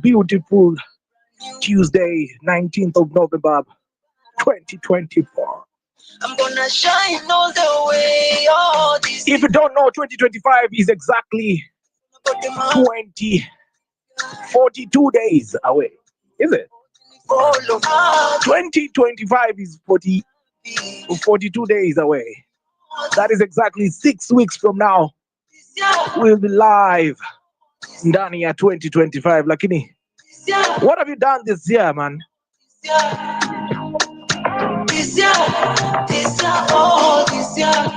beautiful Tuesday, 19th of November, 2024. I'm gonna shine all the way. Oh, if you don't know, 2025 is exactly 42 days away. Is it? 2025 is 42 days away. That is exactly 6 weeks from now. We'll be live ndani ya 2025. Lakini, what have you done this year, man? This year, oh, this year.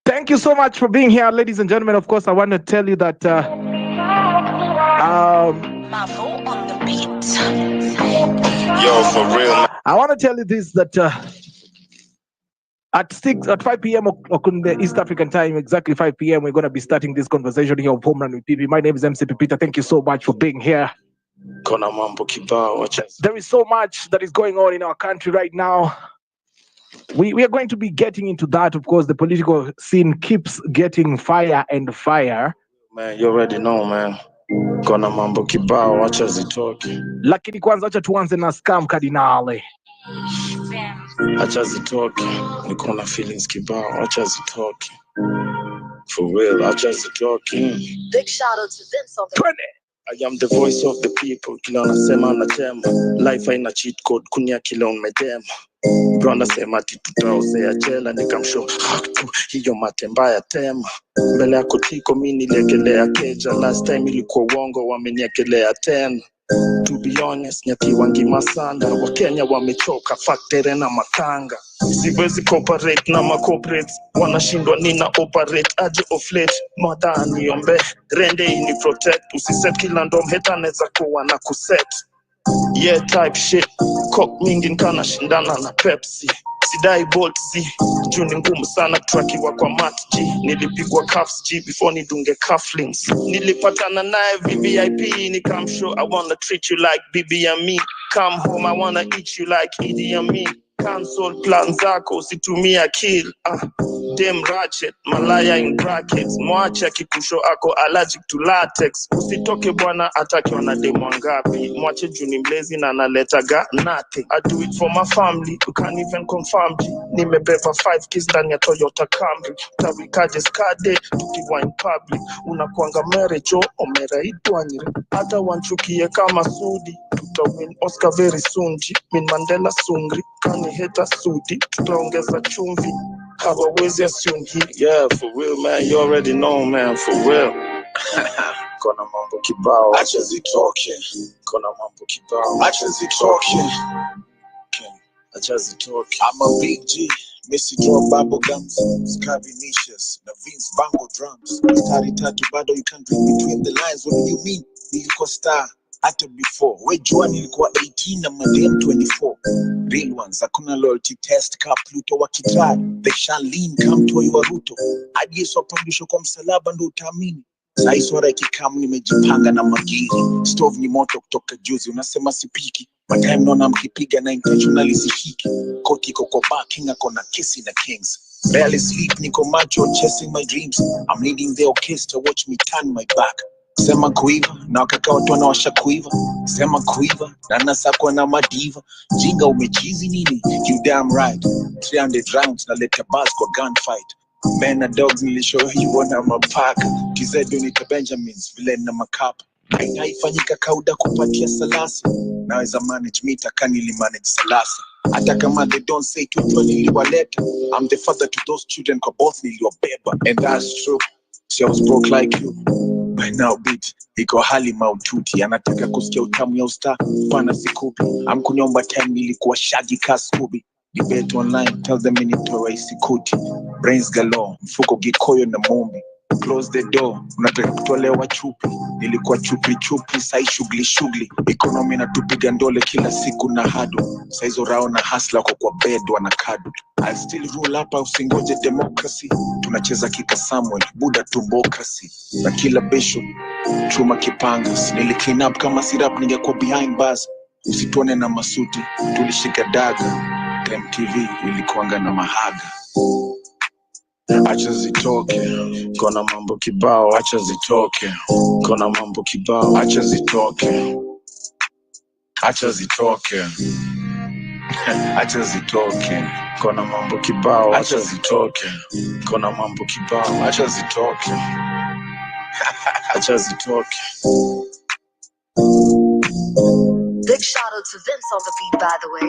Thank you so much for being here, ladies and gentlemen. Of course, I want to tell you that Mavo on the beat. Yo, for real. I want to tell you this, that at 5 p.m. on the East African time, exactly 5 p.m., we're going to be starting this conversation here of Home Run with PP. My name is MC Peter. Thank you so much for being here. There is so much that is going on in our country right now. We are going to be getting into that. Of course, the political scene keeps getting fire and fire. Man, you already know, man. Kona mambo kibao, wacha zitoke. Lakini kwanza acha tuanze na scam cardinale. Acha zitoke. Niko na feelings kibao, wacha zitoke. For real, acha zitoke. Big shout out to Vince on the I am the voice of the people. Kila unasema anatema. Life haina cheat code, kunia kila unmedema. Bro anasema ati tutaozea jela, nikamshow tu hiyo matemba ya tema. Mbele yako tiko mimi niliekelea keja. Last time ilikuwa uongo, wameniekelea tena. To be honest, nyati wangi masanda. Wakenya wamechoka, factory na makanga. Siwezi cooperate na ma-corporates. Wanashindwa nina operate aje of late. Mada niombe, rende ini protect. Usiset kila ndo mheta neza kuwa na kuset. Yeah, type shit. Cock mingi nkana shindana na Pepsi. Sidai boltsi. Juni ngumu sana trakiwa kwa mat G. Nilipigwa cuffs G before nidunge cufflinks. Nilipatana nae VVIP. Nikamshow I wanna treat you like Bibi and me. Come home I wanna eat you like Idi and me. Cancel plan zako situmia kill. Damn ratchet, malaya in brackets. Mwache akikusho ako allergic to latex. Usitoke bwana atakiwa na demo ngapi. Mwache juni mlezi na naletaga nothing. I do it for my family, you can't even confirm G. Nimebeba 5 kids ndani ya Toyota Camry. Tawikaje skade, tukiwa in public. Unakuanga merejo, omera ituanyire. Hata wanchukie kama Sudi. Tutawin Oscar very soon G. Min Mandela sungri, kani heta Sudi. Tutaongeza chumvi. Hawawezi assume he. Yeah, for real, man. You already know, man. For real. Kona mambo kibao, acha zitoke. Kona mambo kibao, acha zitoke. Acha zitoke. I'm a big G. Missy draw bubble gums, Scavinicious, na Vince Bango drums. Stari tatu bado you can't read between the lines. What do you mean? Nilikuwa star hata before. We jua nilikuwa 18 na madem 24. Real ones, hakuna loyalty test ka Pluto wakitry. They shall lean come to your Ruto. Hadi Yesu apandishwe kwa msalaba ndo utaamini. Sai swara ikikamu nimejipanga na magiri. Stove ni moto kutoka juzi unasema sipiki. But time naona mkipiga na intentionally sishiki. Koti iko kwa backing ako na kissing na kings. Barely sleep niko macho chasing my dreams. I'm leading the orchestra watch me turn my back. Sema kuiva na wakaka watu wanawasha kuiva. Sema kuiva na nasakwa na madiva. Jinga umechizi nini? You damn right. 300 rounds na leta buzz kwa gunfight. Men na dogs nilishow you wana mapaka. Kizedu nita Benjamins vile na makapa. Haifanyika kauda kupatia salasi. Naweza manage meter kanili manage salasa. Hata kama they don't say tutua niliwaleta. I'm the father to those children kwa both niliwabeba. And that's true. See, I was broke like you. By now bitch, iko hali maututi. Anataka kusikia utamu ya usta. Pana sikupi. Amkunyomba time nilikuwa shaggy ka Scooby. Debate online, tell them minitoa isikuti. Brains galore, mfuko gikoyo na mombi. Close the door, unataka kutolewa chupi. Nilikuwa chupi, sai shughuli. Economy na tupiga ndole kila siku na hado. Saizo rao na hustler kwa bed wanakadu. I'll still rule hapa usingoje democracy. Tunacheza kika Samuel, Buddha tumbocracy. Na kila bishop, chuma kipanga. Nili clean up kama syrup ningekuwa behind bars. Usituone na masuti, tulishika daga. MTV ilikuanga na mahaga. Acha zitoke, kona mambo kibao, acha zitoke. Kona mambo kibao, acha zitoke. Acha zitoke. Acha zitoke. Kona mambo kibao, acha zitoke. Kona mambo kibao, acha zitoke. Acha zitoke. Big shout out to Vince on the beat, by the way.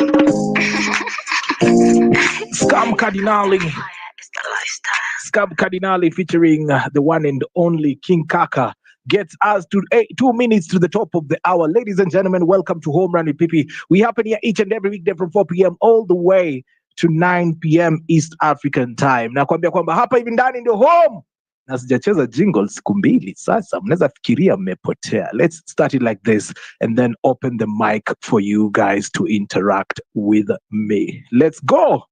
Scam Cardinale. It's the lifestyle. Scam Cardinale featuring the one and only King Kaka gets us to 2 minutes to the top of the hour. Ladies and gentlemen, welcome to Home Run with Pipi. We happen here each and every weekday from 4 p.m. all the way to 9 p.m. East African time. Na kuambia kwamba hapa hivi ndani ndio home. Na sijacheza jingle siku mbili sasa, mnaweza fikiria mmepotea. Let's start it like this and then open the mic for you guys to interact with me. Let's go.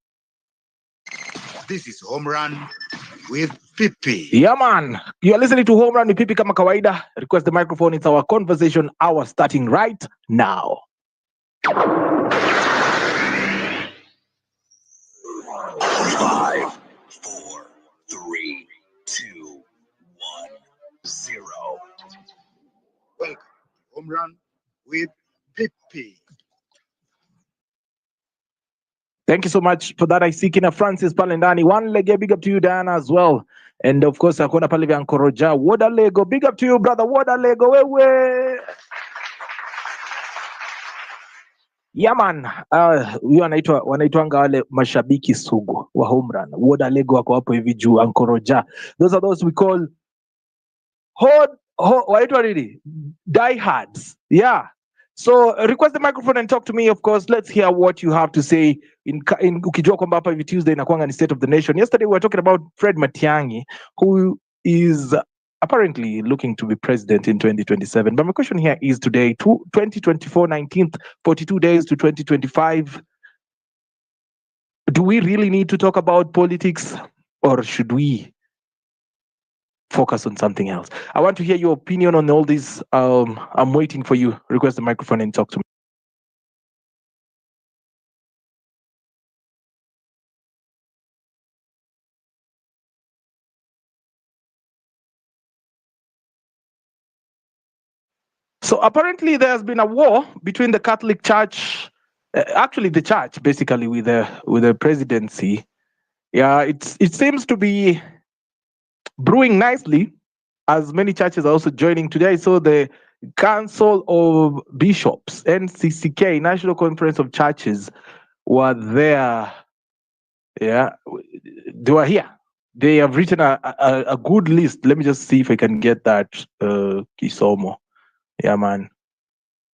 This is Home Run with Pipi. Yeah, man. You are listening to Home Run with Pipi kama kawaida. Request the microphone. It's our conversation hour starting right now. 5, 4, 3, 2, 1, 0. Welcome to Home Run with Pipi. Thank you so much for that. I see Kina Francis Palendani. One leg, big up to you, Diana, as well. And of course, Akona Pale vya Nkoroja. Woda Lego, big up to you, brother. Woda Lego, wewe. Yeah, man. Huyo wanaitwanga wale mashabiki sugu wa home run. Woda Lego wako hapo hivi juu Nkoroja. Those are those we call wanaitwa nini? Diehards. Yeah. So request the microphone and talk to me, of course. Let's hear what you have to say in ukijua kwamba hapa hivi Tuesday inakuanga ni State of the Nation. Yesterday we were talking about Fred Matiang'i, who is apparently looking to be president in 2027. But my question here is today, 2024, 19th, 42 days to 2025. Do we really need to talk about politics, or should we focus on something else? I want to hear your opinion on all this. I'm waiting for you. Request the microphone and talk to me. So apparently there's been a war between the Catholic Church, actually the church, basically with the presidency. Yeah, it seems to be brewing nicely, as many churches are also joining today. So the Council of Bishops, NCCK, National Conference of Churches, were there. Yeah, they were here. They have written a good list. Let me just see if I can get that, Kisomo. Yeah, man.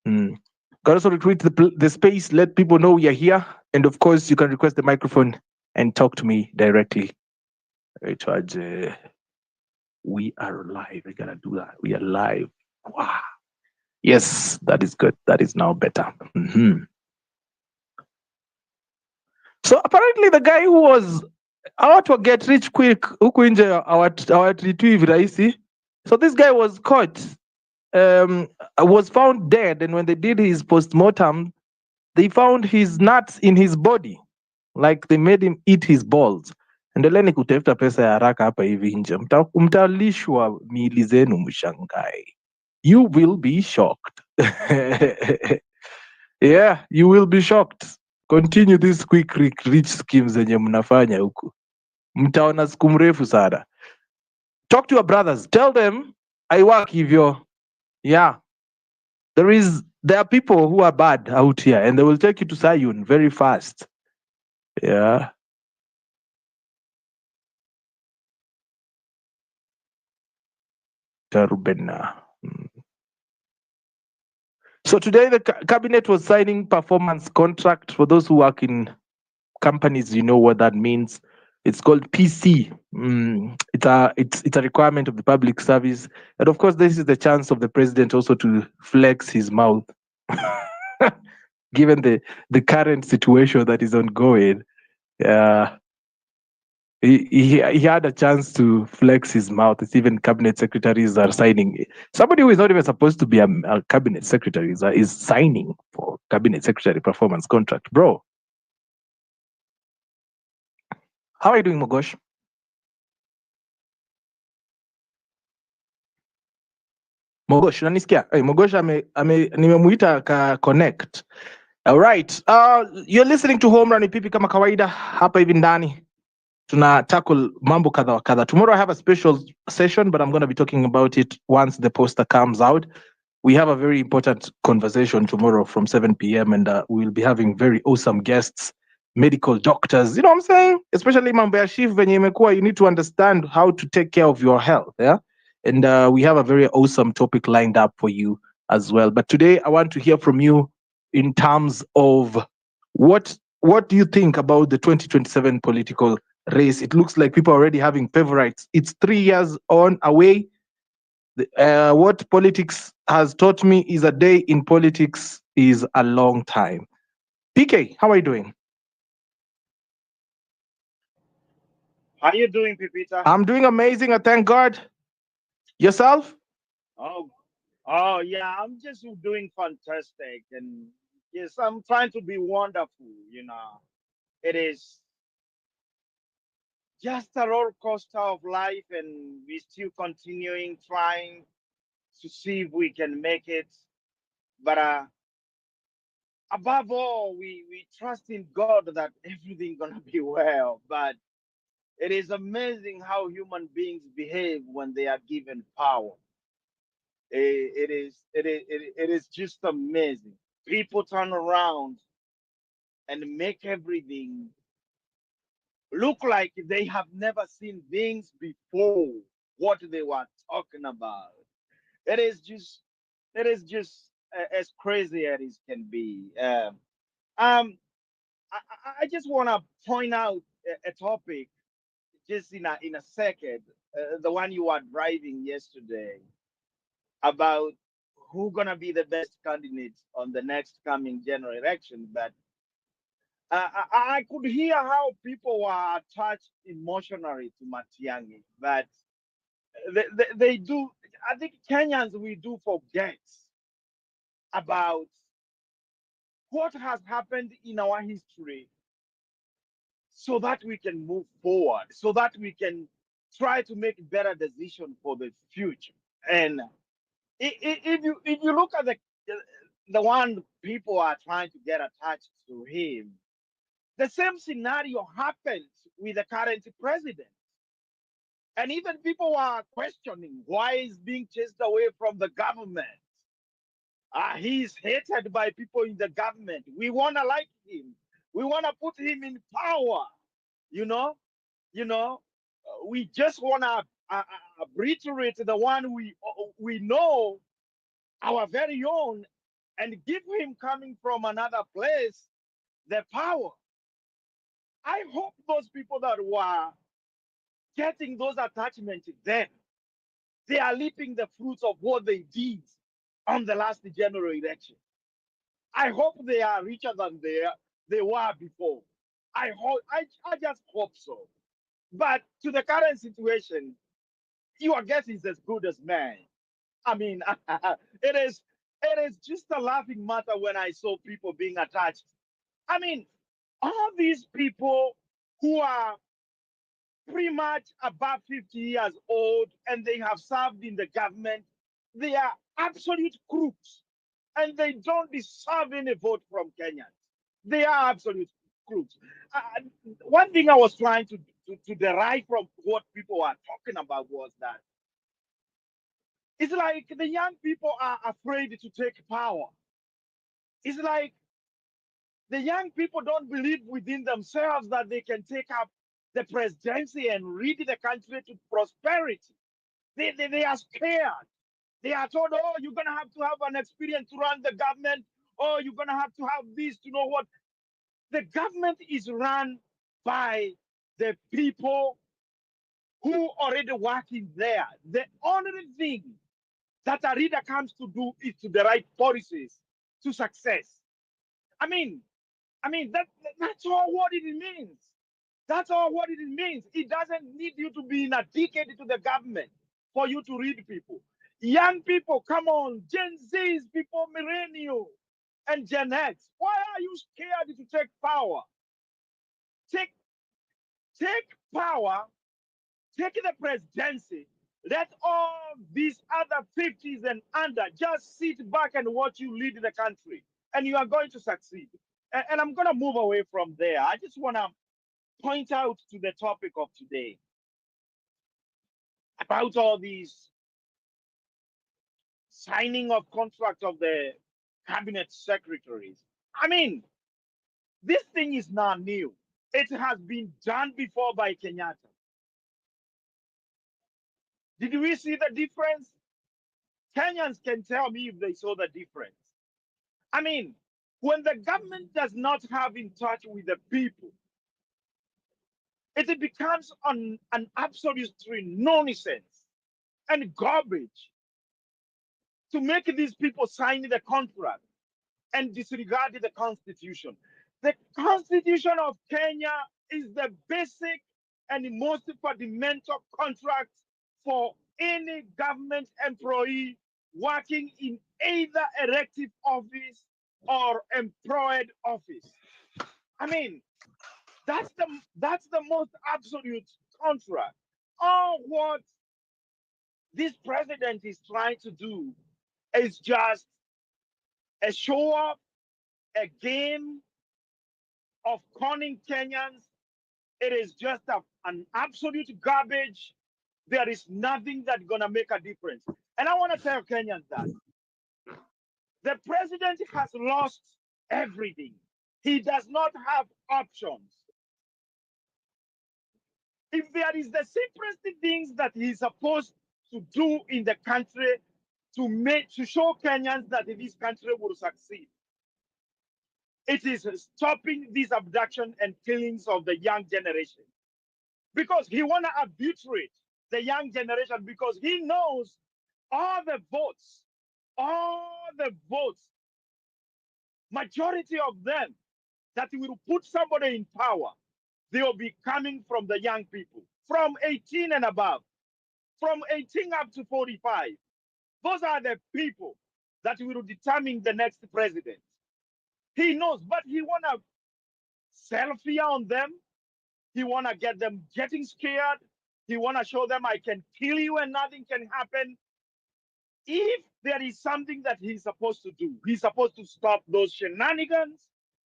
Can also retweet the space, let people know we are here. And of course, you can request the microphone and talk to me directly. We are live. We gotta do that. We are live. Wow. Yes, that is good. That is now better. So apparently the guy who was out to get rich quick, huku nje hawatretrieve rahisi. So this guy was caught, was found dead, and when they did his post-mortem, they found his nuts in his body. Like they made him eat his balls. Endeleni kutafuta pesa ya haraka hapa hivi nje. Mtalishwa miili zenu mshangae. You will be shocked. Yeah, you will be shocked. Continue this quick rich schemes zenye mnafanya huku. Mtaona siku mrefu sana. Talk to your brothers. Tell them I work hivyo. Yeah. There are people who are bad out here and they will take you to Sayun very fast. Yeah. Tarubena. So today the cabinet was signing performance contract. For those who work in companies, you know what that means. It's called PC. It's a requirement of the public service. And of course, this is the chance of the president also to flex his mouth. Given the current situation that is ongoing, he had a chance to flex his mouth. It's even cabinet secretaries are signing. Somebody who is not even supposed to be a cabinet secretary is signing for cabinet secretary performance contract. Bro, How are you doing, Mogosh? Mogosh, unanisikia? Hey, Mogosh nimemuita ka connect. All right. You're listening to Home Run Pipi kama kawaida hapa hivi ndani. Tuna tackle mambo kadha wa kadha. Tomorrow I have a special session, but I'm going to be talking about it once the poster comes out. We have a very important conversation tomorrow from 7 p.m. and we'll be having very awesome guests, medical doctors. You know what I'm saying? Especially mambo ya shift venye imekuwa, you need to understand how to take care of your health. Yeah. And we have a very awesome topic lined up for you as well. But today I want to hear from you in terms of what do you think about the 2027 political race? It looks like people are already having favorites. It's 3 years on away. What politics has taught me is a day in politics is a long time. PK, how are you doing? How you doing, Pipita? I'm doing amazing. I thank God. Yourself? Oh, oh yeah, I'm just doing fantastic, and yes, I'm trying to be wonderful. It is just a roller coaster of life, and we're still continuing trying to see if we can make it. But above all, we trust in God that everything gonna be well. But it is amazing how human beings behave when they are given power. It is just amazing. People turn around and make everything look like they have never seen things before what they were talking about. It is just as crazy as it can be. Um, I just want to point out a topic just in a second. The one you were driving yesterday about who gonna be the best candidate on the next coming general election. But I could hear how people were attached emotionally to Matiang'i, but they do. I think Kenyans we do forget about what has happened in our history, so that we can move forward, so that we can try to make better decisions for the future. And if you look at the one people are trying to get attached to him, the same scenario happens with the current president. And even people are questioning why he's being chased away from the government. He's hated by people in the government. We want to like him. We want to put him in power. You know, we just want to reiterate the one we know, our very own, and give him coming from another place the power. I hope those people that were getting those attachments then, they are reaping the fruits of what they did on the last general election. I hope they are richer than they were before. I just hope so. But to the current situation, your guess is as good as mine. I mean, it is just a laughing matter when I saw people being attached. I mean, all these people who are pretty much above 50 years old and they have served in the government, they are absolute crooks and they don't deserve any vote from Kenyans. They are absolute crooks. One thing I was trying to derive from what people are talking about was that it's like the young people are afraid to take power. It's like the young people don't believe within themselves that they can take up the presidency and lead the country to prosperity. They are scared. They are told, oh, you're going to have an experience to run the government. Oh, you're going to have this to know what. The government is run by the people who already working there. The only thing that a leader comes to do is to the right policies to success. I mean, that's all what it means. That's all what it means. It doesn't need you to be in a decade to the government for you to read people. Young people, come on, Gen Zs, people, millennial, and Gen X. Why are you scared to take power? Take take power, take the presidency, let all these other 50s and under just sit back and watch you lead the country, and you are going to succeed. And I'm going to move away from there. I just want to point out to the topic of today about all these signing of contract of the cabinet secretaries. I mean, this thing is not new. It has been done before by Kenyatta. Did we see the difference? Kenyans can tell me if they saw the difference. I mean, when the government does not have in touch with the people, it becomes an absolutely nonsense and garbage to make these people sign the contract and disregard the constitution. The constitution of Kenya is the basic and most fundamental contract for any government employee working in either elective office or employed office. I mean, that's the most absolute contract. All what this president is trying to do is just a show up, a game of conning Kenyans. It is just an absolute garbage. There is nothing that's gonna make a difference. And I want to tell Kenyans that the president has lost everything. He does not have options. If there is the simplest things that he's supposed to do in the country to show Kenyans that this country will succeed, it is stopping this abduction and killings of the young generation. Because he wanna arbitrate the young generation because he knows all the votes, majority of them that will put somebody in power, they will be coming from the young people, from 18 and above, from 18 up to 45. Those are the people that will determine the next president. He knows, but he wanna sell fear on them. He wanna get them getting scared. He wanna show them I can kill you and nothing can happen. If there is something that he's supposed to do, he's supposed to stop those shenanigans.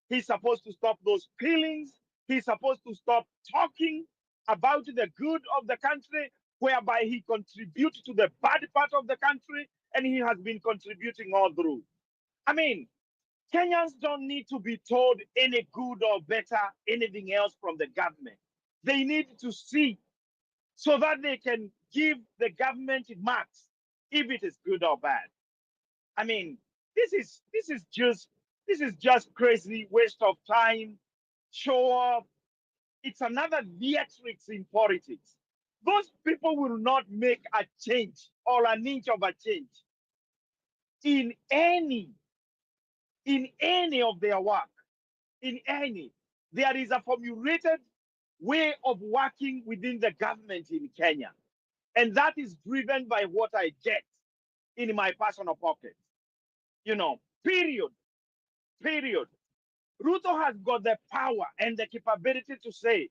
He's supposed to stop those killings. He's supposed to stop talking about the good of the country, whereby he contributes to the bad part of the country, and he has been contributing all through. I mean, Kenyans don't need to be told any good or better anything else from the government. They need to see so that they can give the government marks if it is good or bad. I mean, this is just crazy waste of time, show off. It's another theatrics in politics. Those people will not make a change or an inch of a change in any of their work. In any, there is a formulated way of working within the government in Kenya, and that is driven by what I get in my personal pocket. You know, period. Period. Ruto has got the power and the capability to say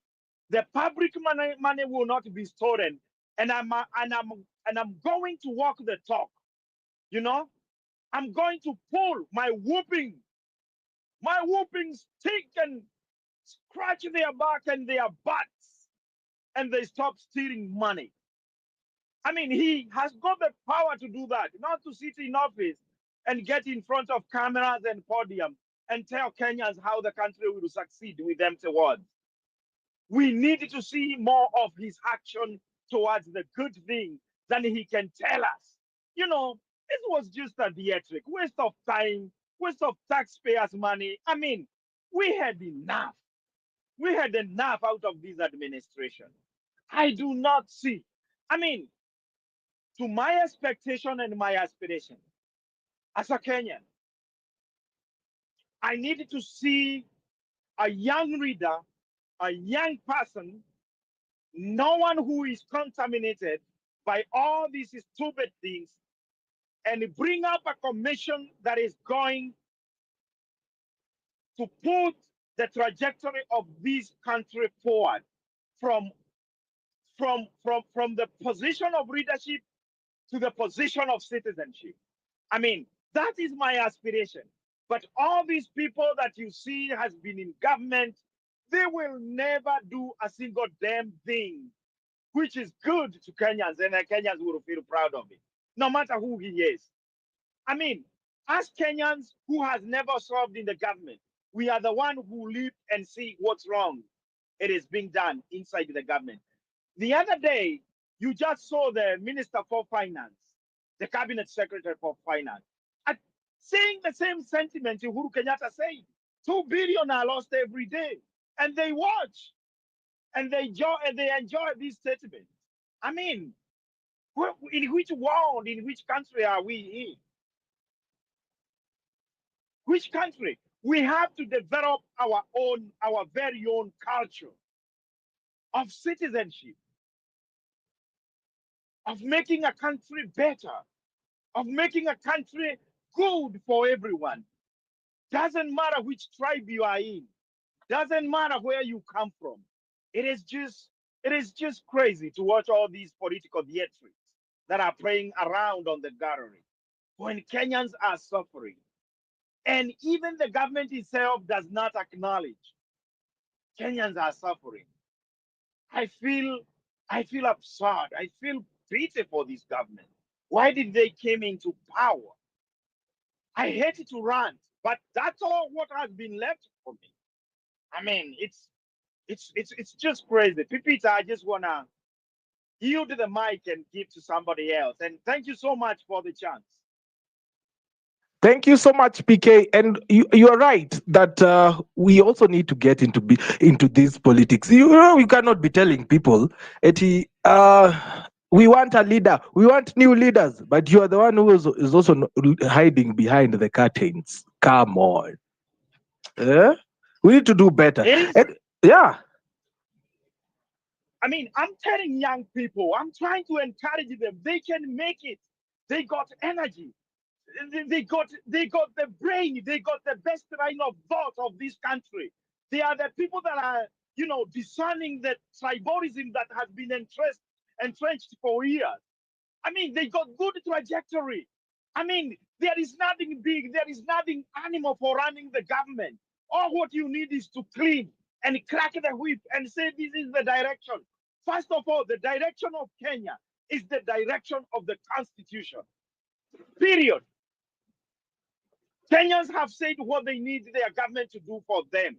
the public money will not be stolen, and I'm going to walk the talk. You know, I'm going to pull my whooping stick and scratch their back and their butts, and they stop stealing money. I mean, he has got the power to do that, not to sit in office and get in front of cameras and podium and tell Kenyans how the country will succeed with them towards. We need to see more of his action towards the good thing than he can tell us. You know, this was just a theatric, waste of time, waste of taxpayers' money. I mean, we had enough. We had enough out of this administration. I do not see. I mean, to my expectation and my aspiration as a Kenyan, I need to see a young reader, a young person, no one who is contaminated by all these stupid things, and bring up a commission that is going to put the trajectory of this country forward. from from the position of leadership to the position of citizenship. I mean, that is my aspiration. But all these people that you see has been in government, they will never do a single damn thing which is good to Kenyans, and the Kenyans will feel proud of it, no matter who he is. I mean, as Kenyans who has never served in the government, we are the one who live and see what's wrong. It is being done inside the government. The other day, you just saw the Minister for Finance, the Cabinet Secretary for Finance, saying the same sentiment Uhuru Kenyatta said. 2 billion are lost every day. And they watch and they enjoy this statement. I mean, in which world, in which country are we in? Which country? We have to develop our very own culture of citizenship, of making a country better, of making a country good for everyone. Doesn't matter which tribe you are in, doesn't matter where you come from. It is just crazy to watch all these political theatrics that are playing around on the gallery when Kenyans are suffering. And even the government itself does not acknowledge Kenyans are suffering. I feel absurd. I feel pity for this government. Why did they came into power? I hate to rant, but that's all what has been left for me. I mean, it's just crazy. Pipita, I just wanna yield the mic and give to somebody else. And thank you so much for the chance. Thank you so much, PK. And you are right that we also need to get into this politics. You know, we cannot be telling people, Eti, we want a leader, we want new leaders, but you are the one who is also hiding behind the curtains. Come on. Eh? We need to do better. It is, And yeah, I mean, I'm telling young people, I'm trying to encourage them. They can make it. They got energy. They got the brain. They got the best line of thought of this country. They are the people that are, discerning the tribalism that has been entrenched for years. I mean, they got good trajectory. I mean, there is nothing big, there is nothing animal for running the government. All what you need is to clean and crack the whip and say this is the direction. First of all, the direction of Kenya is the direction of the Constitution. Period. Kenyans have said what they need their government to do for them.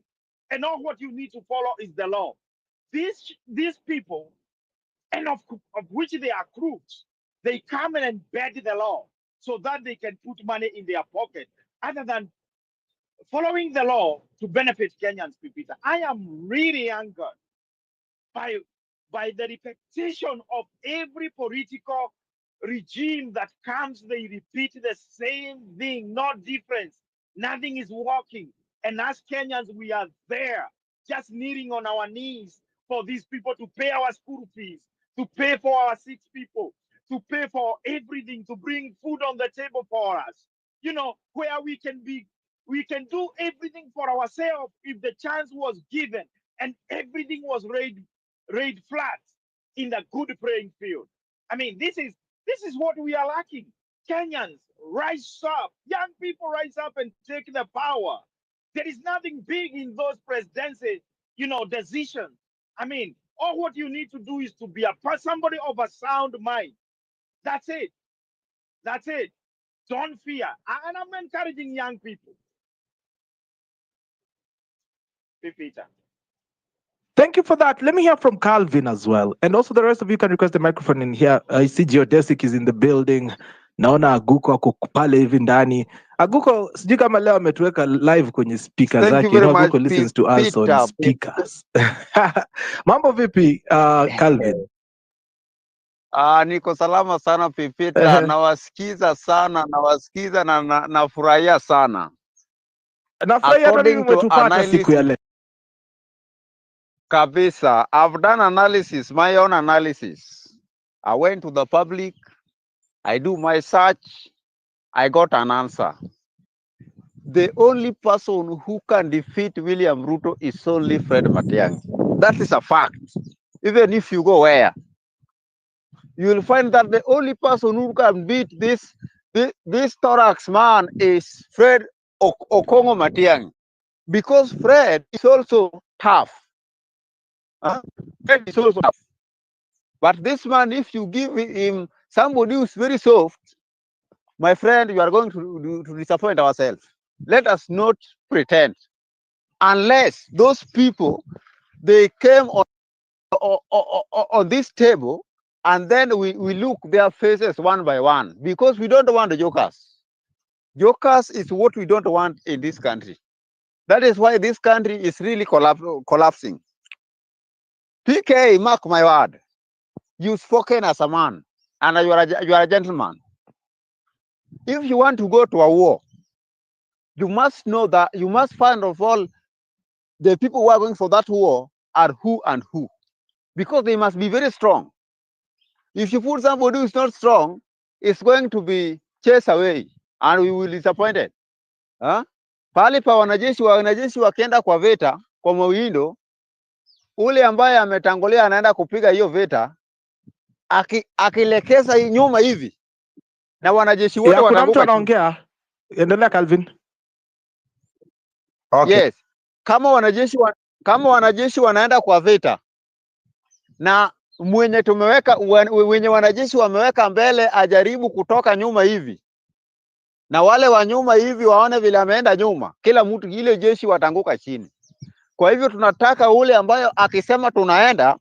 And all what you need to follow is the law. These people, and of which they are crooks, they come and embed the law so that they can put money in their pocket other than following the law to benefit Kenyans, Pipita. I am really angered by the repetition of every political regime that comes, they repeat the same thing, no difference. Nothing is working. And as Kenyans, we are there, just kneeling on our knees for these people to pay our school fees, to pay for our sick people, to pay for everything, to bring food on the table for us. Where we can do everything for ourselves if the chance was given and everything was laid flat in the good playing field. I mean, this is what we are lacking. Kenyans, rise up. Young people rise up and take the power. There is nothing big in those presidency, decisions. I mean, all what you need to do is to be somebody of a sound mind. That's it. That's it. Don't fear. And I'm encouraging young people. Pipita. thank you for that. Let me hear from Calvin as well. And also the rest of you can request the microphone in here. I see Geodesic is in the building. Naona Aguko ako pale hivi ndani. Aguko, sijui kama leo ametuweka live kwenye speaker Thank you zake. You very know, much, Aguko listens to us on Peter. speakers. Mambo vipi, Calvin? Niko salama sana Pipita, nawasikiza sana, nawasikiza na nafurahia sana. Nafurahia hata mimi According to umetupata siku ya leo. Kabisa, I've done analysis, my own analysis. I went to the public, I do my search, I got an answer. The only person who can defeat William Ruto is only Fred Matiang'i. That is a fact. even if you go where, you will find that the only person who can beat this thorax man is Fred Okongo Matiang'i, because Fred is also tough. Fred is also tough. But this man, if you give him somebody who's very soft, my friend, you are going to disappoint ourselves. Let us not pretend. Unless those people, they came on this table, and then we look their faces one by one, because we don't want the jokers. Jokers is what we don't want in this country. That is why this country is really collapsing. PK, mark my word, you've spoken as a man, and you are a gentleman. If you want to go to a war, you must know that you must find of all the people who are going for that war are who and who, because they must be very strong. If you put somebody who is not strong, it's going to be chased away and we will be disappointed. Pale pa wanajeshi wakienda kwa vita kwa mawindo, ule ambaye ametangulia anaenda kupiga hiyo vita, akilekeza nyuma hivi, na wanajeshi wote kuna mtu wataanguka chini. anaongea. Endelea Calvin. Okay. Yes. Kama wanajeshi wanaenda kwa vita na wenye wanajeshi wameweka mbele ajaribu kutoka nyuma hivi, na wale wa nyuma hivi waone vile ameenda nyuma, kila mtu ile jeshi watanguka chini. Kwa hivyo tunataka ule ambayo akisema tunaenda,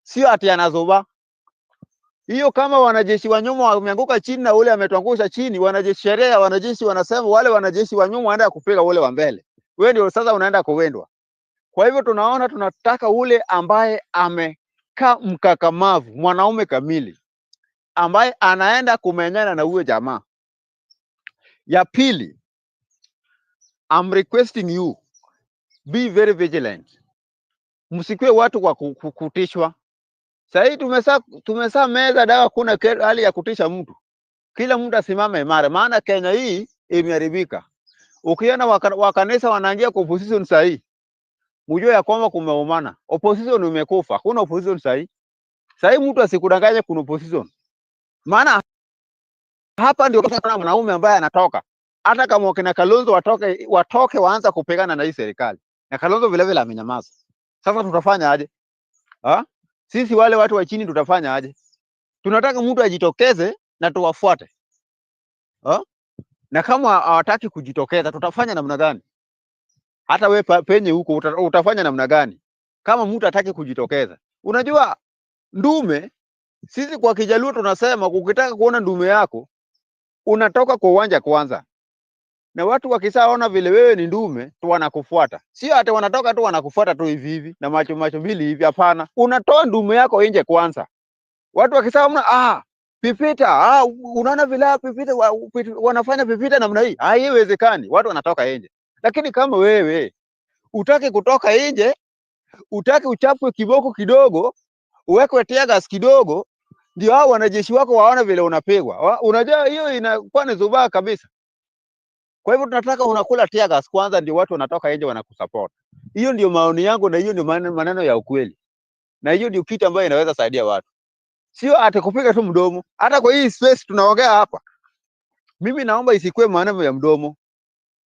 sio ati anazoba. Hiyo kama wanajeshi wa nyuma wameanguka chini na ule ametuangusha chini, wanajeshi wanasema wale wanajeshi wa nyuma waenda kupiga ule wa mbele. Wewe ndio sasa unaenda kuwendwa. Kwa hivyo tunataka ule ambaye amekaa mkakamavu, mwanaume kamili, ambaye anaenda kumenyana na huyo jamaa. Ya pili, I'm requesting you, be very vigilant. Msikue watu kwa kutishwa. Sasa tumesa meza dawa, kuna hali ya kutisha mtu. Kila mtu asimame imara, maana Kenya hii imeharibika. Ukiona wakanisa wanaingia kwa opposition sasa, mjue ya kwamba kumeumana. Opposition imekufa, kuna opposition sasa. Sasa mtu asikudanganye kuna opposition. Maana hapa ndio kuna mwanaume ambaye anatoka. Hata kama wakina Kalonzo watoke waanza kupigana na hii serikali. Na Kalonzo vile vile amenyamaza. Sasa tutafanya aje? Sisi wale watu wa chini tutafanya aje? Tunataka mtu ajitokeze na tuwafuate. Na kama hawataki kujitokeza tutafanya namna gani? Hata we penye huko utafanya namna gani? Kama mtu hataki kujitokeza. Unajua ndume, sisi kwa Kijaluo tunasema ukitaka kuona ndume yako unatoka kwa uwanja kwanza. Na watu wakisaona vile wewe ni ndume tu wanakufuata. Sio hata wanatoka tu wanakufuata tu hivi hivi na macho mbili hivi, hapana. Unatoa ndume yako nje kwanza. Watu wakisaona pipita, unaona vile pipita wanafanya pipita namna hii. Haiwezekani. Watu wanatoka nje. Lakini kama wewe utaki kutoka nje, utaki uchapwe kiboko kidogo, uwekwe tear gas kidogo, ndio hao wanajeshi wako waona vile unapigwa. Unajua hiyo inakuwa ni zubaa kabisa. Kwa hivyo tunataka unakula tear gas kwanza, ndio watu wanatoka nje wanakusupport. Hiyo ndio maoni yangu, na hiyo ndio maneno ya ukweli. Na hiyo ndio kitu ambayo inaweza saidia watu. Sio ate kupiga tu mdomo. Hata kwa hii space tunaongea hapa, mimi naomba isikue maneno ya mdomo,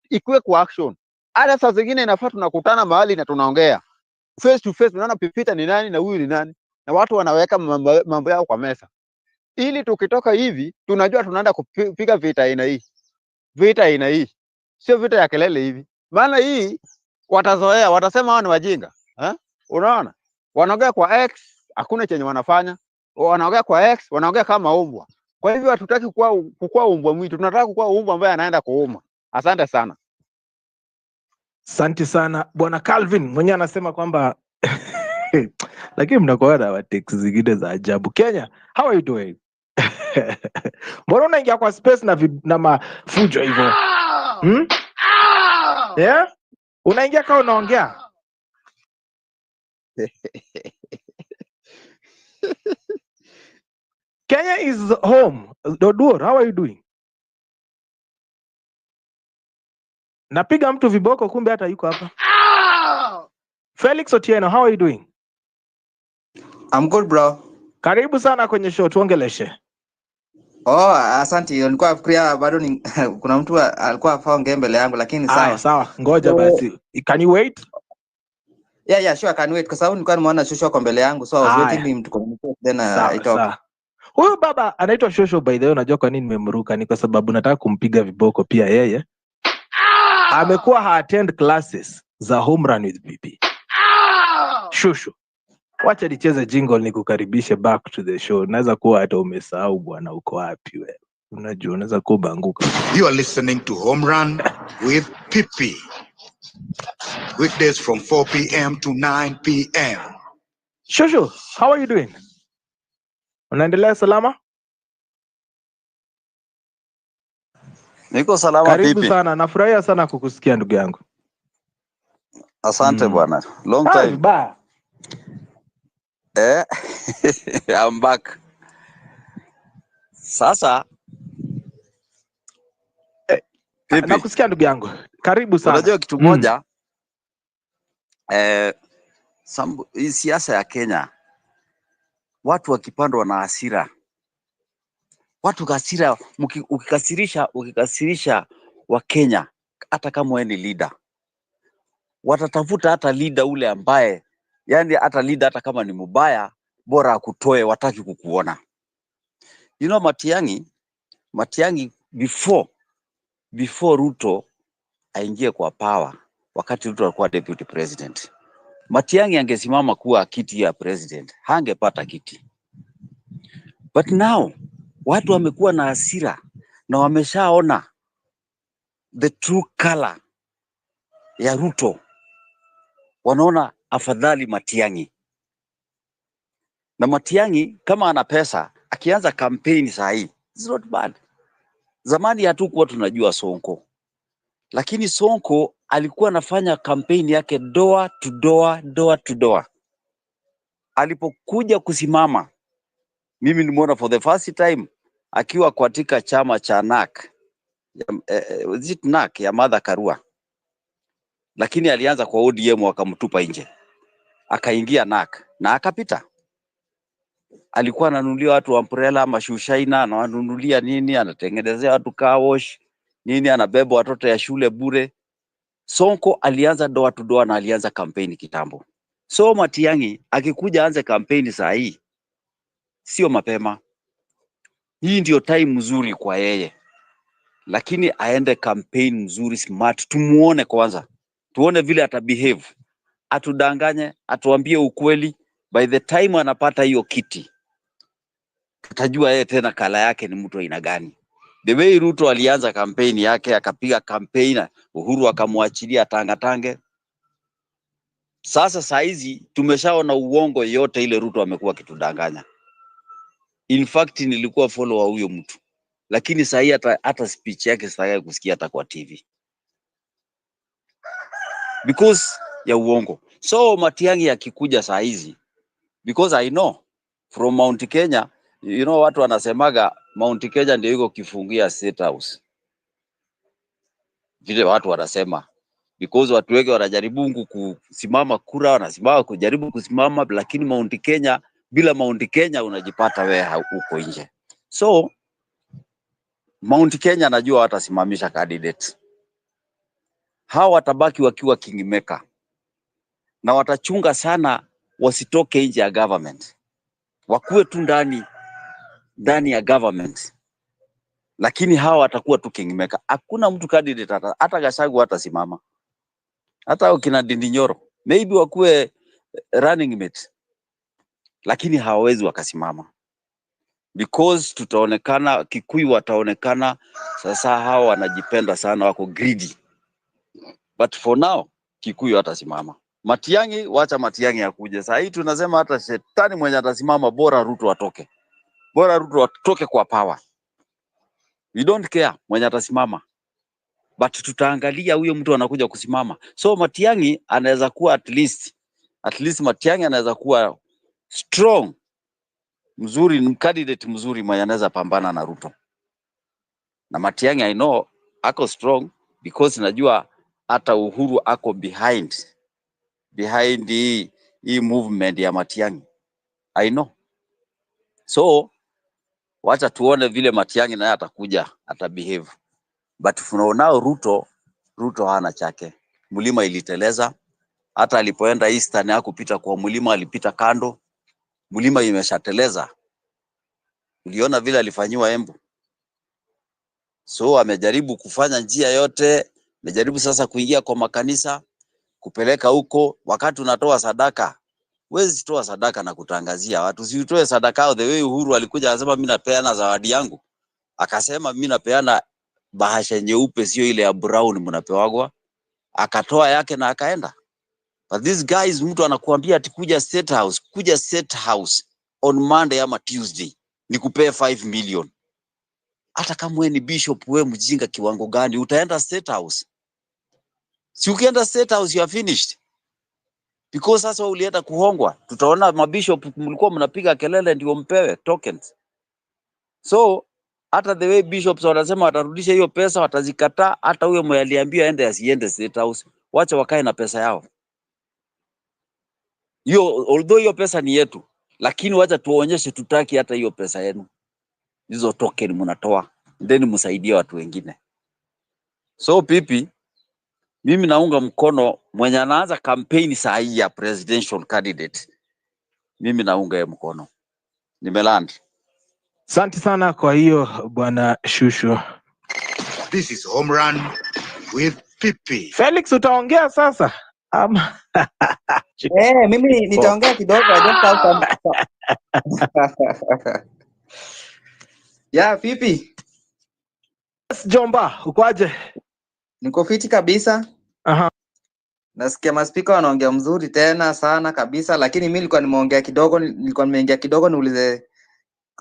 ikue kwa action. Hata saa zingine inafaa tunakutana mahali na tunaongea face to face, tunaona pipita ni nani na huyu ni nani, na watu wanaweka mambo yao kwa meza, ili tukitoka hivi tunajua tunaenda kupiga vita aina hii. Vita aina hii sio vita ya kelele hivi, maana hii watazoea, watasema hao ni wajinga. Unaona, wanaongea kwa X, hakuna chenye wanafanya. Wanaongea kwa X, wanaongea kama umbwa. Kwa hivyo hatutaki kukua umbwa mwitu, tunataka kukua umbwa ambaye anaenda kuuma. Asante sana. Asante sana bwana Calvin, mwenyewe anasema kwamba lakini mnakuwa na wateksi zingine za ajabu. Kenya, how are you doing? Mbona unaingia kwa space na mafujo hivyo? Yeah? Unaingia kama unaongea. Kenya is home. Doduor, how are you doing? Napiga mtu viboko kumbe hata yuko hapa. Felix Otieno, how are you doing? I'm good bro. Karibu sana kwenye show, tuongeleshe. Oh, asante. Nilikuwa fikiria bado ni kuna mtu alikuwa afaongee mbele yangu lakini Aya, sawa. sawa. Ngoja So, basi. Can you wait? yeah, sure, I can wait kwa sababu nilikuwa nimeona Shusho kwa mbele yangu, so I was waiting Aya, him to communicate then I sawa talk. sawa. Huyu baba anaitwa Shosho, by the way. Unajua kwa nini nimemruka? Ni kwa sababu nataka kumpiga viboko pia yeye. Amekuwa ha-attend classes za home run with PP. Shosho, wacha nicheze jingle nikukaribishe back to the show. Naweza kuwa hata umesahau bwana, uko wapi wewe? Unajua unaweza kuwa banguka. You are listening to Home Run with Pippy. Weekdays from 4 p.m. to 9 p.m. Shosho, how are you doing? Unaendelea salama? Niko salama Karibu Pipi. sana, nafurahia sana kukusikia ndugu yangu. Asante bwana. Long Ah, time. vibaya. I'm back. Sasa Pipi, Nakusikia ndugu yangu. Karibu sana. unajua kitu moja hii siasa ya Kenya, watu wakipandwa na hasira, watu hasira, ukikasirisha wa Kenya, hata kama wewe ni leader, watatafuta hata leader ule ambaye, yani hata leader hata kama ni mbaya, bora akutoe, wataki kukuona. You know Matiang'i before Ruto aingie kwa power, wakati Ruto alikuwa deputy president, Matiang'i angesimama kuwa kiti ya president, hangepata kiti. But now watu wamekuwa na hasira na wameshaona the true color ya Ruto, wanaona afadhali Matiang'i. Na Matiang'i kama ana pesa, akianza kampeni saa hii, it's not bad. Zamani hatukuwa tunajua Sonko, lakini Sonko alikuwa anafanya kampeni yake door to door. Alipokuja kusimama, mimi nimeona for the first time akiwa katika chama cha NAK ya Martha Karua, lakini alianza kwa ODM wakamtupa nje, akaingia NAK na akapita. Alikuwa ananunulia watu umbrella, mashushaina, anawanunulia nini, anatengenezea watu car wash nini, anabeba watoto ya shule bure. Sonko alianza door to door na alianza kampeni kitambo. So Matiang'i akikuja anze kampeni saa hii, sio mapema. Hii ndio time mzuri kwa yeye, lakini aende campaign mzuri smart, tumuone kwanza, tuone vile atabehave, atudanganye, atuambie ukweli. By the time anapata hiyo kiti, tutajua yeye tena kala yake ni mtu aina gani. The way Ruto alianza campaign yake, akapiga campaign, Uhuru akamwachilia tangatange. Sasa saizi tumeshaona uongo yote ile Ruto amekuwa kitudanganya. In fact nilikuwa follower huyo mtu, lakini sasa hata speech yake sitaki kusikia hata kwa TV because ya uongo. So Matiang'i akikuja saa hizi, because I know from Mount Kenya, you know watu wanasemaga Mount Kenya ndio iko kifungia State House, vile watu wanasema, because watu wengi wanajaribu kusimama kura, wanasimama kujaribu kusimama, lakini Mount Kenya, bila Mount Kenya unajipata wewe uko nje. So Mount Kenya najua watasimamisha candidate, hao watabaki wakiwa kingmaker na watachunga sana wasitoke nje ya government, wakuwe tu ndani ya government, lakini hawa watakuwa tu kingmaker. Hakuna mtu candidate hata Gachagua hatasimama, hata ukina Ndindi Nyoro maybe wakuwe running mate, lakini hawawezi wakasimama because tutaonekana, Kikuyu wataonekana sasa hawa wanajipenda sana, wako greedy. But for now Kikuyu hatasimama. Matiang'i, wacha Matiang'i akuje. Sasa hii tunasema hata shetani mwenye atasimama, bora Ruto atoke. Bora Ruto atoke kwa power. We don't care mwenye atasimama, but tutaangalia huyo mtu anakuja kusimama. So Matiang'i anaweza kuwa at least Matiang'i anaweza kuwa strong mzuri, ni candidate mzuri mwenye anaweza pambana na Ruto. Na Matiang'i I know ako strong because najua hata Uhuru ako behind hii movement ya Matiang'i. I know. So wacha tuone vile Matiang'i naye atakuja atabehave. But for now Ruto hana chake. Mlima iliteleza. Hata alipoenda Eastern hakupita kwa mlima, alipita kando. Mlima imeshateleza. Uliona vile alifanyiwa Embu. So amejaribu kufanya njia yote, amejaribu sasa kuingia kwa makanisa, kupeleka huko. Wakati unatoa sadaka, wezi toa sadaka na kutangazia watu. Si utoe sadaka the way Uhuru alikuja akasema mimi napeana zawadi yangu. Akasema mimi napeana bahasha nyeupe sio ile ya brown mnapewagwa. Akatoa yake na akaenda. But these guys mtu anakuambia ati kuja State House on Monday ama Tuesday nikupee 5 million. Hata kama wewe ni bishop, wewe mjinga kiwango gani, utaenda State House? Si ukienda State House you are finished. Because sasa ulienda kuhongwa. Tutaona mabishop mlikuwa mnapiga kelele ndio mpewe tokens. So hata the way bishops wanasema watarudisha hiyo pesa, watazikataa. Hata huyo mwenye aliambiwa aende asiende State House, wacha wakae na pesa yao. Although hiyo pesa ni yetu, lakini wacha tuonyeshe tutaki hata hiyo pesa yenu. Hizo token mnatoa, then msaidie watu wengine. So pipi, mimi naunga mkono mwenye anaanza campaign saa hii ya presidential candidate. Mimi naunga yeye mkono. Nimeland. Asante sana kwa hiyo bwana Shusho. This is Home Run with Pipi. Felix, utaongea sasa? Mimi nitaongea kidogo. I just have some. Yeah, Pipi. Yes, Jomba, ukwaje? Niko fiti kabisa. Aha. Nasikia maspika wanaongea mzuri tena sana kabisa, lakini mimi nilikuwa nimeingia kidogo niulize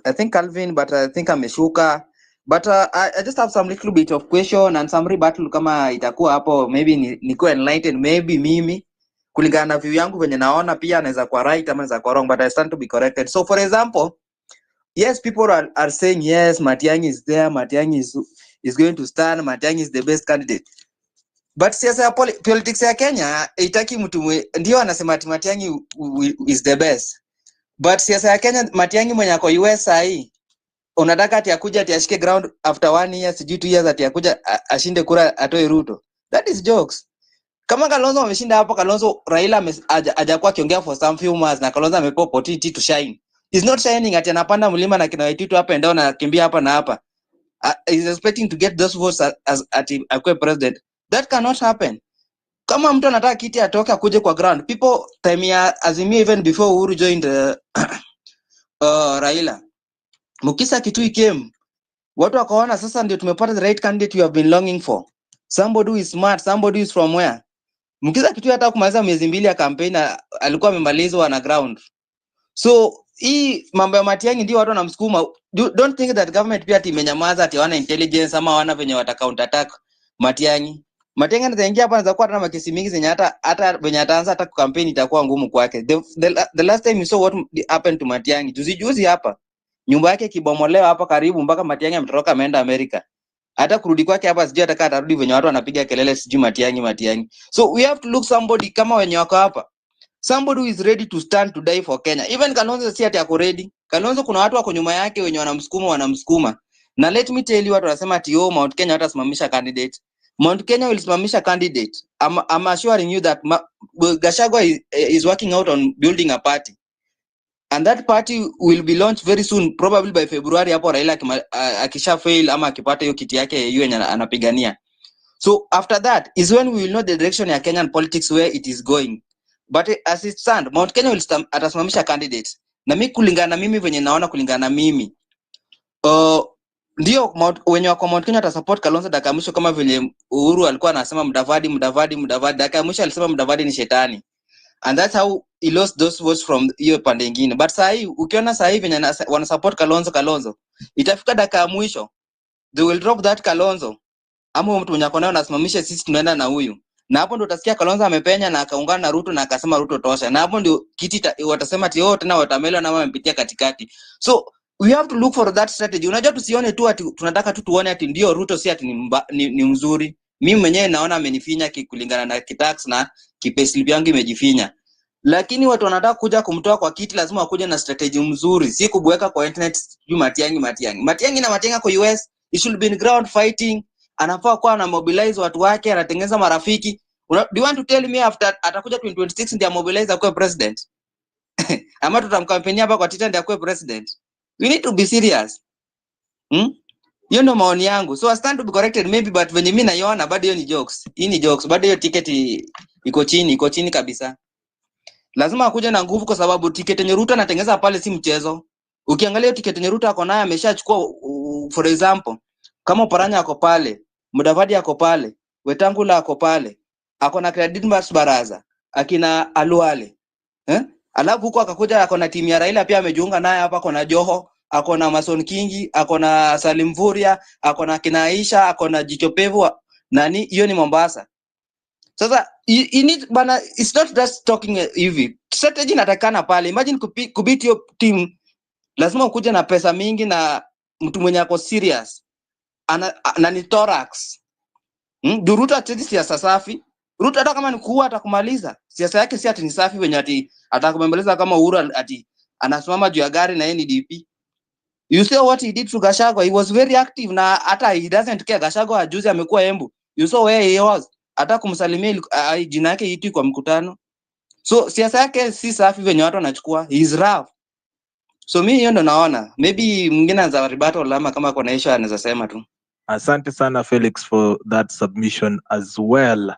I think Calvin, but I think ameshuka. But I just have some little bit of question and some rebuttal kama itakuwa hapo, maybe niko enlightened, maybe mimi kulingana na view yangu venye naona, pia anaweza kuwa right ama anaweza kuwa wrong, but I stand to be corrected. So for example, yes, people are saying yes, Matiang'i is there, Matiang'i is going to stand, Matiang'i is the best candidate. But siasa ya politics ya Kenya itaki mtu ndio anasema ati Matiang'i is the best. But siasa ya Kenya, Matiang'i mwenye ako US sahi, unataka ati akuja ati ashike ground after 1 year, sijui 2 years ati akuja ashinde kura atoe Ruto. That is jokes. Kama Kalonzo ameshinda hapo, Kalonzo Raila hajakuwa akiongea for some few months na Kalonzo amepewa opportunity to shine. He's not shining ati anapanda mlima na kina Waititu hapa and down na kimbia hapa na hapa. He's expecting to get those votes as ati akue president. That cannot happen. Kama mtu anataka kiti atoke akuje kwa ground. People time ya Azimio even before Uhuru joined Raila. Mukisa Kitui came. Watu wakaona sasa ndio tumepata the right candidate you have been longing for. Somebody who is smart, somebody who is from where? Mukisa Kitui hata kumaliza miezi 2 ya campaign alikuwa amemalizwa na ground. So hii mambo ya Matiang'i ndio watu wanamsukuma. Don't think that government pia imenyamaza ati hawana intelligence ama hawana venye wata counter attack Matiang'i. Matiang'i anaingia hapa anaweza kuwa hata na makesi mingi zenye hata venye ataanza hata campaign itakuwa ngumu kwake. The last time you saw what happened to Matiang'i, juzi hapa nyumba yake kibomolewa hapa karibu, mpaka Matiang'i ametoroka ameenda Amerika. Hata kurudi kwake hapa sijui ataka atarudi venye watu wanapiga kelele sijui Matiang'i. So we have to look somebody kama wenye wako hapa, somebody who is ready to stand to die for Kenya. Even Kalonzo si ati ako ready. Kalonzo kuna watu wako nyuma yake wenye wanamsukuma. Na let me tell you, watu wanasema ati Mount Kenya watasimamisha candidate. Mount Kenya will simamisha candidate. I'm assuring you that Gachagua is working out on building a party. And that party will be launched very soon, probably by February hapo Raila akisha fail ama akipata hiyo kiti yake hiyo anapigania. So after that is when we will know the direction ya Kenyan politics where it is going. But as it stand, Mount Kenya will atasimamisha candidate. Na mimi kulingana mimi venye naona kulingana mimi. Ndio wenye wako Mount Kenya atasupport Kalonzo dakika mwisho kama venye Uhuru alikuwa anasema Mudavadi. Dakika mwisho alisema Mudavadi ni shetani. And that's how he lost those votes from hiyo pande nyingine. But sasa hivi ukiona sasa hivi venye wana support Kalonzo, itafika dakika mwisho they will drop that Kalonzo. Ama mtu mwenye ako nayo anasimamisha sisi tunaenda na huyu. Na hapo ndio utasikia Kalonzo amepenya na akaungana na Ruto na akasema Ruto tosha. Na hapo ndio kiti watasema ati tena watamela na wamepitia katikati. So we have to look for that strategy. Unajua tusione tu ati tunataka tu tuone ati ndio Ruto si ati ni mzuri. Mimi mwenyewe naona amenifinya kulingana na kitax na kipayslip yangu imejifinya. lakini watu wanataka kuja kumtoa kwa kiti, lazima wakuje na strategy mzuri, si kubweka kwa internet juu Matiang'i na Matiang'i kwa US. It should be in ground fighting. Anafaa kuwa na mobilize watu wake, anatengeneza marafiki. Do you want to tell me after atakuja 2026 ndio mobilize akuwe president? Ama tutamkampenia hapa kwa Twitter ndio akuwe president? We need to be serious. Hiyo ndio maoni yangu. So I stand to be corrected maybe, but when mimi naiona bado hiyo ni jokes. Hii ni jokes. Bado hiyo ticket iko chini kabisa. Lazima akuje na nguvu, kwa sababu ticket yenye Ruto anatengeneza pale si mchezo. Ukiangalia ticket yenye Ruto ako nayo ameshachukua, for example, kama Oparanya ako pale, Mudavadi ako pale, Wetangula ako pale, ako na Credit Baraza, akina Aluale. Alafu huko akakuja ako na timu ya Raila pia amejiunga naye hapa, ako na Joho, ako na Mason Kingi, ako na Salim Vuria, ako na kina Aisha, ako na Jicho Pevu, nani hiyo ni Mombasa. Sasa you need bana, it's not just talking hivi. Strategy inatakana pale. Imagine kubiti hiyo team, lazima ukuje na pesa mingi na mtu mwenye ako serious. Na ni thorax. Ruto atedi siasa safi. Ruto hata kama ni kuua atakumaliza. Siasa yake si ati ni safi wenye ati atakumembeleza kama Uhuru ati anasimama juu ya gari na NDP. You saw what he did to Gachagua. He was very active na hata he doesn't care. Gachagua juzi amekuwa Embu. You saw where he was. Hata kumsalimia jina yake iti kwa mkutano. So siasa yake si safi venye watu wanachukua. He is rough. So mimi hiyo ndo naona. Maybe mwingine anaweza rebuttal lama kama kuna issue anaweza sema tu. Asante sana Felix for that submission as well.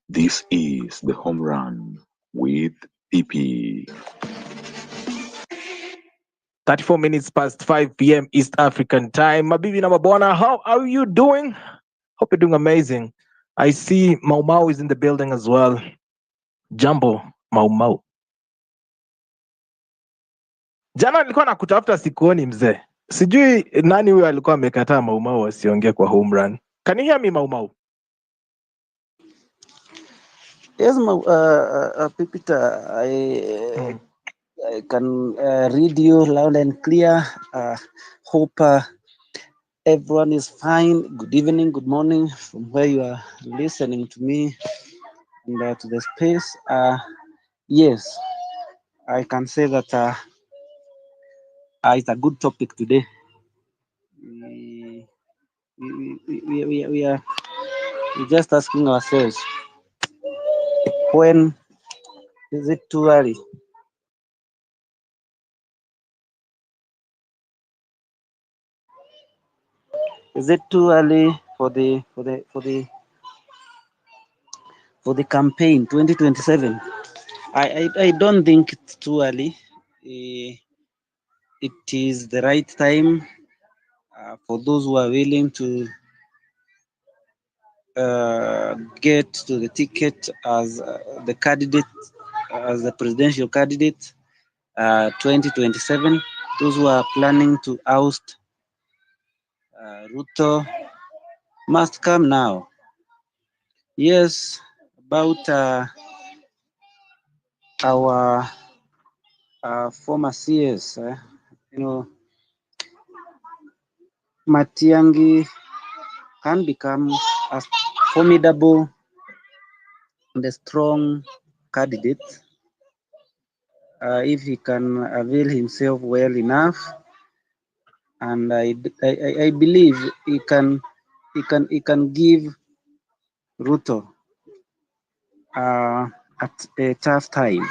This is the home run with PP. 34 minutes past 5 p.m. East African time. Mabibi na mabwana, how are you doing? Hope you're doing amazing. I see Mau Mau is in the building as well. Jambo Mau Mau. Jana nilikuwa nakutafuta sikuoni mzee. Sijui nani huyo alikuwa amekataa Mau Mau asiongee kwa home run. Can you hear me Mau Mau? Yes, Pipita, I can read you loud and clear. Hope everyone is fine. Good evening, good morning from where you are listening to me and to the space. Yes, I can say that it's a good topic today. We are just asking ourselves, when is it too early? Is it too early for the campaign 2027? I don't think it's too early. It is the right time for those who are willing to get to the ticket as the candidate, as the presidential candidate 2027. Those who are planning to oust Ruto must come now. Yes, about our former CS, Matiang'i can become a formidable and a strong candidate if he can avail himself well enough, and I believe he can give Ruto at a tough time.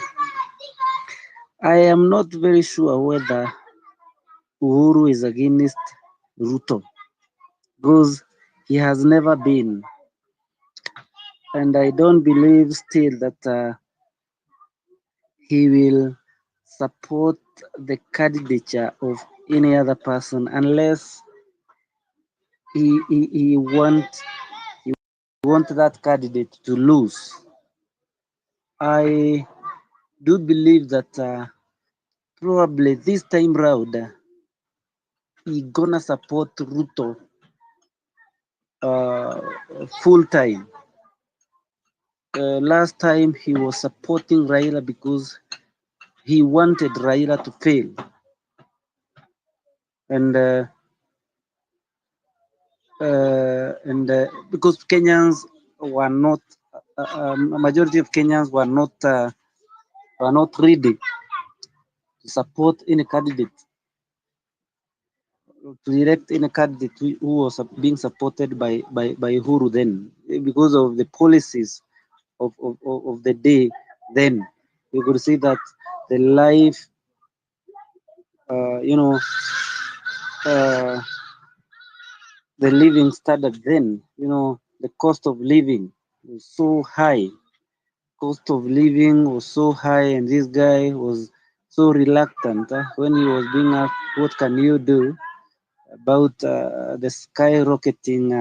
I am not very sure whether Uhuru is against Ruto, because he has never been, and I don't believe still that he will support the candidature of any other person unless he want that candidate to lose. I do believe that probably this time round he gonna support Ruto full time. Last time he was supporting Raila because he wanted Raila to fail, and and because Kenyans were not, a majority of Kenyans were not ready to support any candidate, to elect any candidate who was being supported by Uhuru then, because of the policies of the day then. You could see that the life, uh, you know, uh, the living standard then, the cost of living was so high. Cost of living was so high, and this guy was so reluctant when he was being asked, "What can you do about the skyrocketing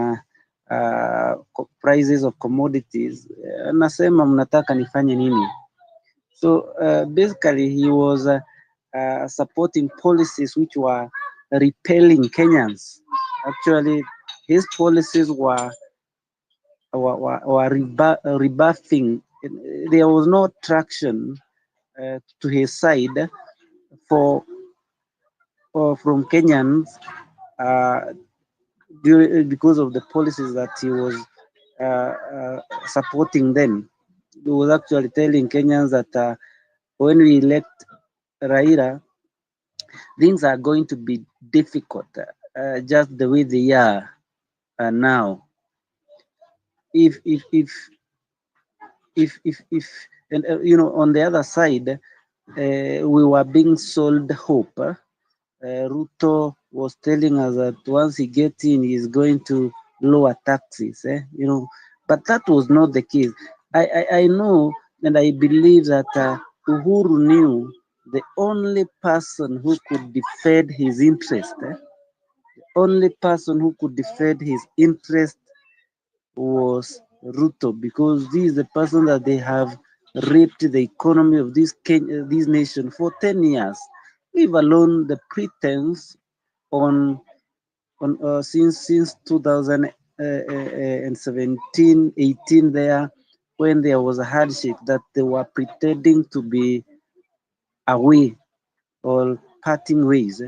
prices of commodities?" Anasema mnataka nifanye nini? So basically, he was supporting policies which were repelling Kenyans. Actually, his policies were rebuffing. There was no traction to his side for from Kenyans uh, because of the policies that he was supporting then. He was actually telling Kenyans that when we elect Raila, things are going to be difficult, just the way they are now. If and on the other side, we were being sold hope. Ruto was telling us that once he gets in, he's going to lower taxes. But that was not the case. I know and I believe that Uhuru knew the only person who could defend his interest, only person who could defend his interest was Ruto, because this is the person that they have raped the economy of this nation for 10 years. Leave alone the pretense on since 2017, 18 there, when there was a handshake that they were pretending to be away or parting ways.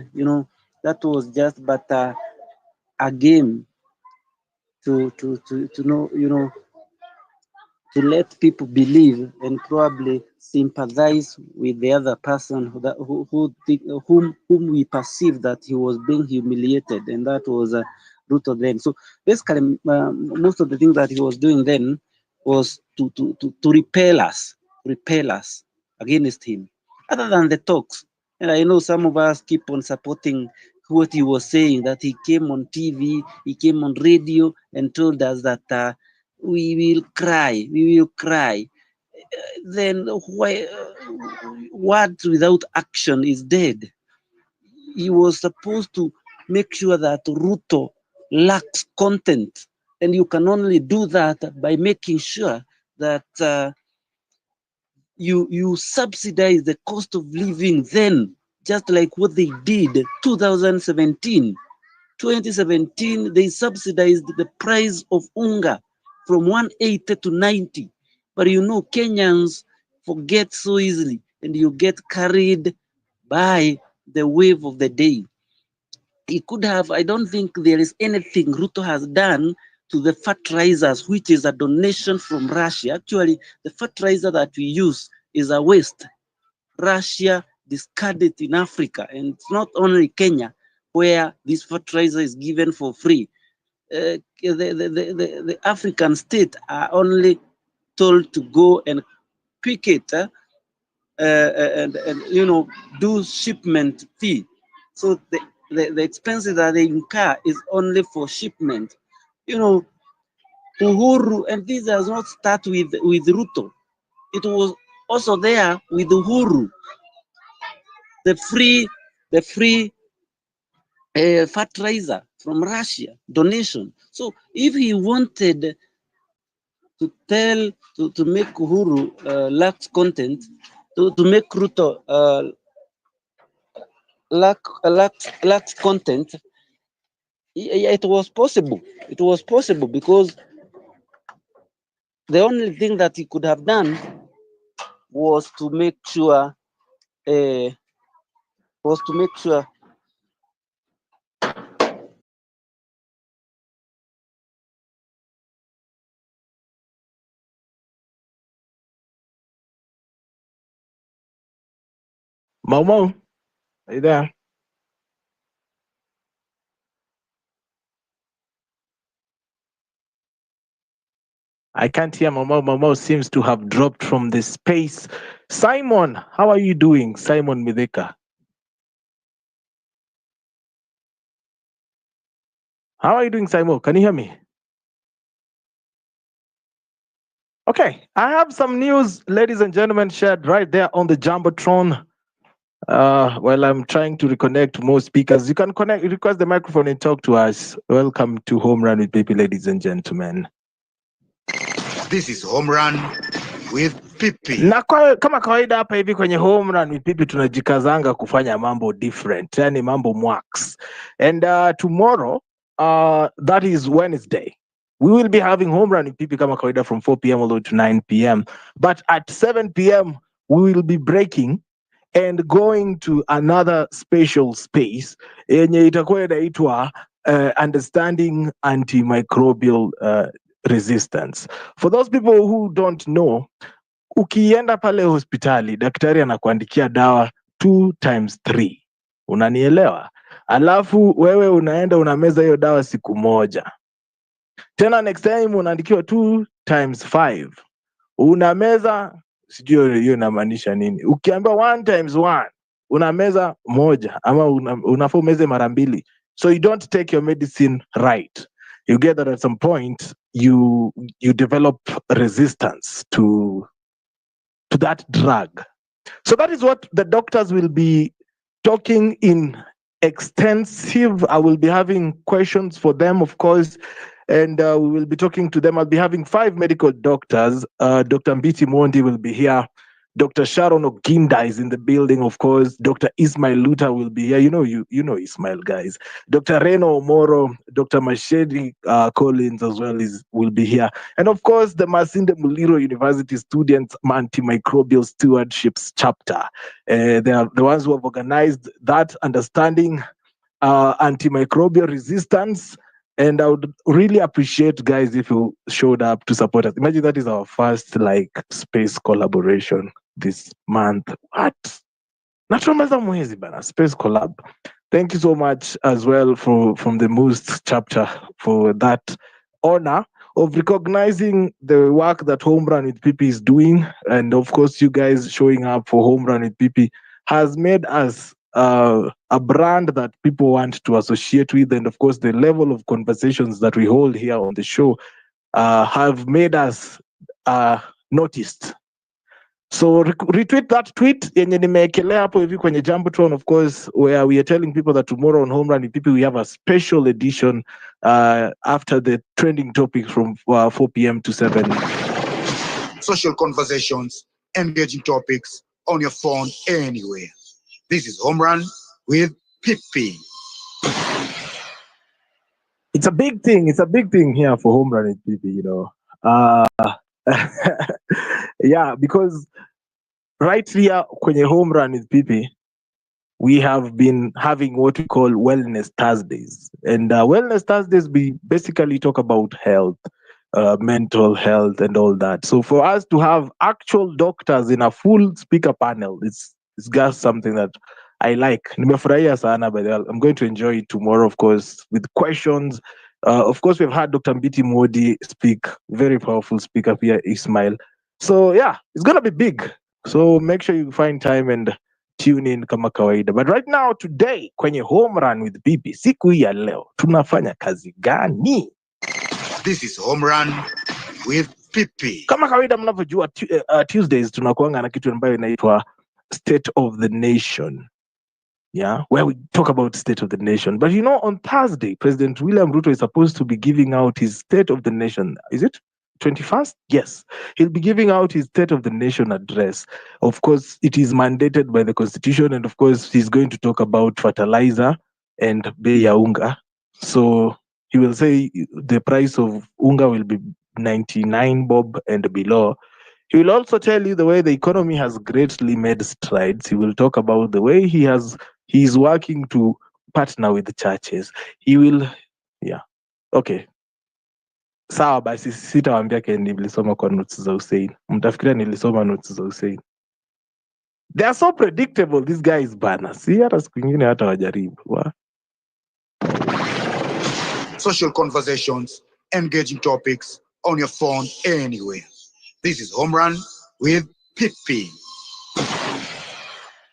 That was just but a game to know, to let people believe and probably sympathize with the other person whom we perceive that he was being humiliated, and that was Ruto then. So basically, most of the things that he was doing then was to repel us against him. Other than the talks, and I know some of us keep on supporting what he was saying, that he came on TV, he came on radio and told us that we will cry. Then why words without action is dead? He was supposed to make sure that Ruto lacks content, and you can only do that by making sure that you subsidize the cost of living then, just like what they did 2017. 2017, they subsidized the price of unga from 180 to 90. But Kenyans forget so easily, and you get carried by the wave of the day. He could have, I don't think there is anything Ruto has done to the fertilizers, which is a donation from Russia. Actually, the fertilizer that we use is a waste. Russia discarded in Africa, and it's not only Kenya where this fertilizer is given for free. The African states are only told to go and pick it and do shipment fee. So the expenses that they incur is only for shipment. Uhuru, and this does not start with Ruto. It was also there with Uhuru, the free fertilizer from Russia donation. So if he wanted to to make Uhuru lacks content, to make Ruto lacks content, it was possible. It was possible because the only thing that he could have done was to make sure uh, was to make sure Momo, are you there? I can't hear Momo. Momo seems to have dropped from the space. Simon, how are you doing? Simon Mideka. How are you doing, Simon? Can you hear me? Okay, I have some news, ladies and gentlemen, shared right there on the Jumbotron. While I'm trying to reconnect more speakers, you can request the microphone and talk to us. Welcome to Home Run with Pipi, ladies and gentlemen. This is Home Run with Pipi. Na kama kawaida hapa hivi kwenye Home Run with Pipi tunajikazanga kufanya mambo different, yani mambo mwax. And tomorrow, that is Wednesday, we will be having Home Run with Pipi kama kawaida from 4 p.m. all the way to 9 p.m. But at 7 p.m. we will be breaking and going to another special space yenye itakuwa inaitwa understanding antimicrobial resistance. For those people who don't know, ukienda pale hospitali daktari anakuandikia dawa 2x3, unanielewa? Alafu wewe unaenda unameza hiyo dawa siku moja, tena next time unaandikiwa 2x5, unameza, sijui hiyo inamaanisha nini. Ukiambiwa 1x1 unameza moja, ama unafaa umeze mara mbili, so you don't take your medicine right. You get that at some point you develop resistance to that drug. So that is what the doctors will be talking in extensive. I will be having questions for them, of course, and we will be talking to them. I'll be having 5 medical doctors. Dr. Mbiti Mondi will be here. Dr. Sharon Oginda is in the building, of course. Dr. Ismail Luta will be here. You know Ismail, guys. Dr. Reno Omoro, Dr. Mashedi Collins as well will be here. And of course, the Masinde Muliro University Students Antimicrobial Stewardships chapter. They are the ones who have organized that understanding antimicrobial resistance. And I would really appreciate, guys, if you showed up to support us. Imagine that is our first space collaboration this month. What? Natumaliza mwezi bana, space collab. Thank you so much as well from the MUST chapter for that honor of recognizing the work that Home Run with Pipi is doing. And of course, you guys showing up for Home Run with Pipi has made us a brand that people want to associate with. And of course, the level of conversations that we hold here on the show have made us noticed. So retweet that tweet yenye nimeekelea hapo hivi kwenye Jumbotron, of course, where we are telling people that tomorrow on Home Run with Pipi we have a special edition after the trending topics from 4 p.m. to 7. Social conversations, engaging topics on your phone anywhere. This is Home Run with Pipi. It's a big thing. It's a big thing here for Home Run with Pipi, you know. Yeah, because right here kwenye Home Run with Pipi, we have been having what we call Wellness Thursdays. And Wellness Thursdays, we basically talk about health, mental health, and all that. So for us to have actual doctors in a full speaker panel, it's just something that I like. Nimefurahia sana, but I'm going to enjoy it tomorrow, of course, with questions. Of course, we've had Dr. Mbiti Modi speak, very powerful speaker here, Ismail. So yeah, it's going to be big. So make sure you find time and tune in kama kawaida. But right now, today, kwenye Home Run with Pipi, siku hii ya leo, tunafanya kazi gani? This is Home Run with Pipi. Kama kawaida mnavyojua, Tuesdays tunakuanga na kitu ambayo inaitwa State of the Nation. Yeah, where we talk about State of the Nation. But you know, on Thursday, President William Ruto is supposed to be giving out his State of the Nation. Is it 21st? Yes. He'll be giving out his State of the Nation address. Of course, it is mandated by the Constitution. And of course, he's going to talk about fertilizer and bei ya unga. So he will say the price of unga will be 99 bob and below. He will also tell you the way the economy has greatly made strides. He will talk about the way he's working to partner with the churches. He will, yeah. Okay. Sawa basi, sitawaambia ke nilisoma kwa notes za Hussein. Mtafikiria nilisoma notes za Hussein. They are so predictable these guys bana. Si hata siku ingine hata wajaribu. Social conversations, engaging topics on your phone anywhere. This is Home Run with Pippy.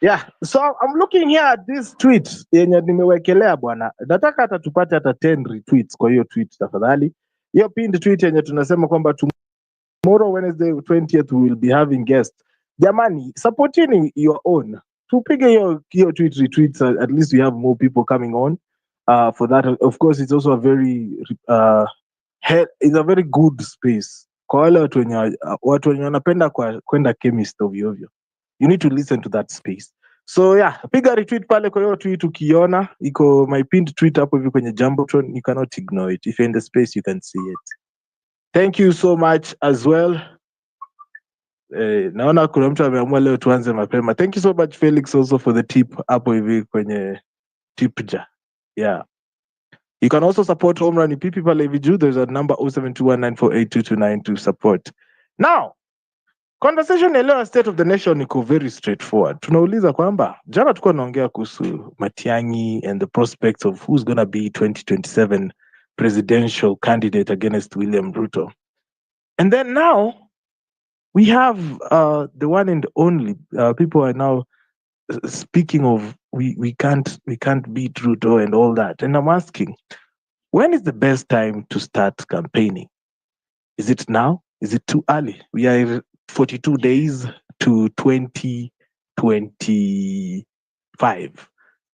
Yeah, so I'm looking here at this tweet yenye nimewekelea bwana. Nataka hata tupate hata 10 retweets kwa hiyo tweet tafadhali. Hiyo pinned tweet yenye tunasema kwamba tomorrow Wednesday 20th we will be having guests. Jamani, supportini your own. Tupige hiyo tweet retweets, at least we have more people coming on. For that, of course, it's also a very it's a very good space. Kwa wale watu wenye wanapenda kwenda chemist ovyo ovyo. You need to listen to that space. So yeah, piga retweet pale kwa hiyo tweet ukiona iko my pinned tweet hapo hivi kwenye Jumbotron, you cannot ignore it. If you're in the space you can see it. Thank you so much as well. Naona kuna mtu ameamua leo tuanze mapema. Thank you so much Felix also for the tip hapo hivi kwenye tipja. Yeah. You can also support Home Run PP pale hivi juu. There's a number 0721948229 to support. Now, conversation ya leo State of the Nation iko very straightforward. Tunauliza kwamba jana tulikuwa tunaongea kuhusu Matiang'i and the prospects of who's gonna be 2027 presidential candidate against William Ruto. And then now we have the one and only people are now speaking of we can't beat Ruto and all that. And I'm asking, when is the best time to start campaigning? Is it now? Is it too early? We are 42 days to 2025.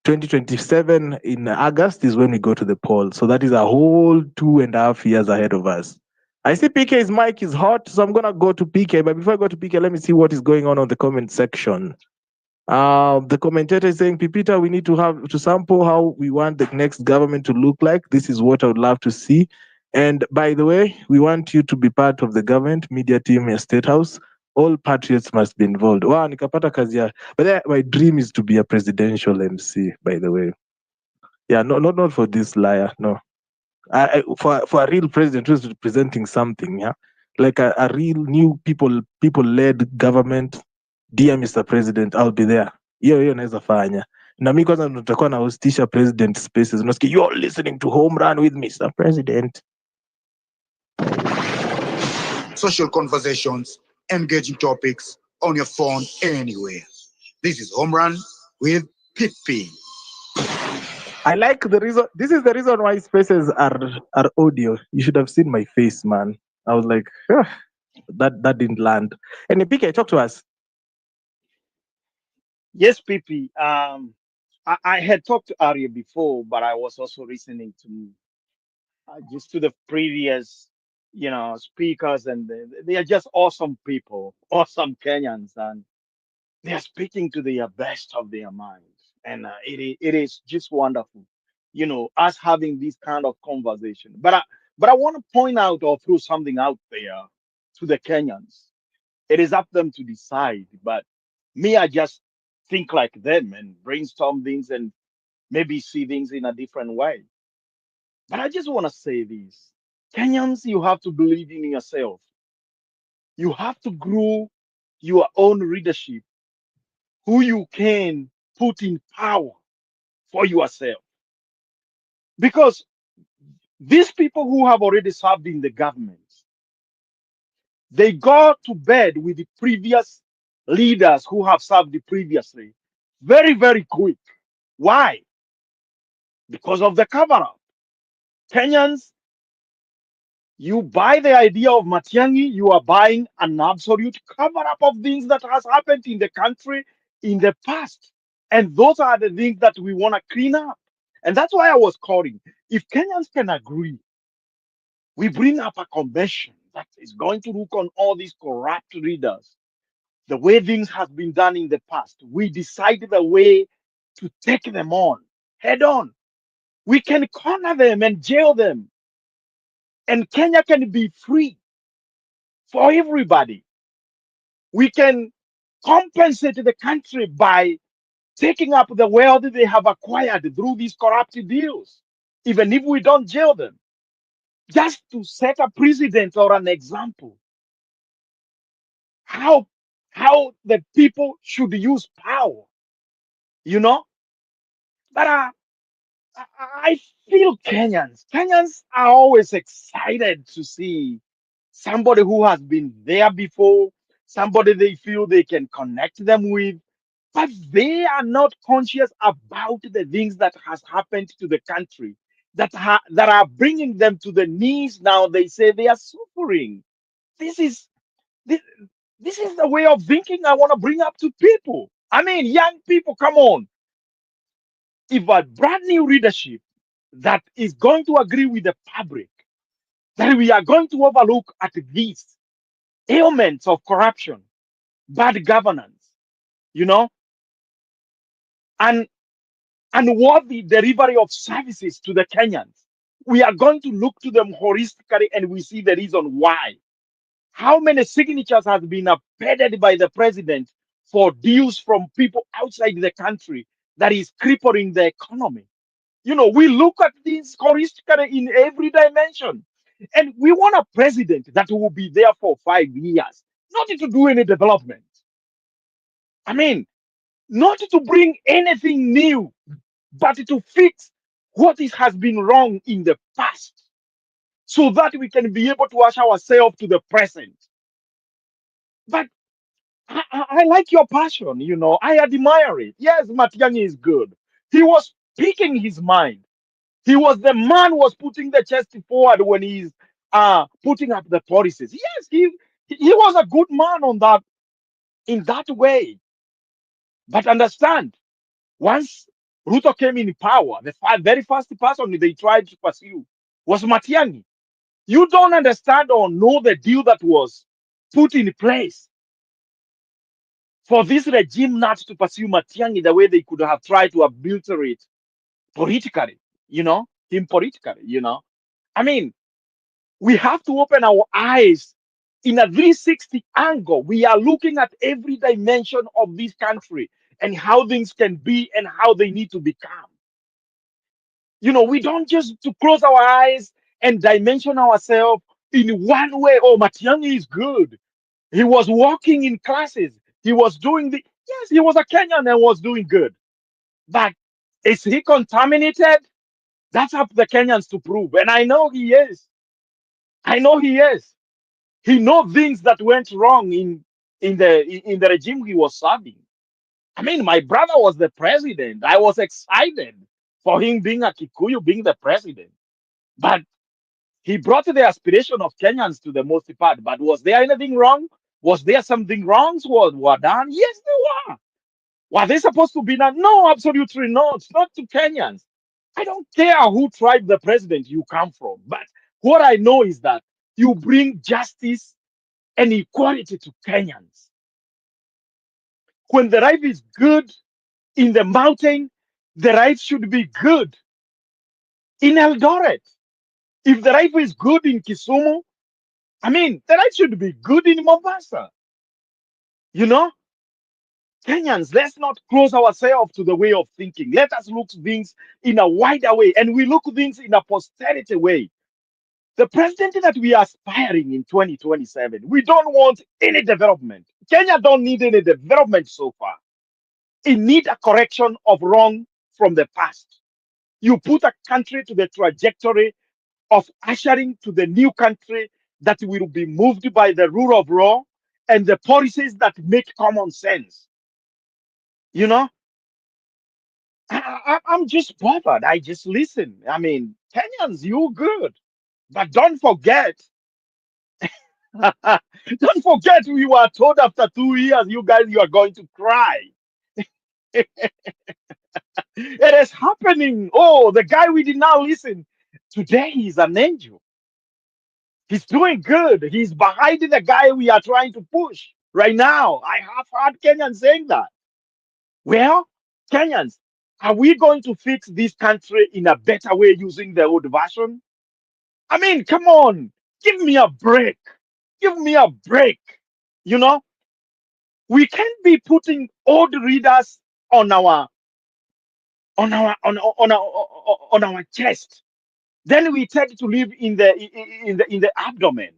2027 in August is when we go to the poll. So that is a whole 2.5 years ahead of us. I see PK's mic is hot, so I'm gonna go to PK. But before I go to PK, let me see what is going on the comment section. The commentator is saying, Pipita, we need to sample how we want the next government to look like. This is what I would love to see. And by the way, we want you to be part of the government, media team, and State House. All patriots must be involved. Wow, nikapata kazi ya. But my dream is to be a presidential MC, by the way. Yeah, not for this liar, no. For a real president who's representing something, yeah, like a real new people-led government. Dear Mr. President, I'll be there. Hiyo naweza fanya. Na mimi kwanza nitakuwa na hostisha president spaces. Unasikia you're listening to Home Run with Mr. President. Social conversations, engaging topics on your phone anywhere. This is Home Run with Pippy. I like the reason. This is the reason why spaces are audio. You should have seen my face, man. I was like, that didn't land. And PK, talk to us. Yes, PP. I had talked to Arya before, but I was also listening to just to the previous, speakers, and they are just awesome people, awesome Kenyans, and they are speaking to the best of their minds, and it is just wonderful, us having this kind of conversation. But I want to point out or throw something out there to the Kenyans. It is up to them to decide, but me, I just think like them and brainstorm things and maybe see things in a different way. But I just want to say this. Kenyans, you have to believe in yourself. You have to grow your own leadership, who you can put in power for yourself. Because these people who have already served in the government, they go to bed with the previous leaders who have served previously very, very quick. Why? Because of the cover up. Kenyans, you buy the idea of Matiang'i, you are buying an absolute cover up of things that has happened in the country in the past. And those are the things that we want to clean up. And that's why I was calling. If Kenyans can agree, we bring up a convention that is going to look on all these corrupt leaders, the way things have been done in the past. We decide the way to take them on head on. We can corner them and jail them. And Kenya can be free for everybody. We can compensate the country by taking up the wealth they have acquired through these corrupt deals, even if we don't jail them, just to set a precedent or an example. How how the people should use power, you know. But I feel Kenyans are always excited to see somebody who has been there before, somebody they feel they can connect them with, but they are not conscious about the things that has happened to the country that are bringing them to the knees. Now they say they are suffering. This is this, this is the way of thinking I want to bring up to people. I mean, young people, come on. If a brand new leadership that is going to agree with the public that we are going to overlook at these ailments of corruption, bad governance, you know, and unworthy delivery of services to the Kenyans. We are going to look to them holistically and we see the reason why. How many signatures has been paid by the president for deals from people outside the country that is crippling the economy? You know, we look at this holistically in every dimension. And we want a president that will be there for 5 years, not to do any development. I mean, not to bring anything new, but to fix what has been wrong in the past so that we can be able to wash ourselves to the present. But I like your passion, you know, I admire it. Yes, Matiang'i is good. He was speaking his mind. He was the man who was putting the chest forward when he's putting up the policies. Yes, he was a good man on that in that way. But understand, once Ruto came in power, the very first person they tried to pursue was Matiang'i. You don't understand or know the deal that was put in place for this regime not to pursue Matiang'i the way they could have tried to obliterate politically, you know, him politically, you know. I mean, we have to open our eyes in a 360 angle. We are looking at every dimension of this country and how things can be and how they need to become. You know, we don't just to close our eyes and dimension ourselves in one way. Oh, Matiang'i is good. He was walking in classes. He was doing the, yes, he was a Kenyan and was doing good. But is he contaminated? That's up to the Kenyans to prove. And I know he is. I know he is. He knows things that went wrong in the regime he was serving. I mean, my brother was the president. I was excited for him being a Kikuyu, being the president. But he brought the aspiration of Kenyans to the most part. But was there anything wrong? Was there something wrong were done? Yes, there were. Were they supposed to be done? No, absolutely not. Not to Kenyans. I don't care who tribe the president you come from. But what I know is that you bring justice and equality to Kenyans. When the life is good in the mountain, the life should be good in Eldoret. If the life is good in Kisumu, I mean, the life should be good in Mombasa. You know, Kenyans, let's not close ourselves to the way of thinking. Let us look things in a wider way, and we look things in a posterity way. The president that we are aspiring in 2027, we don't want any development. Kenya don't need any development so far. It need a correction of wrong from the past. You put a country to the trajectory of ushering to the new country that will be moved by the rule of law and the policies that make common sense. You know, I'm just bothered. I just listen. I mean, Kenyans, you good, but don't forget. Don't forget, we were told after 2 years, you guys, you are going to cry. It is happening. Oh, the guy we did not listen. Today he's an angel. He's doing good. He's behind the guy we are trying to push right now. I have heard Kenyans saying that. Well, Kenyans, are we going to fix this country in a better way using the old version? I mean, come on, give me a break. Give me a break. You know, we can't be putting old readers on our on our chest. Then we tend to live in the abdomen,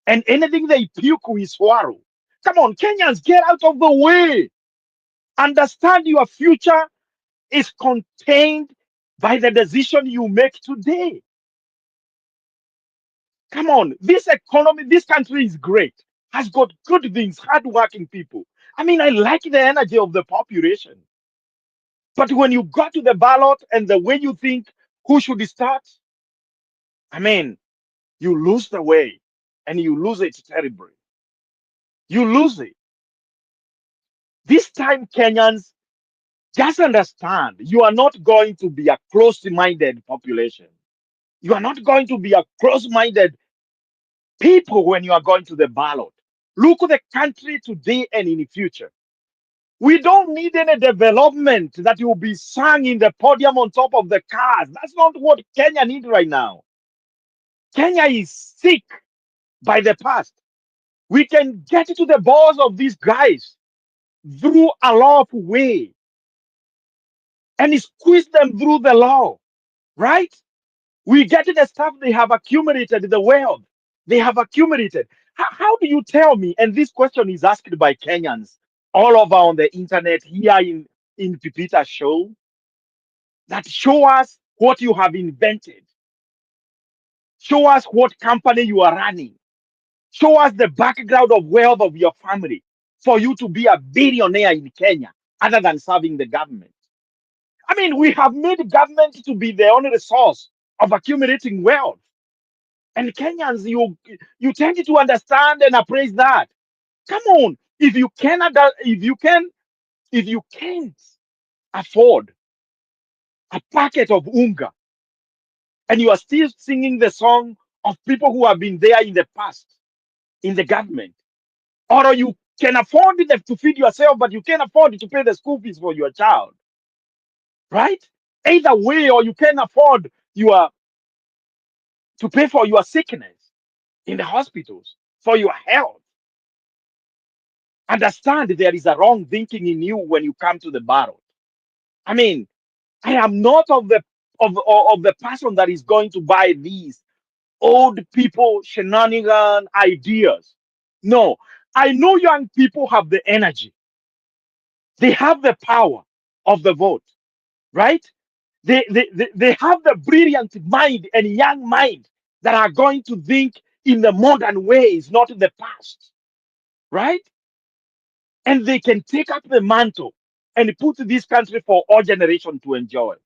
and anything they puke we swallow. Come on, Kenyans, get out of the way. Understand your future is contained by the decision you make today. Come on, this economy, this country is great, has got good things, hardworking people. I mean, I like the energy of the population. But when you go to the ballot and the way you think who should start, I mean, you lose the way and you lose it terribly. You lose it. This time, Kenyans, just understand you are not going to be a close minded population. You are not going to be a close minded people when you are going to the ballot. Look at the country today and in the future. We don't need any development that will be sung in the podium on top of the cars. That's not what Kenya needs right now. Kenya is sick by the past. We can get to the balls of these guys through a lawful way and squeeze them through the law, right? We get the stuff they have accumulated, the wealth they have accumulated. How do you tell me? And this question is asked by Kenyans all over on the internet here in Pipita's show, that show us what you have invented. Show us what company you are running. Show us the background of wealth of your family for you to be a billionaire in Kenya other than serving the government. I mean, we have made government to be the only source of accumulating wealth. And Kenyans, you tend to understand and appraise that. Come on, if you can't afford a packet of unga, and you are still singing the song of people who have been there in the past in the government, or you can afford to feed yourself, but you can't afford to pay the school fees for your child, right? Either way, or you can afford to pay for your sickness in the hospitals, for your health. Understand there is a wrong thinking in you when you come to the ballot. I mean, I am not of the person that is going to buy these old people shenanigan ideas. No, I know young people have the energy. They have the power of the vote, right? They have the brilliant mind and young mind that are going to think in the modern ways, not in the past, right? And they can take up the mantle and put this country for all generations to enjoy.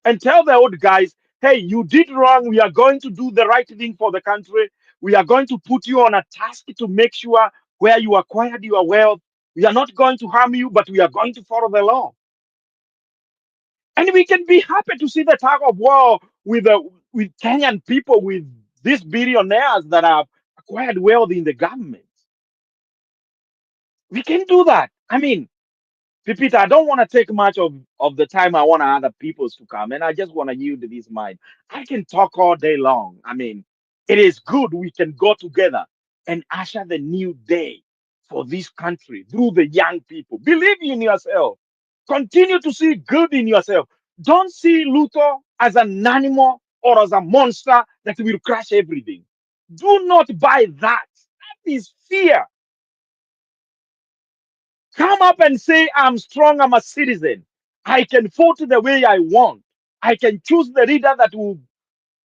And tell the old guys, hey, you did wrong. We are going to do the right thing for the country. We are going to put you on a task to make sure where you acquired your wealth, we are not going to harm you, but we are going to follow the law. And we can be happy to see the tug of war with Kenyan people, with these billionaires that have acquired wealth in the government. We can do that. I mean, Pipita, I don't want to take much of the time. I want other people's to come, and I just want to yield this mind. I can talk all day long. I mean, it is good we can go together and usher the new day for this country through the young people. Believe in yourself. Continue to see good in yourself. Don't see Luther as an animal or as a monster that will crush everything. Do not buy that. That is fear. Come up and say, I'm strong, I'm a citizen. I can vote the way I want. I can choose the leader that will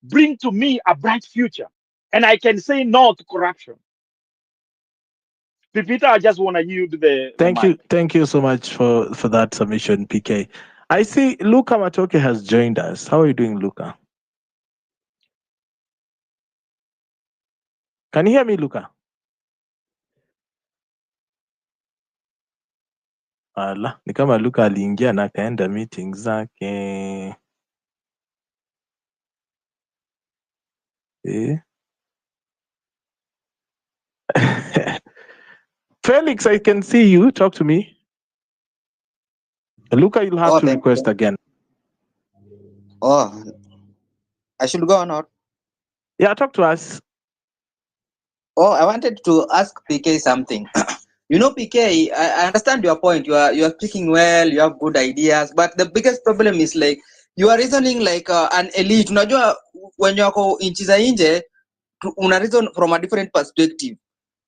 bring to me a bright future. And I can say no to corruption. Pipita, I just want to yield the mic. Thank you so much for that submission, PK. I see Luca Matoke has joined us. How are you doing, Luca? Can you hear me, Luca? Ala, ni kama Luca aliingia na akaenda meeting zake. Felix, I can see you. Talk to me. Luca, you'll have to request again. Oh, I should go or not? Yeah, talk to us. Oh, I wanted to ask PK something. You know, PK, I understand your point. You are speaking well. You have good ideas, but the biggest problem is like you are reasoning like an elite. Unajua when you are inchi za nje, una reason from a different perspective.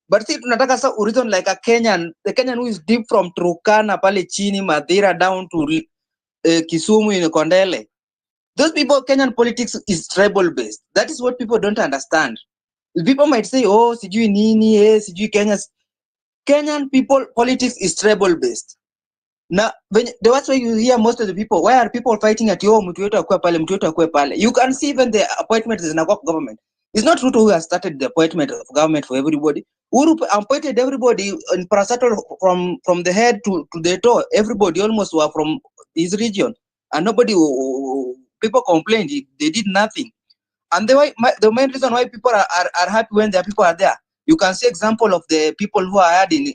But see, tunataka sa reason like a Kenyan, the Kenyan who is deep from Turkana pale chini Madeira down to Kisumu in Kondele. Those people, Kenyan politics is tribal based. That is what people don't understand. People might say, oh, sijui nini, sijui Kenyan people politics is tribal based. Now, that's why you hear most of the people, why are people fighting at your mtu wetu akue pale, mtu wetu akue pale? You can see even the appointments in our government. It's not Ruto who has started the appointment of government for everybody. Uru appointed everybody in Parasato from the head to the toe. Everybody almost were from his region. And nobody, people complained, they did nothing. And the main reason why people are happy when their people are there, you can see example of the people who are hired in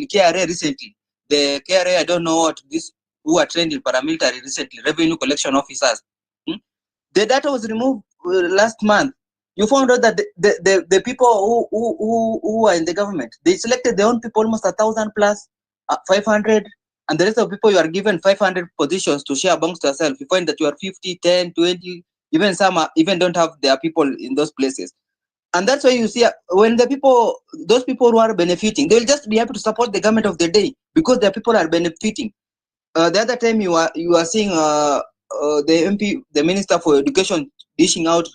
KRA recently. The KRA, I don't know what this, who are trained in paramilitary recently, revenue collection officers. The data was removed last month. You found out that the people who are in the government, they selected their own people, almost 1,000 plus, 500, and the rest of people you are given 500 positions to share amongst yourself. You find that you are 50, 10, 20, even some even don't have their people in those places. And that's why you see when the people, those people who are benefiting, they will just be happy to support the government of the day because their people are benefiting. The other time you are seeing the MP, the Minister for Education, dishing out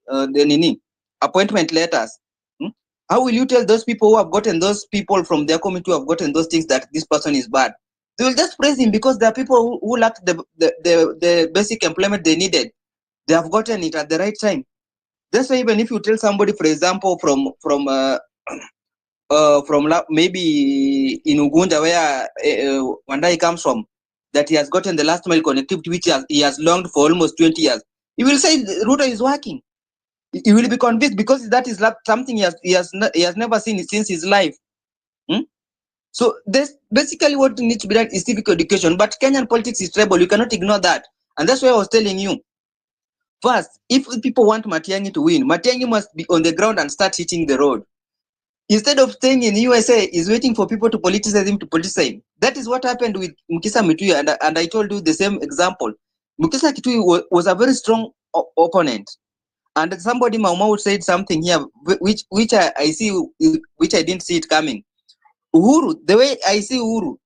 the appointment letters. How will you tell those people who have gotten those people from their committee who have gotten those things that this person is bad? They will just praise him because there are people who lacked the basic employment they needed. They have gotten it at the right time. That's why even if you tell somebody, for example, from maybe in Ugunda where Wandai comes from, that he has gotten the last mile connectivity which he has longed for almost 20 years, he will say Ruto is working. He will be convinced because that is something he has never seen since his life. So this basically what needs to be done is civic education. But Kenyan politics is tribal. You cannot ignore that, and that's why I was telling you. First, if people want Matiang'i to win, Matiang'i must be on the ground and start hitting the road. Instead of staying in USA, is waiting for people to politicize him to politicize him. That is what happened with Mukisa Kitui, and I told you the same example. Mukisa Kitui was a very strong opponent, and somebody Mau said something here, which I see, which I didn't see it coming. Uhuru, the way I see Uhuru,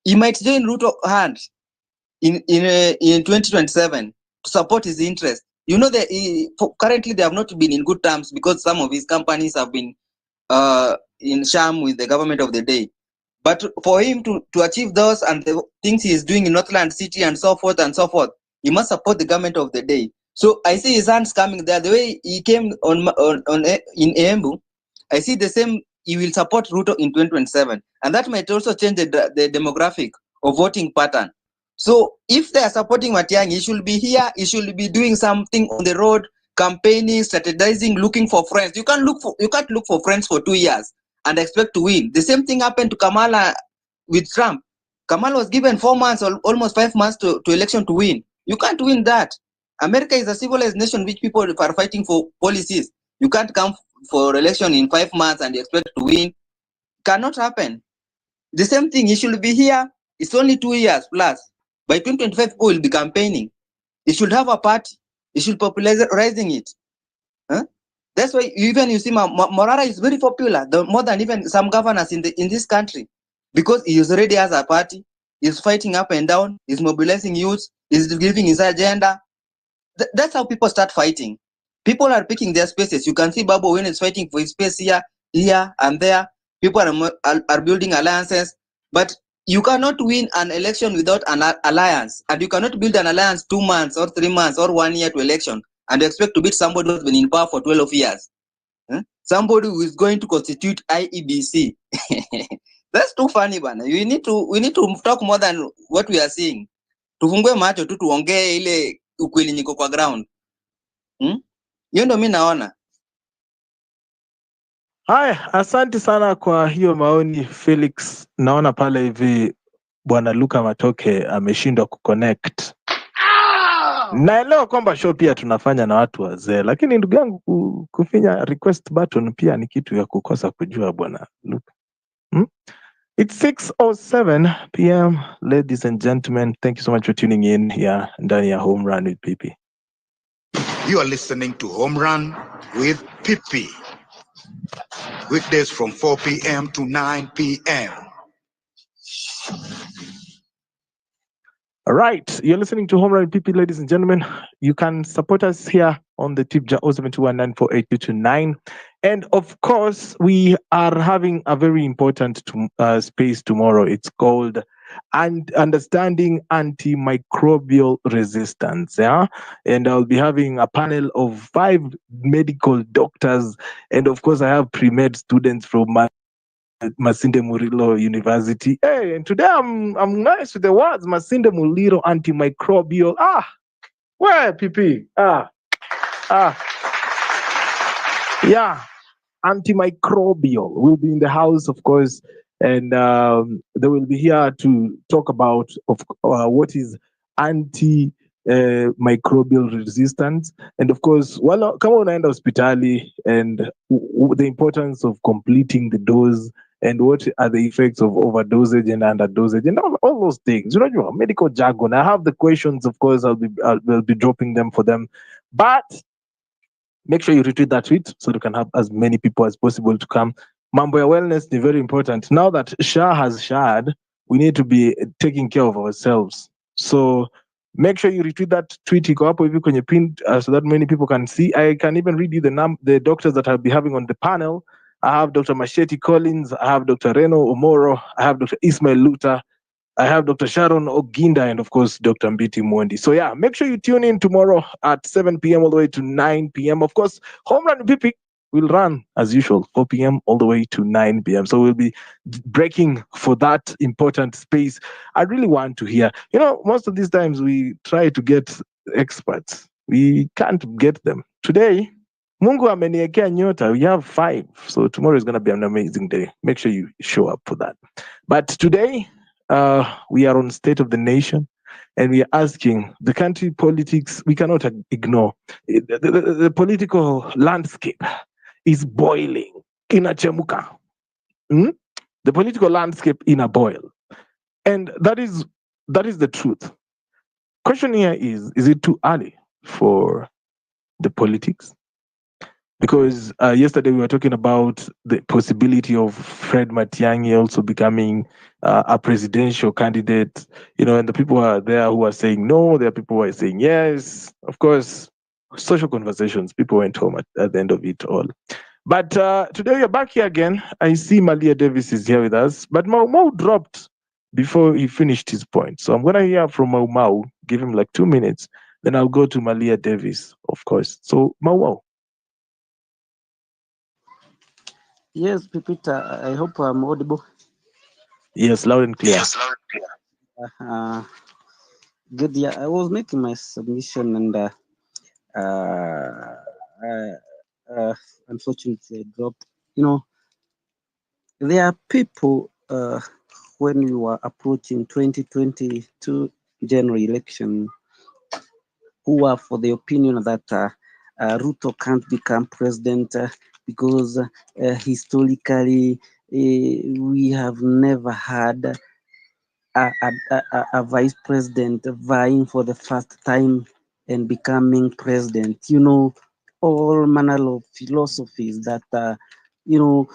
he might join Ruto hand in 2027 to support his interest. You know that currently they have not been in good terms because some of his companies have been in sham with the government of the day. But for him to achieve those and the things he is doing in Northland City and so forth, he must support the government of the day. So I see his hands coming there. The way he came on in Embu, I see the same. He will support Ruto in 2027, and that might also change the demographic of voting pattern. So if they are supporting Matiang'i, he should be here. He should be doing something on the road, campaigning, strategizing, looking for friends. You can't look for friends for 2 years and expect to win. The same thing happened to Kamala with Trump. Kamala was given 4 months or almost 5 months to election to win. You can't win that. America is a civilized nation which people are fighting for policies. You can't come for election in 5 months and expect to win. Cannot happen. The same thing, he should be here. It's only 2 years plus. By 2025, people will be campaigning. He should have a party. He should popularizing it. That's why even you see Morara is very popular, more than even some governors in this country, because he already has a party. He's fighting up and down. He's mobilizing youth. He's giving his agenda. That's how people start fighting. People are picking their spaces. You can see Babu when he's fighting for his space here, and there. People are building alliances, but you cannot win an election without an alliance, and you cannot build an alliance 2 months or 3 months or 1 year to election and expect to beat somebody who's been in power for 12 years. Somebody who is going to constitute IEBC. That's too funny, bana. We need to talk more than what we are seeing. Tufungue macho tu tuongee ile ukweli niko kwa ground. Hiyo ndio mimi naona. Haya, asante sana kwa hiyo maoni Felix. Naona pale hivi bwana Luka Matoke ameshindwa kuconnect. Naelewa kwamba show pia tunafanya na watu wazee, lakini ndugu yangu kufinya request button pia ni kitu ya kukosa kujua bwana Luka. It's 6:07 p.m. Ladies and gentlemen, thank you so much for tuning in here ndani ya Home Run with PP. You are listening to Home Run with PP. Weekdays from 4 p.m. to 9 p.m. All right, you're listening to Home Run PP, ladies and gentlemen. You can support us here on the tip jar 0721948229. And of course, we are having a very important space tomorrow. It's called Understanding Antimicrobial Resistance. Yeah, and I'll be having a panel of 5 medical doctors, and of course, I have pre-med students from Masinde Muliro University. Hey, and today I'm nice with the words. Masinde Muliro antimicrobial. Where PP? Yeah, antimicrobial will be in the house, of course, and they will be here to talk about what is anti microbial resistance, and of course, well, come on, and hospitality, and the importance of completing the dose, and what are the effects of overdosage and underdosage, and all those things. You know, medical jargon. I have the questions, of course. I'll be dropping them for them, but make sure you retweet that tweet so you can have as many people as possible to come. Mambo ya wellness is very important. Now that Shah has shared, we need to be taking care of ourselves. So make sure you retweet that tweet. Iko hapo hivi kwenye pin so that many people can see. I can even read you the doctors that I'll be having on the panel. I have Dr. Machete Collins. I have Dr. Reno Omoro. I have Dr. Ismail Luta. I have Dr. Sharon Oginda and, of course, Dr. Mbiti Mwendi. So, yeah, make sure you tune in tomorrow at 7 p.m. all the way to 9 p.m. Of course, Home Run PP will run, as usual, 4 p.m. all the way to 9 p.m. So we'll be breaking for that important space. I really want to hear. You know, most of these times we try to get experts. We can't get them. Today, Mungu ameniekea nyota. We have 5. So tomorrow is going to be an amazing day. Make sure you show up for that. But today, we are on State of the Nation, and we are asking the country politics. We cannot ignore the political landscape is boiling in a chemuka. The political landscape in a boil, and that is the truth. Question here is it too early for the politics? Because yesterday we were talking about the possibility of Fred Matiang'i also becoming a presidential candidate, you know, and the people are there who are saying no, there are people who are saying yes. Of course, social conversations, people went home at the end of it all. But today we are back here again. I see Malia Davis is here with us, but Mau dropped before he finished his point. So I'm going to hear from Mau, give him like 2 minutes, then I'll go to Malia Davis, of course. So Mau. Yes, Pipita, I hope I'm audible. Yes, loud and clear. Good. Yeah, I was making my submission, and unfortunately, I dropped. You know, there are people when we were approaching 2022 general election who are for the opinion that Ruto can't become president because historically we have never had a vice president vying for the first time and becoming president. You know, all manner of philosophies that, you know,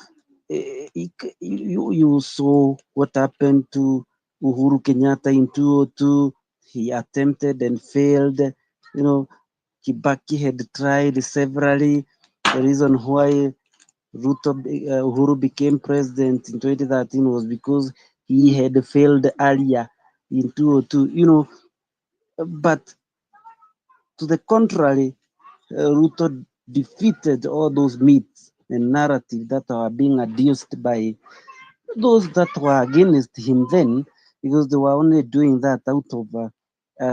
you saw what happened to Uhuru Kenyatta in 2002. He attempted and failed. You know, Kibaki had tried severally. The reason why Uhuru became president in 2013 was because he had failed earlier in 2002. You know, but to the contrary, Ruto defeated all those myths and narratives that were being adduced by those that were against him then, because they were only doing that out of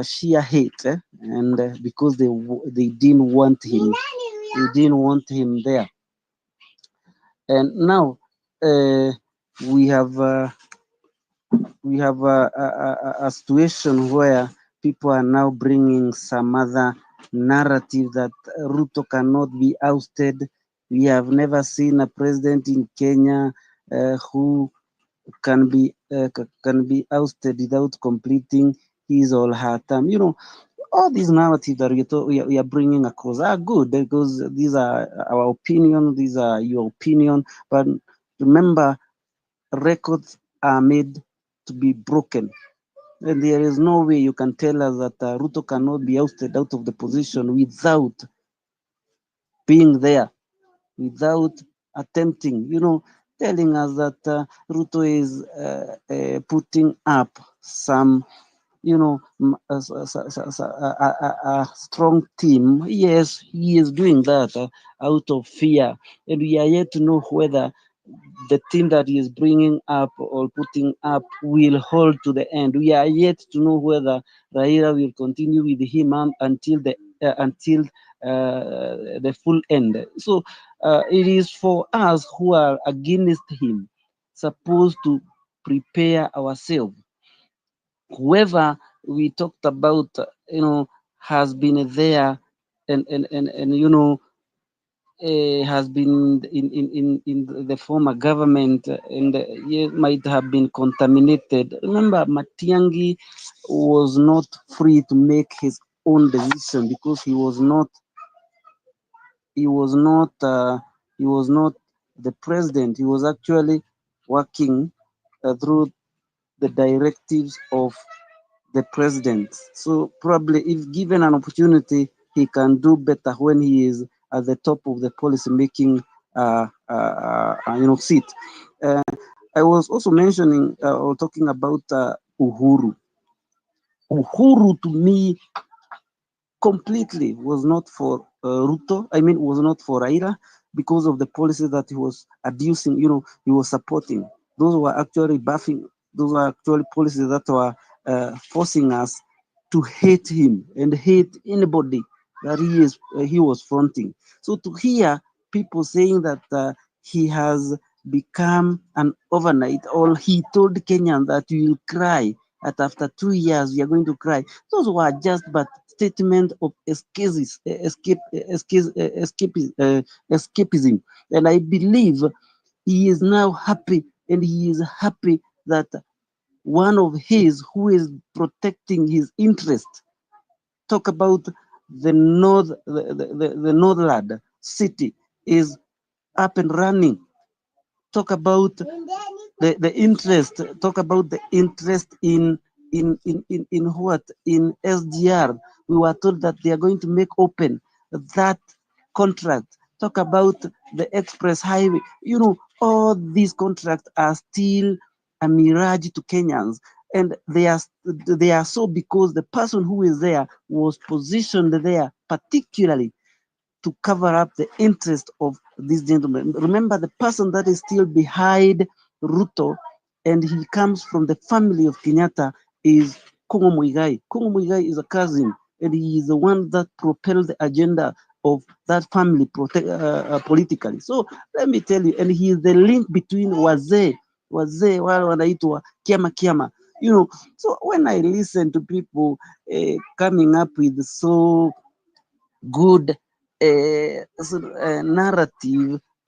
sheer hate, and because they didn't want him, there. And now we have a situation where people are now bringing some other narrative that Ruto cannot be ousted. We have never seen a president in Kenya who can be ousted without completing his or her term. You know, all these narratives that we are bringing across are good because these are our opinion, these are your opinion. But remember, records are made to be broken. And there is no way you can tell us that Ruto cannot be ousted out of the position without being there, without attempting, telling us that Ruto is putting up some, a strong team. Yes, he is doing that out of fear. And we are yet to know whether the team that he is bringing up or putting up will hold to the end. We are yet to know whether Raila will continue with him until the full end. So it is for us who are against him supposed to prepare ourselves. Whoever we talked about, has been there and has been in the former government and might have been contaminated. Remember, Matiangi was not free to make his own decision because he was not he was not the president. He was actually working through the directives of the president. So probably if given an opportunity, he can do better when he is at the top of the policy making seat. Uh, I was also mentioning or talking about Uhuru. Uhuru to me completely was not for Ruto. I mean, was not for Raila because of the policies that he was abusing. He was supporting. Those were actually buffing. Those were actually policies that were forcing us to hate him and hate anybody that he was fronting. So to hear people saying that he has become an overnight, or he told Kenyan that you will cry, that after 2 years we are going to cry. Those were just but statement of escapism. And I believe he is now happy, and he is happy that one of his who is protecting his interest, talk about the Northland city, is up and running. Talk about the interest, talk about the interest in what? In SGR. We were told that they are going to make open that contract. Talk about the express highway. All these contracts are still a mirage to Kenyans. And they are so because the person who is there was positioned there particularly to cover up the interest of this gentleman. Remember, the person that is still behind Ruto, and he comes from the family of Kenyatta, is Kongo Muigai. Kongo Muigai is a cousin, and he is the one that propelled the agenda of that family politically. So let me tell you, and he is the link between wale wanaitwa kiama. So when I listen to people coming up with so good narrative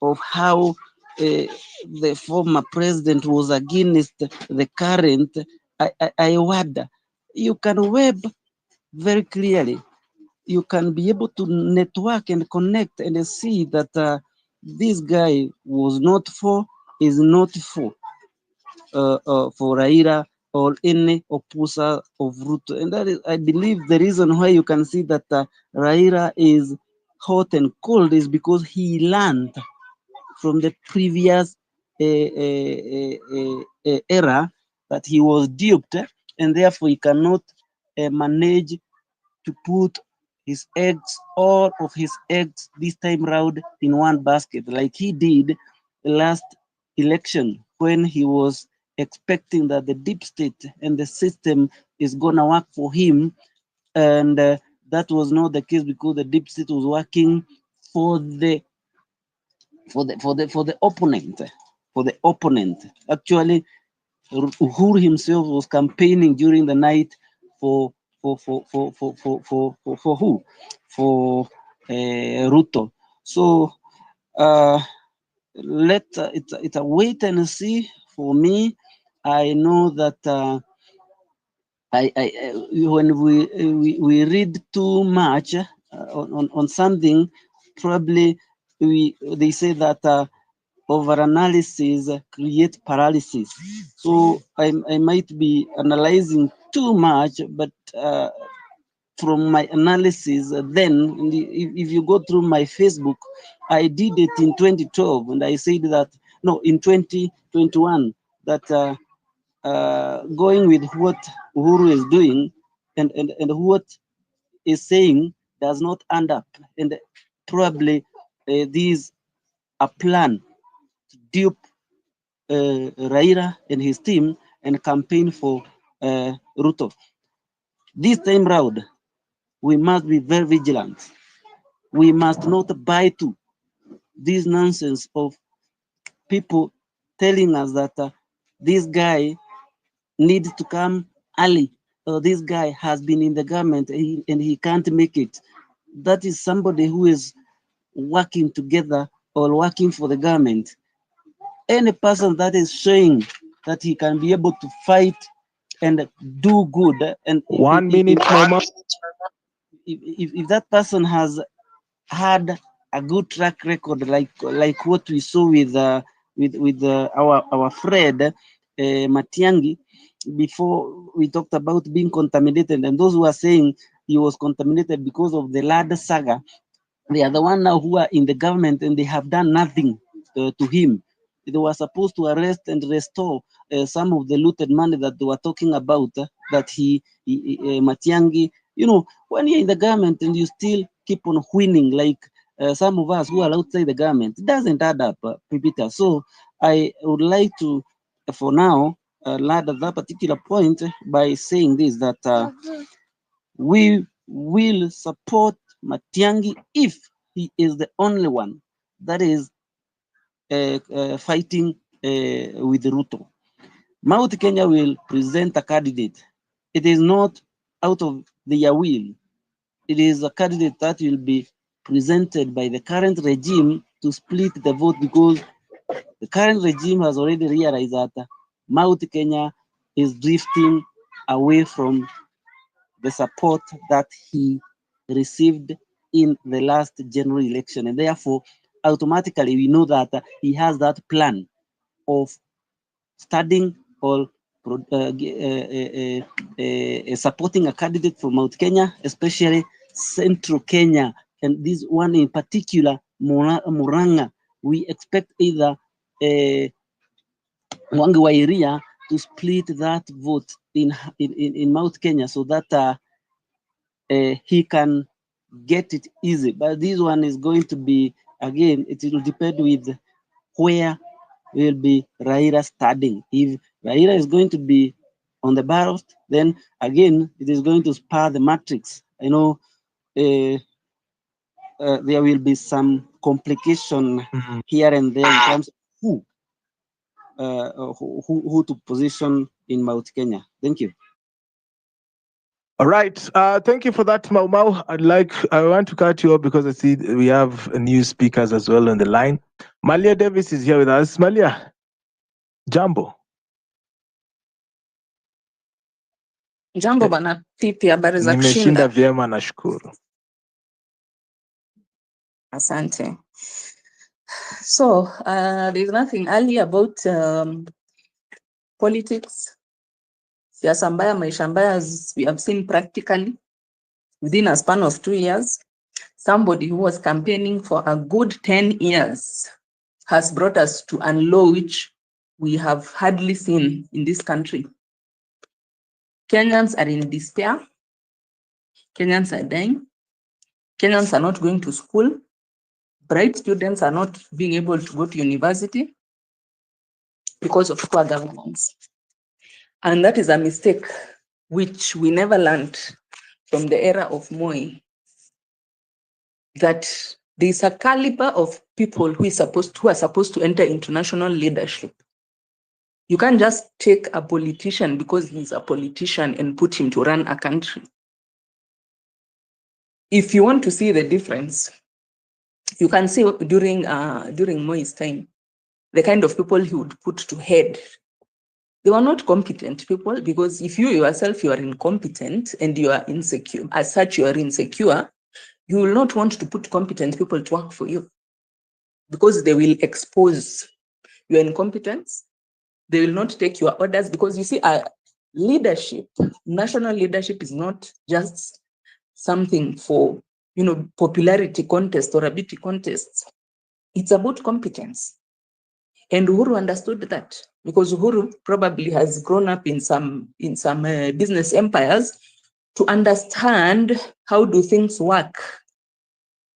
of how the former president was against the current, I wonder. You can web very clearly. You can be able to network and connect and see that this guy was not for, is not for Raila or any opposer of Ruto. And that is, I believe, the reason why you can see that Raila is hot and cold is because he learned from the previous era that he was duped, and therefore he cannot manage to put his eggs, all of his eggs this time round, in one basket, like he did last election when he was expecting that the deep state and the system is gonna work for him, and that was not the case because the deep state was working for the opponent. For the opponent, actually, Uhuru himself was campaigning during the night for who? For Ruto. So it's a wait and see for me. I know that when we read too much on something, probably they say that overanalysis create paralysis. So I might be analyzing too much, but from my analysis, then if you go through my Facebook, I did it in 2012, and I said that no, in 2021, that going with what Uhuru is doing and what is saying does not end up, and probably these a plan to dupe Raila and his team and campaign for Ruto. This time round, we must be very vigilant. We must not buy to this nonsense of people telling us that this guy needs to come early, or this guy has been in the government and he can't make it. That is somebody who is working together or working for the government. Any person that is showing that he can be able to fight and do good, and 1 minute, Mama. if that person has had a good track record, like what we saw with our friend Matiangi, before we talked about being contaminated, and those who are saying he was contaminated because of the lad saga, they are the one now who are in the government and they have done nothing to him. They were supposed to arrest and restore some of the looted money that they were talking about, that Matiangi, when you're in the government and you still keep on winning, like some of us who are outside the government, it doesn't add up, Pipita. So I would like to, for now, land at that particular point by saying this, that we will support Matiangi if he is the only one that is fighting with Ruto. Mount Kenya will present a candidate. It is not out of their will. It is a candidate that will be presented by the current regime to split the vote, because the current regime has already realized that Mount Kenya is drifting away from the support that he received in the last general election. And therefore, automatically, we know that he has that plan of studying or supporting a candidate from Mount Kenya, especially Central Kenya, and this one in particular, Muranga. We expect either Mwangi wa Iria to split that vote in Mount Kenya, so that he can get it easy. But this one is going to be, again, it will depend with where will be Raila studying. If Raila is going to be on the ballot, then again, it is going to spur the matrix. I know there will be some complication here and there in terms of who to position in Mount Kenya. Thank you. All right. Thank you for that, Mau Mau. I want to cut you off because I see we have new speakers as well on the line. Malia Davis is here with us. Malia, jambo. Jambo bana Pipi, habari za Nimeshinda kushinda? vyema, nashukuru. Asante. So, there's nothing early about politics. Siasa mbaya, maisha mbaya, as we have seen practically within a span of 2 years. Somebody who was campaigning for a good 10 years has brought us to a low which we have hardly seen in this country. Kenyans are in despair. Kenyans are dying. Kenyans are not going to school. Bright students are not being able to go to university because of poor governance. And that is a mistake which we never learned from the era of Moi, that there's a caliber of people who are supposed to enter international leadership. You can't just take a politician because he's a politician and put him to run a country. If you want to see the difference, you can see during Moi's time, the kind of people he would put to head They were not competent people, because if you yourself, you are incompetent and you are insecure, as such you are insecure, you will not want to put competent people to work for you, because they will expose your incompetence. They will not take your orders, because you see, leadership, national leadership is not just something for, popularity contest or ability contests. It's about competence. And Uhuru understood that, because Uhuru probably has grown up in some business empires to understand how do things work,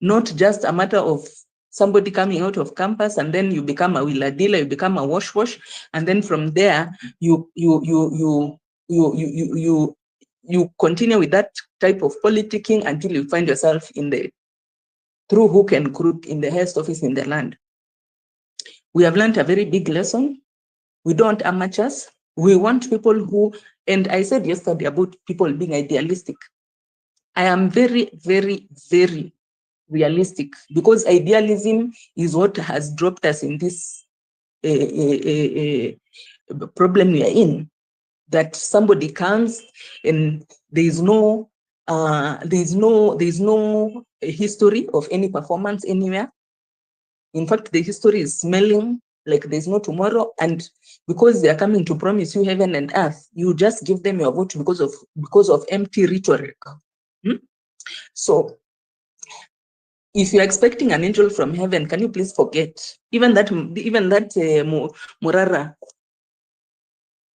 not just a matter of somebody coming out of campus and then you become a wheeler dealer, you become a wash, and then from there you continue with that type of politicking until you find yourself through hook and crook in the highest office in the land. We have learned a very big lesson. We don't amateurs. We want people who, and I said yesterday about people being idealistic. I am very, very, very realistic, because idealism is what has dropped us in this problem we are in, that somebody comes and there is no history of any performance anywhere. In fact, the history is smelling like there's no tomorrow, and because they are coming to promise you heaven and earth, you just give them your vote because of empty rhetoric. So if you're expecting an angel from heaven, can you please forget? Even that Murara,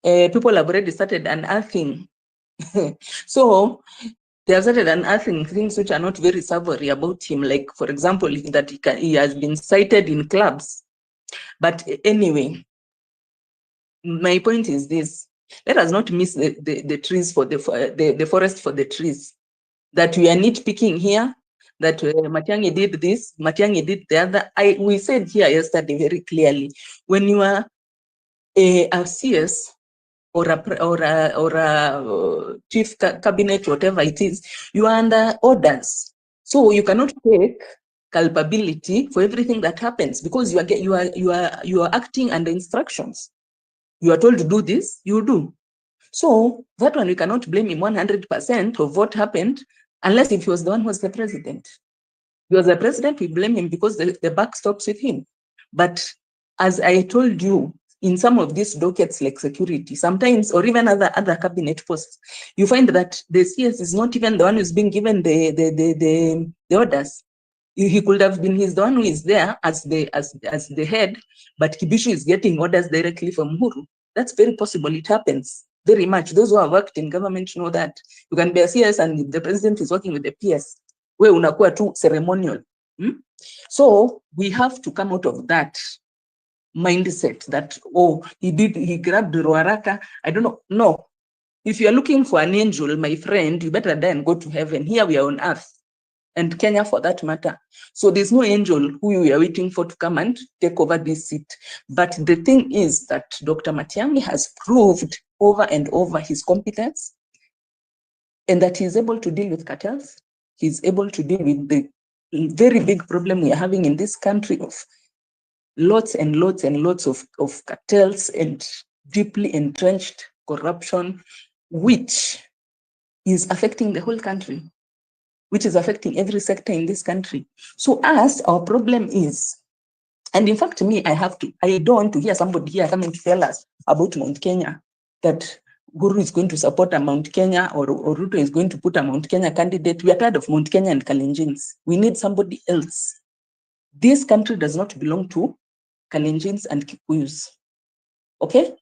people have already started unearthing. So they have started unearthing things which are not very savory about him. Like, for example, that he has been cited in clubs. But anyway, my point is this: let us not miss the trees for the forest for the trees. That we are nitpicking here, that Matiang'i did this, Matiang'i did the other. We said here yesterday very clearly, when you are a CS or a chief cabinet, whatever it is, you are under orders. So you cannot take culpability for everything that happens, because you are acting under instructions. You are told to do this, you do. So that one, we cannot blame him 100% of what happened, unless if he was the one who was the president. If he was the president, we blame him because the buck stops with him. But as I told you, in some of these dockets like security, sometimes, or even other cabinet posts, you find that the CS is not even the one who's being given the orders. He could have been, he's the one who is there as the head, but Kibishu is getting orders directly from Uhuru. That's very possible. It happens very much. Those who have worked in government know that. You can be a CS and the president is working with the PS. Where unakuwa tu ceremonial. So we have to come out of that mindset that, oh, he grabbed Ruaraka. I don't know. No. If you're looking for an angel, my friend, you better die and go to heaven. Here we are on earth, and Kenya for that matter. So there's no angel who we are waiting for to come and take over this seat. But the thing is that Dr. Matiang'i has proved over and over his competence, and that he's able to deal with cartels. He's able to deal with the very big problem we are having in this country of lots and lots and lots of cartels and deeply entrenched corruption, which is affecting the whole country, which is affecting every sector in this country. So our problem is, and in fact, I don't want to hear somebody here coming to tell us about Mount Kenya, that Guru is going to support a Mount Kenya or Ruto is going to put a Mount Kenya candidate. We are tired of Mount Kenya and Kalenjins. We need somebody else. This country does not belong to Kalenjins and Kikuyus. Okay?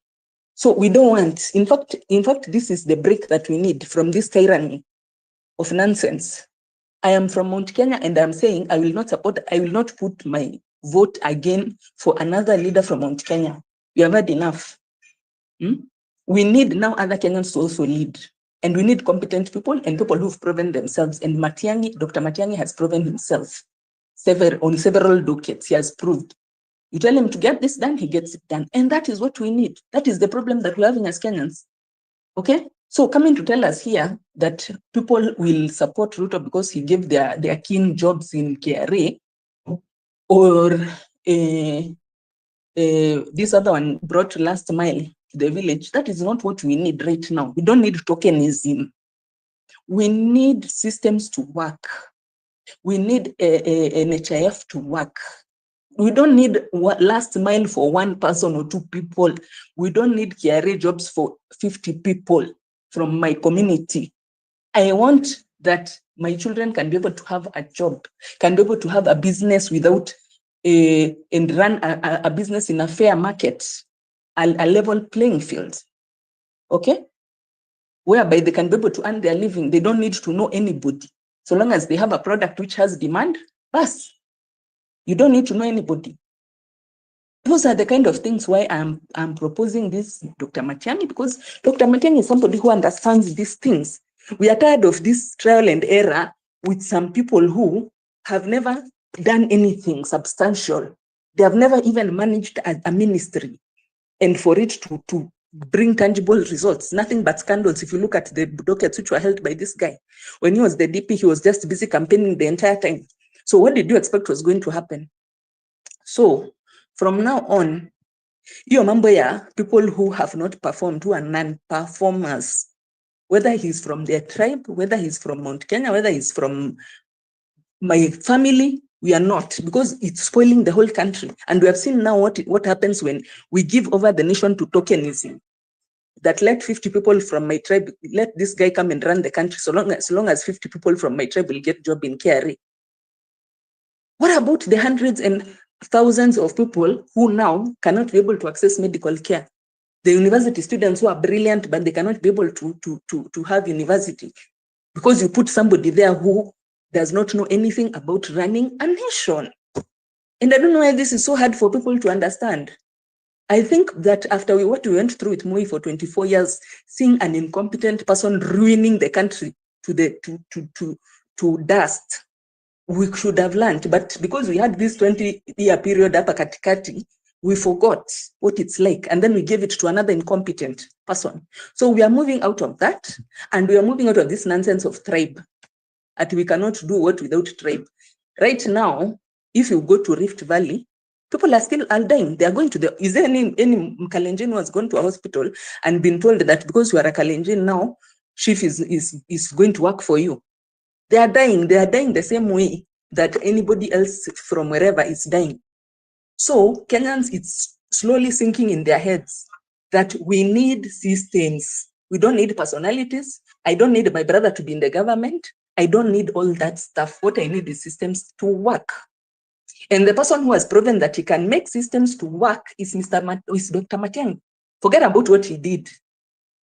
So we don't want, in fact, this is the break that we need from this tyranny of nonsense. I am from Mount Kenya and I'm saying I will not put my vote again for another leader from Mount Kenya. We have had enough. We need now other Kenyans to also lead. And we need competent people and people who've proven themselves. And Dr. Matiang'i has proven himself on several dockets. He has proved. You tell him to get this done, he gets it done. And that is what we need. That is the problem that we're having as Kenyans. Okay? So coming to tell us here that people will support Ruto because he gave their keen jobs in KRA, or this other one brought last mile the village. That is not what we need right now. We don't need tokenism. We need systems to work. We need an HIF to work. We don't need last mile for one person or two people. We don't need KRA jobs for 50 people from my community. I want that my children can be able to have a job, can be able to have a business without and run a business in a fair market, a level playing field. Okay? Whereby they can be able to earn their living. They don't need to know anybody. So long as they have a product which has demand, bas, you don't need to know anybody. Those are the kind of things why I'm proposing this, Dr. Matiang'i, because Dr. Matiang'i is somebody who understands these things. We are tired of this trial and error with some people who have never done anything substantial. They have never even managed a ministry. And for it to bring tangible results, nothing but scandals. If you look at the dockets which were held by this guy, when he was the DP, he was just busy campaigning the entire time. So what did you expect was going to happen? So from now on, hiyo mambo ya people who have not performed, who are non-performers, whether he's from their tribe, whether he's from Mount Kenya, whether he's from my family, we are not, because it's spoiling the whole country. And we have seen now what happens when we give over the nation to tokenism. That let 50 people from my tribe, let this guy come and run the country, so long as 50 people from my tribe will get job in KRA. What about the hundreds and thousands of people who now cannot be able to access medical care? The university students who are brilliant, but they cannot be able to have university because you put somebody there who does not know anything about running a nation. And I don't know why this is so hard for people to understand. I think that after what we went through with Moi for 24 years, seeing an incompetent person ruining the country to dust, we should have learned. But because we had this 20-year period up katikati, we forgot what it's like. And then we gave it to another incompetent person. So we are moving out of that. And we are moving out of this nonsense of tribe. That we cannot do what without tribe. Right now, if you go to Rift Valley, people are still dying. They are going to is there any Kalenjin who has gone to a hospital and been told that because you are a Kalenjin now, chief is going to work for you? They are dying the same way that anybody else from wherever is dying. So Kenyans, it's slowly sinking in their heads that we need systems. We don't need personalities. I don't need my brother to be in the government. I don't need all that stuff. What I need is systems to work. And the person who has proven that he can make systems to work is Dr. Matiang'i. Forget about what he did.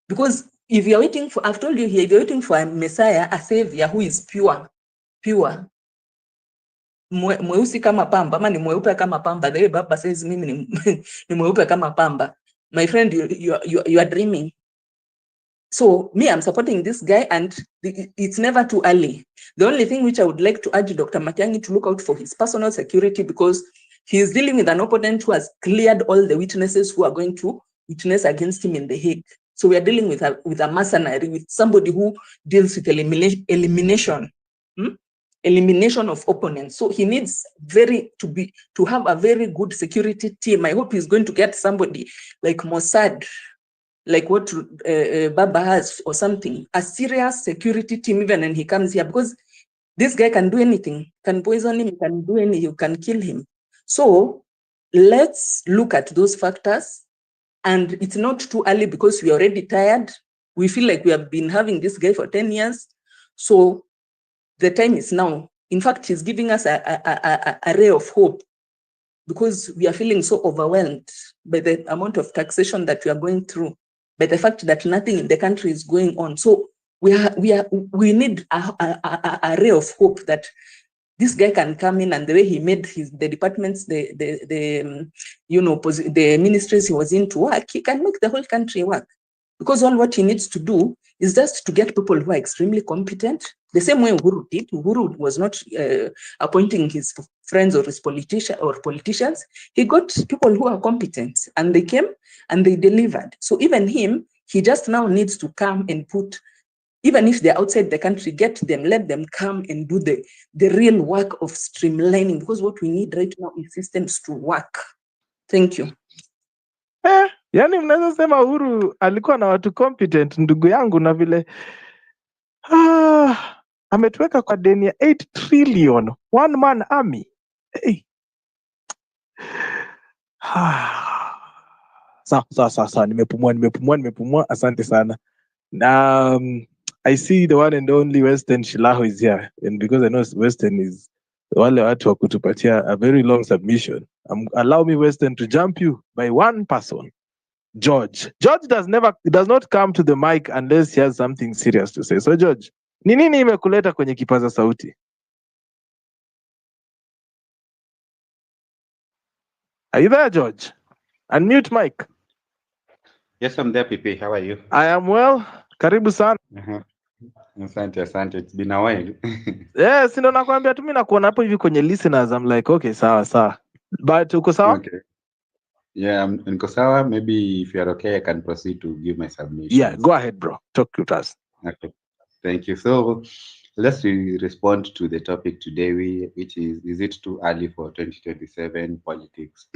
Because if you're waiting for, I've told you here, if you're waiting for a messiah, a savior who is pure, mweusi kama pamba, ama ni mweupe kama pamba, the way Baba says mimi ni mweupe kama pamba, my friend, you are dreaming. So me, I'm supporting this guy, and it's never too early. The only thing which I would like to urge Dr. Matiang'i to look out for his personal security, because he is dealing with an opponent who has cleared all the witnesses who are going to witness against him in The Hague. So we are dealing with a mercenary, with somebody who deals with elimination of opponents. So he needs to have a very good security team. I hope he's going to get somebody like Mossad, like what Baba has or something, a serious security team even when he comes here, because this guy can do anything, can poison him, can do anything, you can kill him. So let's look at those factors, and it's not too early because we're already tired. We feel like we have been having this guy for 10 years. So the time is now. In fact, he's giving us a ray of hope, because we are feeling so overwhelmed by the amount of taxation that we are going through, by the fact that nothing in the country is going on. So we need a ray of hope that this guy can come in, and the way he made the departments, the ministries he was in to work, he can make the whole country work. Because all what he needs to do is just to get people who are extremely competent, the same way Uhuru did. Uhuru was not appointing his friends or his politicians. He got people who are competent, and they came and they delivered. So even him, he just now needs to come and put, even if they're outside the country, get them, let them come and do the real work of streamlining, because what we need right now is systems to work. Thank you. Yaani mnaweza sema Uhuru alikuwa na watu competent ndugu yangu, na vile ametuweka kwa deni ya 8 trillion one man army. Hey. Sawa, nimepumua. Asante sana. I see the one and only Western Shilaho is here, and because I know Western is wale watu wa kutupatia a very long submission. Allow me, Western, to jump you by one person. George does not come to the mic unless he has something serious to say. So George, ni nini imekuleta kwenye kipaza sauti? Are you there, George? Unmute mic. Yes, I'm there, PP. How are you? I am well. Karibu sana. Asante. It's been a while. Yes, ndo nakwambia tu mimi nakuona hapo hivi kwenye listeners. I'm like, okay, sawa. But uko sawa? Okay. Yeah, niko sawa. Maybe if you're okay, I can proceed to give my submission. Yeah, go ahead, bro. Talk to us. Okay. Thank you. So let's respond to the topic today, which is it too early for 2027 politics?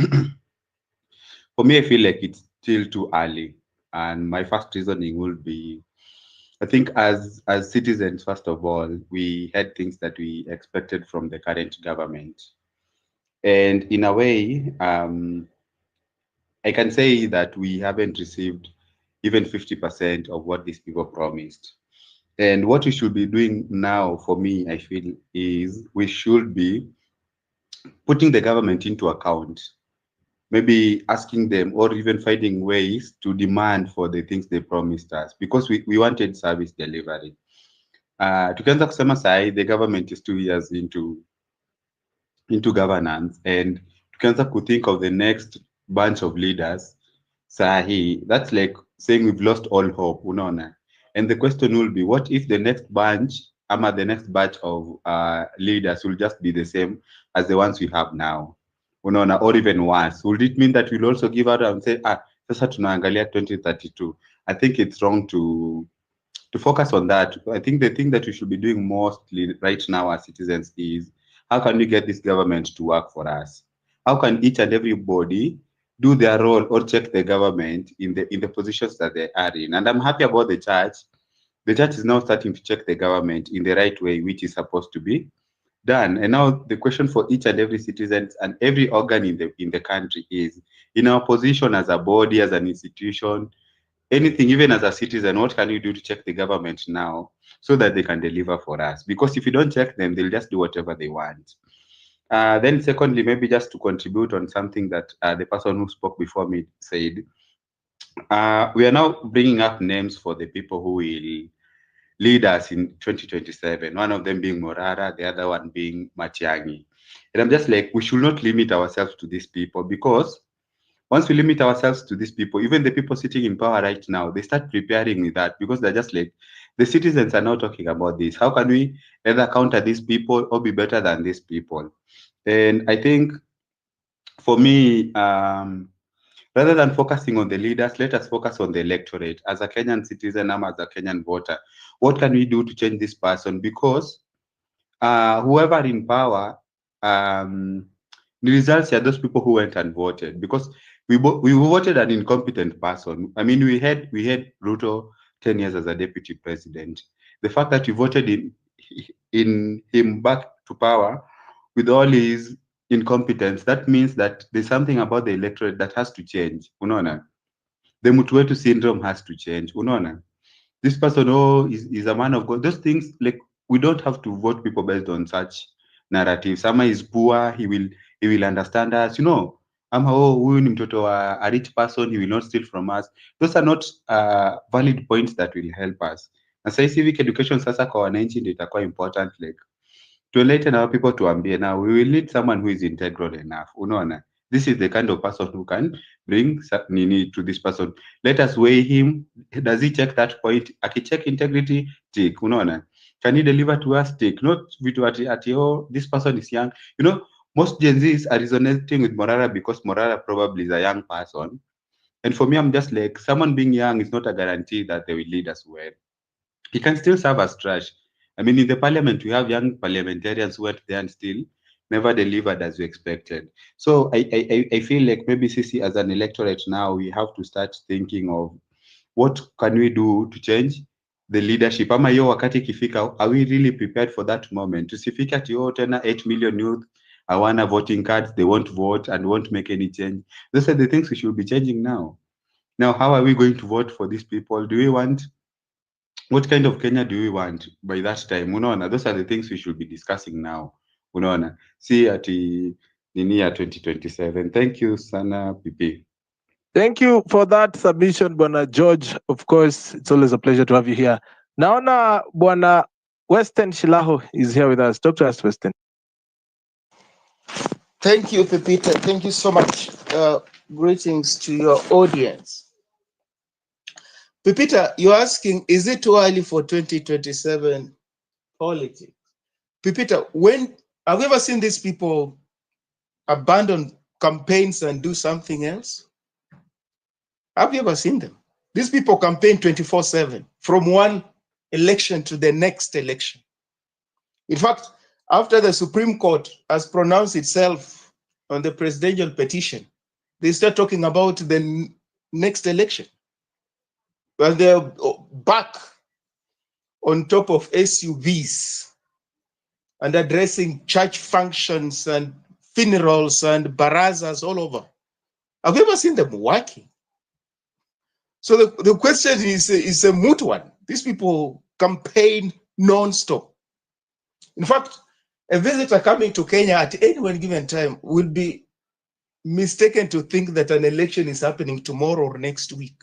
For me, I feel like it's still too early. And my first reasoning would be, I think as citizens, first of all, we had things that we expected from the current government. And in a way, I can say that we haven't received even 50% of what these people promised. And what we should be doing now, for me, I feel, is we should be putting the government into account, maybe asking them or even finding ways to demand for the things they promised us, because we wanted service delivery. Tukianza kusema sahi, the government is 2 years into governance, and tukianza to think of the next bunch of leaders sahi, that's like saying we've lost all hope, unaona. And the question will be, what if the next bunch ama the next batch of leaders will just be the same as the ones we have now, unaona, or even worse? Would it mean that we'll also give out and say, sasa tunaangalia 2032? I think it's wrong to focus on that. I think the thing that we should be doing mostly right now as citizens is, how can we get this government to work for us? How can each and everybody do their role or check the government in the positions that they are in? And I'm happy about the church. The church is now starting to check the government in the right way, which is supposed to be done. And now the question for each and every citizen and every organ in the country is, in our position as a body, as an institution, anything, even as a citizen, what can you do to check the government now so that they can deliver for us? Because if you don't check them, they'll just do whatever they want. Then secondly, maybe just to contribute on something that the person who spoke before me said, we are now bringing up names for the people who will lead us in 2027, one of them being Morara, the other one being Matiangi. And I'm just like, we should not limit ourselves to these people, because once we limit ourselves to these people, even the people sitting in power right now, they start preparing with that, because they're just like, the citizens are now talking about this. How can we either counter these people or be better than these people? And I think for me, rather than focusing on the leaders, let us focus on the electorate. As a Kenyan citizen, I'm as a Kenyan voter, what can we do to change this person? Because whoever in power, the results are those people who went and voted, because we voted an incompetent person. I mean, we had Ruto 10 years as a deputy president. The fact that we voted in him back to power with all his incompetence, that means that there's something about the electorate that has to change. Unaona, the mtu wetu syndrome has to change. Unaona, this person, is a man of God. Those things, like, we don't have to vote people based on such narratives. Ama is poor, he will understand us, ama huyu ni mtoto wa a rich person, he will not steal from us. Those are not valid points that will help us. Na sasa civic education sasa kwa wananchi ndio itakuwa important, like to enlighten our people, tuambie now we will need someone who is integral enough. Unaona, this is the kind of person who can bring nini to this person. Let us weigh him. Does he check that point? Akicheck integrity, tick. Unaona, can he deliver to us? Tick. Not vitu ati this person is young. Most Gen Zs are resonating with Morara because Morara probably is a young person. And for me, I'm just like, someone being young is not a guarantee that they will lead us well. He can still serve as trash. I mean, in the parliament, we have young parliamentarians who went there and still never delivered as we expected. So I feel like maybe CC as an electorate now, we have to start thinking of what can we do to change the leadership. Ama hiyo wakati ikifika, are we really prepared for that moment? Tusifika ati tena 8 million youth hawana voting cards, they won't vote and won't make any change. Those are the things we should be changing now. Now, how are we going to vote for these people? Do we want, what kind of Kenya do we want by that time? Unaona, those are the things we should be discussing now. Unaona, see ati nini ya 2027. Thank you sana, PP. Thank you for that submission, Bwana George. Of course, it's always a pleasure to have you here. Naona Bwana Weston Shilaho is here with us. Talk to us, Weston. Thank you, Pepita. Thank you so much. Greetings to your audience. Pepita, you're asking, is it too early for 2027 politics? Pepita, have you ever seen these people abandon campaigns and do something else? Have you ever seen them? These people campaign 24/7 from one election to the next election. In fact, after the Supreme Court has pronounced itself on the presidential petition, they start talking about the next election. Well, they're back on top of SUVs and addressing church functions and funerals and barazas all over. Have you ever seen them working? So the question is a moot one. These people campaign non-stop. In fact, a visitor coming to Kenya at any one given time will be mistaken to think that an election is happening tomorrow or next week.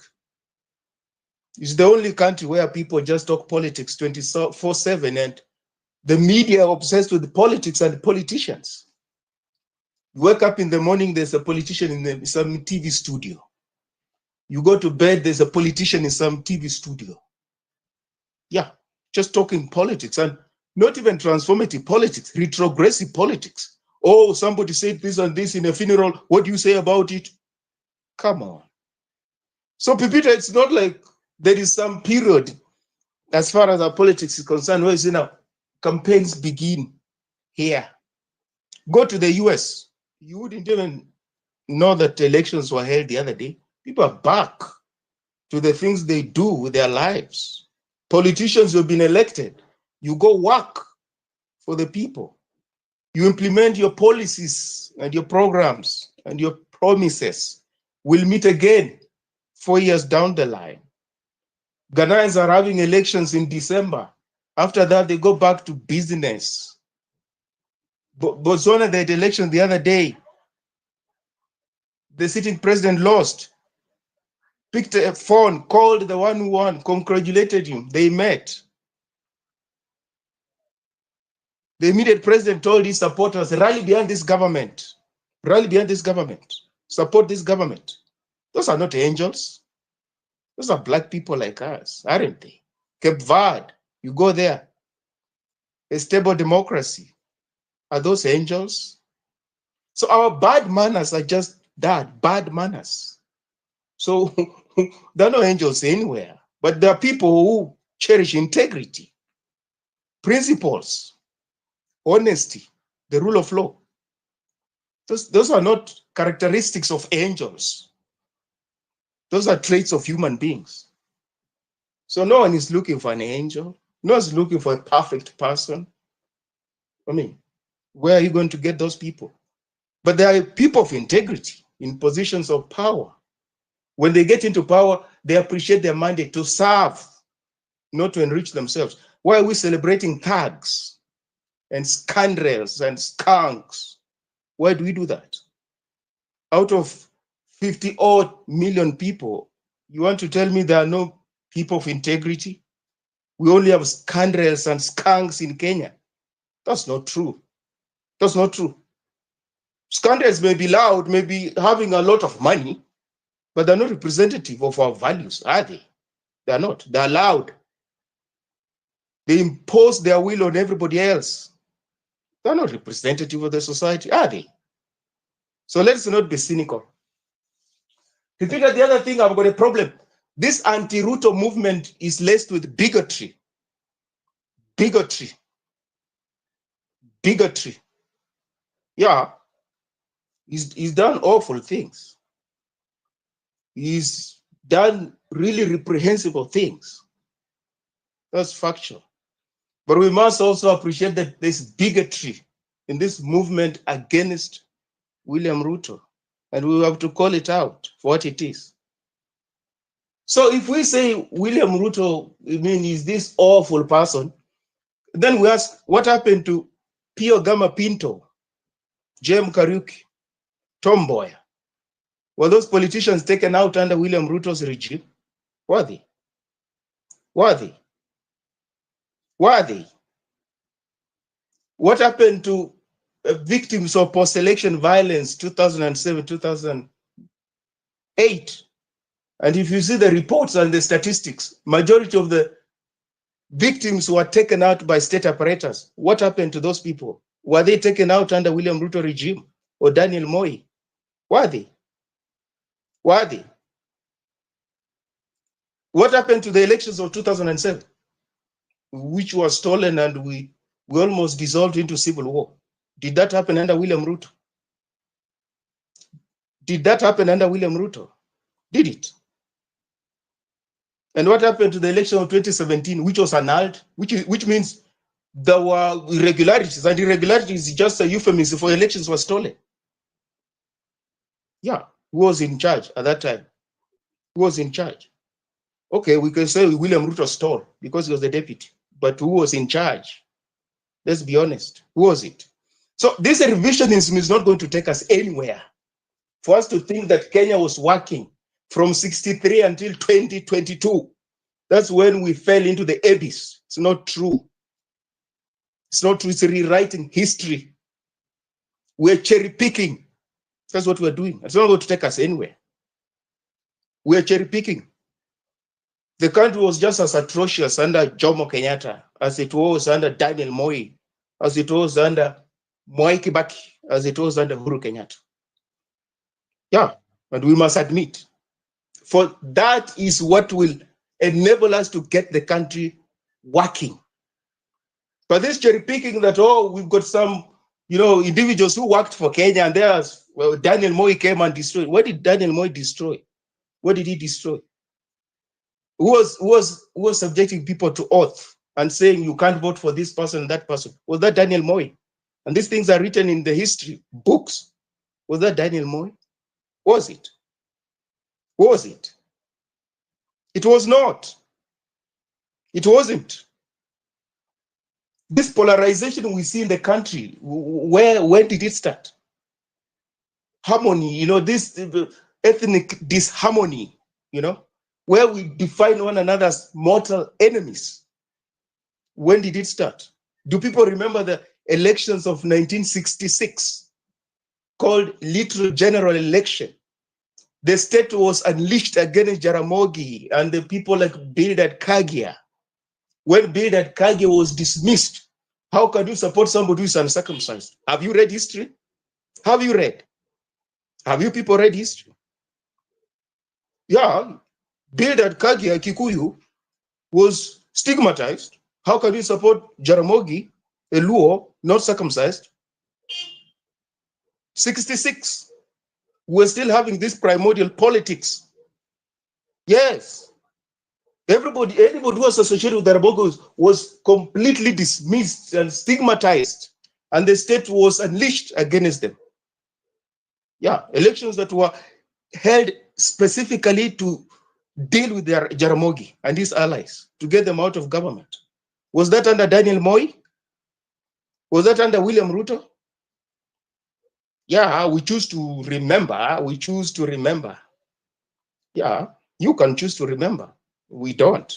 It's the only country where people just talk politics 24/7, and the media are obsessed with politics and politicians. You wake up in the morning, there's a politician in some TV studio. You go to bed, there's a politician in some TV studio. Yeah, just talking politics, and not even transformative politics, retrogressive politics. Oh, somebody said this and this in a funeral. What do you say about it? Come on. So, Pepita, it's not like there is some period as far as our politics is concerned where you know campaigns begin here. Go to the US. You wouldn't even know that elections were held the other day. People are back to the things they do with their lives. Politicians who have been elected, you go work for the people. You implement your policies and your programs and your promises. We'll meet again 4 years down the line. Ghanaians are having elections in December. After that, they go back to business. Botswana, they had election the other day. The sitting president lost. Picked a phone, called the one who won, congratulated him. They met. The immediate president told his supporters, rally behind this government. Rally behind this government. Support this government. Those are not angels. Those are black people like us, aren't they? Cape Verde, you go there. A stable democracy. Are those angels? So our bad manners are just that, bad manners. So there are no angels anywhere. But there are people who cherish integrity, principles, honesty, the rule of law. Those are not characteristics of angels. Those are traits of human beings. So no one is looking for an angel. No one is looking for a perfect person. I mean, where are you going to get those people? But there are people of integrity in positions of power. When they get into power, they appreciate their mandate to serve, not to enrich themselves. Why are we celebrating thugs and scoundrels and skunks? Why do we do that? Out of 50-odd million people, you want to tell me there are no people of integrity? We only have scoundrels and skunks in Kenya. That's not true. That's not true. Scoundrels may be loud, may be having a lot of money, but they're not representative of our values, are they? They're not. They're loud. They impose their will on everybody else. They're not representative of the society, are they? So let's not be cynical. You think that the other thing, I've got a problem. This anti-Ruto movement is laced with bigotry. Bigotry. Bigotry. Yeah, he's done awful things. He's done really reprehensible things. That's factual. But we must also appreciate that there's bigotry in this movement against William Ruto, and we have to call it out for what it is. So if we say William Ruto, I mean, is this awful person, then we ask, what happened to Pio Gama Pinto, Jem Kariuki, Tom Mboya? Were those politicians taken out under William Ruto's regime? Were they? Were they? Were they? What happened to victims of post-election violence 2007, 2008? And if you see the reports and the statistics, majority of the victims were taken out by state apparatus. What happened to those people? Were they taken out under William Ruto regime or Daniel Moi? Were they? Were they? What happened to the elections of 2007, which was stolen and we almost dissolved into civil war? Did that happen under William Ruto? Did that happen under William Ruto? Did it? And what happened to the election of 2017, which was annulled, which means there were irregularities, and irregularities is just a euphemism for elections were stolen. Yeah, who was in charge at that time? Who was in charge? Okay, we can say William Ruto stole because he was the deputy, but who was in charge? Let's be honest. Who was it? So this revisionism is not going to take us anywhere. For us to think that Kenya was working from 63 until 2022, that's when we fell into the abyss. It's not true. It's not true. It's rewriting history. We're cherry picking. That's what we're doing. It's not going to take us anywhere. We're cherry picking. The country was just as atrocious under Jomo Kenyatta as it was under Daniel Moi, as it was under Mwai Kibaki, as it was under Uhuru Kenyatta. Yeah, and we must admit, for that is what will enable us to get the country working. But this cherry picking that, oh, we've got some, individuals who worked for Kenya and there's, well, Daniel Moi came and destroyed. What did Daniel Moi destroy? What did he destroy? Who was subjecting people to oath and saying you can't vote for this person and that person? Was that Daniel Moi? And these things are written in the history books. Was that Daniel Moi? Was it? Was it? It was not. It wasn't. This polarization we see in the country, when did it start? Harmony, this ethnic disharmony, where we define one another as mortal enemies. When did it start? Do people remember the elections of 1966 called literal general election? The state was unleashed against Jaramogi and the people like Bildad Kagia. When Bildad Kagia was dismissed, how can you support somebody who is uncircumcised? Have you read history? Have you read? Have you people read history? Yeah, Bildad Kagia Kikuyu was stigmatized. How can you support Jaramogi, a Luo, not circumcised? 66. We're still having this primordial politics. Yes. Anybody who was associated with Jaramogi was completely dismissed and stigmatized, and the state was unleashed against them. Yeah, elections that were held specifically to deal with their Jaramogi and his allies, to get them out of government. Was that under Daniel Moi? Was that under William Ruto? Yeah, we choose to remember. We choose to remember. Yeah, you can choose to remember. We don't.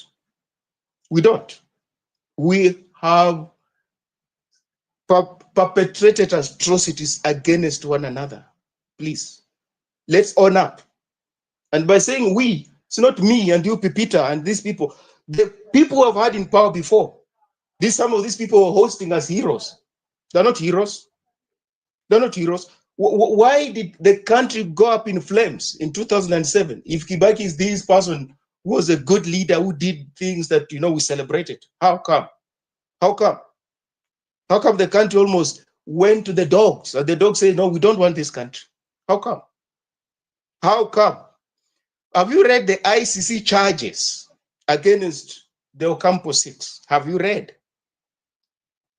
We don't. We have perpetrated atrocities against one another. Please, let's own up. And by saying we, it's not me and you, Pipita, and these people. The people who have had in power before, some of these people are hosting as heroes. They're not heroes. They're not heroes. Why did the country go up in flames in 2007? If Kibaki is this person who was a good leader who did things that we celebrated, how come? How come? How come the country almost went to the dogs, and the dogs say, no, we don't want this country. How come? How come? Have you read the ICC charges against the Ocampo 6? Have you read?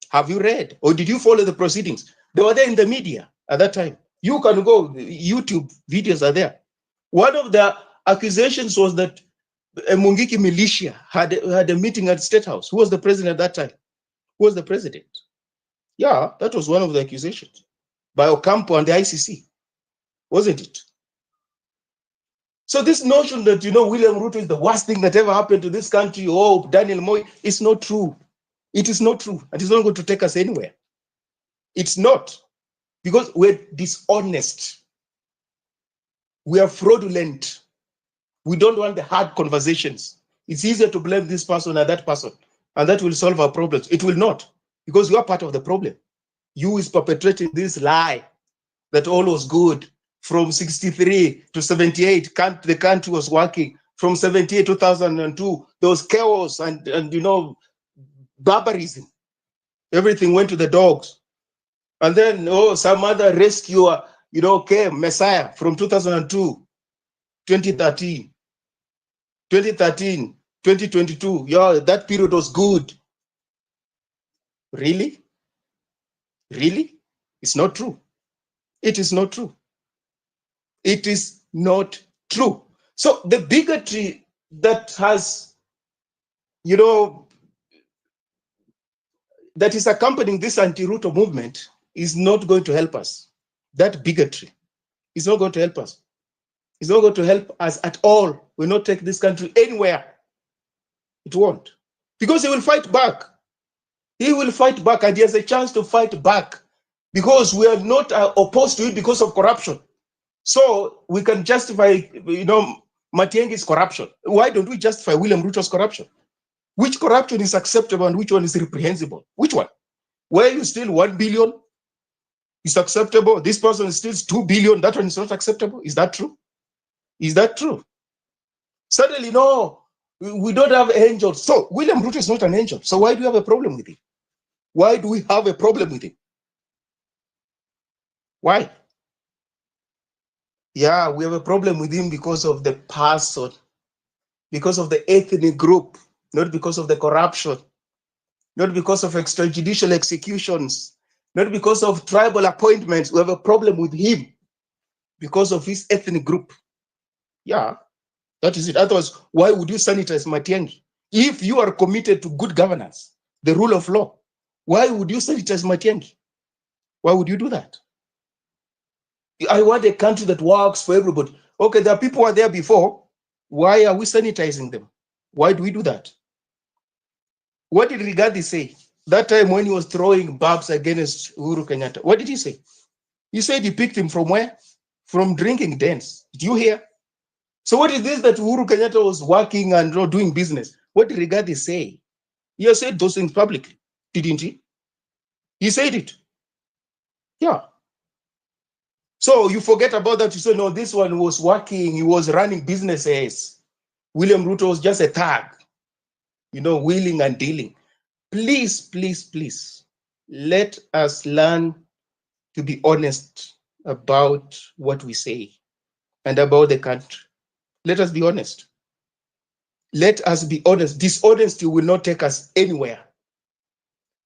Have you read? Or did you follow the proceedings? They were there in the media at that time. You can go, YouTube videos are there. One of the accusations was that a Mungiki militia had a meeting at State House. Who was the president at that time? Who was the president? Yeah, that was one of the accusations by Ocampo and the ICC, wasn't it? So this notion that, William Ruto is the worst thing that ever happened to this country, oh, Daniel Moi, it's not true. It is not true. And it's not going to take us anywhere. It's not. Because we're dishonest. We are fraudulent. We don't want the hard conversations. It's easier to blame this person and that person, and that will solve our problems. It will not, because you are part of the problem. You is perpetrating this lie that all was good. From 63 to 78, the country was working. From 78 to 2002, there was chaos and barbarism. Everything went to the dogs. And then, some other rescuer, came, Messiah, from 2002, 2013, 2022. Yeah, that period was good. Really? Really? It's not true. It is not true. It is not true. So the bigotry that has, that is accompanying this anti-Ruto movement is not going to help us. That bigotry is not going to help us. It's not going to help us at all. Will not take this country anywhere. It won't. Because he will fight back. He will fight back, and he has a chance to fight back, because we are not opposed to it because of corruption. So we can justify, Matiangi's corruption. Why don't we justify William Ruto's corruption? Which corruption is acceptable and which one is reprehensible? Which one? Where you steal 1 billion is acceptable. This person steals 2 billion. That one is not acceptable. Is that true? Is that true? Suddenly, no, we don't have angels. So William Ruto is not an angel. So why do you have a problem with him? Why do we have a problem with him? Why? Yeah, we have a problem with him because of the person, because of the ethnic group, not because of the corruption, not because of extrajudicial executions, not because of tribal appointments. We have a problem with him because of his ethnic group. Yeah, that is it. Otherwise, why would you sanitize Matiang'i? If you are committed to good governance, the rule of law, why would you sanitize Matiang'i? Why would you do that? I want a country that works for everybody. Okay, there are people who were there before. Why are we sanitizing them? Why do we do that? What did Rigathi say that time when he was throwing barbs against Uhuru Kenyatta? What did he say? He said he picked him from where? From drinking dens. Did you hear? So what is this that Uhuru Kenyatta was working and doing business? What did Rigathi say? He has said those things publicly, didn't he? He said it. Yeah. So you forget about that. You say, no, this one was working. He was running businesses. William Ruto was just a thug, wheeling and dealing. Please, please, please, let us learn to be honest about what we say and about the country. Let us be honest. Let us be honest. Dishonesty will not take us anywhere.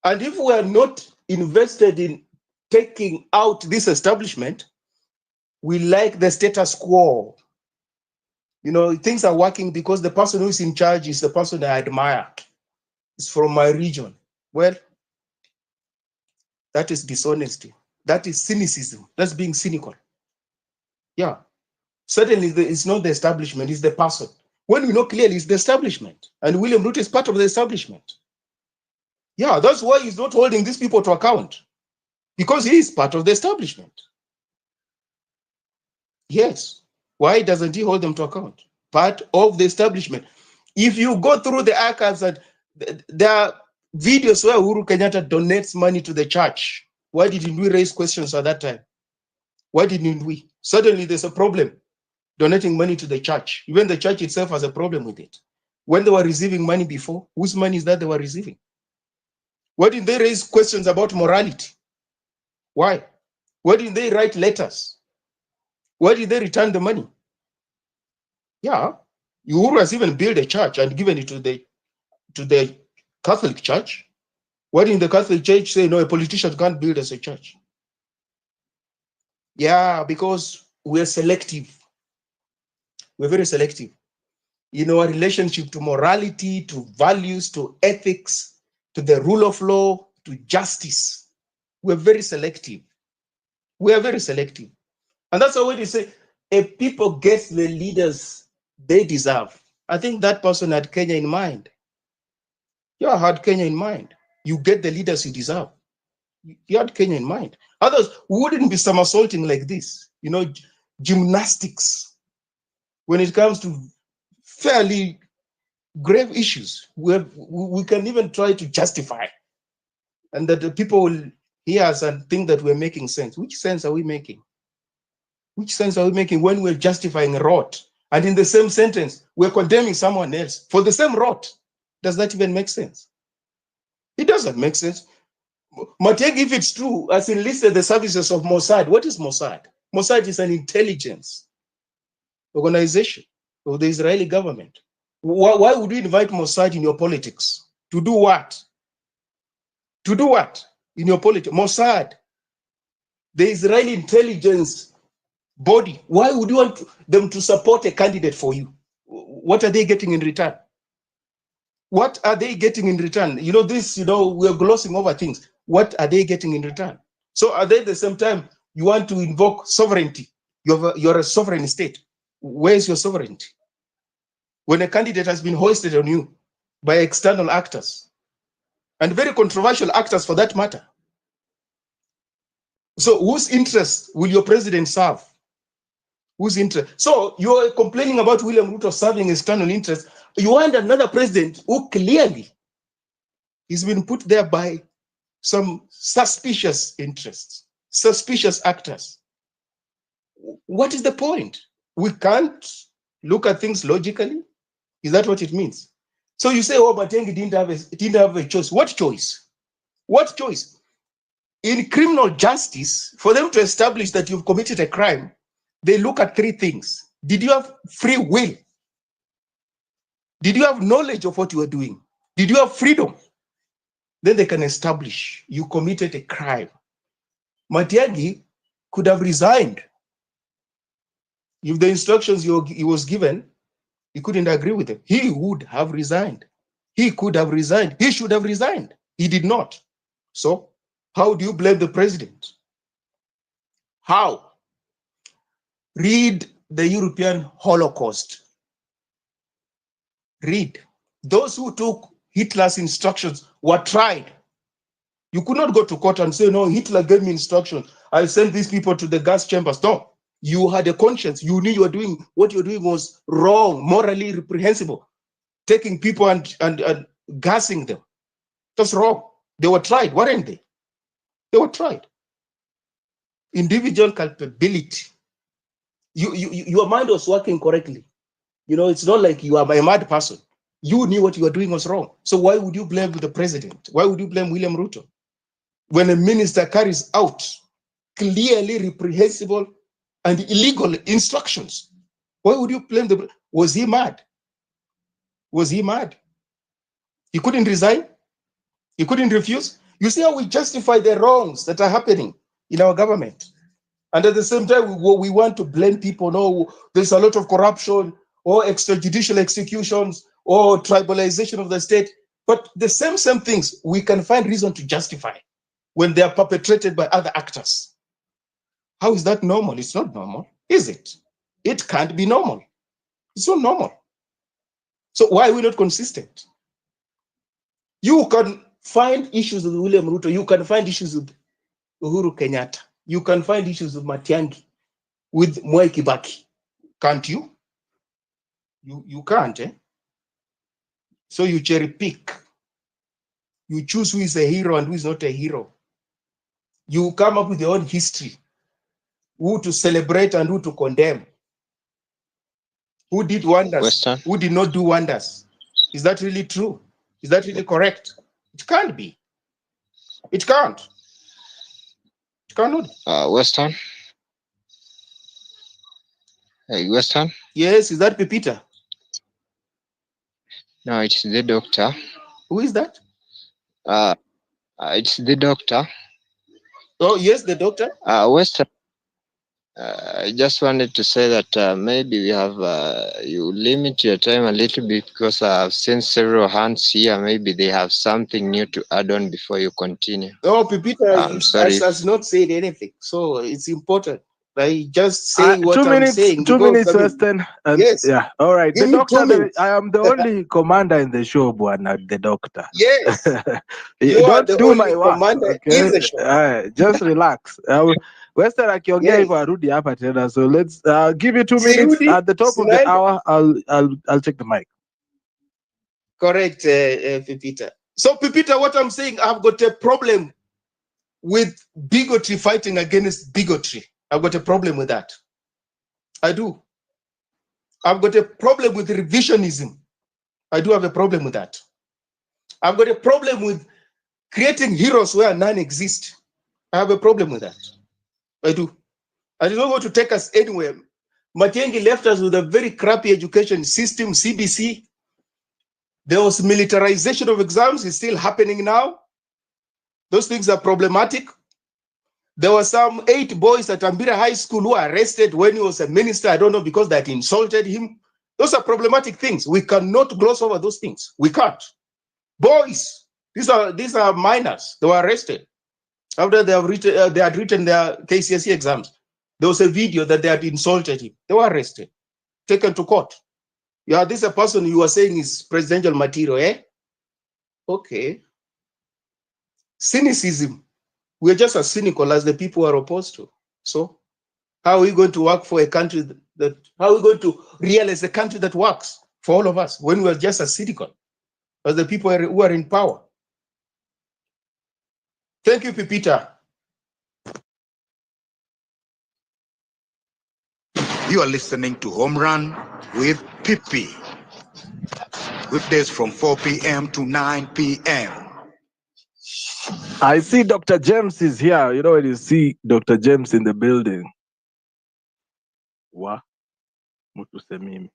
And if we are not invested in taking out this establishment, we like the status quo. Things are working because the person who is in charge is the person I admire. It's from my region. Well, that is dishonesty. That is cynicism. That's being cynical. Yeah. Certainly, it's not the establishment, it's the person. When we know clearly it's the establishment. And William Ruto is part of the establishment. Yeah, that's why he's not holding these people to account. Because he is part of the establishment. Yes. Why doesn't he hold them to account? Part of the establishment. If you go through the archives, and there are videos where Uhuru Kenyatta donates money to the church. Why didn't we raise questions at that time? Why didn't we? Suddenly there's a problem donating money to the church. Even the church itself has a problem with it. When they were receiving money before, whose money is that they were receiving? Why didn't they raise questions about morality? Why? Why didn't they write letters? Why did they return the money? Yeah, Uhuru has even built a church and given it to the Catholic Church. Why didn't the Catholic Church say, no, a politician can't build as a church? Yeah, because we're selective. We're very selective. In our relationship to morality, to values, to ethics, to the rule of law, to justice, we're very selective. We are very selective. And that's why they say, if people get the leaders they deserve, I think that person had Kenya in mind. You had Kenya in mind. You get the leaders you deserve. You had Kenya in mind. Others wouldn't be somersaulting like this. You know, gymnastics when it comes to fairly grave issues where we can even try to justify, and that the people will hear us and think that we're making sense. Which sense are we making? Which sense are we making when we're justifying a rot? And in the same sentence, we're condemning someone else for the same rot. Does that even make sense? It doesn't make sense. Matiang'i, if it's true, has enlisted the services of Mossad. What is Mossad? Mossad is an intelligence organization of the Israeli government. Why would you invite Mossad in your politics? To do what? To do what in your politics? Mossad, the Israeli intelligence body. Why would you want them to support a candidate for you? What are they getting in return? What are they getting in return? You know, this, we're glossing over things. What are they getting in return? So at the same time, you want to invoke sovereignty. You're a sovereign state. Where's your sovereignty? When a candidate has been hoisted on you by external actors, and very controversial actors for that matter. So whose interest will your president serve? Whose interest? So you're complaining about William Ruto serving external interests. You want another president who clearly has been put there by some suspicious interests, suspicious actors. What is the point? We can't look at things logically. Is that what it means? So you say, oh, Matiang'i didn't have a choice. What choice? What choice? In criminal justice, for them to establish that you've committed a crime, they look at three things. Did you have free will? Did you have knowledge of what you were doing? Did you have freedom? Then they can establish you committed a crime. Matiang'i could have resigned. If the instructions he was given, he couldn't agree with them, he would have resigned. He could have resigned. He should have resigned. He did not. So how do you blame the president? How? Read the European Holocaust. Read. Those who took Hitler's instructions were tried. You could not go to court and say, no, Hitler gave me instructions. I sent these people to the gas chambers. No, you had a conscience. You knew what you were doing was wrong, morally reprehensible. Taking people and gassing them. That's wrong. They were tried, weren't they? They were tried. Individual culpability. Your mind was working correctly. It's not like you are a mad person. You knew what you were doing was wrong. So why would you blame the president? Why would you blame William Ruto? When a minister carries out clearly reprehensible and illegal instructions, why would you blame the? Was he mad? Was he mad? He couldn't resign? He couldn't refuse? You see how we justify the wrongs that are happening in our government. And at the same time, we want to blame people. No, there's a lot of corruption or extrajudicial executions or tribalization of the state. But the same things we can find reason to justify when they are perpetrated by other actors. How is that normal? It's not normal, is it? It can't be normal. It's not normal. So why are we not consistent? You can find issues with William Ruto. You can find issues with Uhuru Kenyatta. You can find issues with Matiang'i, with Mwai Kibaki. Can't you? You can't, eh? So you cherry pick. You choose who is a hero and who is not a hero. You come up with your own history. Who to celebrate and who to condemn. Who did wonders? Question. Who did not do wonders? Is that really true? Is that really correct? It can't be. It can't. cannot. Western. Hey, Western. Yes, is that Pepita? No, it's the doctor. Who is that? It's the doctor. Oh, yes, the doctor. Western. I just wanted to say that maybe we have you limit your time a little bit because I've seen several hands here. Maybe they have something new to add on before you continue. Oh, Pepita I'm sorry. has not said anything, so it's important. I just say what 2 I'm minutes, saying 2 because minutes, I mean, Western. And yes, yeah, all right. give The me 2 doctor, minutes. I am the only commander in the show, Bwana, the doctor. Yes, you are Don't the do my only work, commander in okay? the show. Just relax. Western akiongea Yes, hivyo arudi hapa tena. So let's give you 2 minutes. Sirudi, At the top of the Sinaenda. hour, I'll take the mic. Correct, Pepita. So, Pepita, what I'm saying, I've got a problem with bigotry, fighting against bigotry. I've got a problem with that. I do. I've got a problem with revisionism. I do have a problem with that. I've got a problem with creating heroes where none exist. I have a problem with that. I do. And it's not going to take us anywhere. Matiangi left us with a very crappy education system, CBC. There was militarization of exams, it's still happening now. Those things are problematic. There were some 8 boys at Ambira High School who were arrested when he was a minister. I don't know, because that insulted him. Those are problematic things. We cannot gloss over those things. We can't. Boys, these are minors. They were arrested after they had written their KCSE exams. There was a video that they had insulted him. They were arrested, taken to court. Yeah, this is a person you are saying is presidential material, eh? Okay. Cynicism. We're just as cynical as the people who are opposed to. So how are we going to work for a country how are we going to realize a country that works for all of us when we're just as cynical as the people who are in power? Thank you, Pepita. You are listening to Home Run with Pippi. Weekdays from 4 p.m. to 9 p.m. I see Dr. James is here. You know, when you see Dr. James in the building. Wa? Mtu semimi.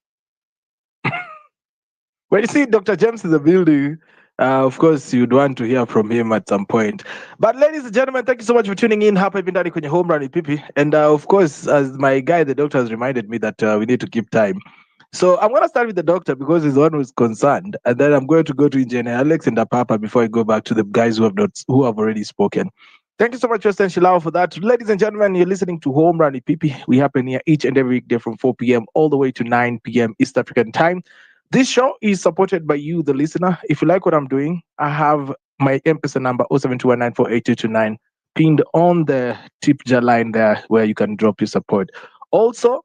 When you see Dr. James in the building, of course, you'd want to hear from him at some point. But ladies and gentlemen, thank you so much for tuning in. Hapa hivi ndani kwenye Home Run with Pipi. And of course, as my guy, the doctor has reminded me that we need to keep time. So I'm going to start with the doctor because he's the one who's concerned. And then I'm going to go to Engineer Alex and Papa before I go back to the guys who have already spoken. Thank you so much, Justin Shilao, for that. Ladies and gentlemen, you're listening to Home Run with Pipi. We happen here each and every weekday from 4 p.m. all the way to 9 p.m. East African time. This show is supported by you, the listener. If you like what I'm doing, I have my M-Pesa number 0721948229 pinned on the tip jar line there where you can drop your support. Also,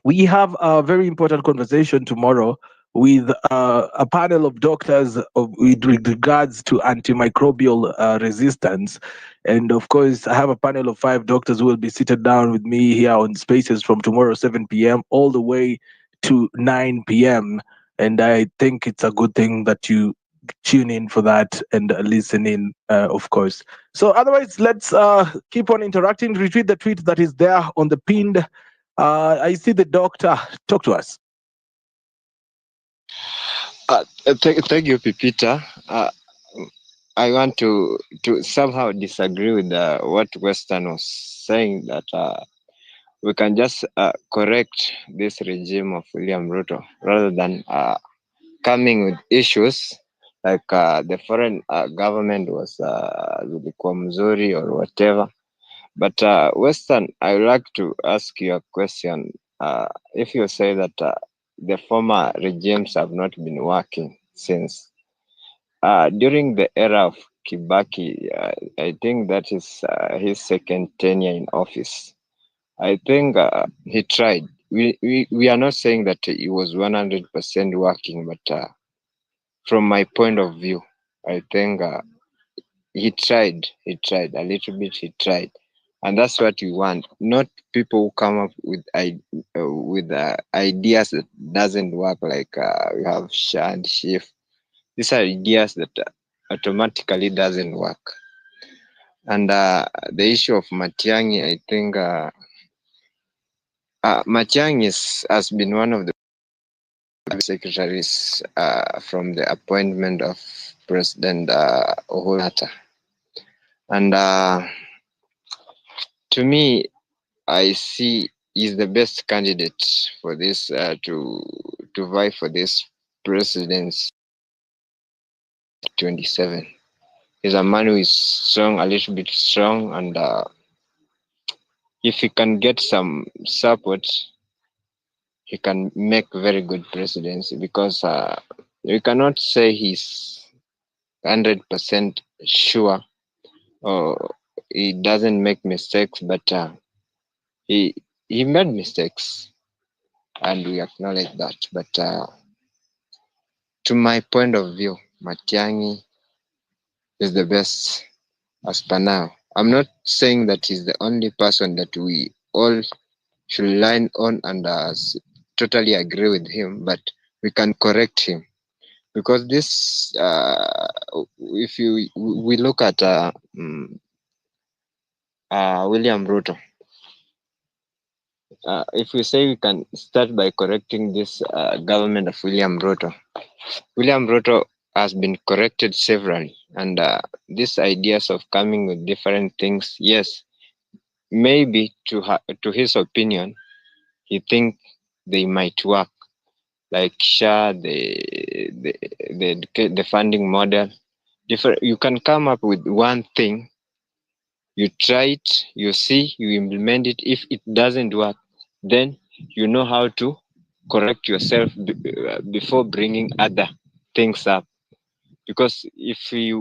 we have a very important conversation tomorrow with a panel of doctors with regards to antimicrobial resistance. And of course, I have a panel of 5 doctors who will be seated down with me here on Spaces from tomorrow, 7 p.m. all the way to 9 p.m. And I think it's a good thing that you tune in for that and listen in, of course. So otherwise, let's keep on interacting. Retweet the tweet that is there on the pinned. I see the doctor. Talk to us. Thank you, Pepita. I want to somehow disagree with what Western was saying, that we can just correct this regime of William Ruto rather than coming with issues like the foreign government was ilikuwa mzuri or whatever. But Western, I would like to ask you a question. If you say that the former regimes have not been working since during the era of Kibaki, I think that is his second tenure in office. I think he tried. We are not saying that he was 100% working, but from my point of view, I think he tried a little bit. He tried, and that's what we want. Not people who come up with ideas that doesn't work, like we have Sha and Shift. These are ideas that automatically doesn't work. And the issue of Matiang'i, I think Matiang'i has been one of the secretaries from the appointment of President Uhuru Kenyatta. And to me, I see he's the best candidate for this to vie for this presidency 27. He's a man who is strong, a little bit strong, and if he can get some support, he can make very good presidency, because we cannot say he's 100% sure or he doesn't make mistakes, but he made mistakes, and we acknowledge that. But to my point of view, Matiang'i is the best as per now. I'm not saying that he's the only person that we all should line on and totally agree with him, but we can correct him, because this, if we look at William Ruto, if we say we can start by correcting this government of William Ruto has been corrected severally, and these ideas of coming with different things, yes, maybe to his opinion, he think they might work, like SHA, the funding model. You can come up with one thing, you try it, you see, you implement it. If it doesn't work, then you know how to correct yourself before bringing other things up. Because if he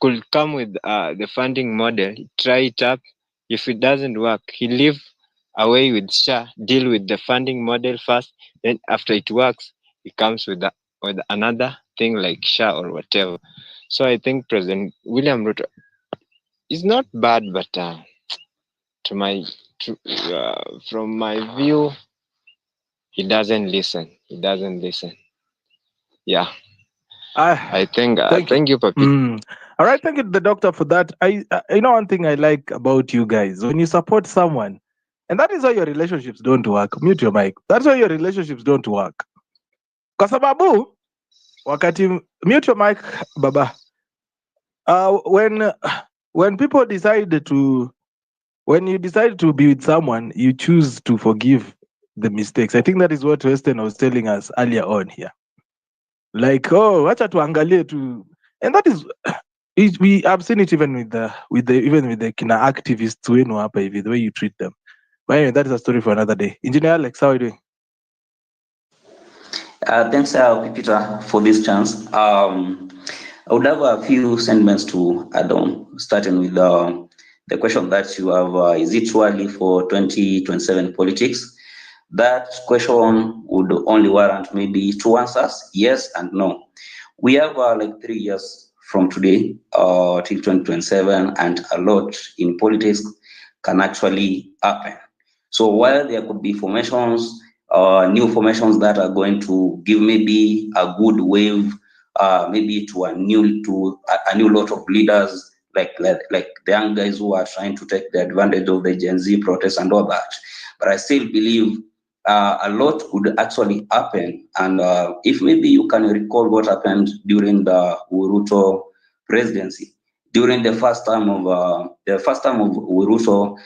could come with the funding model, try it up. If it doesn't work, he leave away with SHA, deal with the funding model first. Then after it works, he comes with another thing like SHA or whatever. So I think President William Ruto is not bad, but from my view, he doesn't listen. Yeah, I think. Thank you. Thank you, Papi. All right, thank you, the doctor, for that. You know, one thing I like about you guys, when you support someone, and that is why your relationships don't work. Mute your mic. That's why your relationships don't work. Kwa sababu wakati mute your mic, baba. When people decide to, when you decide to be with someone, you choose to forgive the mistakes. I think that is what Weston was telling us earlier on here. Like, oh, wacha tuangalie tu, and that is we have seen it even with the kina activists wenu hapa hivi, the way you treat them. But anyway, that is a story for another day. Engineer Alex, how are you doing? Thanks, Peter, for this chance. I would have a few sentiments to add on, starting with the question that you have, is it too early for 2027 politics? That question would only warrant maybe two answers, yes and no. We have like 3 years from today till 2027, and a lot in politics can actually happen. So while there could be formations, new formations that are going to give maybe a good wave, maybe to a new lot of leaders, like the young guys who are trying to take the advantage of the Gen Z protests and all that. But I still believe a lot could actually happen. And if maybe you can recall what happened during the Uruto presidency, during the first time of Uruto,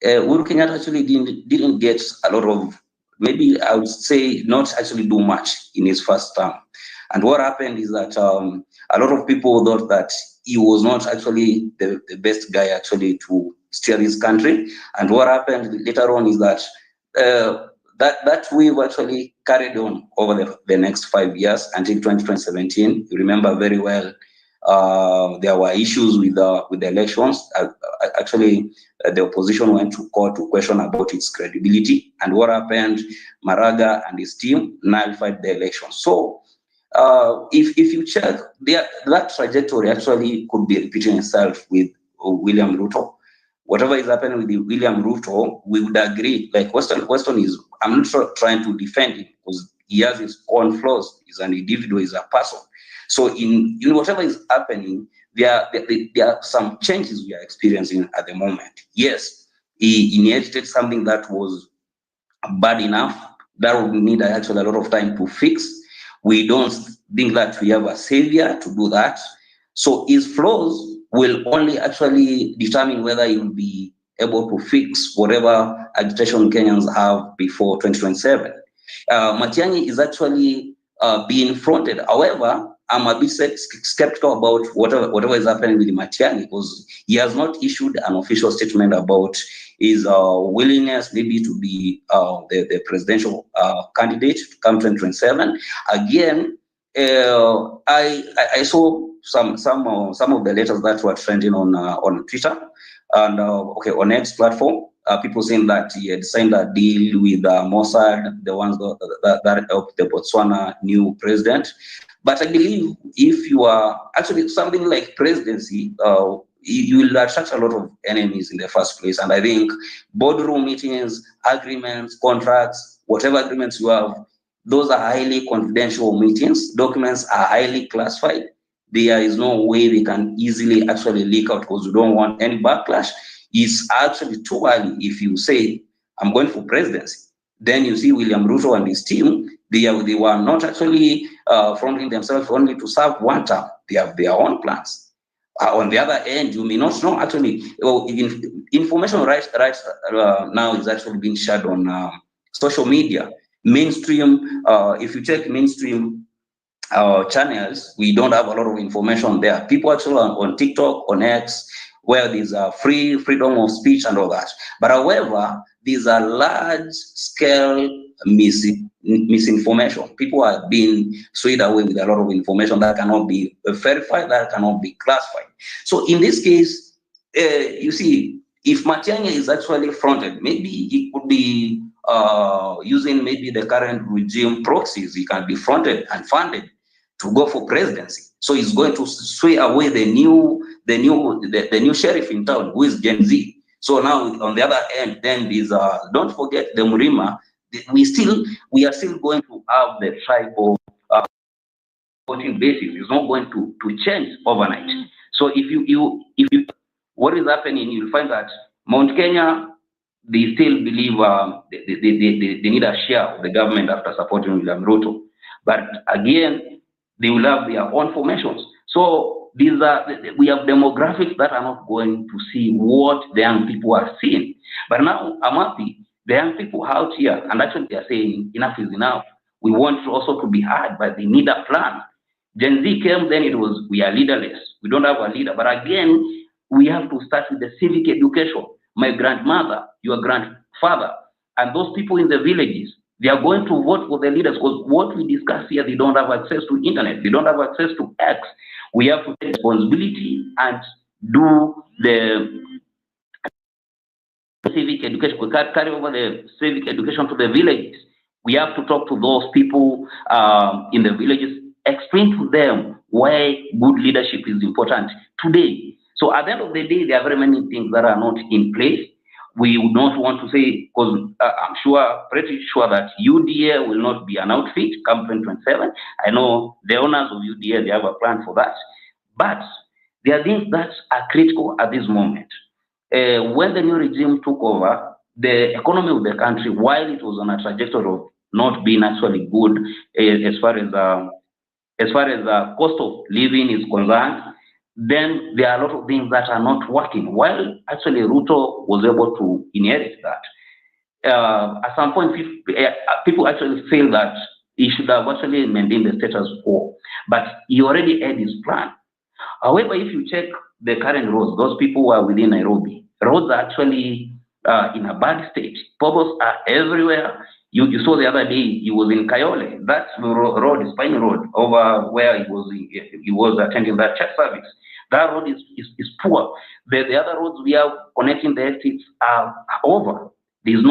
Uhuru Kenyatta actually didn't get a lot of, maybe I would say not actually do much in his first term. And what happened is that a lot of people thought that he was not actually the best guy actually to steer his country. And what happened later on is that that wave actually carried on over the next 5 years until 2017. You remember very well, there were issues with the elections. Actually, the opposition went to court to question about its credibility. And what happened? Maraga and his team nullified the election. So if you check, that trajectory actually could be repeating itself with William Ruto. Whatever is happening with William Ruto, we would agree. Like Weston is, I'm not trying to defend him because he has his own flaws. He's an individual, he's a person. So in whatever is happening, there are some changes we are experiencing at the moment. Yes, he inherited something that was bad enough that would need actually a lot of time to fix. We don't think that we have a savior to do that. So his flaws will only actually determine whether he will be able to fix whatever agitation Kenyans have before 2027. Matiang'i is actually being fronted. However, I'm a bit skeptical about whatever is happening with Matiang'i, because he has not issued an official statement about his willingness maybe to be the presidential candidate to come 2027. Again, I saw some of the letters that were trending on Twitter and on X platform. People saying that he had signed a deal with Mossad, the ones that helped the Botswana new president. But I believe if you are actually something like presidency, you will attract a lot of enemies in the first place. And I think boardroom meetings, agreements, contracts, whatever agreements you have, those are highly confidential meetings. Documents are highly classified. There is no way they can easily actually leak out because you don't want any backlash. It's actually too early if you say, I'm going for presidency. Then you see William Ruto and his team, they were not actually fronting themselves only to serve one term. They have their own plans. On the other end, you may not know actually. Well, information right now is actually being shared on social media. Mainstream, if you check mainstream channels, we don't have a lot of information there. People actually on TikTok, on X, where there's freedom of speech and all that. But however, these are large scale misinformation. People are being swayed away with a lot of information that cannot be verified, that cannot be classified. So in this case, you see, if Matiang'i is actually fronted, maybe he could be using maybe the current regime proxies. He can be fronted and funded to go for presidency. So he's going to sway away the new sheriff in town, who is Gen Z. So now on the other end, then these don't forget the Murima. We are still going to have the tribal voting basis. It's not going to change overnight. So if you what is happening, you'll find that Mount Kenya, they still believe they need a share of the government after supporting William Ruto. But again, they will have their own formations. So we have demographics that are not going to see what the young people are seeing. But now I'm happy the young people out here, and actually they are saying enough is enough. We want also to be heard, but they need a plan. Gen Z came, then it was we are leaderless. We don't have a leader. But again, we have to start with the civic education. My grandmother, your grandfather, and those people in the villages, they are going to vote for the leaders, because what we discuss here, they don't have access to internet, they don't have access to X. We have to take responsibility and do the civic education. We can't carry over the civic education to the villages. We have to talk to those people in the villages, explain to them why good leadership is important today. So at the end of the day, there are very many things that are not in place. We would not want to say, because I'm pretty sure that UDA will not be an outfit come 2027. I know the owners of UDA, they have a plan for that. But there are things that are critical at this moment. When the new regime took over, the economy of the country, while it was on a trajectory of not being actually good as far as cost of living is concerned, then there are a lot of things that are not working. While actually Ruto was able to inherit that, at some point people actually feel that he should have actually maintained the status quo, but he already had his plan. However, if you check the current roads, those people who are within Nairobi, roads are actually in a bad state. Potholes are everywhere. You saw the other day he was in Kayole. That road is Pine Road, over where he was attending that church service. That road is poor. The other roads we have connecting the estates are over. There's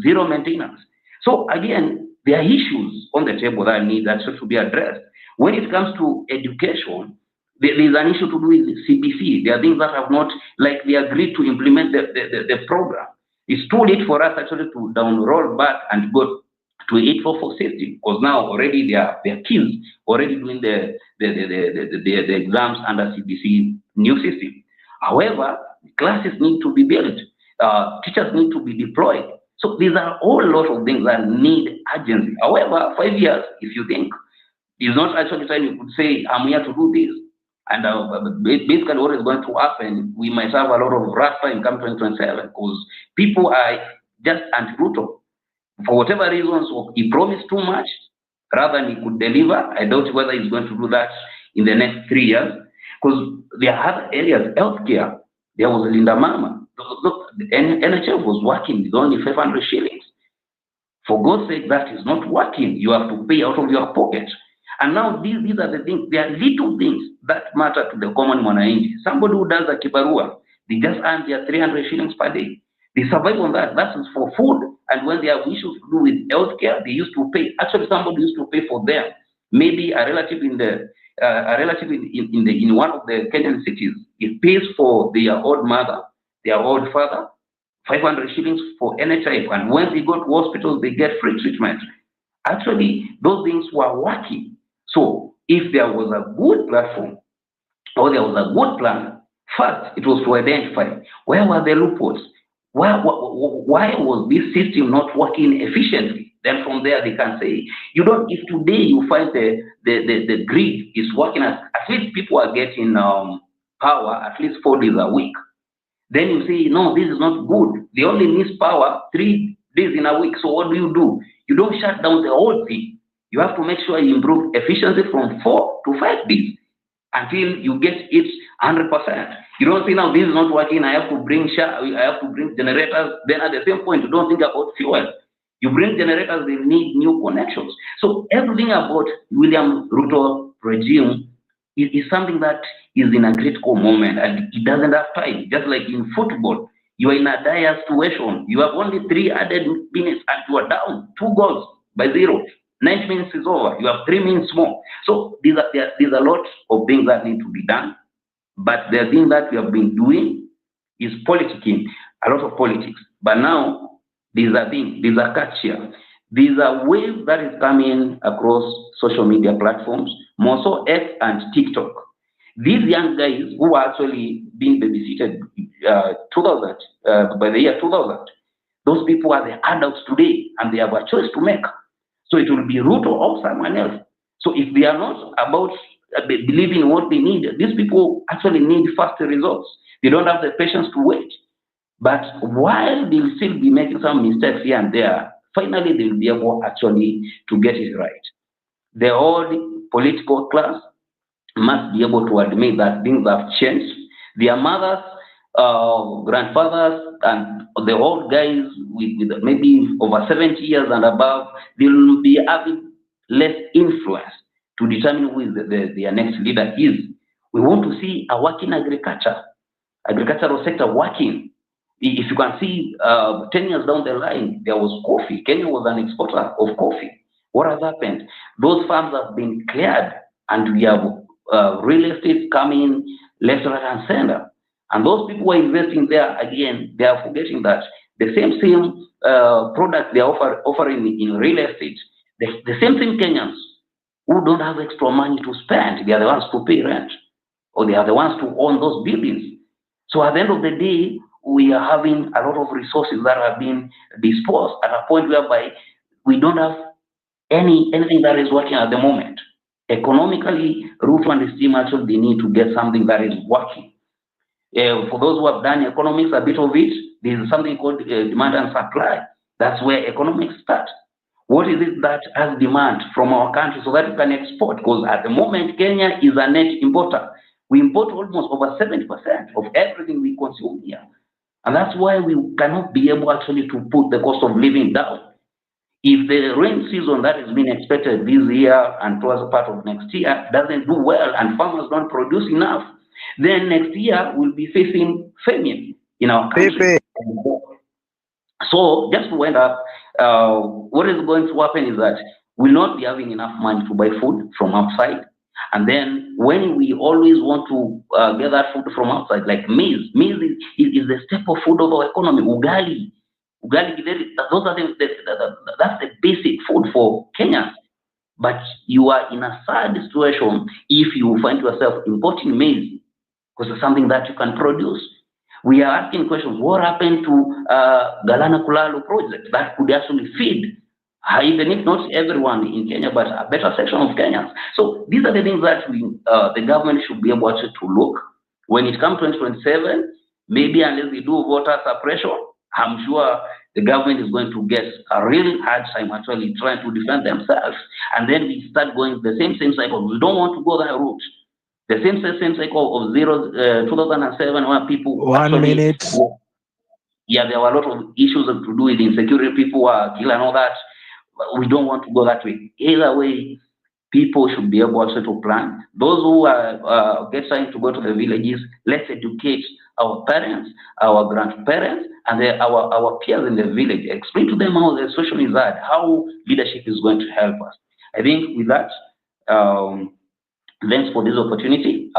zero maintenance. So again, there are issues on the table that need actually to be addressed. When it comes to education, there's an issue to do with CBC. There are things that have not, like they agreed to implement the program. It's too late for us actually to roll back and go to 844 system, because now already their kids already doing the exams under CBC new system. However, classes need to be built, teachers need to be deployed. So these are all a lot of things that need urgency. However, 5 years, if you think, is not actually time you could say, I'm here to do this. And basically what is going to happen, we might have a lot of rough time come 2027 because people are just anti-Ruto. For whatever reasons, he promised too much rather than he could deliver. I doubt whether he's going to do that in the next 3 years because there are other areas, healthcare. There was Linda Mama. Look, the NHF was working with only 500 shillings. For God's sake, that is not working. You have to pay out of your pocket. And now these are the things, there are little things that matter to the common mwananchi. Somebody who does a kibarua, they just earn their 300 shillings per day. They survive on that. That's for food. And when they have issues to do with healthcare, they used to pay. Actually, somebody used to pay for them. Maybe a relative in one of the Kenyan cities, it pays for their old mother, their old father, 500 shillings for NHIF. And when they go to hospitals, they get free treatment. Actually, those things were working. So if there was a good platform or there was a good plan, first it was to identify where were the loopholes, why was this system not working efficiently? Then from there they can say, you don't. If today you find the grid is working, at least people are getting power at least 4 days a week. Then you say, no, this is not good. They only miss power 3 days in a week. So what do? You don't shut down the whole thing. You have to make sure you improve efficiency from 4 to 5 days until you get it 100%. You don't say, now this is not working, I have to bring generators. Then at the same point, you don't think about fuel. You bring generators, they need new connections. So everything about William Ruto regime is something that is in a critical moment and it doesn't have time. Just like in football, you are in a dire situation. You have only 3 added minutes and you are down 2 goals by 0. 90 minutes is over. You have 3 minutes more. So these are a lot of things that need to be done. But the thing that we have been doing is politicking, a lot of politics. But now there's a catch here. There's a wave that is coming across social media platforms, more so X and TikTok. These young guys who are actually being babysitted by the year 2000, those people are the adults today and they have a choice to make. So it will be Ruto or someone else. So if they are not about believing what they need, these people actually need faster results. They don't have the patience to wait. But while they'll still be making some mistakes here and there, finally they'll be able actually to get it right. The whole political class must be able to admit that things have changed. Their mothers, grandfathers, and the old guys with maybe over 70 years and above, they will be having less influence to determine who is their next leader is. We want to see a working agricultural sector working. If you can see 10 years down the line, there was coffee. Kenya was an exporter of coffee. What has happened? Those farms have been cleared and we have real estate coming left, right, and center. And those people who are investing there, again, they are forgetting that the same product they are offering in real estate, the same thing Kenyans who don't have extra money to spend, they are the ones to pay rent, or they are the ones to own those buildings. So at the end of the day, we are having a lot of resources that are being disposed at a point whereby we don't have anything that is working at the moment. Economically, Ruto and his team actually they need to get something that is working. For those who have done economics, a bit of it, there is something called demand and supply. That's where economics start. What is it that has demand from our country so that we can export? Because at the moment, Kenya is a net importer. We import almost over 70% of everything we consume here. And that's why we cannot be able actually to put the cost of living down. If the rain season that is being expected this year and towards part of next year doesn't do well and farmers don't produce enough, then next year we'll be facing famine in our country. So just to wind up, what is going to happen is that we'll not be having enough money to buy food from outside. And then when we always want to get that food from outside, like maize is the staple food of our economy, ugali, those are that's the basic food for Kenyans. But you are in a sad situation if you find yourself importing maize because it's something that you can produce. We are asking questions. What happened to Galana Kulalo project that could actually feed, even if not everyone in Kenya, but a better section of Kenyans? So these are the things that the government should be able to look. When it comes to 2027, maybe unless we do voter suppression, I'm sure the government is going to get a really hard time actually trying to defend themselves. And then we start going the same cycle. We don't want to go that route. The same cycle of 2007, where people 1 minute. Yeah, there were a lot of issues to do with insecurity. People were killed and all that. We don't want to go that way. Either way, people should be able also to plan. Those who are trying to go to the villages, let's educate our parents, our grandparents, and our peers in the village. Explain to them how the social is at, how leadership is going to help us. I think with that, thanks for this opportunity.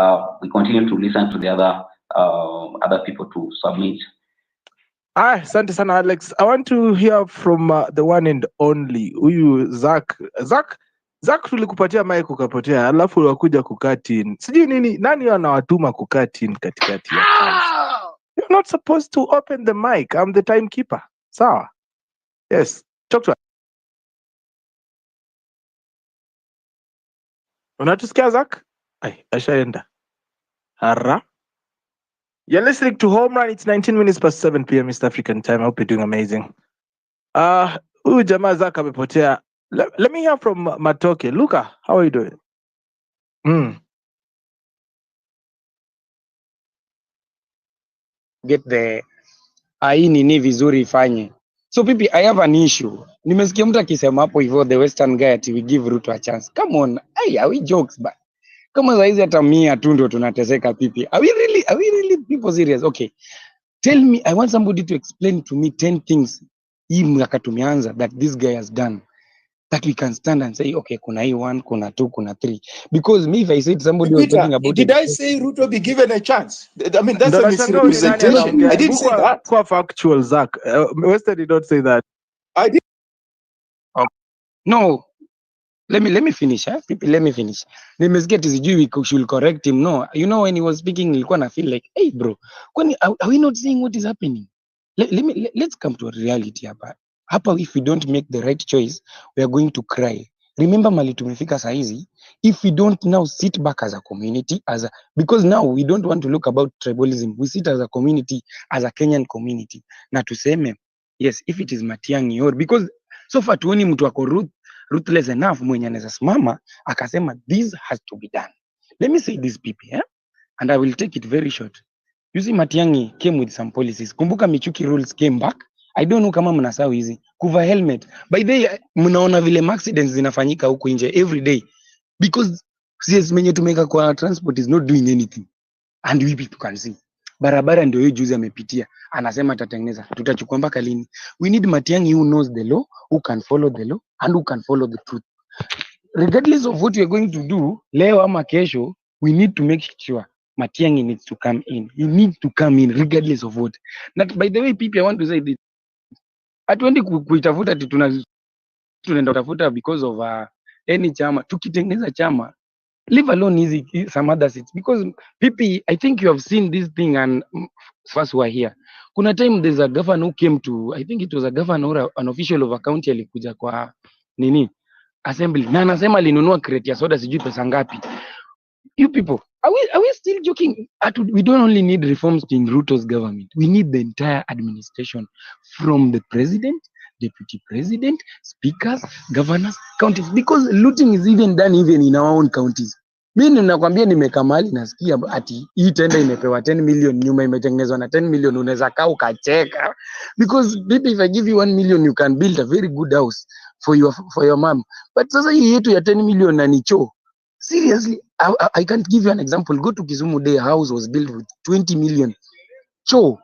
We continue to listen to the other people to submit. Asante sana Alex. I want to hear from the one and only huyu Zach. Zach tulikupatia mic ukapotea, alafu wakuja kukatin. Sijui nini, nani anawatuma kukatin katikati ya kazi? You're not supposed to open the mic. I'm the timekeeper. Sawa? Yes. Talk to us. Unatusikia Zach? Ai, ashaenda. Hara. You're listening to Home Run. It's 19 minutes past 7 p.m. East African time. I hope you're doing amazing. Huyu jamaa Zaka amepotea. Let me hear from Matoke. Luka, how are you doing? Get the hii nini vizuri ifanye. So pipi, I have an issue. Nimesikia mtu akisema hapo hivyo the western guy ati we give Ruto a chance. Come on, are we jokes but kama saizi hata mia tu ndio tunateseka pipi. Are we really people serious? Okay. Tell me, I want somebody to explain to me 10 things hii mwaka tumeanza that this guy has done that we can stand and say, okay, kuna hii 1, kuna 2, kuna 3. Because me, if I said somebody was talking about did I say Ruto be given a chance? I mean, that's a misrepresentation. I didn't say that. Kwa factual, Zach. Western did not say that. I did. Oh. No. Let me finish. Let me finish. Nimesikia sijui we should correct him. No. You know, when he was speaking, nilikuwa na feel like, hey bro, are we not seeing what is happening? Let's come to a reality hapa. Hapa, if we don't make the right choice, we are going to cry. Remember mali tumefika saizi, if we don't now sit back as a community, because now we don't want to look about tribalism, we sit as a community, as a Kenyan community, na tuseme, yes, if it is Matiang'i or, because so far tuoni mtu wako ruthless enough mwenye anaweza simama akasema this has to be done. Let me say this people, and I will take it very short. You see, Matiang'i came with some policies. Kumbuka Michuki rules came back. I don't know kama mnasahau hizi. Kuva helmet. By the way, mnaona vile accidents zinafanyika huko nje every day. Because CS menye tumeka kwa transport is not doing anything. And we people can see. Barabara ndio hiyo juzi amepitia. Anasema atatengeneza. Tutachukua mpaka lini? We need Matiang'i who knows the law, who can follow the law, and who can follow the truth. Regardless of what we are going to do, leo ama kesho, we need to make sure Matiang'i needs to come in. He needs to come in regardless of what. Not, by the way, people, I want to say this. Hatuendi kuitafuta ati tunaenda kutafuta because of any chama. Tukitengeneza chama, leave alone easy some other seats. Because people, I think you have seen this thing and first were here. Kuna time there's a governor who came to, I think it was a governor or an official of a county alikuja kwa nini assembly. Na anasema alinunua crate ya soda sijui pesa ngapi. You people, are we still joking? We don't only need reforms in Ruto's government. We need the entire administration from the president, deputy president, speakers, governors, counties. Because looting is even done even in our own counties. Mimi ninakwambia nimeka mahali nasikia ati hii tenda imepewa 10 million, nyuma imetengenezwa na 10 million, unaweza kaa ukacheka. Because maybe if I give you 1 million, you can build a very good house for your mom. But sasa hii yetu ya 10 million na ni choo. Seriously, I can't give you an example. Go to Kisumu Day, a house was built with 20 million. So,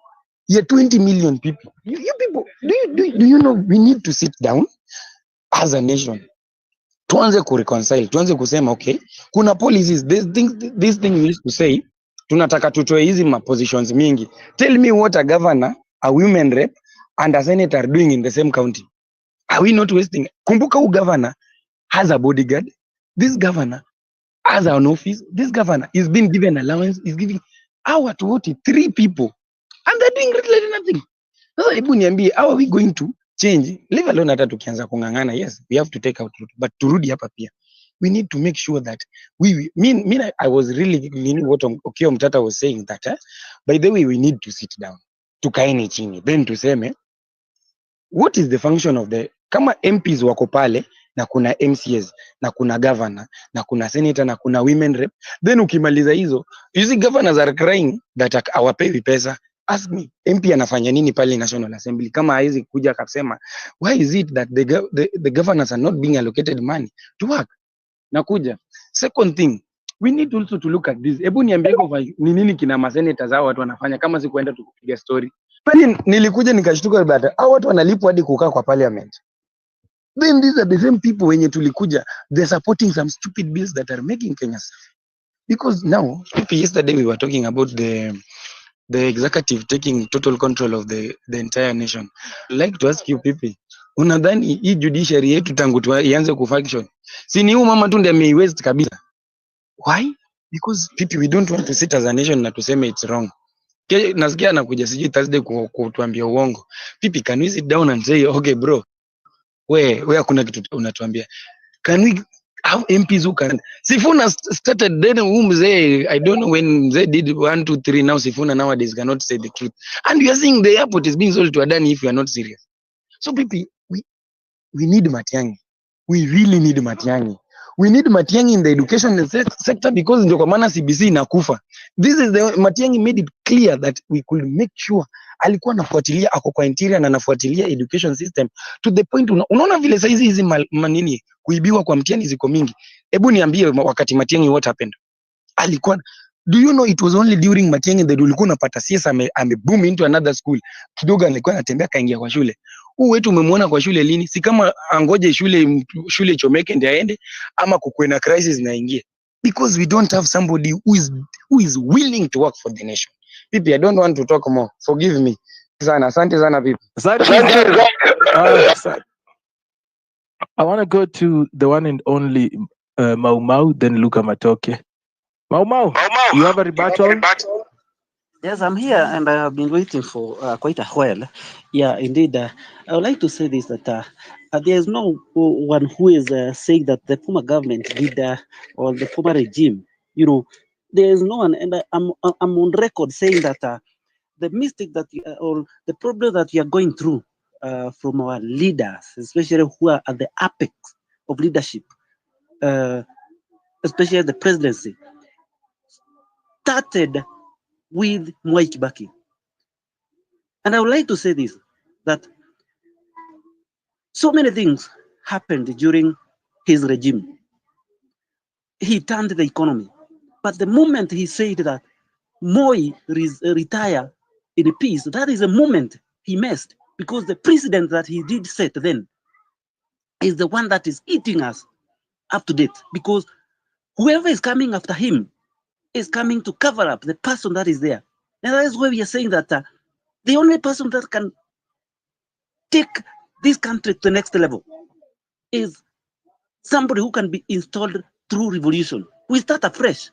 yeah, 20 million people. You people, do you know we need to sit down as a nation? Tuanze kureconcile, tuanze kusema, okay, kuna policies, this thing we used to say, tunataka tutoe hizi positions mingi. Tell me what a governor, a women rep, and a senator are doing in the same county. Are we not wasting? Kumbuka who governor has a bodyguard. This governor as an office, this governor is being given allowance, is giving. Hao watu wote 3 people and they're doing literally nothing. Sasa hebu niambie, how are we going to change? Leave alone hata tukianza kung'ang'ana, yes, we have to take out root, but turudi hapa pia. We need to make sure that I was really meaning what Okiya Mtata was saying that by the way we need to sit down. Tukaeni chini. Then tuseme what is the function of the kama MPs wako pale na kuna MCAs na kuna governor na kuna senator na kuna women rep, then ukimaliza hizo, you see governors are crying that hawapewi pesa. Ask me, MP anafanya nini pale National Assembly kama haizi kuja akasema why is it that the governors are not being allocated money to work? Nakuja. Second thing, we need also to look at this. Hebu niambie ni nini kina masenators hao watu wanafanya kama si kuenda tukupiga story. Pale nilikuja nikashtuka baada hao watu wanalipwa hadi kukaa kwa parliament. Then these are the same people wenye tulikuja, they're supporting some stupid bills that are making Kenya suffer. Because now, yesterday we were talking about the executive taking total control of the entire nation. I'd like to ask you people, unadhani hii judiciary yetu tangu ianze kufunction, si ni huyu mama tu ndiye ameiwaste kabisa? Why? Because people, we don't want to sit as a nation na tuseme it's wrong. Nasikia anakuja sijui Thursday kutuambia uongo. People, can we sit down and say, okay bro, we hakuna kitu unatuambia. Can we have MPs who can? Sifuna started then mzee, I don't know when they did 1, 2, 3. Now Sifuna nowadays cannot say the truth. And we are seeing the airport is being sold to Adani if we are not serious. So people, we need Matiang'i. We really need Matiang'i. We need Matiang'i in the education sector because ndio kwa maana CBC inakufa. This is the Matiang'i made it clear that we could make sure alikuwa anafuatilia ako kwa interior na anafuatilia education system to the point unaona vile saizi hizi manini kuibiwa kwa mtihani ziko mingi. Hebu niambie wakati Matiang'i what happened? Alikuwa, do you know it was only during Matiang'i that ulikuwa unapata CS boom into another school. Kidogo alikuwa anatembea kaingia kwa shule. Huu wetu umemwona kwa shule lini? Si kama angoje shule chomeke ndiye aende ama kukuwe na crisis na ingie. Because we don't have somebody who is willing to work for the nation. People, I don't want to talk more. Forgive me. Asante sana people. I want to go to the one and only Mau Mau, then Luka Matoke. Mau Mau, you have a rebuttal? Yes, I'm here and I have been waiting for quite a while. Yeah, indeed. I would like to say this, that there is no one who is saying that the former government did or the former regime, there is no one, and I'm on record saying that the mistake that or the problem that we are going through from our leaders, especially who are at the apex of leadership, especially the presidency, started with Mwai Kibaki. And I would like to say this, that so many things happened during his regime. He turned the economy. But the moment he said that Moi retire in peace, that is a moment he missed, because the precedent that he did set then is the one that is eating us up to date, because whoever is coming after him is coming to cover up the person that is there. And that is why we are saying that the only person that can take this country to the next level is somebody who can be installed through revolution. We start afresh.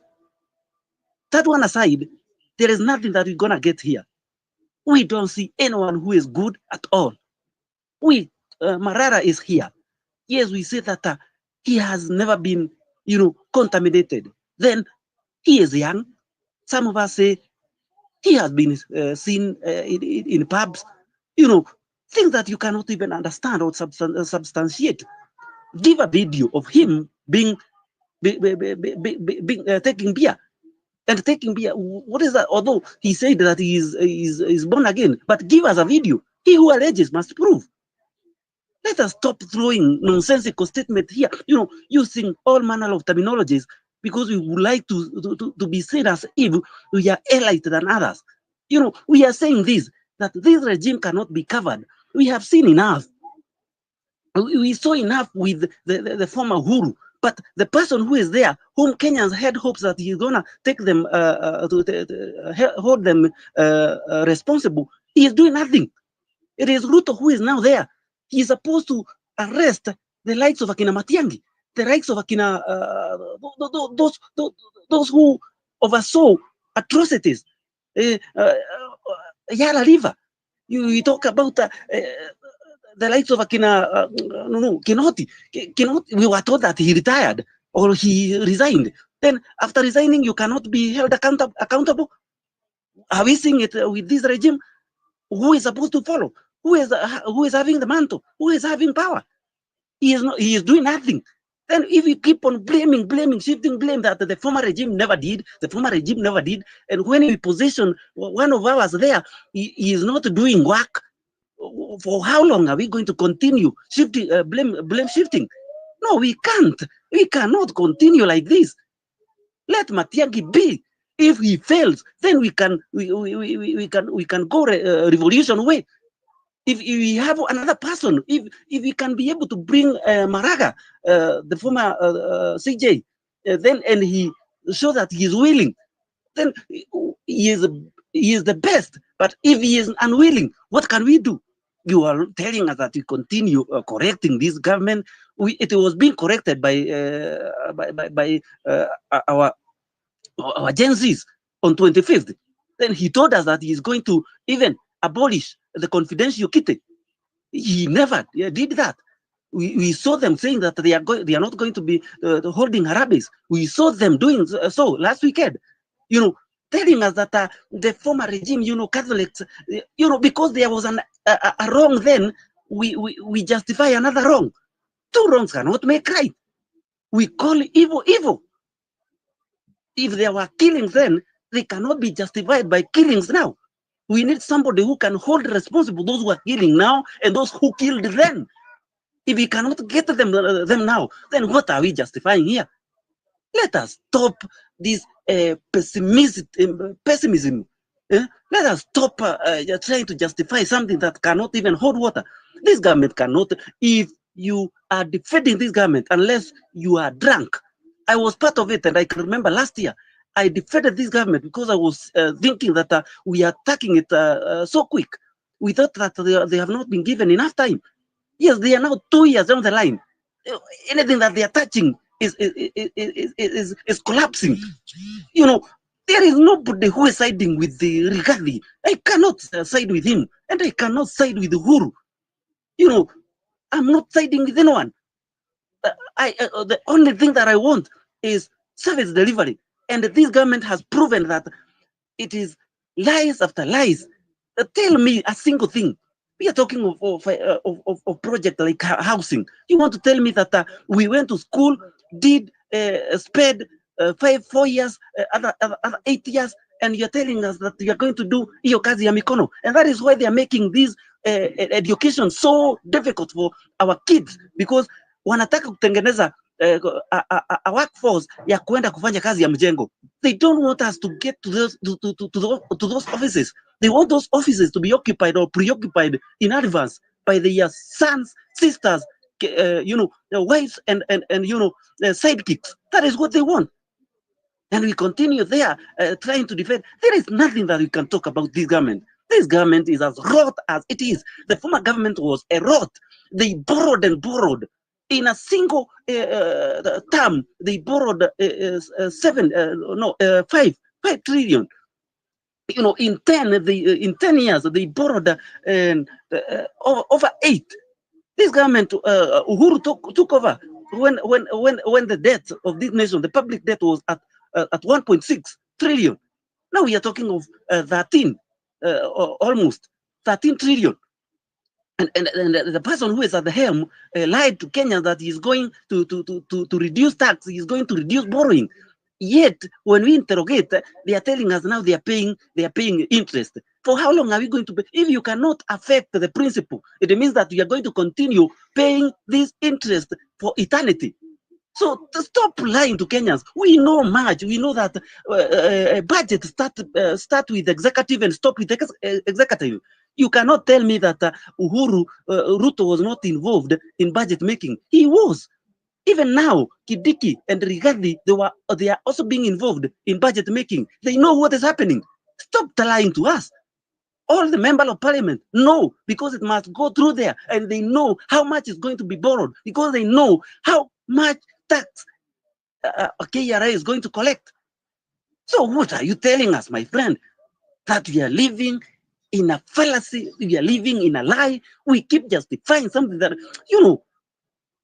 That one aside, there is nothing that we're going to get here. We don't see anyone who is good at all. Marara is here. Yes, we say that he has never been, contaminated. Then he is young. Some of us say he has been seen in pubs, things that you cannot even understand or substantiate. Give a video of him taking beer. And taking beer, what is that? Although he said that he is born again, but give us a video. He who alleges must prove. Let us stop throwing nonsensical statements here, using all manner of terminologies because we would like to be seen as if we are elite than others. We are saying this, that this regime cannot be covered. We have seen enough. We saw enough with the former Uhuru. But the person who is there, whom Kenyans had hopes that he's gonna take them, hold them responsible, he is doing nothing. It is Ruto who is now there. He is supposed to arrest the likes of Akina Matiang'i, the likes of Akina, those who oversaw atrocities. Yala River. You talk about the likes of Kinoti. Kinoti. We were told that he retired or he resigned. Then after resigning, you cannot be held accountable. Are we seeing it with this regime? Who is supposed to follow? Who is having the mantle? Who is having power? He is not. He is doing nothing. Then if you keep on blaming, shifting blame that the former regime never did, and when we position one of ours there, he is not doing work. For how long are we going to continue shifting, blame shifting? No, we can't. We cannot continue like this. Let Matiang'i be. If he fails, then we can go revolution way. If we have another person, if we can be able to bring Maraga, the former CJ, then and he show that he is willing, then he is the best. But if he is unwilling, what can we do? You are telling us that we continue correcting this government. It was being corrected by our Gen Zs on 25th. Then he told us that he is going to even abolish the confidential kitty. He never did that. We saw them saying that they are not going to be holding Harabes. We saw them doing so last weekend. Telling us that the former regime, Catholics, because there was a wrong then, we justify another wrong. Two wrongs cannot make right. We call evil evil. If there were killings then, they cannot be justified by killings now. We need somebody who can hold responsible those who are killing now and those who killed then. If we cannot get them now, then what are we justifying here? Let us stop this pessimism. Let us stop trying to justify something that cannot even hold water. This government cannot. If you are defending this government, unless you are drunk. I was part of it, and I can remember last year, I defended this government because I was thinking that we are attacking it so quick. We thought that they have not been given enough time. Yes, they are now 2 years down the line. Anything that they are touching is collapsing. There is nobody who is siding with the Rigathi. I cannot side with him, and I cannot side with Uhuru. I'm not siding with anyone. The only thing that I want is service delivery, and this government has proven that it is lies after lies. Tell me a single thing. We are talking of project like housing. You want to tell me that we went to school, did spent 4 years, other 8 years, and you're telling us that you are going to do hiyo kazi ya mikono, and that is why they are making this education so difficult for our kids, because wanataka kutengeneza a workforce ya kuenda kufanya kazi ya mjengo. They don't want us to get to those offices. They want those offices to be occupied or preoccupied in advance by their sons, sisters, wives, and sidekicks. That is what they want. And we continue there trying to defend. There is nothing that we can talk about this government. This government is as rot as it is. The former government was a rot. They borrowed and borrowed. In a single term, they borrowed 5 trillion. In 10 years, they borrowed over 8. This government, Uhuru took over when the debt of this nation, the public debt, was at 1.6 trillion. Now we are talking of 13, almost 13 trillion. And the person who is at the helm lied to Kenya that he is going to reduce tax, he is going to reduce borrowing. Yet, when we interrogate, they are telling us now they are paying interest. For how long are we going to pay? If you cannot affect the principle, it means that we are going to continue paying this interest for eternity. So stop lying to Kenyans. We know much. We know that budget start with executive and stop with executive. You cannot tell me that Ruto was not involved in budget making. He was. Even now, Kidiki and Rigathi, they are also being involved in budget making. They know what is happening. Stop lying to us. All the members of parliament know, because it must go through there, and they know how much is going to be borrowed, because they know how much tax KRA is going to collect. So what are you telling us, my friend? that we are living in a fallacy, we are living in a lie. We keep justifying something that,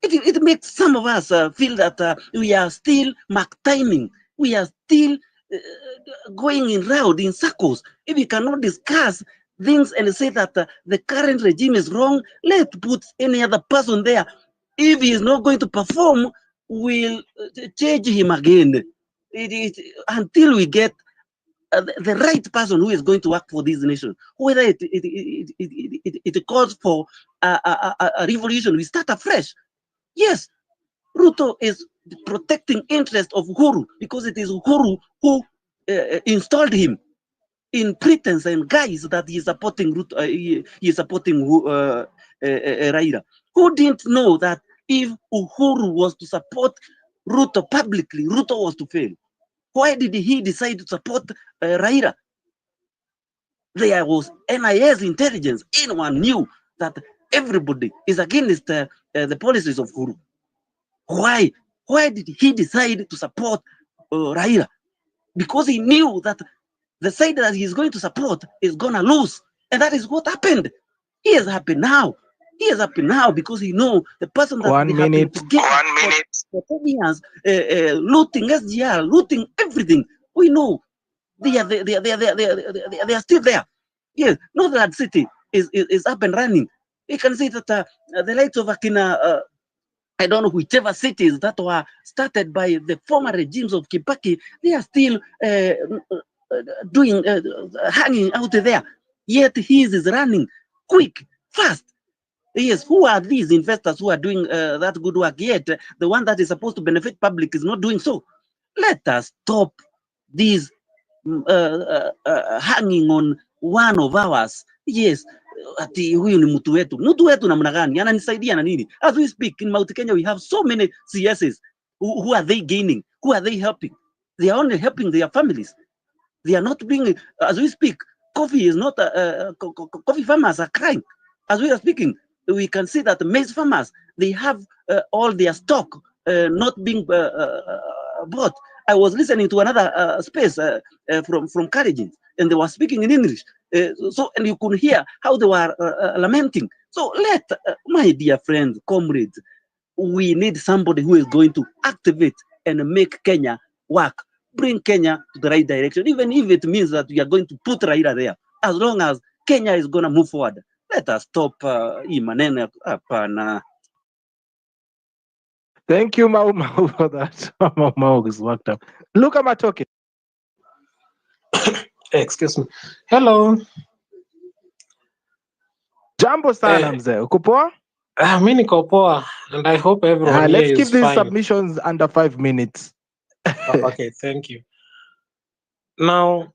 it makes some of us feel that we are still mark timing. We are still going in round in circles. If we cannot discuss things and say that the current regime is wrong, let's put any other person there. If he is not going to perform, we'll change him again. Until we get the right person who is going to work for this nation. Whether it calls for a revolution, we start afresh. Yes, Ruto is protecting interest of Uhuru because it is Uhuru who installed him in pretense and guise that he is supporting Ruto, he is supporting Raila. Who didn't know that if Uhuru was to support Ruto publicly, Ruto was to fail? Why did he decide to support Raila? There was NIS intelligence. Anyone knew that everybody is against the policies of Uhuru. Why? Why did he decide to support Raila? Because he knew that the side that he's going to support is going to lose. And that is what happened. He has happened now. He has happened now because he knows the person that they have been together for 10 years, looting SGR, looting everything. We know they are still there. Yes, Northern City is up and running. You can see that the likes of Akina, I don't know whichever cities that were started by the former regimes of Kibaki, they are still doing hanging out there. Yet he is running quick, fast. Yes, who are these investors who are doing that good work? Yet the one that is supposed to benefit public is not doing so. Let us stop these hanging on one of ours. Yes, ati huyu ni mtu wetu. Mtu wetu namna gani? Ananisaidia na nini? As we speak in Mount Kenya, we have so many CSs. Who are they gaining? Who are they helping? They are only helping their families. They are not being, as we speak, coffee is not, coffee farmers are crying. As we are speaking, we can see that the maize farmers, they have all their stock not being bought. I was listening to another space from Carriages, and they were speaking in English. And you could hear how they were lamenting. So my dear friends, comrades, we need somebody who is going to activate and make Kenya work, bring Kenya to the right direction, even if it means that we are going to put Raila there. As long as Kenya is going to move forward, let us stop maneno hapana. Thank you, Mau Mau, for that. Mau Mau is worked up. Look at my talking. Excuse me. Hello. Jambo sana mzee. Uko poa? Mi niko poa, and I hope everyone here Let's keep is these fine. submissions under 5 minutes. Okay, thank you. Now,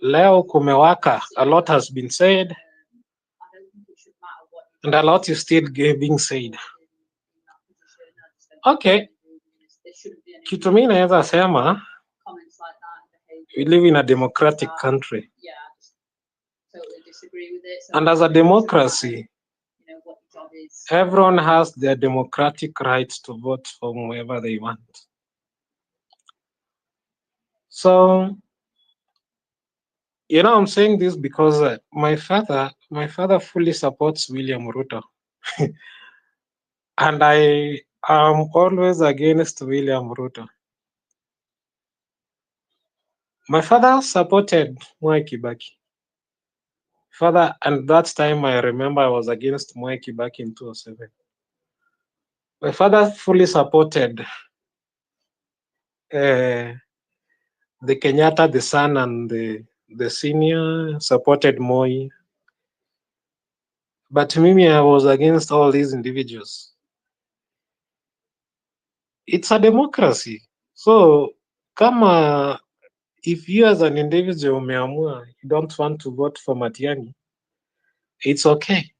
leo kumewaka. A lot has been said, and a lot is still being said. Okay, kitu mi naweza sema, we live in a democratic country. And as a democracy, everyone has their democratic rights to vote for whoever they want. So, I'm saying this because my father fully supports William Ruto. And I am always against William Ruto. My father supported Mwai Kibaki. And that time I remember I was against Mwai Kibaki in 2007. My father fully supported the Kenyatta, the son, and the senior, supported Moi. But Mimi, I was against all these individuals. It's a democracy. So, if you as an individual umeamua, you don't want to vote for Matiang'i, it's okay.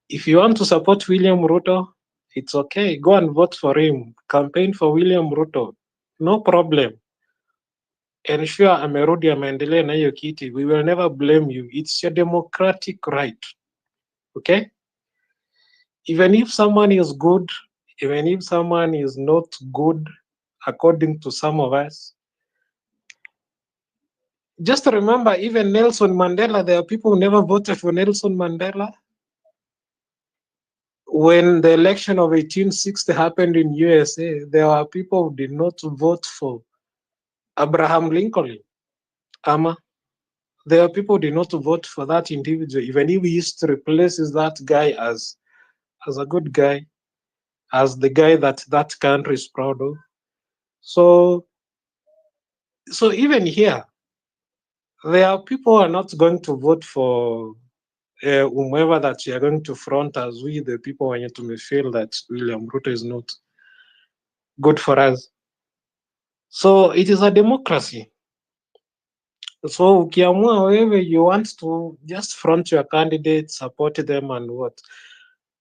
If you want to support William Ruto, it's okay. Go and vote for him. Campaign for William Ruto. No problem. Ensure amerudi ameendelea na hiyo kiti. We will never blame you. It's your democratic right. Okay? Even if someone is good, even if someone is not good, according to some of us, Just remember, even Nelson Mandela, there are people who never voted for Nelson Mandela. When the election of 1860 happened in USA, there were people who did not vote for Abraham Lincoln. There are people who did not vote for that individual, even if history places that guy as a good guy, as the guy that that country is proud of. So even here, there are people who are not going to vote for whomever that you are going to front as we, the people, when you may feel that William Ruto is not good for us. So it is a democracy. So ukiamua wewe, you want to just front your candidate, support them and what.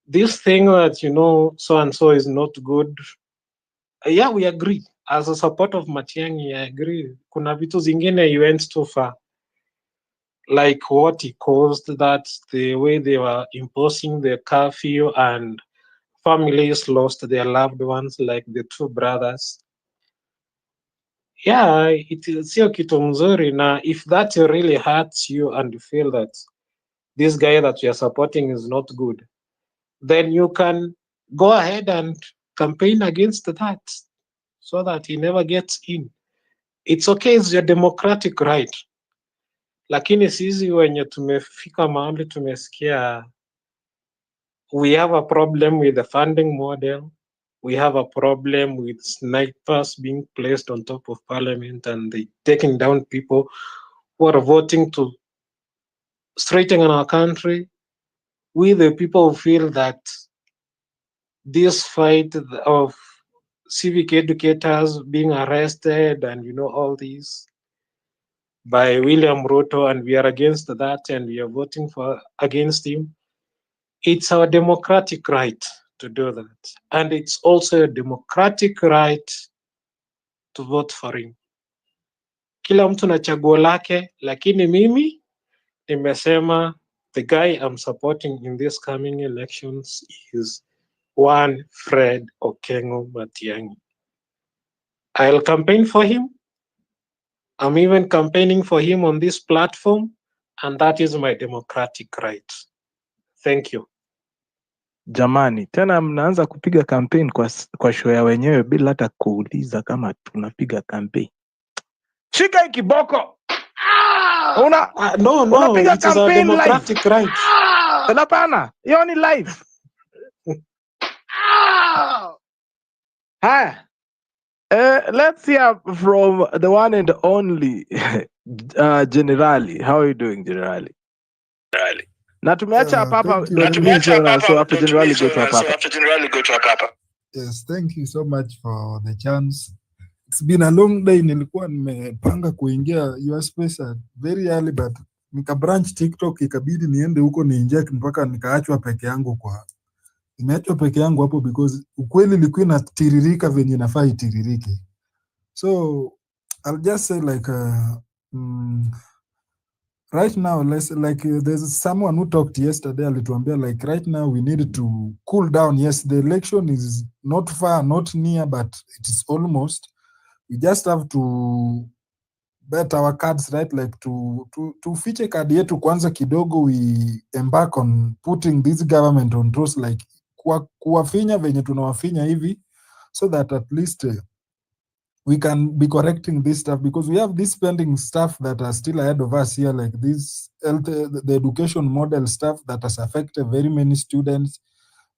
This thing that, you know, so and so is not good. Yeah, we agree. As a support of Matiang'i, I agree. Kuna vitu zingine you went too far. Like what he caused, that the way they were imposing the curfew and families lost their loved ones, like the two brothers. Yeah, it is sio kitu mzuri, na if that really hurts you and you feel that this guy that you are supporting is not good, then you can go ahead and campaign against that so that he never gets in. It's okay, it's your democratic right. Lakini sisi wenye tumefika mahali tumesikia we have a problem with the funding model. We have a problem with snipers being placed on top of parliament and they taking down people who are voting to straighten our country. We, the people, feel that this fight of civic educators being arrested and, you know, all these by William Ruto, and we are against that and we are voting for against him. It's our democratic right to do that. And it's also a democratic right to vote for him. Kila mtu na chaguo lake, lakini mimi nimesema the guy I'm supporting in these coming elections is one Fred Okengo Matiang'i. I'll campaign for him. I'm even campaigning for him on this platform, and that is my democratic right. Thank you. Jamani, tena mnaanza kupiga campaign kwa show ya wenyewe bila hata kuuliza kama tunapiga campaign. Shika hii kiboko. No, Unapiga it is our campaign democratic live. right. Hapana, hiyo ni live. Haya. Let's hear from the one and only Generali. How are you doing, Generali? Na tumeacha hapa hapa, Thank you don't very mean much. so after Generali go to hapa. Yes, thank you so much for the chance. It's been a long day. Nilikuwa nimepanga kuingia your space at very early, but nika branch TikTok, ikabidi niende huko ni inject mpaka nikaachwa peke yangu nimeachwa peke yangu hapo because ukweli ilikuwa inatiririka venye inafaa itiririke. So I'll just say like right now, there's someone who talked yesterday, alituambia like right now we need to cool down. Yes, the election is not far, not near, but it is almost. We just have to bet our cards right, like to fiche kadi yetu kwanza kidogo. We embark on putting this government on toes, like kuwafinya venye tunawafinya hivi, so that at least we can be correcting this stuff, because we have this pending stuff that are still ahead of us here, like this health, the education model stuff that has affected very many students.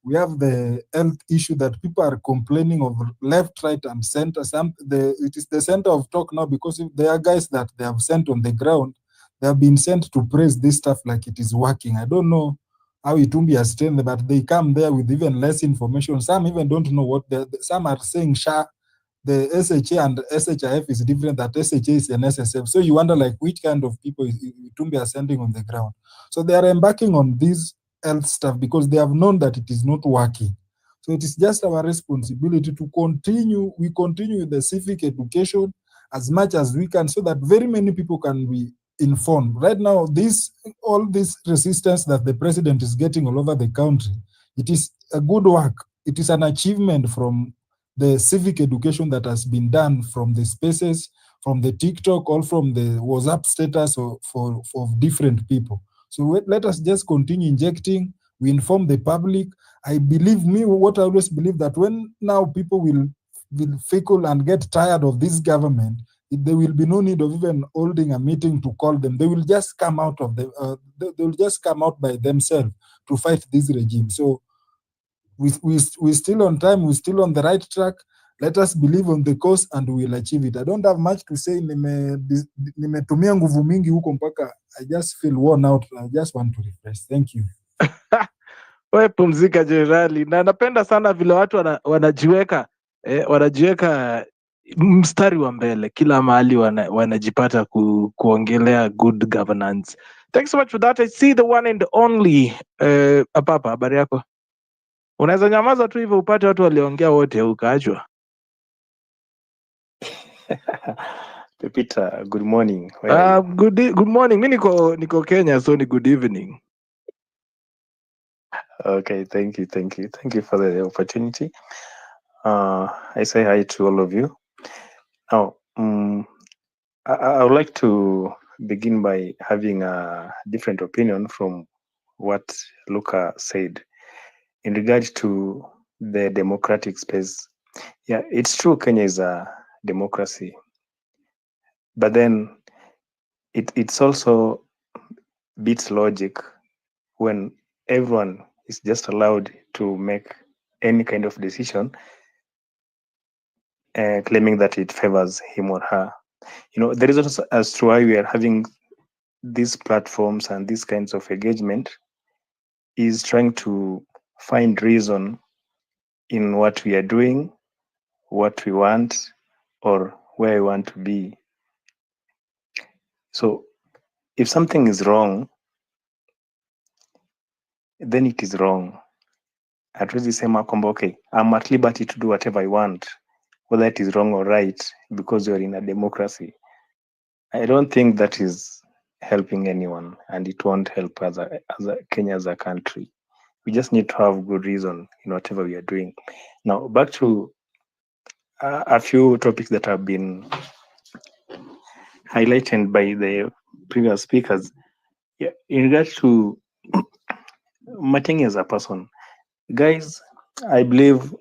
We have the health issue that people are complaining of left, right, and center. It is the center of talk now, because if there are guys that they have sent on the ground, they have been sent to praise this stuff like it is working. I don't know how Itumbi has trained, but they come there with even less information. Some even don't know what some are saying the SHA and SHIF is different, that SHA is an SSF. So you wonder like which kind of people Itumbi are sending on the ground. So they are embarking on this health stuff because they have known that it is not working. So it is just our responsibility to continue. We continue with the civic education as much as we can, so that very many people can be informed. Right now, all this resistance that the president is getting all over the country, it is a good work. It is an achievement from the civic education that has been done from the spaces, from the TikTok, all from the WhatsApp status of different people. So let us just continue injecting. We inform the public. I believe me, what I always believe, that when now people will fickle and get tired of this government, there will be no need of even holding a meeting to call them. They will just come out of they will just come out by themselves to fight this regime. So we're still on time. We're still on the right track. Let us believe on the course and we'll achieve it. I don't have much to say. Nimetumia nguvu mingi huko mpaka I just feel worn out. I just want to refresh. Thank you. We pumzika jenerali, na napenda sana vile watu wanajiweka wanajiweka mstari wa mbele kila mahali, wanajipata kuongelea good governance. Thanks so much for that. I see the one and only Apapa, habari yako? Unaweza nyamaza tu hivyo upate watu waliongea wote ukaachwa. Peter, good morning. Where are you? Good morning. Mi niko Kenya, so ni good evening. Okay, thank you for the opportunity. I say hi to all of you. Now, I would like to begin by having a different opinion from what Luca said in regards to the democratic space. Yeah, it's true Kenya is a democracy, but then it's also beats logic when everyone is just allowed to make any kind of decision, claiming that it favors him or her. You know, the reason as to why we are having these platforms and these kinds of engagement is trying to find reason in what we are doing, what we want, or where we want to be. So if something is wrong, then it is wrong. Hatuwezi sema kwamba okay, I'm at liberty to do whatever I want, whether it is wrong or right, because you're in a democracy. I don't think that is helping anyone, and it won't help as a Kenya as a country. We just need to have good reason in whatever we are doing. Now, back to a few topics that have been highlighted by the previous speakers. Yeah, in regards to Matiang'i as a person, guys, I believe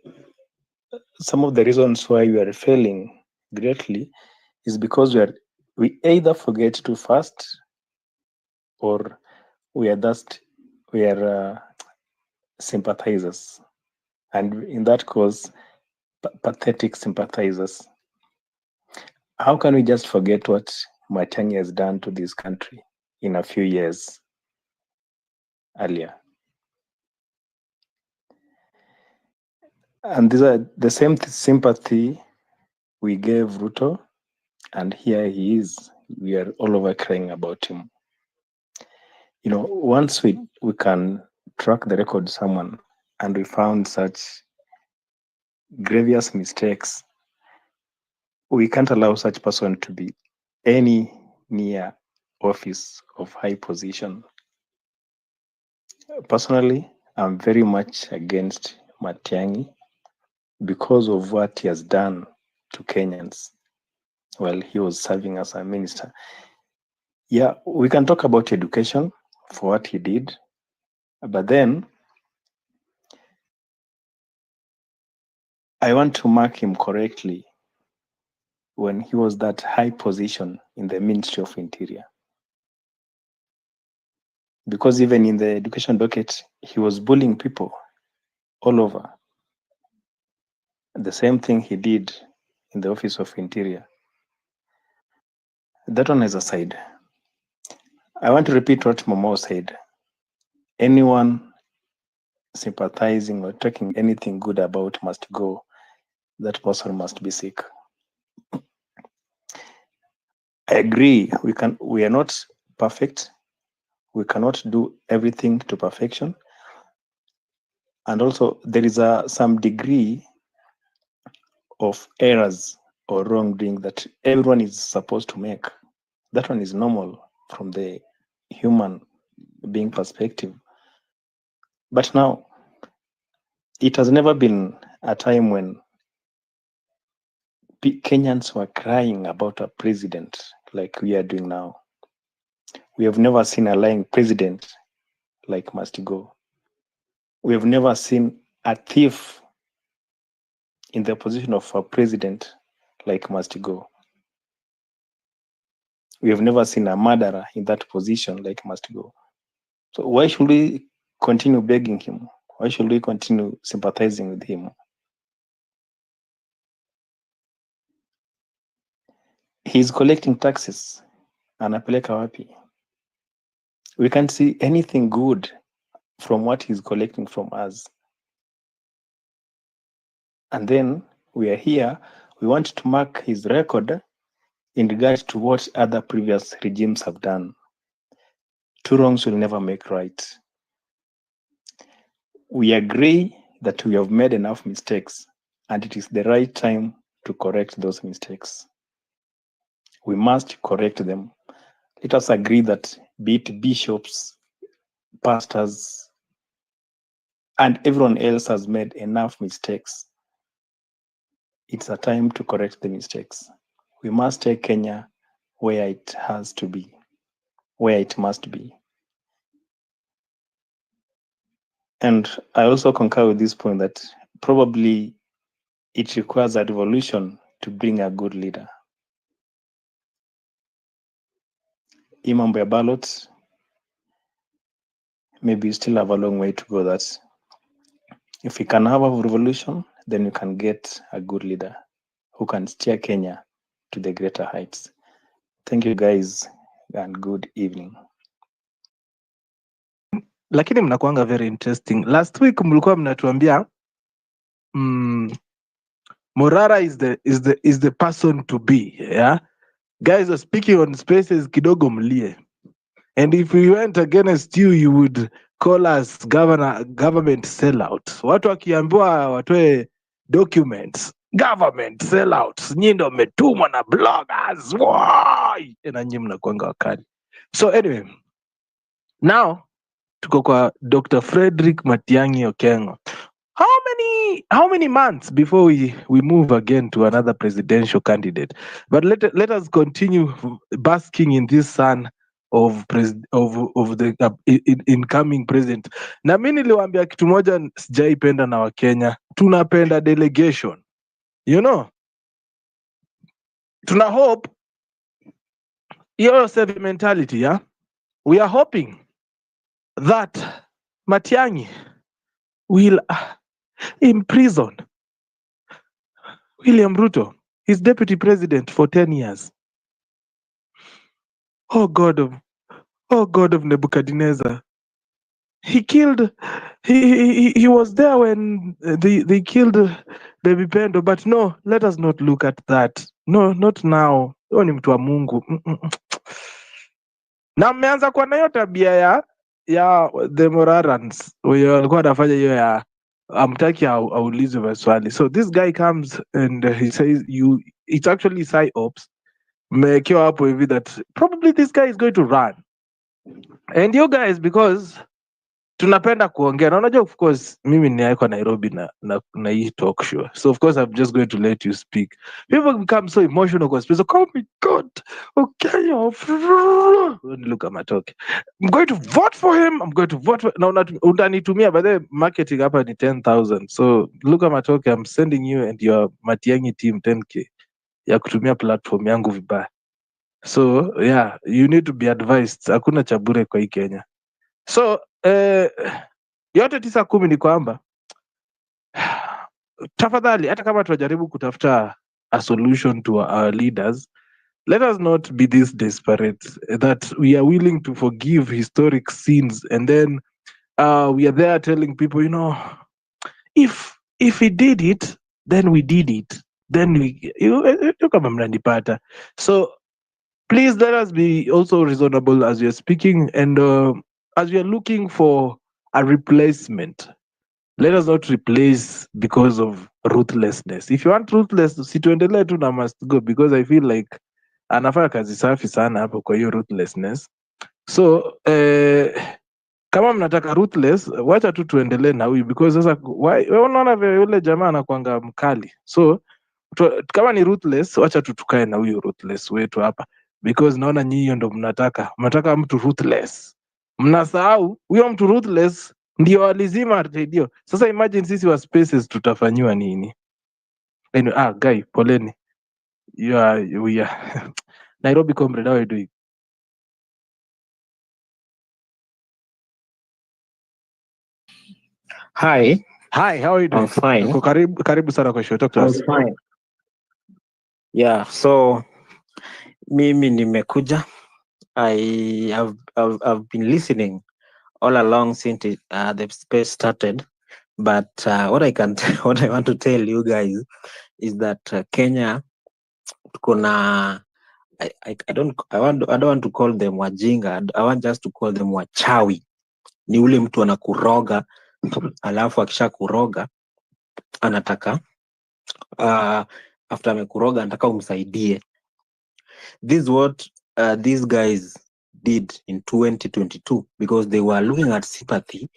some of the reasons why we are failing greatly is because we either forget too fast, or we are sympathizers, and in that cause pathetic sympathizers. How can we just forget what Matiang'i has done to this country in a few years earlier? And these are the same sympathy we gave Ruto, and here he is. We are all over crying about him. You know, once we can track the record of someone and we found such grievous mistakes, we can't allow such person to be any near office of high position. Personally, I'm very much against Matiang'i because of what he has done to Kenyans while he was serving as a minister. Yeah, we can talk about education for what he did, but then I want to mark him correctly when he was that high position in the Ministry of Interior. Because even in the education docket, he was bullying people all over. The same thing he did in the Office of Interior. That one is aside. I want to repeat what Momo said. Anyone sympathizing or talking anything good about must go. That person must be sick. I agree. We are not perfect. We cannot do everything to perfection. And also there is some degree of errors or wrongdoing that everyone is supposed to make. That one is normal from the human being perspective. But now, it has never been a time when Kenyans were crying about a president like we are doing now. We have never seen a lying president like must go. We have never seen a thief in the position of a president like must go. We have never seen a murderer in that position like must go. So why should we continue begging him? Why should we continue sympathizing with him? He's collecting taxes. Anapeleka wapi? We can't see anything good from what he's collecting from us. And then we are here, we want to mark his record in regard to what other previous regimes have done. Two wrongs will never make right. We agree that we have made enough mistakes and it is the right time to correct those mistakes. We must correct them. Let us agree that be it bishops, pastors, and everyone else has made enough mistakes. It's a time to correct the mistakes. We must take Kenya where it has to be, where it must be. And I also concur with this point that probably it requires a revolution to bring a good leader. Hii mambo ya ballot, maybe we still have a long way to go. That if we can have a revolution, then we can get a good leader who can steer Kenya to the greater heights. Thank you guys and good evening. Lakini mnakuanga very interesting. Last week mlikuwa mnatuambia Morara is the person to be, yeah? Guys are speaking on spaces kidogo mlie. And if we went against you, you would call us government sellout. Watu wakiambiwa watoe documents, government sellouts. Nyinyi ndio mmetumwa na bloggers. Why? Na nyinyi mnakuanga wakali. So anyway, now tuko kwa Dr. Frederick Matiang'i Okengo. How many months before we move again to another presidential candidate? But let us continue basking in this sun of the incoming president. Na mimi niliwaambia kitu moja sijaipenda na Wakenya, tunapenda delegation. You know, tuna hope hiyo save mentality, yeah? We are hoping that Matiang'i will imprison William Ruto, his deputy president, for 10 years. Oh God of Nebuchadnezzar. He killed, he was there when they killed Baby Pendo, but no, let us not look at that. No, not now. Huyo ni mtu wa Mungu. Na mmeanza kuwa na hiyo tabia ya the Morarans, walikuwa wanafanya hiyo ya amtaki aulizwe maswali. So this guy comes and he says it's actually psyops. Mmewekewa hapo hivi that probably this guy is going to run. And you guys, because tunapenda kuongea na unajua, of course mimi niwekwa Nairobi na hii talk show, so of course I'm just going to let you speak. People become so emotional kwa space. Oh my God, okay, look at my talk. I'm going to vote for him. I'm going to vote for... na utanitumia by the marketing hapa ni 10,000. So look at my talk. I'm sending you and your Matiang'i team 10k ya kutumia platform yangu vibaya. So yeah, you need to be advised. Hakuna cha bure kwa hii Kenya. So yote 9-10 ni kwamba tafadhali, hata kama tunajaribu kutafuta a solution to our leaders, let us not be this desperate that we are willing to forgive historic sins and then we are there telling people, you know, if he did it, then we did it, then kama mnanipata. So please let us be also reasonable as we are speaking, and as we are looking for a replacement. Let us not replace because of ruthlessness. If you want ruthless, situendelee tu na must go, because I feel like anafanya kazi safi sana hapo kwa hiyo ruthlessness. So kama mnataka ruthless, wacha tu tuendelee na huyu, because sasa wewe unaona vile yule jamaa anakuanga mkali. So Kama ni ruthless, wacha tukae na huyu ruthless wetu hapa, because naona nyinyi hiyo ndo mnataka mtu ruthless. Mnasahau huyo mtu ruthless ndio alizima redio. Sasa imagine sisi wa spaces tutafanyiwa nini? Anyway, guy, poleni. We are Nairobi comrade, how are you doing? Hi. Hi, how are you doing? I'm fine. Karibu sana kwa show. Talk to I'm us. fine. Yeah, so mimi nimekuja. I've been listening all along since the space started, but what what I want to tell you guys is that Kenya kuna I don't want to call them wajinga. I want just to call them wachawi. Ni ule mtu anakuroga alafu akisha kuroga anataka after amekuroga anataka umsaidie. This is what these guys did in 2022 because they were looking at sympathy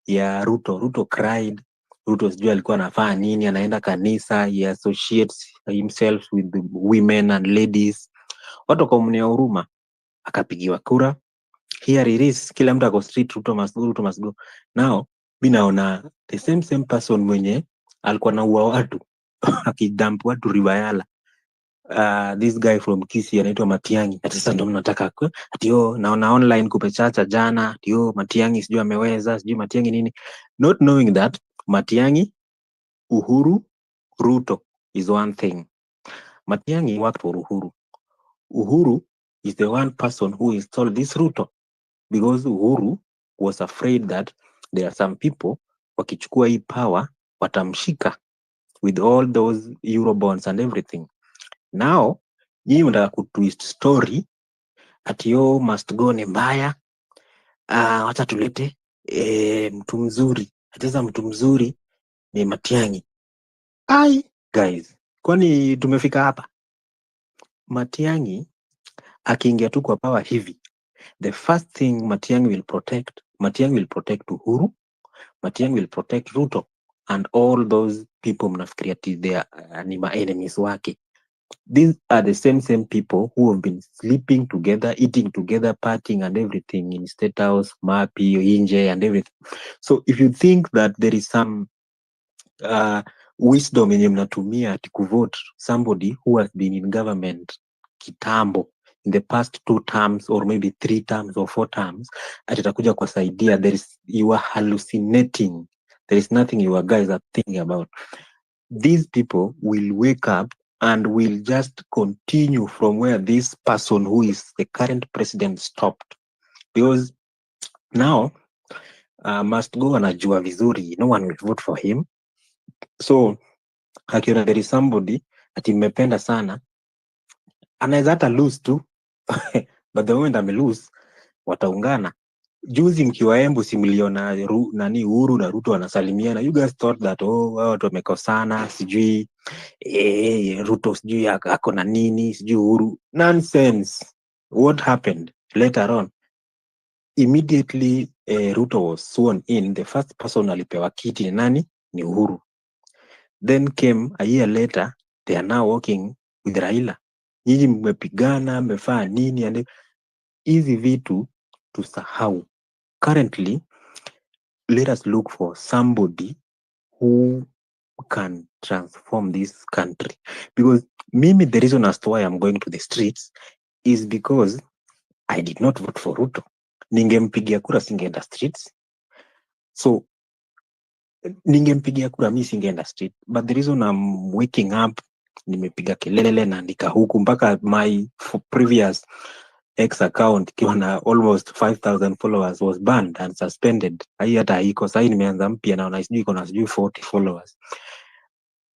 ya Ruto. Ruto cried. Ruto sijui alikuwa anafanya nini, anaenda kanisa, he associates himself with the women and ladies. Watu wakamwonea huruma, akapigiwa kura. Here it is, kila mtu ako street, Ruto must go, Ruto must go. Now, mimi naona the same person mwenye alikuwa anaua watu akidump watu Riwayala. This guy from Kisii anaitwa Matiang'i. Ati sasa ndo mnataka ati naona online kupechacha jana ati Matiang'i sijui ameweza sijui Matiang'i nini, not knowing that Matiang'i, Uhuru, Ruto is one thing. Matiang'i worked for Uhuru. Uhuru is the one person who installed this Ruto because Uhuru was afraid that there are some people wakichukua hii power watamshika with all those Eurobonds and everything. Now, nyinyi mnataka kutwist story ati must go ni mbaya. Wacha tulete mtu mzuri. Ateza mtu mzuri ni Matiang'i. Guys, kwani tumefika hapa? Matiang'i akiingia tu kwa power hivi, the first thing Matiang'i will protect Uhuru, Matiang'i will protect Ruto and all those people mnafikiria ati they are ni enemies wake. These are the same people who have been sleeping together, eating together, partying and everything in State House, Mapi, Inje and everything. So if you think that there is some wisdom yenye mnatumia ati kuvote somebody who has been in government kitambo in the past 2 terms or maybe 3 terms or 4 terms, atatakuja kuwasaidia, you are hallucinating. There is nothing you guys are thinking about. These people will wake up and will just continue from where this person who is the current president stopped. Because now, must go anajua vizuri, no one will vote for him. So, akiona there is somebody ati mmependa sana, anaweza hata lose tu. But the moment ame lose, wataungana. Juzi mkiwa Embu simliona nani Uhuru na Ruto wanasalimiana. You guys thought that watu wamekosana, sijui Ruto sijui ako na nini, sijui Uhuru. Nonsense. What happened later on? Immediately Ruto was sworn in, the first person alipewa kiti ni nani? Ni Uhuru. Then came a year later, they are now working with Raila. Nyinyi mmepigana, mmefanya nini, and hizi vitu tusahau. Currently, let us look for somebody who can transform this country. Because mimi, the reason as to why I'm going to the streets is because I did not vote for Ruto. Ningempigia kura singeenda streets. So, ningempigia kura mi singeenda street. But the reason I'm waking up, nimepiga kelele naandika huku mpaka my previous X account ikiwa na almost 5,000 followers was banned and suspended. Hii hata haiko. Sasa nimeanza mpya naona sijui iko na sijui 40 followers.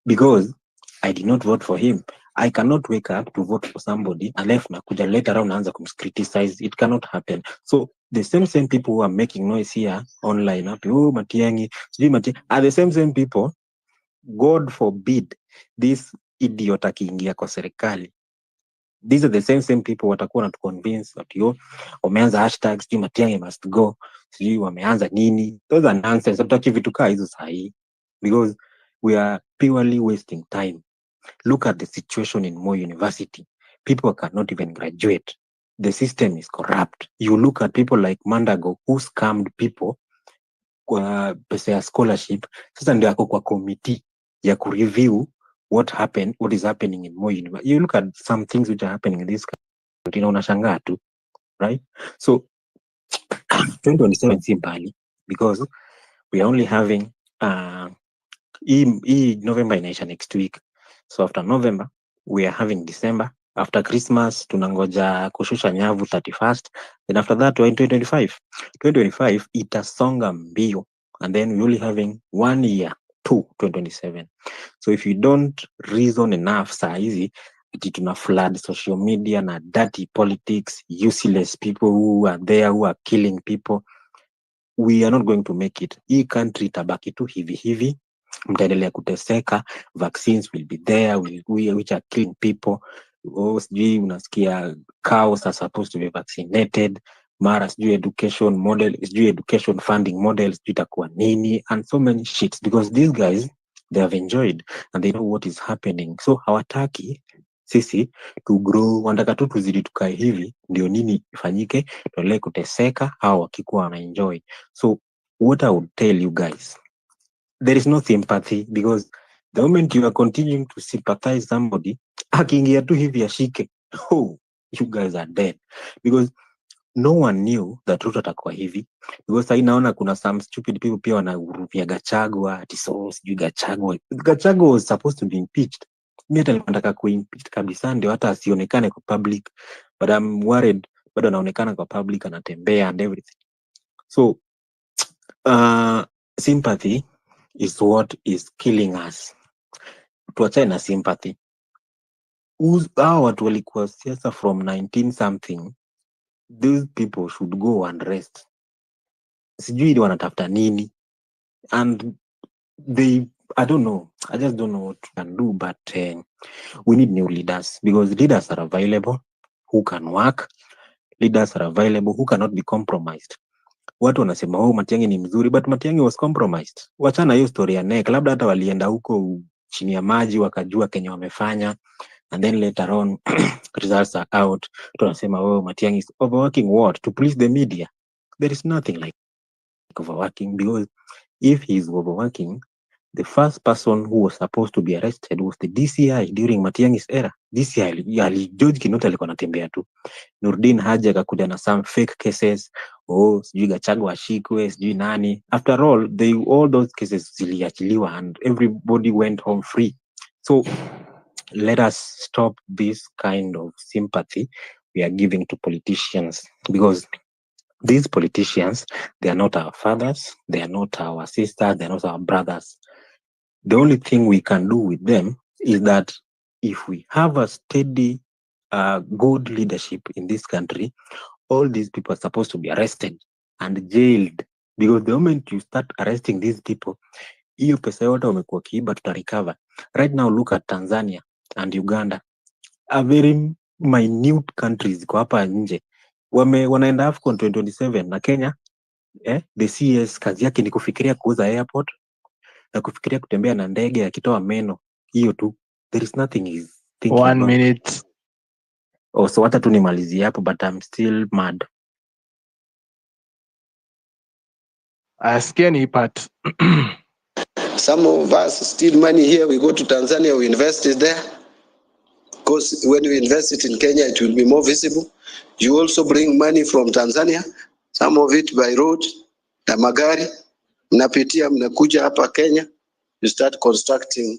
Because I did not vote for him. I cannot wake up to vote for somebody alafu nakuja later on naanza kumcriticize. It cannot happen. So the same people who are making noise here online happy, Matiang'i, sijui Matiang'i, are the same people. God forbid this idiot akiingia kwa serikali. These are the same people watakuwa na convince that wameanza hashtags sijui Matiang'i must go, sijui wameanza nini. Those are nonsense. Hatutaki vitu kaa hizo sahi because we are purely wasting time. Look at the situation in Moi University. People cannot even graduate. The system is corrupt. You look at people like Mandago who scammed people kwa pesa ya scholarship. Sasa ndio ako kwa committee ya kureview what is happening in Moi University. You look at some things which are happening in this country na unashangaa tu, right? So 2027 si mbali because we are only having November inaisha next week. So after November we are having December. After Christmas tunangoja kushusha nyavu 31st. Then after that we're in 2025 itasonga mbio, and then we're only having 1 year to 2027. So if you don't reason enough saa hizi ati tuna flood social media na dirty politics, useless people who are there who are killing people, we are not going to make it. Hii country itabaki tu hivi hivi, mtaendelea kuteseka. Vaccines will be there which are killing people. Sijui unasikia cows are supposed to be vaccinated, mara sijui education model, sijui education funding model, sijui itakuwa nini, and so many shits, because these guys they have enjoyed and they know what is happening. So hawataki sisi to grow, wanataka tu tuzidi tukae hivi ndio nini ifanyike, tuendelee kuteseka hao wakikuwa wanaenjoy. So what I would tell you guys, there is no sympathy, because the moment you are continuing to sympathize somebody, akiingia tu hivi ashike, oh, you guys are dead, because no one knew that Ruto atakuwa hivi. Because I naona kuna some stupid people pia wanahurumia Gachagua, ati so sijui Gachagua was supposed to be impeached. Mimi hata nataka kuimpeach kabisa ndio hata asionekane kwa public, but I'm worried bado anaonekana kwa public, anatembea and everything. So sympathy is what is killing us. Tuachane na sympathy. Hao watu walikuwa siasa from 19 something, these people should go and rest. Sijui wanatafuta nini, and I don't know, I just don't know what we can do, but we need new leaders, because leaders are available who can work, leaders are available who cannot be compromised. Watu wanasema Matiang'i ni mzuri, but Matiang'i was compromised. Wachana hiyo story ya NEC, labda hata walienda huko chini ya maji wakajua Kenya wamefanya, and then later on results are out, tunasema Matiang'i is overworking what to please the media. There is nothing like overworking, because if he is overworking, the first person who was supposed to be arrested was the DCI during Matiang'i's era. DCI George Kinoti alikuwa anatembea tu. Nurdin Haji akakuja na some fake cases, sijui Gachagua ashikwe, sijui nani. After all, all those cases ziliachiliwa and everybody went home free. So let us stop this kind of sympathy we are giving to politicians, because these politicians, they are not our fathers, they are not our sisters, they are not our brothers. The only thing we can do with them is that if we have a steady, good leadership in this country, all these people are supposed to be arrested and jailed, because the moment you start arresting these people, hiyo pesa yote wamekuwa kiiba tutarecover. Right now, look at Tanzania and Uganda, a very minute countries kwa hapa nje, wanaenda AFCON 2027 na Kenya, the CS kazi yake ni kufikiria kuuza airport na kufikiria kutembea na ndege akitoa meno, hiyo tu. There is nothing is thinking 1 about. minute. So hata tu nimalizie hapo, but I'm still mad. Asikia ni part. Some of us steal money here, we go to Tanzania, we invest it there. Because when we invest it in Kenya, it will be more visible. You also bring money from Tanzania, some of it by road, na magari. Mnapitia, mnakuja hapa Kenya, you start constructing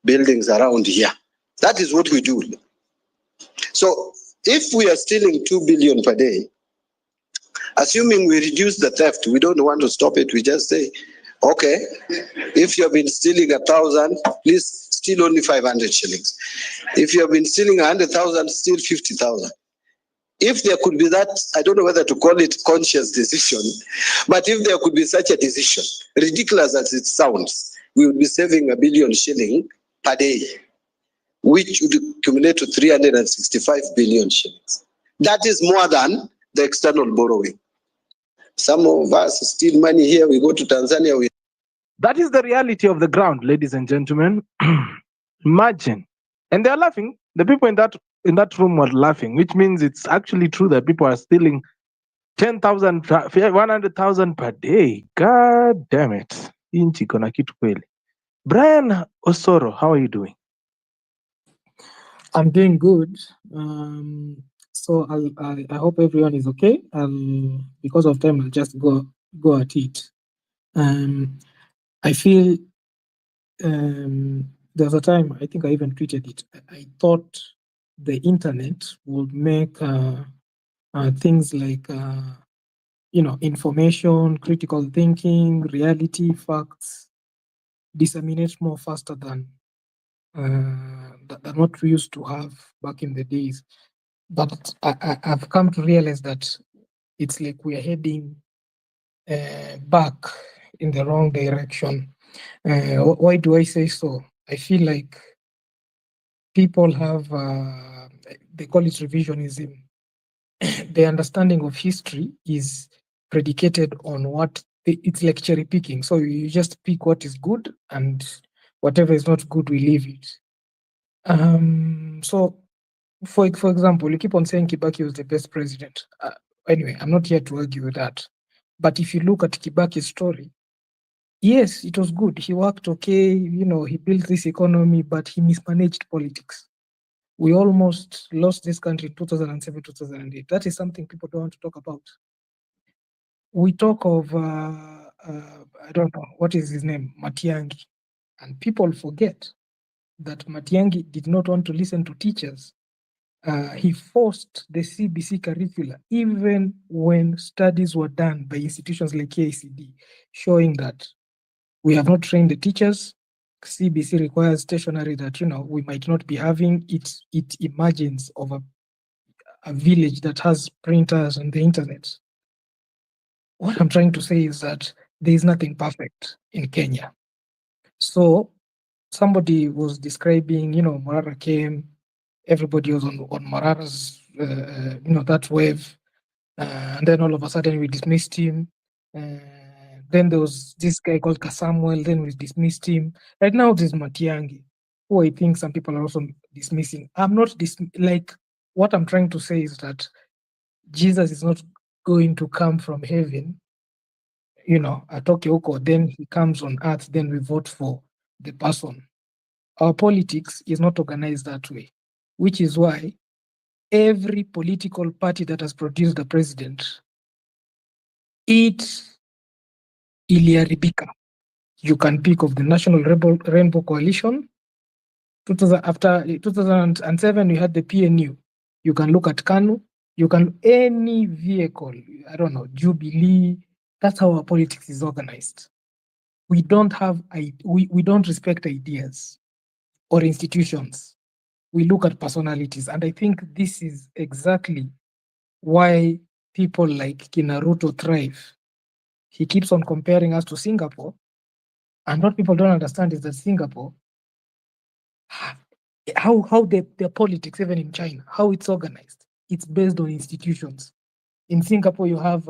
buildings around here. That is what we do. So if we are stealing 2 billion per day, assuming we reduce the theft, we don't want to stop it, we just say, okay, if you have been stealing 1,000, please steal only 500 shillings. If you have been stealing 100,000, steal 50,000. If there could be that, I don't know whether to call it conscious decision, but if there could be such a decision, ridiculous as it sounds, we would be saving 1 billion shilling per day, which would accumulate to 365 billion shillings. That is more than the external borrowing. Some of us steal money here, we go to Tanzania. That is the reality of the ground, ladies and gentlemen. Imagine And they're laughing. The people in that room were laughing, which means it's actually true that people are stealing 10,000, 100,000 per day. God damn it. Inchi kona kitu kweli. Brian Osoro, how are you doing? I'm doing good. So I hope everyone is okay. Because of time, I'll just go at it. I feel there's a time, I think I even tweeted it. I thought the internet would make things like information, critical thinking, reality, facts disseminate more faster than what we used to have back in the days. But I've come to realize that it's like we are heading back in the wrong direction. Why do I say so? I feel like people have, they call it revisionism. The understanding of history is predicated on what it's like cherry picking. So you just pick what is good, and whatever is not good, we leave it. So for example, you keep on saying Kibaki was the best president. Anyway, I'm not here to argue with that. But if you look at Kibaki's story, yes, it was good. He worked okay, he built this economy, but he mismanaged politics. We almost lost this country in 2007, 2008. That is something people don't want to talk about. We talk of, I don't know, what is his name? Matiangi. And people forget that Matiangi did not want to listen to teachers. He forced the CBC curricula, even when studies were done by institutions like KICD, showing that we have not trained the teachers. CBC requires stationery that we might not be having. It imagines of a village that has printers and the internet. What I'm trying to say is that there is nothing perfect in Kenya. So somebody was describing, Morara came, everybody was on Morara's, that wave, and then all of a sudden we dismissed him. Then there was this guy called Kasamuel, then we dismissed him. Right now there's Matiangi, who I think some people are also dismissing. I'm not like, what I'm trying to say is that Jesus is not going to come from heaven, atoke huko, then he comes on earth, then we vote for the person. Our politics is not organized that way, which is why every political party that has produced a president, it iliharibika. You can pick of the National Rainbow Coalition. After 2007, we had the PNU. You can look at KANU. You can any vehicle. I don't know, Jubilee. That's how our politics is organized. We don't have we don't respect ideas or institutions. We look at personalities, and I think this is exactly why people like Kinaruto thrive. He keeps on comparing us to Singapore, and what people don't understand is that Singapore, how their politics, even in China, how it's organized, it's based on institutions. In Singapore, you have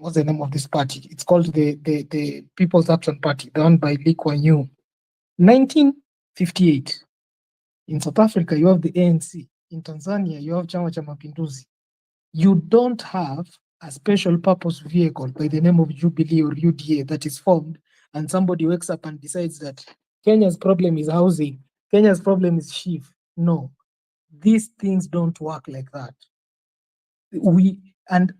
what's the name of this party? It's called the People's Action Party, the one by Lee Kuan Yew. 1958. In South Africa, you have the ANC. In Tanzania, you have Chama cha Mapinduzi. You don't have a special purpose vehicle by the name of Jubilee or UDA that is formed, and somebody wakes up and decides that Kenya's problem is housing, Kenya's problem is sheep. No, these things don't work like that. And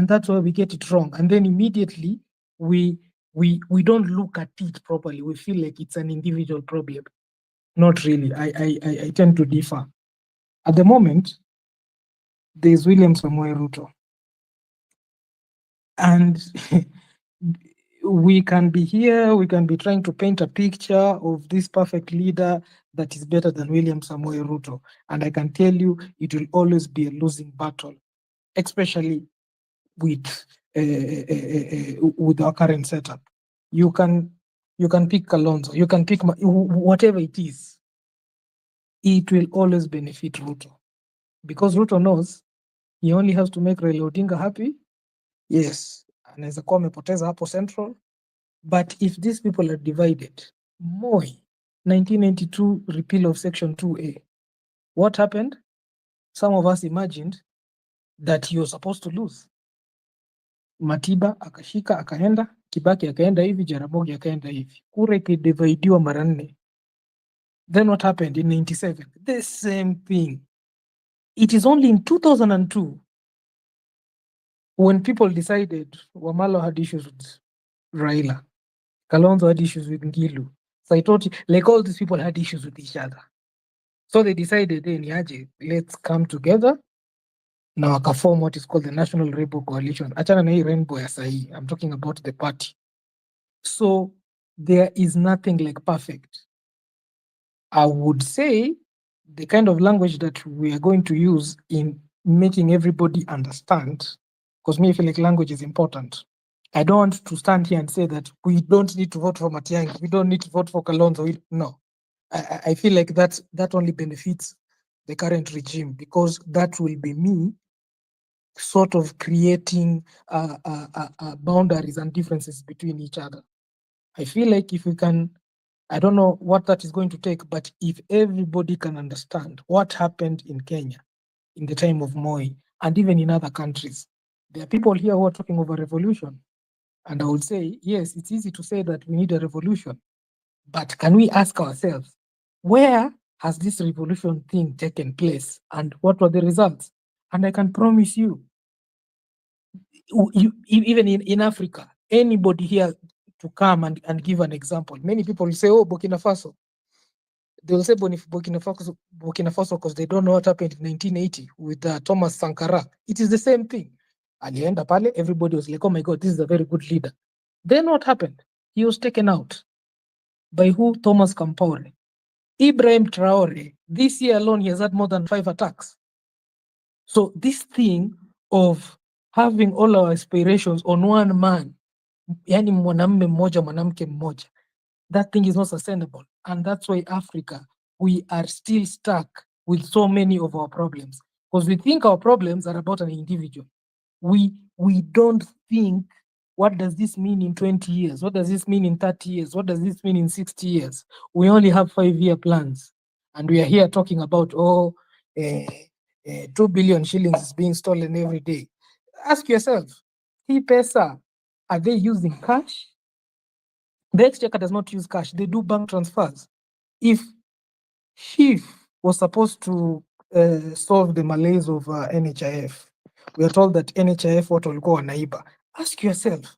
that's why we get it wrong. And then immediately we don't look at it properly. We feel like it's an individual problem. Not really. I tend to differ. At the moment, there's William Samoei Ruto. And we can be here, we can be trying to paint a picture of this perfect leader that is better than William Samoei Ruto. And I can tell you, it will always be a losing battle, especially with our current setup. You can pick Kalonzo, you can pick whatever it is. It will always benefit Ruto, because Ruto knows he only has to make Raila Odinga happy. Yes, anaweza kuwa amepoteza hapo Central, but if these people are divided, Moi 1992 repeal of Section 2A. What happened? Some of us imagined that you're supposed to lose. Matiba akashika akaenda, Kibaki akaenda hivi, Jaramogi akaenda hivi. Kura ikadividiwa mara 4. Then what happened in 97? The same thing. It is only in 2002 when people decided Wamalo had issues with Raila, Kalonzo had issues with Ngilu. So I thought like all these people had issues with each other. So they decided, let's come together. Now wakaform what is called the National Rainbow Coalition. Achana na hii rainbow ya sahi. I'm talking about the party. So there is nothing like perfect. I would say the kind of language that we are going to use in making everybody understand, because me I feel like language is important. I don't want to stand here and say that we don't need to vote for Matiang'i, we don't need to vote for Kalonzo. No, I feel like that only benefits the current regime, because that will be me sort of creating boundaries and differences between each other. I feel like if we can, I don't know what that is going to take, but if everybody can understand what happened in Kenya in the time of Moi and even in other countries, there are people here who are talking of a revolution. And I would say, yes, it's easy to say that we need a revolution, but can we ask ourselves, where has this revolution thing taken place and what were the results? And I can promise you, even in Africa, anybody here to come and give an example. Many people will say, oh, Burkina Faso. They will say Burkina Faso because they don't know what happened in 1980 with Thomas Sankara. It is the same thing. Alienda pale, everybody was like, oh my God, this is a very good leader. Then what happened? He was taken out. By who? Thomas Compaore. Ibrahim Traore, this year alone, he has had more than 5 attacks. So this thing of having all our aspirations on one man, yani mwanamume mmoja, mwanamke mmoja, that thing is not sustainable. And that's why Africa, we are still stuck with so many of our problems. Because we think our problems are about an individual. We don't think, what does this mean in 20 years? What does this mean in 30 years? What does this mean in 60 years? We only have 5-year plans. And we are here talking about, 2 billion shillings is being stolen every day. Ask yourself, hii pesa, are they using cash? The Exchequer does not use cash. They do bank transfers. If Chief was supposed to solve the malaise of NHIF, we are told that NHIF what will go on naiba. Ask yourself,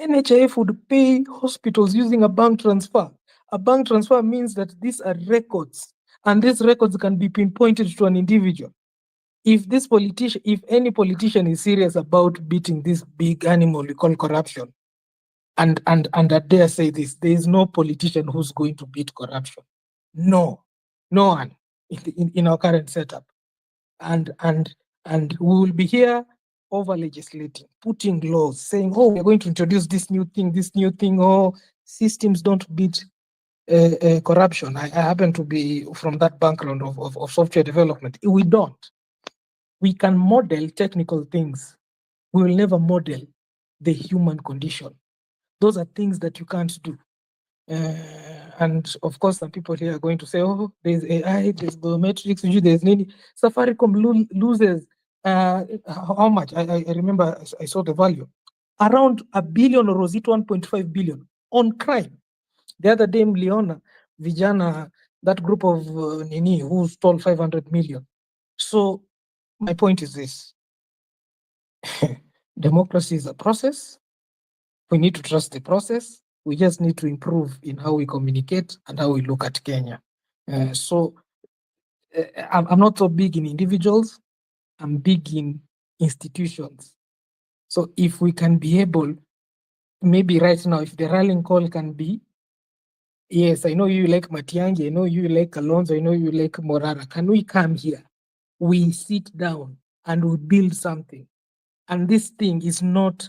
NHIF would pay hospitals using a bank transfer. A bank transfer means that these are records, and these records can be pinpointed to an individual. If any politician is serious about beating this big animal we call corruption, and I dare say this, there is no politician who's going to beat corruption. No one in our current setup. And we will be here over legislating, putting laws, saying, oh, we're going to introduce this new thing, oh, systems don't beat corruption. I happen to be from that background of software development. We don't. We can model technical things. We will never model the human condition. Those are things that you can't do. And of course, some people here are going to say, oh, there's AI, there's biometrics, there's Nini. Safaricom loses how much? I remember I saw the value. Around $1 billion, or was it 1.5 billion on crime? The other day, Leona, Vijana, that group of Nini who stole 500 million. So my point is this. Democracy is a process. We need to trust the process. We just need to improve in how we communicate and how we look at Kenya. So I'm not so big in individuals. I'm big in institutions. So if we can be able, maybe right now, if the rallying call can be, yes, I know you like Matiang'i, I know you like Kalonzo, I know you like Morara. Can we come here? We sit down and we build something. And this thing is not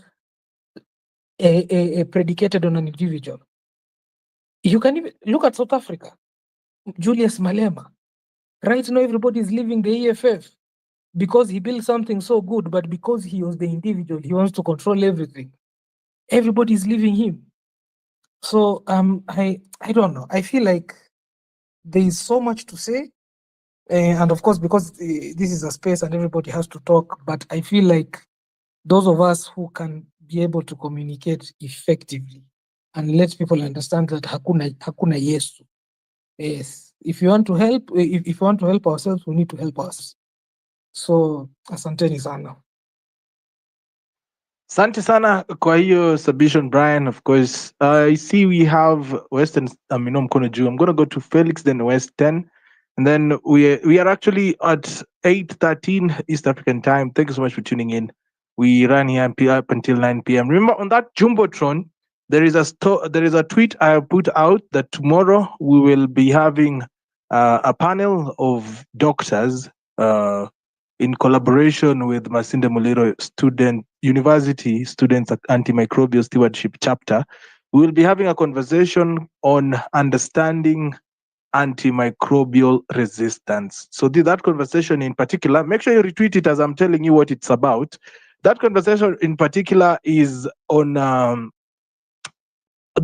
predicated on an individual. You can even look at South Africa, Julius Malema. Right now, everybody is leaving the EFF because he built something so good, but because he was the individual, he wants to control everything. Everybody is leaving him. So I don't know. I feel like there is so much to say. And of course, because this is a space and everybody has to talk, but I feel like those of us who can be able to communicate effectively and let people understand that hakuna yesu. Yes, if you want to help, if you want to help ourselves, we need to help us. So asanteni sana. Asante sana kwa hiyo submission, Brian. Of course, I see we have Western Amino Mkono Juu. I'm going to go to Felix, then West 10. And then we are actually at 8:13 East African time. Thank you so much for tuning in. We run here up until 9 p.m. Remember, on that Jumbotron, there is a tweet I put out that tomorrow we will be having a panel of doctors in collaboration with Masinde Muliro University Students Antimicrobial Stewardship Chapter. We will be having a conversation on understanding antimicrobial resistance. So that conversation in particular, make sure you retweet it as I'm telling you what it's about. That conversation in particular is on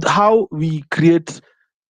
how we create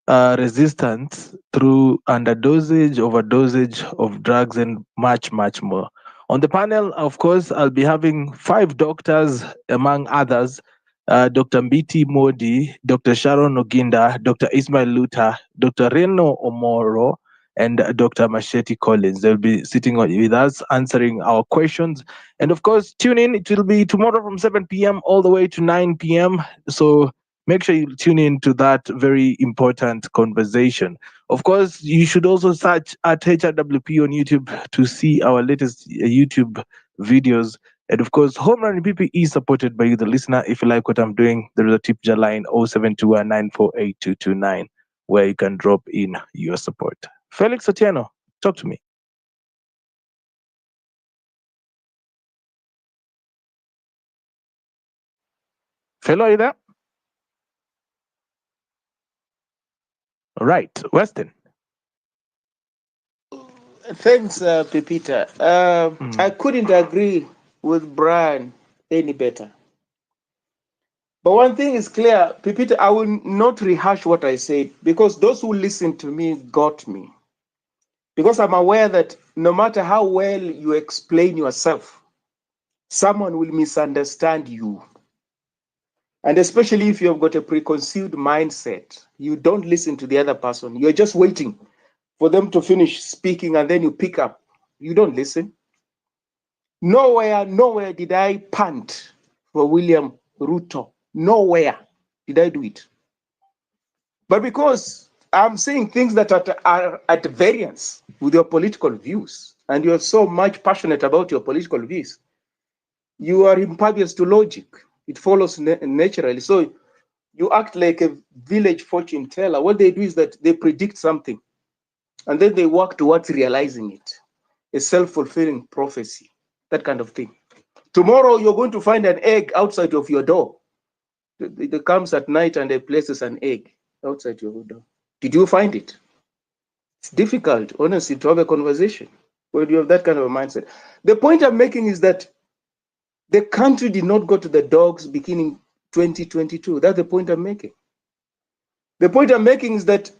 resistance through underdosage, overdosage of drugs, and much, much more. On the panel, of course, I'll be having 5 doctors, among others, Dr. Mbiti Modi, Dr. Sharon Oginda, Dr. Ismail Luta, Dr. Reno Omoro, and Dr. Machete Collins. They'll be sitting with us, answering our questions. And of course, tune in. It will be tomorrow from 7 p.m. all the way to 9 p.m. So make sure you tune in to that very important conversation. Of course, you should also search at HRWP on YouTube to see our latest YouTube videos. And of course, Home Run PP is supported by you, the listener. If you like what I'm doing, there is a tip jar line 0721948229 where you can drop in your support. Felix Otieno, talk to me. Fellow, are you there? All right, Weston. Thanks, Pepita. I couldn't agree with Brian any better. But one thing is clear, Pepita, I will not rehash what I said because those who listened to me got me. Because I'm aware that no matter how well you explain yourself, someone will misunderstand you. And especially if you've got a preconceived mindset, you don't listen to the other person. You're just waiting for them to finish speaking and then you pick up. You don't listen. Nowhere did I pant for William Ruto. Nowhere did I do it. But because I'm saying things that are at variance with your political views, and you're so much passionate about your political views, you are impervious to logic. It follows naturally. So you act like a village fortune teller. What they do is that they predict something, and then they work towards realizing it. A self-fulfilling prophecy, that kind of thing. Tomorrow you're going to find an egg outside of your door. It comes at night and it places an egg outside your door. Did you find it? It's difficult, honestly, to have a conversation when you have that kind of a mindset. The point I'm making is that the country did not go to the dogs beginning 2022. That's the point I'm making. The point I'm making is that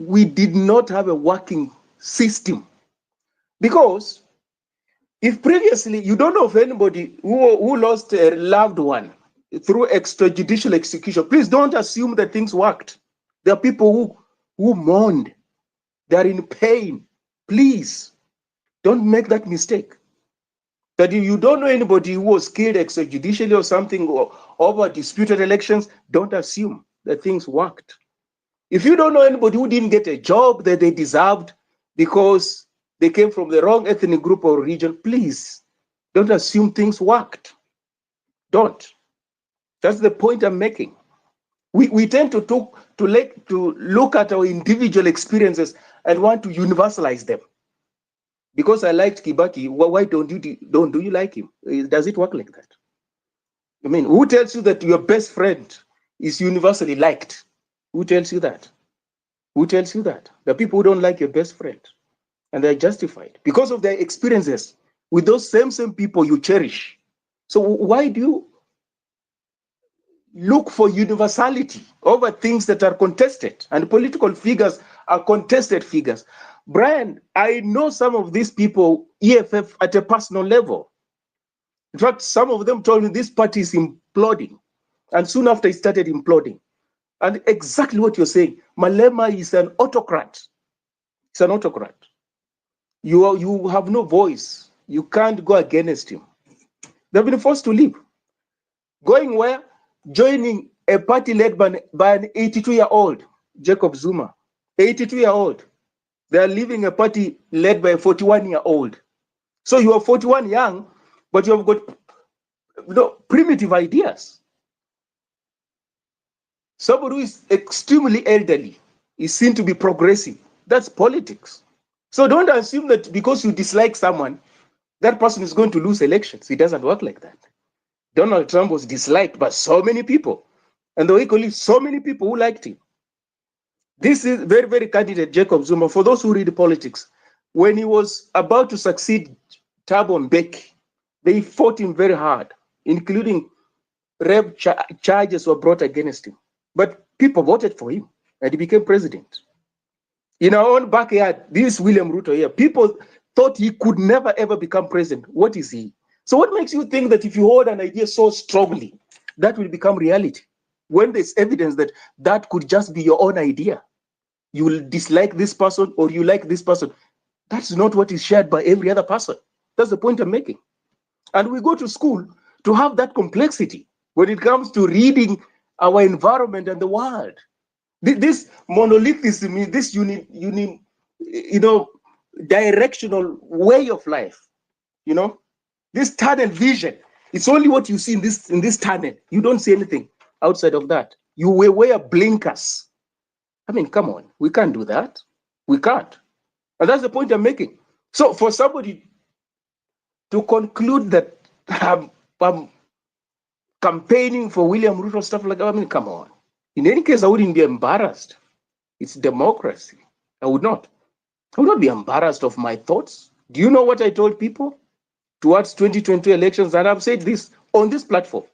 we did not have a working system. Because if previously you don't know of anybody who lost a loved one through extrajudicial execution, please don't assume that things worked. There are people who mourned. They are in pain. Please don't make that mistake. That if you don't know anybody who was killed extrajudicially or something or over disputed elections, don't assume that things worked. If you don't know anybody who didn't get a job that they deserved because they came from the wrong ethnic group or region, please don't assume things worked. Don't. That's the point I'm making. We tend to look at our individual experiences and want to universalize them. Because I liked Kibaki, why don't you like him? Does it work like that? I mean, who tells you that your best friend is universally liked? Who tells you that? Who tells you that? The people who don't like your best friend, and they're justified because of their experiences with those same people you cherish. So why do look for universality over things that are contested, and political figures are contested figures. Brian, I know some of these people, EFF, at a personal level. In fact, some of them told me this party is imploding. And soon after, it started imploding. And exactly what you're saying, Malema is an autocrat. He's an autocrat. You have no voice. You can't go against him. They've been forced to leave. Going where? Joining a party led by an 82-year-old, Jacob Zuma. 82-year-old. They are leaving a party led by a 41-year-old. So you are 41 young, but you have got primitive ideas. Somebody who is extremely elderly is seen to be progressive. That's politics. So don't assume that because you dislike someone, that person is going to lose elections. It doesn't work like that. Donald Trump was disliked by so many people, and though equally so many people who liked him. This is very, very candidate Jacob Zuma. For those who read politics, when he was about to succeed Thabo Mbeki, they fought him very hard, including rape charges were brought against him. But people voted for him, and he became president. In our own backyard, this William Ruto here, people thought he could never ever become president. What is he? So what makes you think that if you hold an idea so strongly, that will become reality? When there's evidence that that could just be your own idea. You will dislike this person or you like this person. That's not what is shared by every other person. That's the point I'm making. And we go to school to have that complexity when it comes to reading our environment and the world. This monolithism, this directional way of life, this tunnel vision. It's only what you see in this tunnel. You don't see anything outside of that. You wear blinkers. I mean, come on, we can't do that. We can't. And that's the point I'm making. So for somebody to conclude that I'm campaigning for William Ruto, stuff like that, I mean, come on. In any case, I wouldn't be embarrassed. It's democracy. I would not be embarrassed of my thoughts. Do you know what I told people towards 2022 elections? And I've said this on this platform,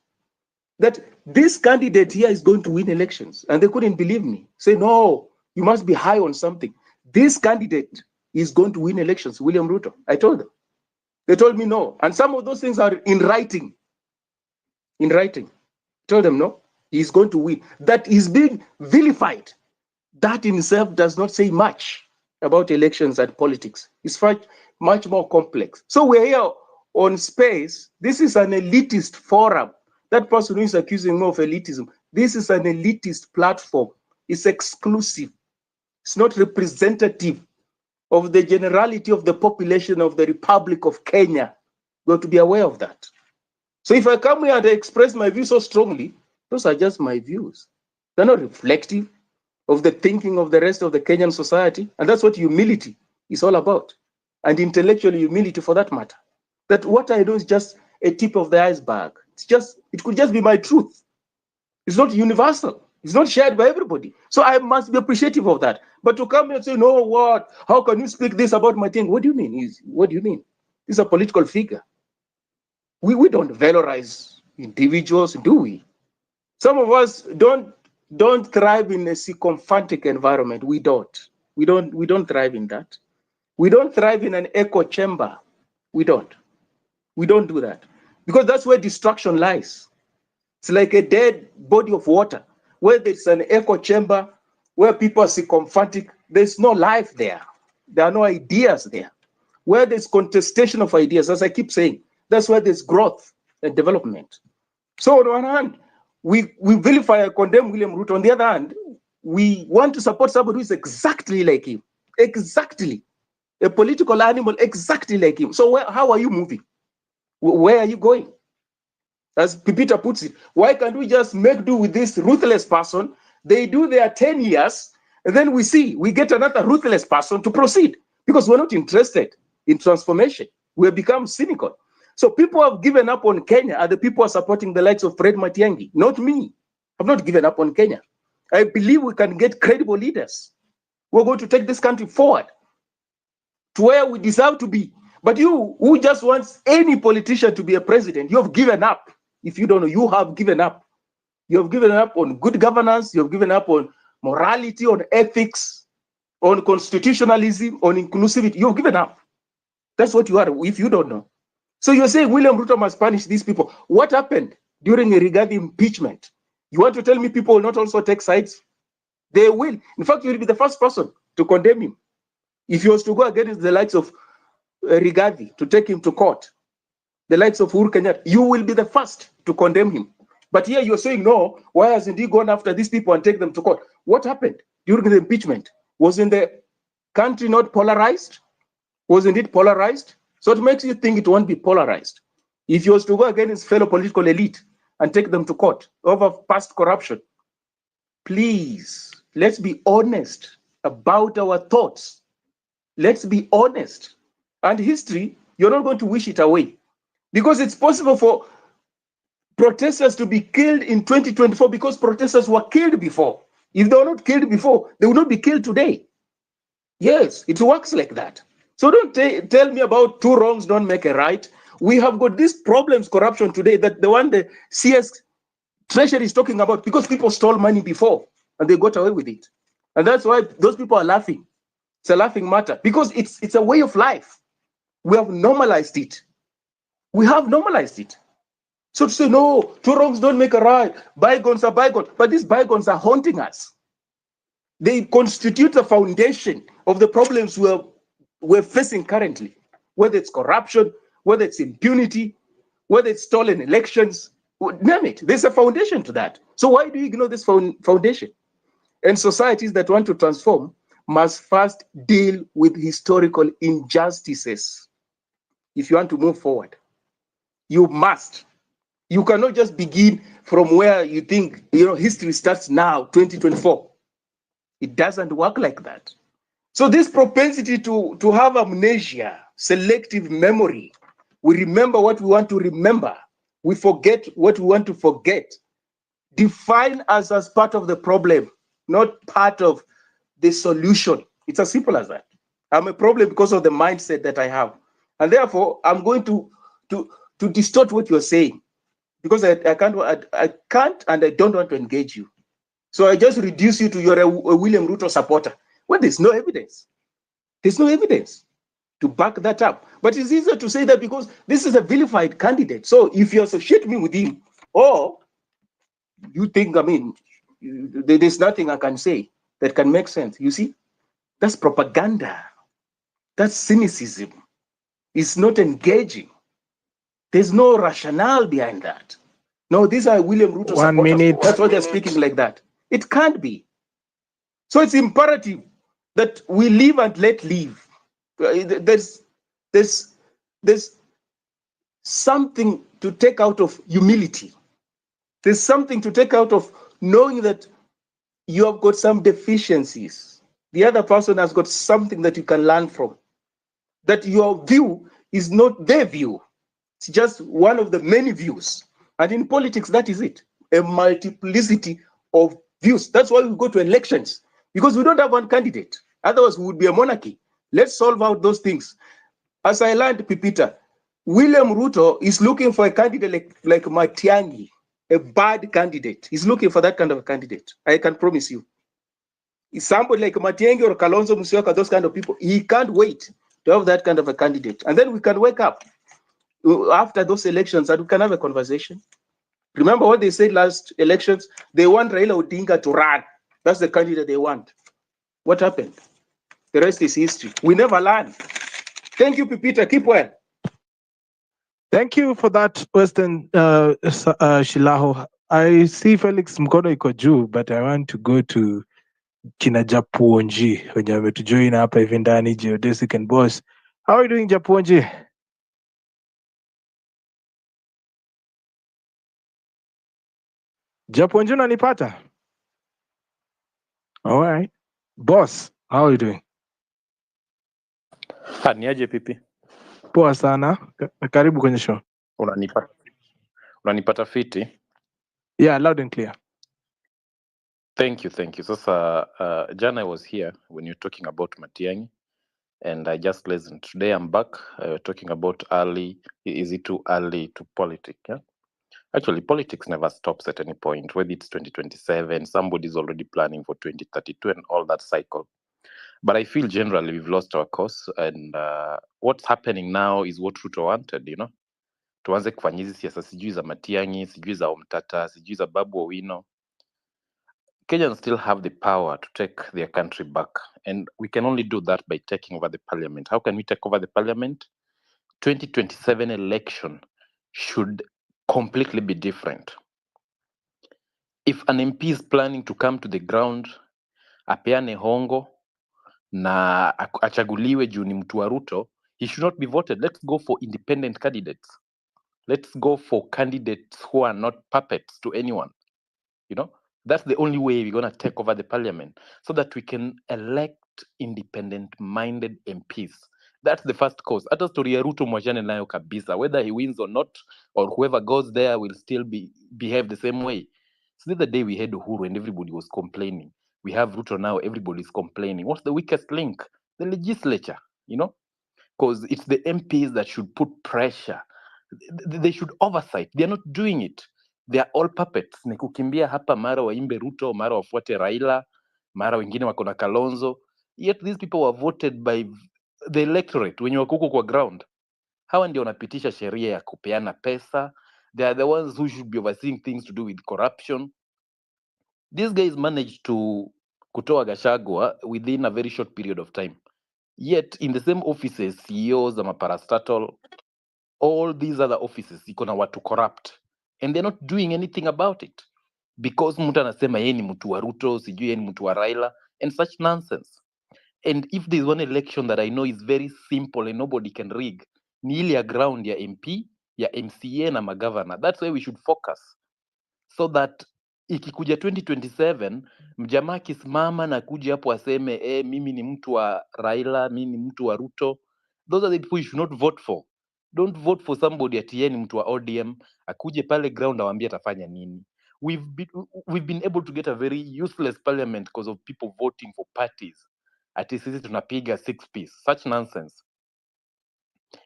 that this candidate here is going to win elections. And they couldn't believe me. Say, no, you must be high on something. This candidate is going to win elections, William Ruto. I told them. They told me no. And some of those things are in writing. In writing. I told them no, he's going to win. That is being vilified. That in itself does not say much about elections and politics. It's much more complex. So we're here on Space. This is an elitist forum. That person who is accusing me of elitism, this is an elitist platform. It's exclusive. It's not representative of the generality of the population of the Republic of Kenya. You have to be aware of that. So if I come here and I express my views so strongly, those are just my views. They're not reflective of the thinking of the rest of the Kenyan society. And that's what humility is all about. And intellectual humility for that matter. That what I do is just a tip of the iceberg. It could just be my truth. It's not universal. It's not shared by everybody. So I must be appreciative of that. But to come here and say, no, what? How can you speak this about my thing? What do you mean? What do you mean? This is a political figure. We don't valorize individuals, do we? Some of us don't thrive in a sycophantic environment. We don't thrive in that. We don't thrive in an echo chamber. We don't do that. Because that's where destruction lies. It's like a dead body of water, where there's an echo chamber, where people are sycophantic, there's no life there. There are no ideas there. Where there's contestation of ideas, as I keep saying, that's where there's growth and development. So on one hand, we vilify and condemn William Ruto. On the other hand, we want to support somebody who is exactly like him. Exactly. A political animal exactly like him. So how are you moving? Where are you going? As Pipita puts it, why can't we just make do with this ruthless person? They do their 10 years, and then we get another ruthless person to proceed, because we're not interested in transformation. We have become cynical. So people who have given up on Kenya are the people who are supporting the likes of Fred Matiang'i, not me. I've not given up on Kenya. I believe we can get credible leaders. We're going to take this country forward to where we deserve to be. But you, who just wants any politician to be a president, you have given up. If you don't know, you have given up. You have given up on good governance. You have given up on morality, on ethics, on constitutionalism, on inclusivity. You have given up. That's what you are, if you don't know. So you're saying William Ruto must punish these people. What happened during a regarding impeachment? You want to tell me people will not also take sides? They will. In fact, you will be the first person to condemn him. If he was to go against the likes of Rigathi, to take him to court, the likes of Uhuru Kenyatta, you will be the first to condemn him. But here you're saying, no, why hasn't he gone after these people and take them to court? What happened during the impeachment? Wasn't the country not polarized? Wasn't it polarized? So it makes you think it won't be polarized. If he was to go against fellow political elite and take them to court over past corruption, please, let's be honest about our thoughts. Let's be honest. And history, you're not going to wish it away. Because it's possible for protesters to be killed in 2024 because protesters were killed before. If they were not killed before, they will not be killed today. Yes, it works like that. So don't tell me about two wrongs don't make a right. We have got these problems, corruption today, that the one the CS Treasury is talking about, because people stole money before and they got away with it. And that's why those people are laughing. It's a laughing matter because it's a way of life. We have normalized it. We have normalized it. So to say, no, two wrongs don't make a right. Bygones are bygones. But these bygones are haunting us. They constitute the foundation of the problems we're facing currently, whether it's corruption, whether it's impunity, whether it's stolen elections, name it. There's a foundation to that. So why do you ignore this foundation? And societies that want to transform must first deal with historical injustices. If you want to move forward, you must. You cannot just begin from where you think, history starts now, 2024. It doesn't work like that. So this propensity to have amnesia, selective memory, we remember what we want to remember, we forget what we want to forget, define us as part of the problem, not part of the solution. It's as simple as that. I'm a problem because of the mindset that I have. And therefore, I'm going to distort what you're saying because I can't and I don't want to engage you. So I just reduce you to you're a William Ruto supporter. Well, there's no evidence. There's no evidence to back that up. But it's easier to say that because this is a vilified candidate. So if you associate me with him, or you think, there's nothing I can say that can make sense. You see, that's propaganda. That's cynicism. It's not engaging. There's no rationale behind that. No, these are William Ruto 1 supporters. minute. That's why they're speaking like that. It can't be. So it's imperative that we live and let live. There's something to take out of humility. There's something to take out of knowing that you have got some deficiencies. The other person has got something that you can learn from. That your view is not their view. It's just one of the many views. And in politics, that is it. A multiplicity of views. That's why we go to elections. Because we don't have one candidate. Otherwise, we would be a monarchy. Let's solve out those things. As I learned, Pipita, William Ruto is looking for a candidate like Matiang'i, a bad candidate. He's looking for that kind of a candidate. I can promise you. If somebody like Matiang'i or Kalonzo Musyoka, those kind of people, he can't wait to have that kind of a candidate. And then we can wake up after those elections and we can have a conversation. Remember what they said last elections? They want Raila Odinga to run. That's the candidate they want. What happened? The rest is history. We never learn. Thank you, Pipita. Keep well. Thank you for that, Western Shilaho. I see Felix Mkono iko juu, but I want to go to kina Japuonji wenye wametujoin hapa hivi ndani, Geodesic and Boss. How are you doing, Japuonji? Japuonji, unanipata? All right. Boss, how are you doing? Niaje pipi? Poa sana. Karibu kwenye show. Unanipata fiti? Yeah, loud and clear. Thank you. Sasa jana I was here when you're talking about Matiang'i and I just listened. Today I'm back talking about is it too early to politics? Yeah? Actually, politics never stops at any point, whether it's 2027, somebody's already planning for 2032 and all that cycle. But I feel generally we've lost our course, and what's happening now is what Ruto wanted, you know? Tuanze kufanya hizi siasa sijui za Matiang'i, sijui za Omtata, sijui za Babu Owino. Kenyans still have the power to take their country back, and we can only do that by taking over the parliament. How can we take over the parliament? 2027 election should completely be different. If an MP is planning to come to the ground, apeane hongo na achaguliwe juu ni mtu wa Ruto, he should not be voted. Let's go for independent candidates. Let's go for candidates who are not puppets to anyone. You know, that's the only way we're going to take over the parliament, so that we can elect independent-minded MPs. That's the first cause. Hata story ya Ruto mwachane nayo kabisa. Whether he wins or not, or whoever goes there will still behave the same way. So the other day we had Uhuru and everybody was complaining. We have Ruto now, everybody's complaining. What's the weakest link? The legislature, you know? Because it's the MPs that should put pressure. They should oversight. They're not doing it. They're all puppets. Ni kukimbia hapa, mara waimbe Ruto, mara wafuate Raila, mara wengine wako na Kalonzo. Yet these people were voted by the electorate wenye wako huko kwa ground. Hawa ndio wanapitisha sheria ya kupeana pesa. They are the ones who should be overseeing things to do with corruption. These guys managed to kutoa Gachagua within a very short period of time. Yet in the same offices, CEOs, Parastatal, all these other offices, iko na watu corrupt. And they're not doing anything about it. Because mtu anasema yeye ni mtu wa Ruto, sijui yeye ni mtu wa Raila, and such nonsense. And if there's one election that I know is very simple and nobody can rig, ni ile ya ground ya MP, ya MCA na magavana. That's where we should focus. So that ikikuja 2027, mjamaa akisimama na kuja hapo aseme mimi ni mtu wa Raila, mimi ni mtu wa Ruto, those are the people you should not vote for. Don't vote for somebody ati yeye ni mtu wa ODM, akuje pale ground awaambie atafanya nini. We've been able to get a very useless parliament because of people voting for parties. Ati sisi tunapiga 6-piece. Such nonsense.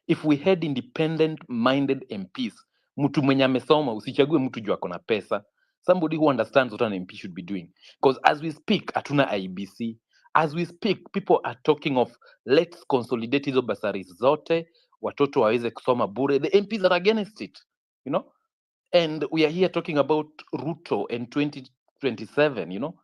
If we had independent-minded MPs, mtu mwenye amesoma, usichague mtu juu ako na pesa. Somebody who understands what an MP should be doing. Because as we speak, hatuna IBC. As we speak, people are talking of let's consolidate hizo basaris zote, watoto waweze kusoma bure. The MPs are against it, you know? And we are here talking about Ruto in 2027, you know?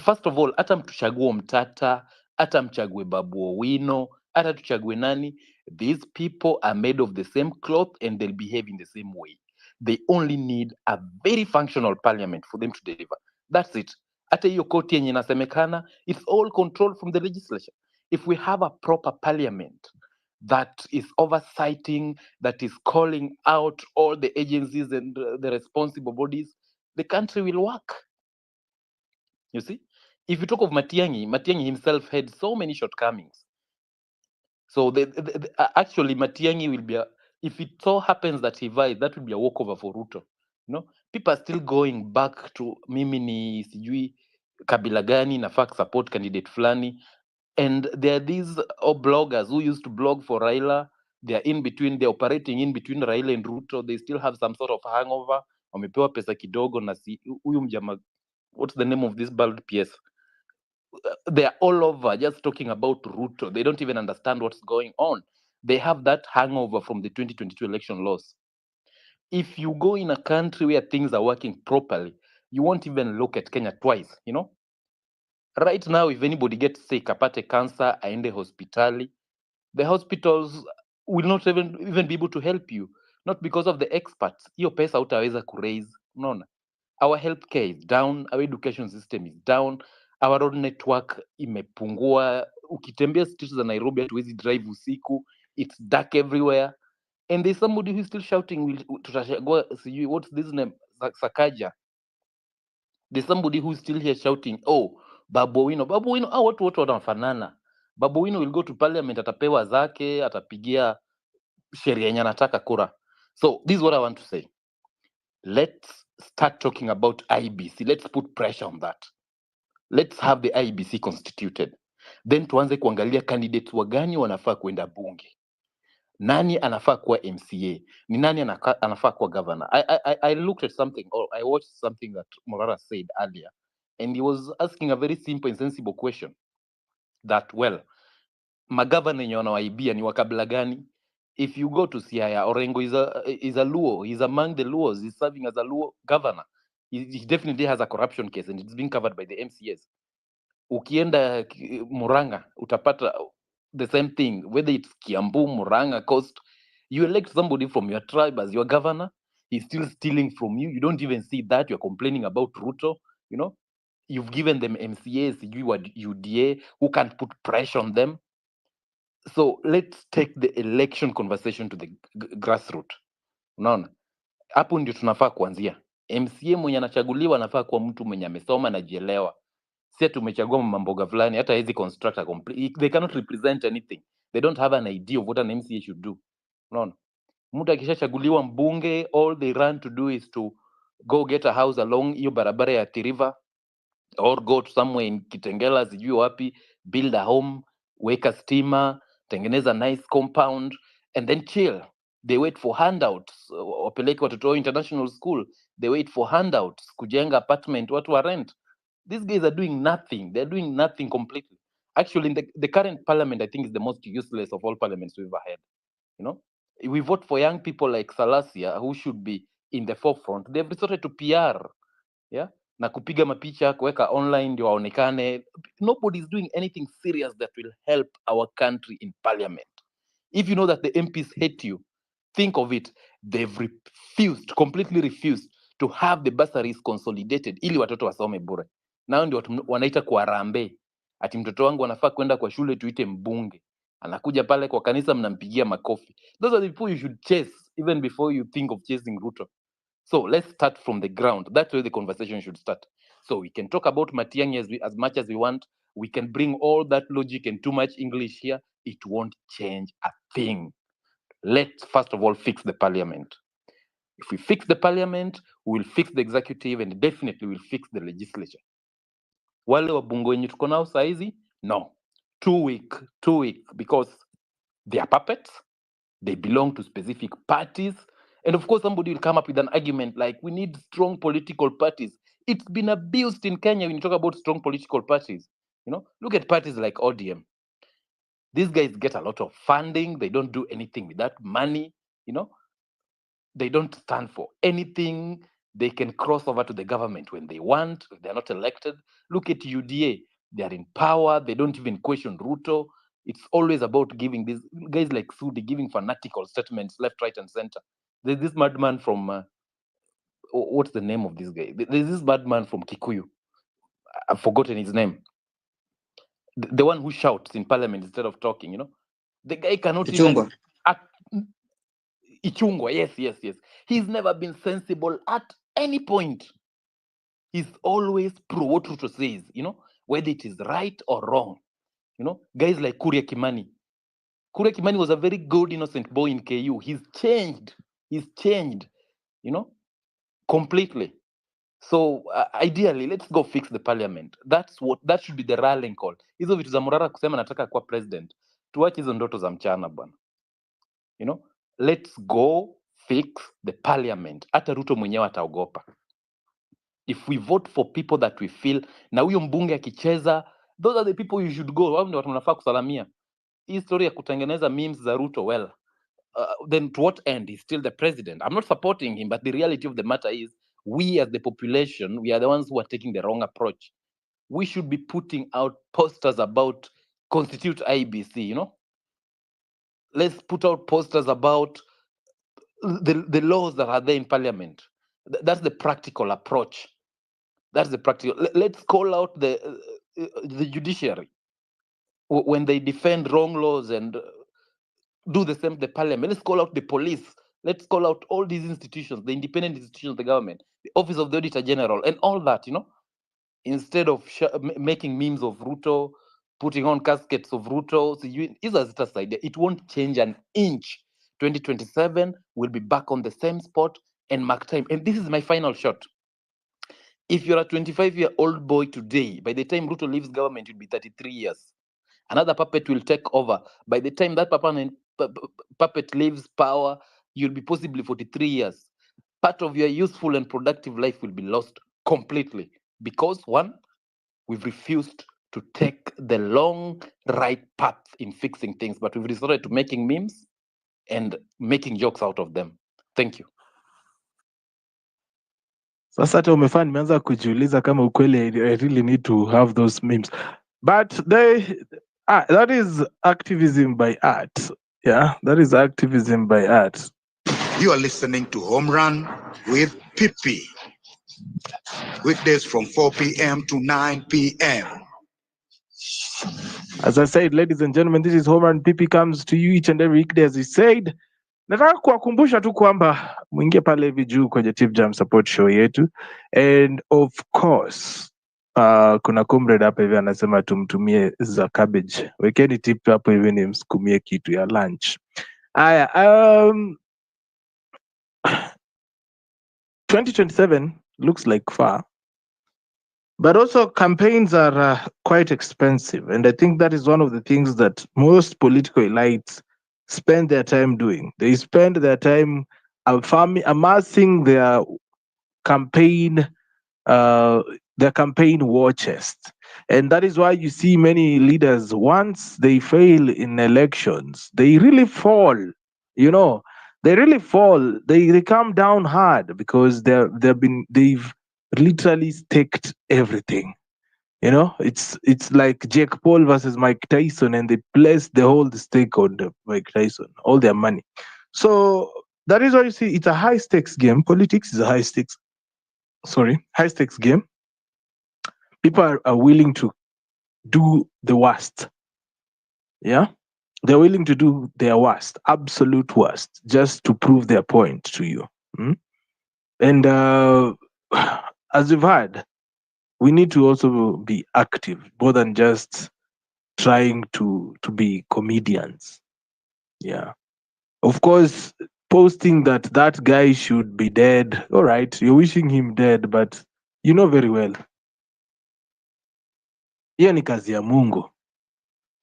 First of all, hata mtuchague Mtata, hata mchague Babu Owino, hata tuchague nani, these people are made of the same cloth and they'll behave in the same way. They only need a very functional parliament for them to deliver. That's it. Hata hiyo koti yenye inasemekana, it's all controlled from the legislature. If we have a proper parliament that is oversighting, that is calling out all the agencies and the responsible bodies, the country will work. You see, if you talk of Matiang'i himself had so many shortcomings. So actually, Matiang'i will be, if it so happens that he vies, that will be a walkover for Ruto. You know, people are still going back to mimi ni sijui kabila gani nafaa support candidate fulani, and there are these bloggers who used to blog for Raila. They are in between, they're operating in between Raila and Ruto. They still have some sort of hangover. Wamepewa pesa kidogo na huyu mjama, what's the name of this bald PS? They are all over just talking about Ruto. They don't even understand what's going on. They have that hangover from the 2022 election loss. If you go in a country where things are working properly, you won't even look at Kenya twice, you know? Right now, if anybody gets sick, apate cancer, aende hospitali, the hospitals will not even be able to help you. Not because of the experts. Hiyo pesa hutaweza kuraise. Unaona? Our healthcare is down, our education system is down, our road network imepungua. Ukitembea streets za Nairobi hatuwezi drive usiku, it's dark everywhere, and there's somebody who's still shouting tutachagua sijui what's this name, Sakaja. There's somebody who's still here shouting Babu Owino. Watu wanafanana. Babu Owino will go to parliament, atapewa zake, atapigia sheria yenye anataka kura. So this is what I want to say. Let's start talking about IBC. Let's put pressure on that. Let's have the IBC constituted. Then tuanze kuangalia candidates wagani wanafaa kwenda bunge. nani anafaa kuwa MCA, ni nani anafaa kuwa governor. I looked at something, or I watched something that Morara said earlier, and he was asking a very simple and sensible question that, well, magavana yenye wanawaibia ni wakabila gani? If you go to Siaya, Orengo is a Luo. He's among the Luos. He's serving as a Luo governor. He definitely has a corruption case, and it's being covered by the MCAs. Ukienda Muranga, utapata the same thing, whether it's Kiambu, Muranga, Coast. You elect somebody from your tribe as your governor, he's still stealing from you. You don't even see that. You're complaining about Ruto. You know, you've given them MCAs, you are UDA, who can't put pressure on them. So let's take the election conversation to the grassroots. Unaona, hapo ndio tunafaa kuanzia. MCA mwenye anachaguliwa anafaa kuwa mtu mwenye amesoma na jielewa. Si tumechagua mamboga fulani, hata hizi construct a complete, they cannot represent anything. They don't have an idea of what an MCA should do. Unaona, mtu akishachaguliwa mbunge, all they run to do is to go get a house along hiyo barabara ya Athi River, or go to somewhere in Kitengela, sijui wapi, build a home, weka stima, tengeneza nice compound, and then chill. They wait for handouts. Wapeleke watoto wao international school, they wait for handouts, kujenga apartment, watu wa rent. These guys are doing nothing. They're doing nothing completely. Actually, in the current parliament, I think is the most useless of all parliaments we've ever had. You know, we vote for young people like Salasia, who should be in the forefront. They've resorted to PR, yeah, na kupiga mapicha, kuweka online ndio waonekane. Nobody is doing anything serious that will help our country in parliament. If you know that the MPs hate you, think of it. They've completely refused to have the bursaries consolidated ili watoto wasome bure. Nao ndio wanaita kwa rambe. Ati mtoto wangu anafaa kwenda kwa shule tuite mbunge. Anakuja pale kwa kanisa mnampigia makofi. Those are the people you should chase even before you think of chasing Ruto. So let's start from the ground. That's where the conversation should start. So we can talk about Matiang'i as much as we want. We can bring all that logic and too much English here. It won't change a thing. Let's first of all fix the parliament. If we fix the parliament, we'll fix the executive, and definitely we'll fix the legislature. Wale wabunge wenye tuko nao saizi, no. Too weak, because they are puppets. They belong to specific parties. And of course, somebody will come up with an argument like, we need strong political parties. It's been abused in Kenya when you talk about strong political parties. You know, look at parties like ODM. These guys get a lot of funding. They don't do anything with that money. You know, they don't stand for anything. They can cross over to the government when they want, if they're not elected. Look at UDA. They are in power. They don't even question Ruto. It's always about giving these guys like Sudi, giving fanatical statements left, right, and center. There's this madman from, what's the name of this guy? There's this madman from Kikuyu. I've forgotten his name. The one who shouts in parliament instead of talking, you know? The guy cannot Ichungwa. even... Ichungwa, yes. He's never been sensible at any point. He's always pro what Ruto says, you know, whether it is right or wrong. You know, guys like Kuria Kimani. Kuria Kimani was a very good, innocent boy in KU. He's changed, you know, completely. So ideally, let's go fix the parliament. That should be the rallying call. Hizo vitu za Murara kusema nataka kuwa president. Tuache hizo ndoto za mchana bwana. You know, let's go fix the parliament. Hata Ruto mwenyewe ataogopa. If we vote for people that we feel, na huyo mbunge akicheza, those are the people you should go. Wao ndio watu mnafaa kusalamia. Hii story ya kutengeneza memes za Ruto, well, then to what end? He's still the president. I'm not supporting him, but the reality of the matter is, we as the population, we are the ones who are taking the wrong approach. We should be putting out posters about constitute IBC, you know? Let's put out posters about the laws that are there in parliament. That's the practical approach. That's the practical. Let's call out the judiciary when they defend wrong laws, and do the same the parliament. Let's call out the police. Let's call out all these institutions, the independent institutions of the government, the office of the auditor general, and all that, you know, instead of making memes of Ruto, putting on caskets of Ruto. It won't change an inch. 2027 will be back on the same spot and mark time. And this is my final shot. If you're a 25-year-old boy today, by the time Ruto leaves government, you'll be 33 years. Another puppet will take over. By the time that puppet leaves power, you'll be possibly 43 years. Part of your useful and productive life will be lost completely because one, we've refused to take the long right path in fixing things, but we've resorted to making memes and making jokes out of them. Thank you. Sasa hata umefanya nimeanza kujiuliza kama ukweli I really need to have those memes. But that is activism by art. Yeah, that is activism by art. You are listening to Home Run with Pipi. Weekdays from 4 p.m. to 9 p.m. As I said, ladies and gentlemen, this is Home Run. Pipi comes to you each and every weekday as he said. Nataka kuwakumbusha tu kwamba mwingie pale hivi juu kwenye Tip Jam support show yetu, and of course kuna comrade hapa hivi anasema tumtumie za cabbage. Wekeni tip hapo hivi nimsukumie kitu ya lunch. Aya, 2027 looks like far, but also campaigns are quite expensive, and I think that is one of the things that most political elites spend their time doing. They spend their time amassing their campaign war chest, and that is why you see many leaders, once they fail in elections, they really fall. They really fall. They come down hard because they've literally staked everything. It's like Jake Paul versus Mike Tyson, and they placed the whole stake on Mike Tyson, all their money. So that is why you see it's a high stakes game. Politics is a high stakes game. People are willing to do the worst. Yeah, they're willing to do their worst, absolute worst, just to prove their point to you. And as we've heard, we need to also be active more than just trying to be comedians. Yeah, of course, posting that guy should be dead. All right, you're wishing him dead, but you know very well hiyo ni kazi ya Mungu.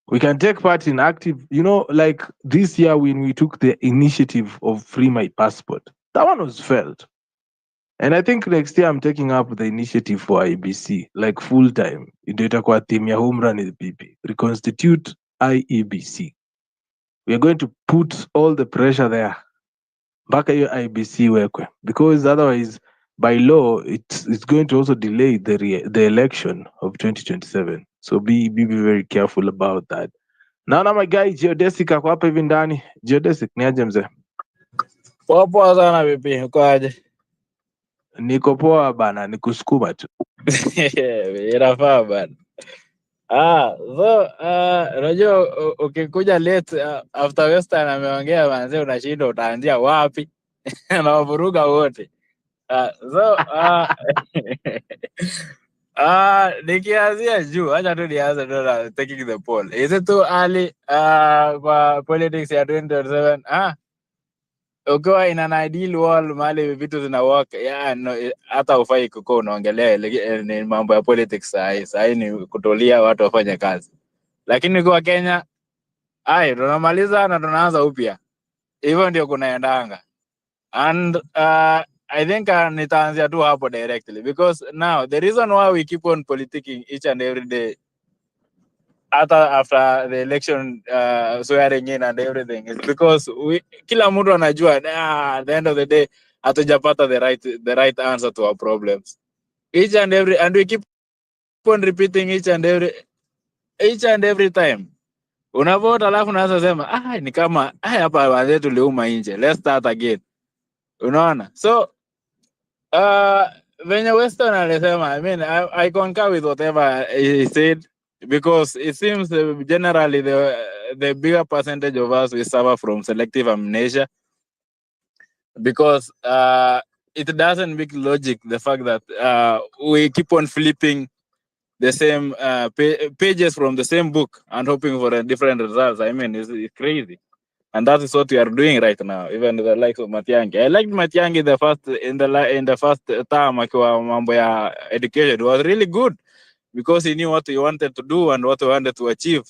We can take part in active, like this year when we took the initiative of Free My Passport. That one was felt. And I think next year I'm taking up the initiative for IEBC, like full time. Ndio itakuwa theme ya Home Run with PP. Reconstitute IEBC. We are going to put all the pressure there. Mpaka hiyo IEBC wekwe. Because otherwise, by law, it's going to also delay the election of 2027. So be very careful about that. Naona my guy Geodesic ako hapa hivi ndani. Geodesic, ni aje mzee? Poa sana vipi, uko aje? Niko poa bana, nikusukuma tu. Inafaa bana. Unajua ukikuja late after Western ameongea manze, unashinda utaanzia wapi? Anawavuruga wote. Nikianzia juu, acha tu nianze na taking the poll. Is it too early kwa politics ya 2027? Ukiwa in an ideal world mahali vitu zina work, no, hata ufai kuko unaongelea ni mambo ya politics sahi ni kutolia watu wafanye kazi. Lakini kwa Kenya tunamaliza na tunaanza upya. Hivyo ndio kunaendanga. And I think nitaanzia tu hapo directly because now the reason why we keep on politicking each and every day after the election swearing in and everything is because kila mtu anajua at the end of the day hatujapata the right answer to our problems each and we keep on repeating each and every time. Unavote alafu unaanza sema ni kama hapa wazee tuliuma nje, let's start again. Unaona? So venye Western alisema, I mean, I concur with whatever he said because it seems generally the bigger percentage of us we suffer from selective amnesia because it doesn't make logic the fact that we keep on flipping the same pages from the same book and hoping for a different results. I mean, it's crazy. And that is what we are doing right now, even the likes of Matiang'i. I liked Matiang'i in the first term akiwa mambo ya education. It was really good because he knew what he wanted to do and what he wanted to achieve.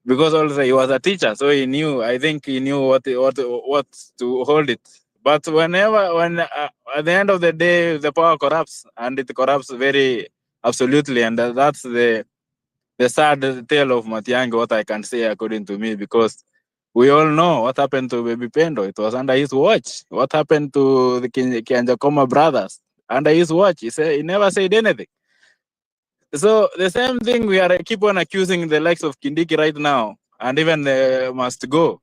because also he was a teacher, so he knew. I think he knew what to hold it. But when at the end of the day, the power corrupts, and it corrupts very absolutely, and that's the sad tale of Matiang'i. What I can say, according to me, because we all know what happened to Baby Pendo. It was under his watch. What happened to the Kianjakoma brothers? Under his watch. He never said anything. So the same thing we are keep on accusing the likes of Kindiki right now, and even must go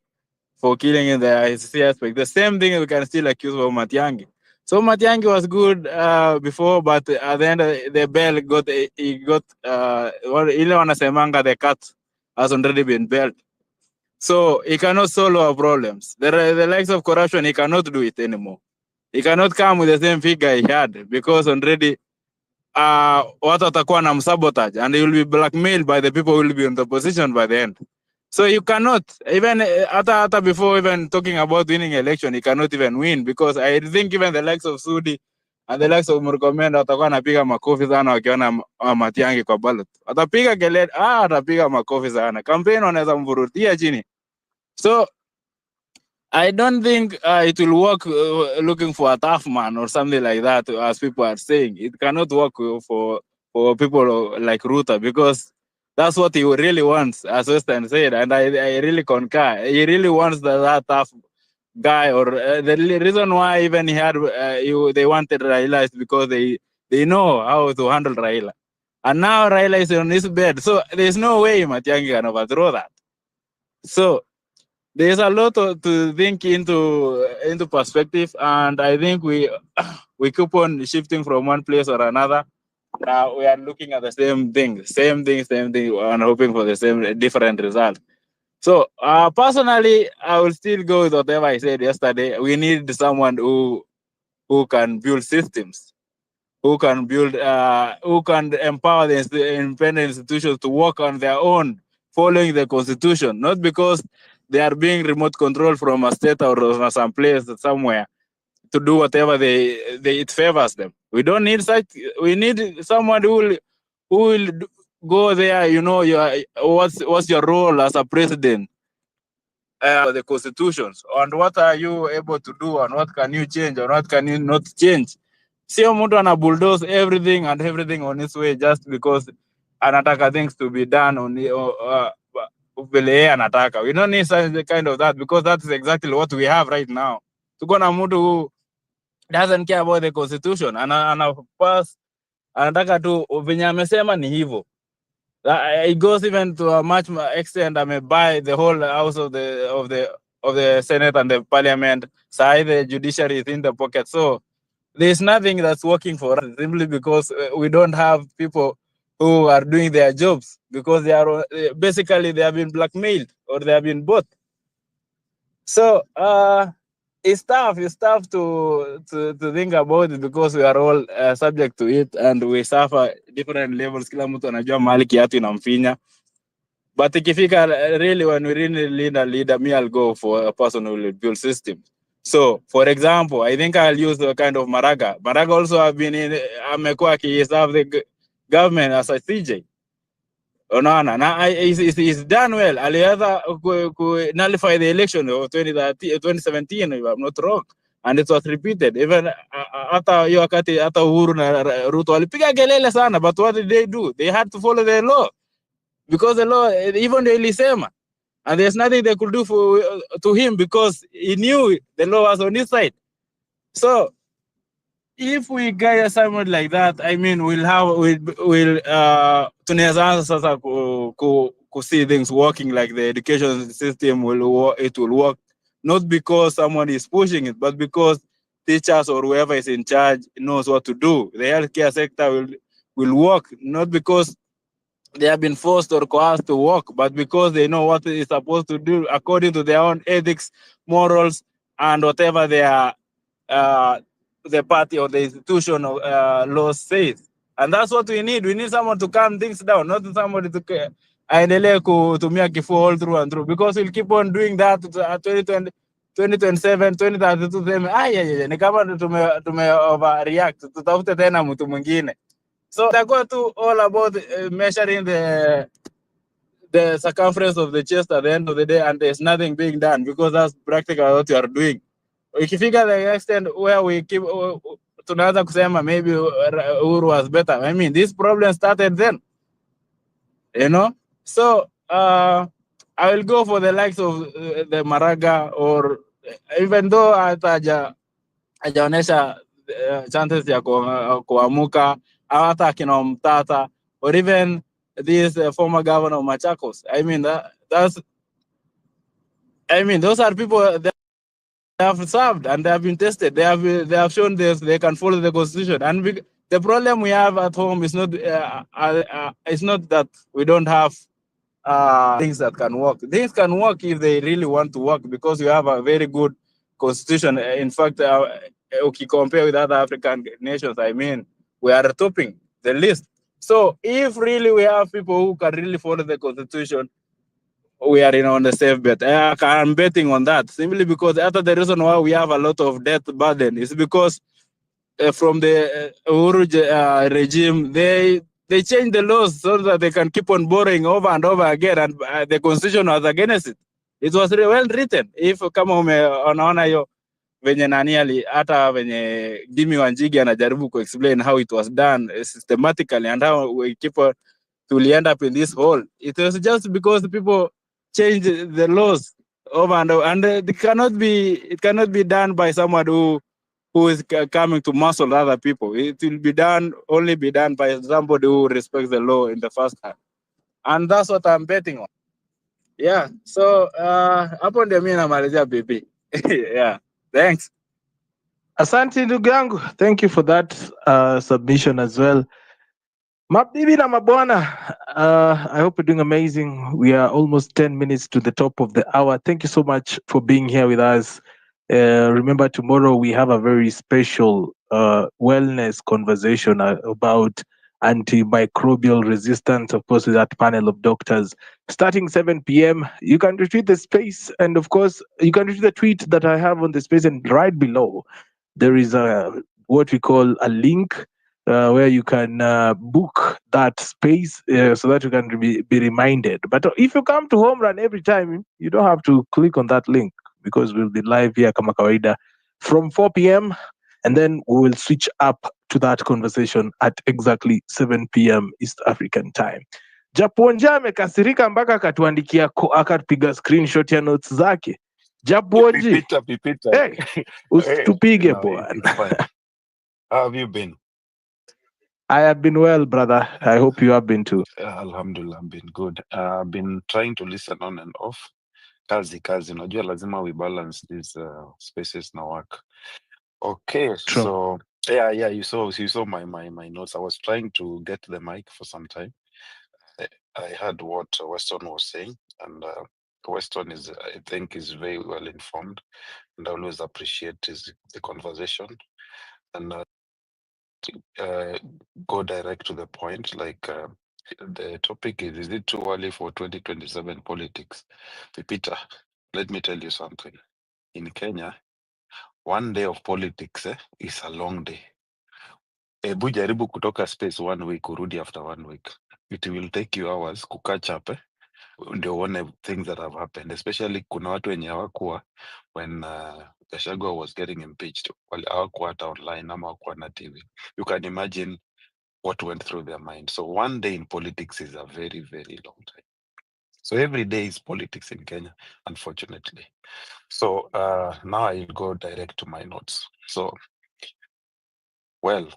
for killing in the ICC aspect. The same thing we can still accuse of Matiang'i. So Matiang'i was good before, but at the end the bell got ile wanasemanga the cat has already been belled. So he cannot solve our problems. The likes of corruption, he cannot do it anymore. He cannot come with the same figure he had, because already watu watakuwa na sabotage, and he will be blackmailed by the people who will be in the position by the end. So you cannot even hata before even talking about winning election, he cannot even win, because I think even the likes of Sudi and the likes of Murkomen watakuwa napiga makofi sana wakiona Matiang'i kwa ballot. Watapiga kelele, atapiga makofi sana. Campaign wanaweza mvurutia chini. So I don't think it will work looking for a tough man or something like that, as people are saying. It cannot work for people like Ruta, because that's what he really wants, as Western said, and I really concur. He really wants that tough guy, or the reason why even he had they wanted Raila is because they know how to handle Raila, and now Raila is on his bed, so there's no way Matiang'i can overthrow that. So there's a lot to think into perspective, and I think we keep on shifting from one place or another. Now we are looking at the same thing, and hoping for the same different result. So personally, I will still go with whatever I said yesterday. We need someone who can build systems, who can empower the independent institutions to work on their own, following the constitution, not because they are being remote controlled from a state or some place somewhere to do whatever it favors them. We don't need such. We need someone who will go there. You know, what's your role as a president? The constitutions, and what are you able to do, and what can you change, or what can you not change? Sio mtu ana bulldoze everything on his way just because anataka things to be done on vile yeye anataka. We don't need such kind of that, because that's exactly what we have right now. Tuko na mtu who doesn't care about the constitution, ana pass, anataka tu venye amesema ni hivyo. It goes even to a much extent. I may buy the whole house of the Senate and the Parliament. Side the judiciary is in the pocket. So there's nothing that's working for us, simply because we don't have people who are doing their jobs, because they are basically they have been blackmailed or they have been bought. So it's tough to think about it, because we are all subject to it, and we suffer different levels. Kila mtu anajua mahali kiatu inamfinya. But ikifika really, when we really need a leader, me, I'll go for a person who will build system. So, for example, I think I'll use the kind of Maraga. Maraga also have been amekuwa serve the government as a CJ. Unaona, na he's done well. Aliweza nullify the election of 2017, if I'm not wrong, and it was repeated. Even hata hiyo wakati hata Uhuru na Ruto walipiga kelele sana, but what did they do? They had to follow the law, because the law, even the ilisema, and there's nothing they could do to him, because he knew the law was on his side. So if we get someone like that, I mean, tunaweza anza sasa ku see things working, like the education system will work, not because someone is pushing it, but because teachers or whoever is in charge knows what to do. The healthcare sector will work, not because they have been forced or coerced to work, but because they know what is supposed to do according to their own ethics, morals, and whatever their the party or the institution of law says. And that's what we need. We need someone to calm things down, not somebody to aendelee kutumia kifua all through and through, because we'll keep on doing that 2020, 2027, 2032. Ni kama tume overreact, tutafute tena mtu mwingine. So they go to all about measuring the the circumference of the chest at the end of the day, and there's nothing being done because that's practically what you are doing. Ikifika the extent where we keep tunaanza kusema maybe Uhuru was better. I mean, this problem started then, you know. So I will go for the likes of the Maraga, or even though hajaonesha chances ya kuamuka, au hata akina Mtata, or even this former governor of Machakos. I mean, those are people that have served and they have been tested. They have shown this they can follow the constitution. And the problem we have at home is not it's not that we don't have things that can work. Things can work if they really want to work, because we have a very good constitution. In fact, if you compare with other African nations, I mean, we are topping the list. So if really we have people who can really follow the constitution, we are on the safe bet. I'm betting on that, simply because after the reason why we have a lot of debt burden is because from the Uhuru regime, they changed the laws so that they can keep on borrowing over and over again, and the constitution was against it. It was well written. If kama unaona hiyo venye nani hata venye Jimmy Wanjigi anajaribu explain how it was done systematically and how we keep to end up in this hole. It was just because people changed the laws over and over, and it cannot be done by someone who is coming to muscle other people. It will be only be done by somebody who respects the law in the first hand, and that's what I'm betting on. Yeah, so hapo ndio mimi namalizia BP. Yeah, thanks. Asante ndugu yangu, thank you for that submission as well. Mabibi na mabwana, I hope you're doing amazing. We are almost 10 minutes to the top of the hour. Thank you so much for being here with us. Remember, tomorrow we have a very special wellness conversation about antimicrobial resistance, of course, with that panel of doctors. Starting 7 p.m., you can retweet the space, and of course, you can retweet the tweet that I have on the space, and right below, there is what we call a link where you can book that space so that you can be reminded. But if you come to Home Run every time, you don't have to click on that link, because we'll be live here kama kawaida from 4 p.m. and then we will switch up to that conversation at exactly 7 p.m. East African time. Japonja amekasirika mpaka akatuandikia akapiga screenshot ya notes zake. Japonji, Pipita. hey, usitupige No, bwana. it's fine. How have you been? I have been well, brother. I hope you have been too. Alhamdulillah, I've been good. I've been trying to listen on and off. Kazi. Unajua lazima we balance these spaces na work. Okay, True. so yeah, you saw my notes. I was trying to get the mic for some time. I heard what Weston was saying, and Weston I think, is very well informed, and I always appreciate the conversation. And go direct to the point. Like the topic is it too early for 2027 politics? Peter, let me tell you something. In Kenya, one day of politics is a long day. Ebu jaribu kutoka space 1 week urudi after 1 week. It will take you hours catch up ndio uone things that have happened, especially kuna watu wenye hawakuwa when Gachagua was getting impeached, hawakuwa hata online ama hawakuwa na TV. You can imagine what went through their mind. So one day in politics is a very, very long time. So every day is politics in Kenya, unfortunately. So now I'll go direct to my notes. So, well,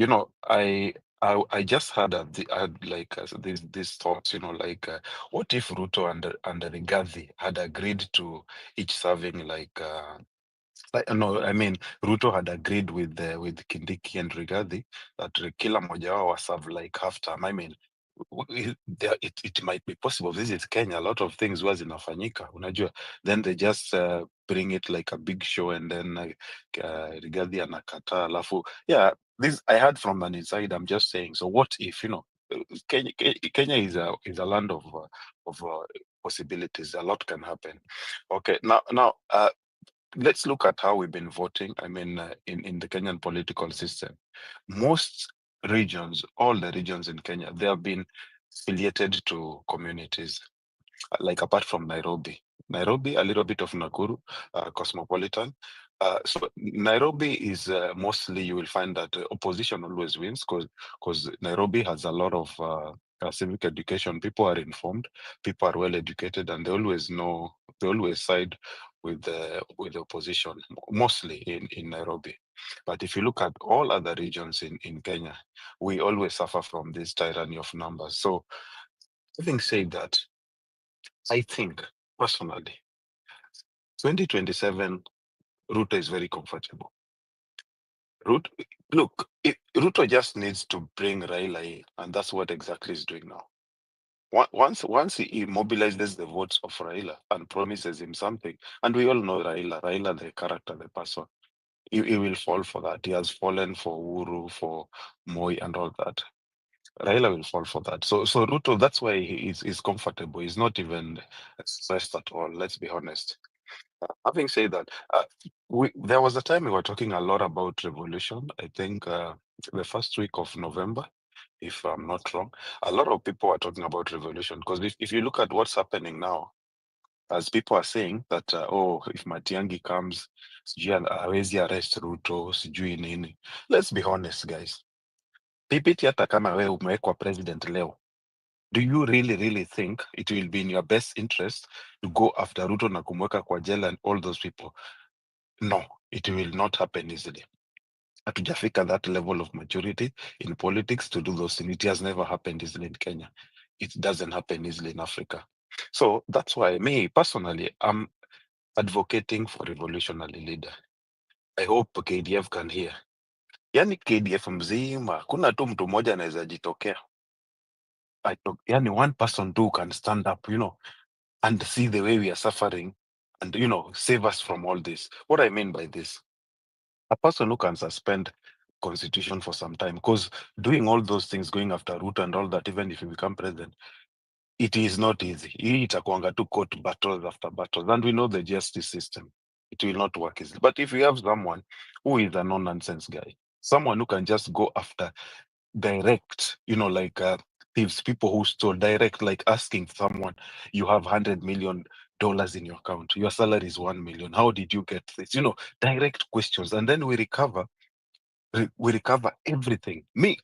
I just had these thoughts, what if Ruto and Rigathi had agreed to each serving no, I mean, Ruto had agreed with Kindiki and Rigathi that kila moja wao serve like half term. I mean, it might be possible. This is Kenya. A lot of things was inafanyika, unajua. Then they just bring it like a big show, and then Rigathi anakataa. Alafu, yeah, this I heard from an inside. I'm just saying. So what if Kenya is a land of possibilities. A lot can happen. Okay, now. Let's look at how we've been voting. I mean, in the Kenyan political system, most regions, all the regions in Kenya, they have been affiliated to communities. like apart from Nairobi. Nairobi, a little bit of Nakuru, cosmopolitan. So Nairobi is mostly, you will find that opposition always wins because Nairobi has a lot of civic education. People are informed, people are well educated, and they always know, they always side with the opposition, mostly in Nairobi. But if you look at all other regions in Kenya, we always suffer from this tyranny of numbers. So having said that, I think personally, 2027, Ruto is very comfortable. Ruto just needs to bring Raila in, and that's what exactly he's doing now. Once he mobilizes the votes of Raila and promises him something, and we all know Raila, the character, the person, he will fall for that. He has fallen for Uhuru, for Moi, and all that. Raila will fall for that. So Ruto, that's why he's comfortable. He's not even stressed at all. Let's be honest. Having said that, there was a time we were talking a lot about revolution. I think the first week of November, if I'm not wrong, a lot of people are talking about revolution because if you look at what's happening now, as people are saying that, oh, if Matiangi comes, sijui hawezi arrest Ruto, sijui nini. Let's be honest, guys. Pipiti hata kama wewe umewekwa president leo, do you really think it will be in your best interest to go after Ruto na kumweka kwa jela and all those people? No, it will not happen easily. Hatujafika that level of maturity in politics to do those things. It has never happened easily in Kenya. It doesn't happen easily in Africa. So that's why me personally, I'm advocating for revolutionary leader. I hope KDF can hear. Yani KDF mzima, kuna tu mtu mmoja anaweza jitokea. Yani one person too can stand up, and see the way we are suffering and, save us from all this. What I mean by this, a person who can suspend constitution for some time, because doing all those things, going after Ruto and all that, even if you become president, it is not easy. Hii itakuanga tu court battles after battles, and we know the justice system. It will not work easily. But if you have someone who is a no-nonsense guy, someone who can just go after direct, like thieves, people who stole direct, like asking someone, you have $100 million in your account, your salary is 1 million, how did you get this? Direct questions, and then we recover everything. Me,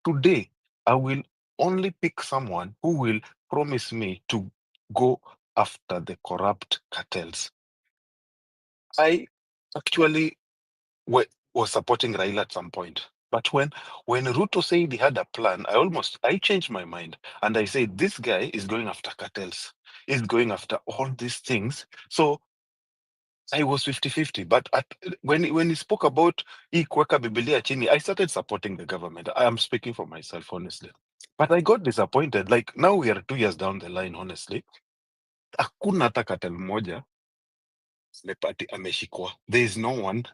today, I will only pick someone who will promise me to go after the corrupt cartels. I actually was supporting Raila at some point. But when Ruto said he had a plan, I changed my mind. And I said, this guy is going after cartels. He's going after all these things. So I was 50-50. But when he spoke about hii kuweka Biblia chini, I started supporting the government. I am speaking for myself, honestly. But I got disappointed. Like now we are 2 years down the line, honestly. Hakuna hata cartel moja ameshikwa. There is no one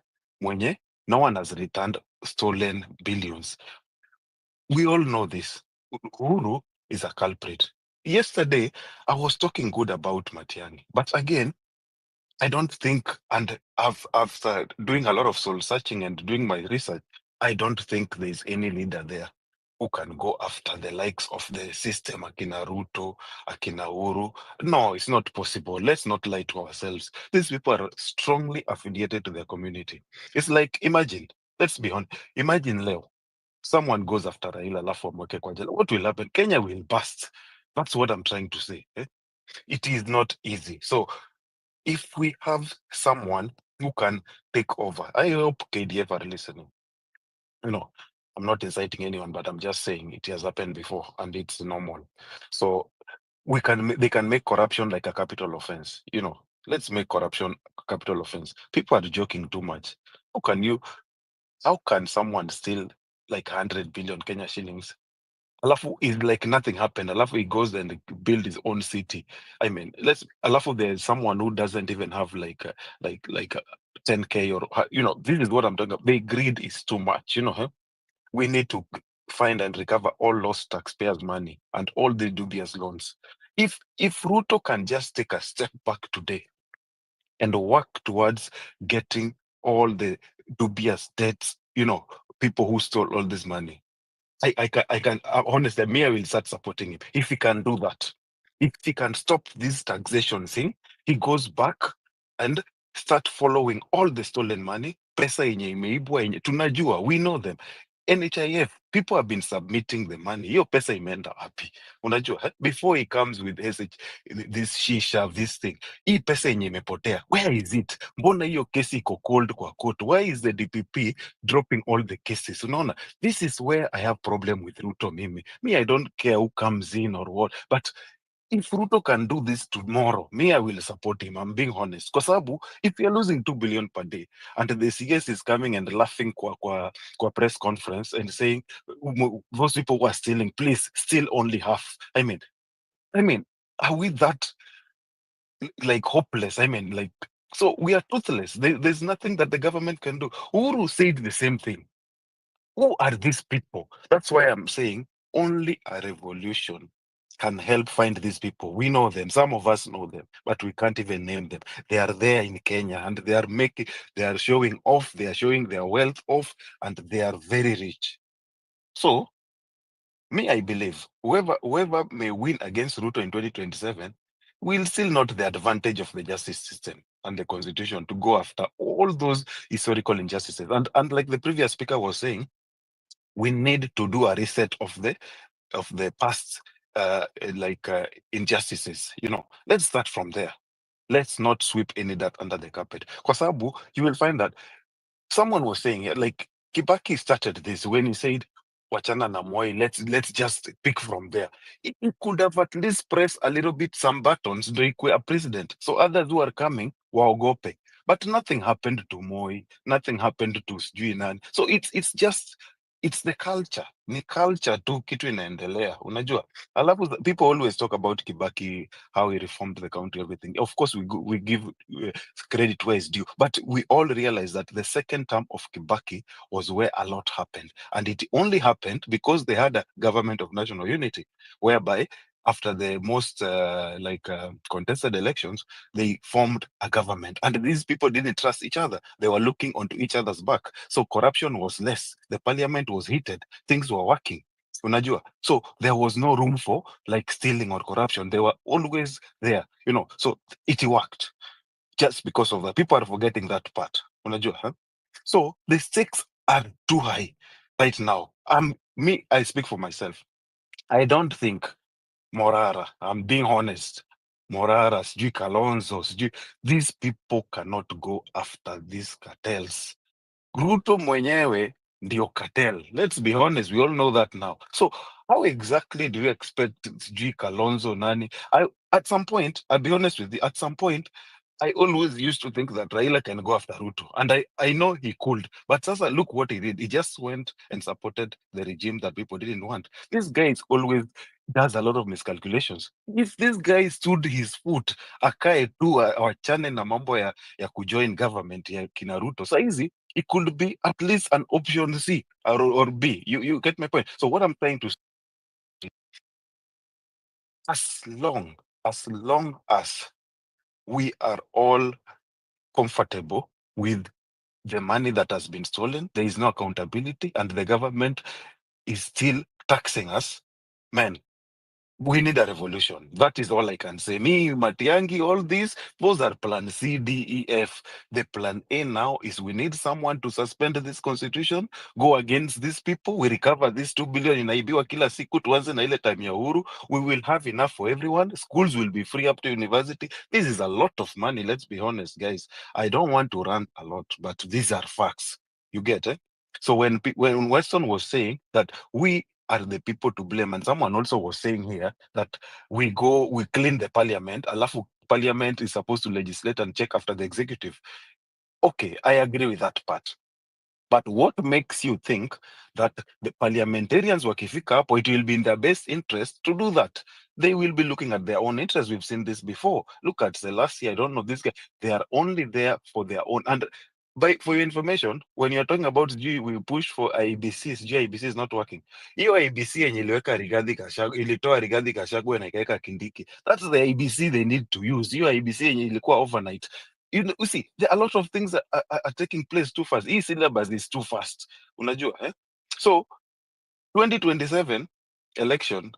no one has returned stolen billions. We all know this. Uhuru is a culprit. Yesterday, I was talking good about Matiang'i, but again, I don't think, and after doing a lot of soul searching and doing my research, I don't think there's any leader there who can go after the likes of the system, Akina Ruto, Akina Uhuru. No, it's not possible. Let's not lie to ourselves. These people are strongly affiliated to their community. It's like, imagine, let's be honest, imagine Leo, someone goes after Raila alafu amweke kwa jela. What will happen? Kenya will burst. That's what I'm trying to say. It is not easy. So if we have someone who can take over, I hope KDF are listening. I'm not inciting anyone, but I'm just saying it has happened before and it's normal. So they can make corruption like a capital offense. Let's make corruption a capital offense. People are joking too much. How can someone steal like 100 billion Kenya shillings? Alafu is like nothing happened. Alafu he goes and build his own city. I mean, Alafu there's someone who doesn't even have like 10K or this is what I'm talking about. The greed is too much. Huh? We need to find and recover all lost taxpayers' money and all the dubious loans. If Ruto can just take a step back today and work towards getting all the dubious debts, people who stole all this money, I can honestly, me, I will start supporting him if he can do that. if he can stop this taxation thing, he goes back and start following all the stolen money, pesa yenye imeibwa yenye tunajua, we know them. NHIF, people have been submitting the money. Hiyo pesa imeenda wapi? Unajua, before he comes with this shisha, this thing, hii pesa yenye imepotea, where is it? Mbona hiyo kesi iko cold kwa court? Why is the DPP dropping all the cases? Unaona, this is where I have problem with Ruto. Me, I don't care who comes in or what, but if Ruto can do this tomorrow, me, I will support him. I'm being honest. Kwa sababu, if you're losing 2 billion per day, and the CS is coming and laughing kwa press conference and saying, those people who are stealing, please, steal only half. I mean, are we that like hopeless? So we are toothless. There's nothing that the government can do. Uhuru said the same thing. Who are these people? That's why I'm saying only a revolution can help find these people. We know them. Some of us know them, but we can't even name them. They are there in Kenya and they are showing off, they are showing their wealth off, and they are very rich. So, me, I believe whoever may win against Ruto in 2027 will still not the advantage of the justice system and the constitution to go after all those historical injustices. And like the previous speaker was saying, we need to do a reset of the past injustices. Let's start from there. Let's not sweep any that under the carpet. Kwa sababu, you will find that someone was saying, like Kibaki started this when he said, wachana na Moi, let's just pick from there. He could have at least pressed a little bit some buttons to equate a president. So others who are coming, waogope. But nothing happened to Moi, nothing happened to sijui nani. So it's the culture. Ni culture tu kitu inaendelea. Unajua? Alafu people always talk about Kibaki, how he reformed the country, everything. Of course, we give credit where it's due. But we all realize that the second term of Kibaki was where a lot happened. And it only happened because they had a government of national unity, whereby after the most contested elections, they formed a government. And these people didn't trust each other. They were looking onto each other's back. So corruption was less. The parliament was heated. Things were working. Unajua? So there was no room for stealing or corruption. They were always there. So it worked. Just because of that. People are forgetting that part. Unajua, huh? So the stakes are too high right now. I speak for myself. I don't think Morara, I'm being honest, Morara, sijui Kalonzo, these people cannot go after these cartels. Ruto mwenyewe ndio cartel. Let's be honest, we all know that now. So how exactly do you expect sijui Kalonzo nani? At some point, I'll be honest with you, at some point, I always used to think that Raila can go after Ruto. And I know he could. But Sasa, look what he did. He just went and supported the regime that people didn't want. This guy is always does a lot of miscalculations. If this guy stood his foot, akae tu awachane na mambo ya kujoin government ya kina Ruto. Saizi, it could be at least an option C or B. You get my point? So what I'm trying to say, as long as we are all comfortable with the money that has been stolen, there is no accountability, and the government is still taxing us, man, we need a revolution. That is all I can say. Me, Matiangi, all these, those are plan C, D, E, F. The plan A now is we need someone to suspend this constitution, go against these people, we recover this 2 billion inaibiwa kila siku, tuanze na ile time ya Uhuru. We will have enough for everyone. Schools will be free up to university. This is a lot of money, let's be honest, guys. I don't want to rant a lot, but these are facts. You get it? So when Weston was saying that we are the people to blame, and someone also was saying here that we clean the parliament, alafu parliament is supposed to legislate and check after the executive. Okay, I agree with that part. But what makes you think that the parliamentarians wakifika hapo, it will be in their best interest to do that? They will be looking at their own interest. We've seen this before. Look at Selassie, I don't know this guy. They are only there for their own. And for your information, when you're talking about we push for IBC, IBC is not working. Hiyo IBC yenye iliweka Rigathi Gachagua, ilitoa Rigathi Gachagua na ikaweka Kindiki. That's the IBC they need to use. Hiyo IBC yenye ilikuwa overnight. You see, there are a lot of things that are taking place too fast. Hii syllabus is too fast. Unajua, eh? So 2027 election,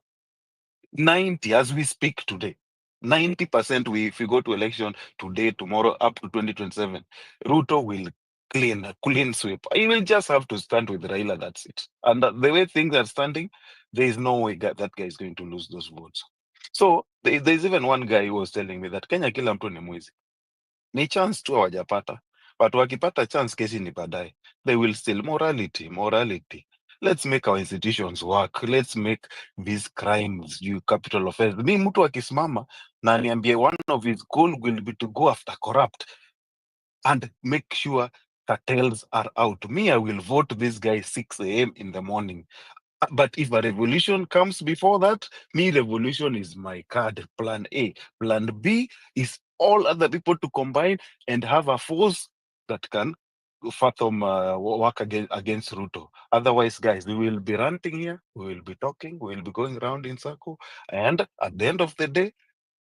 90 as we speak today. 90% if we go to election today, tomorrow, up to 2027, Ruto will clean sweep. He will just have to stand with Raila, that's it. And the way things are standing, there is no way that guy is going to lose those votes. So there's even one guy who was telling me that Kenya kila mtu ni mwizi. Ni chance tu hawajapata. But wakipata chance kesi ni baadaye. They will still morality. Let's make our institutions work. Let's make these crimes you capital offense. Mi mtu akisimama na niambie one of his goal will be to go after corrupt and make sure cartels are out. Me, I will vote this guy 6 a.m. in the morning. But if a revolution comes before that, me, revolution is my card. Plan A. Plan B is all other people to combine and have a force that can fathom work against Ruto. Otherwise, guys, we will be ranting here, we will be talking, we will be going around in circle, and at the end of the day,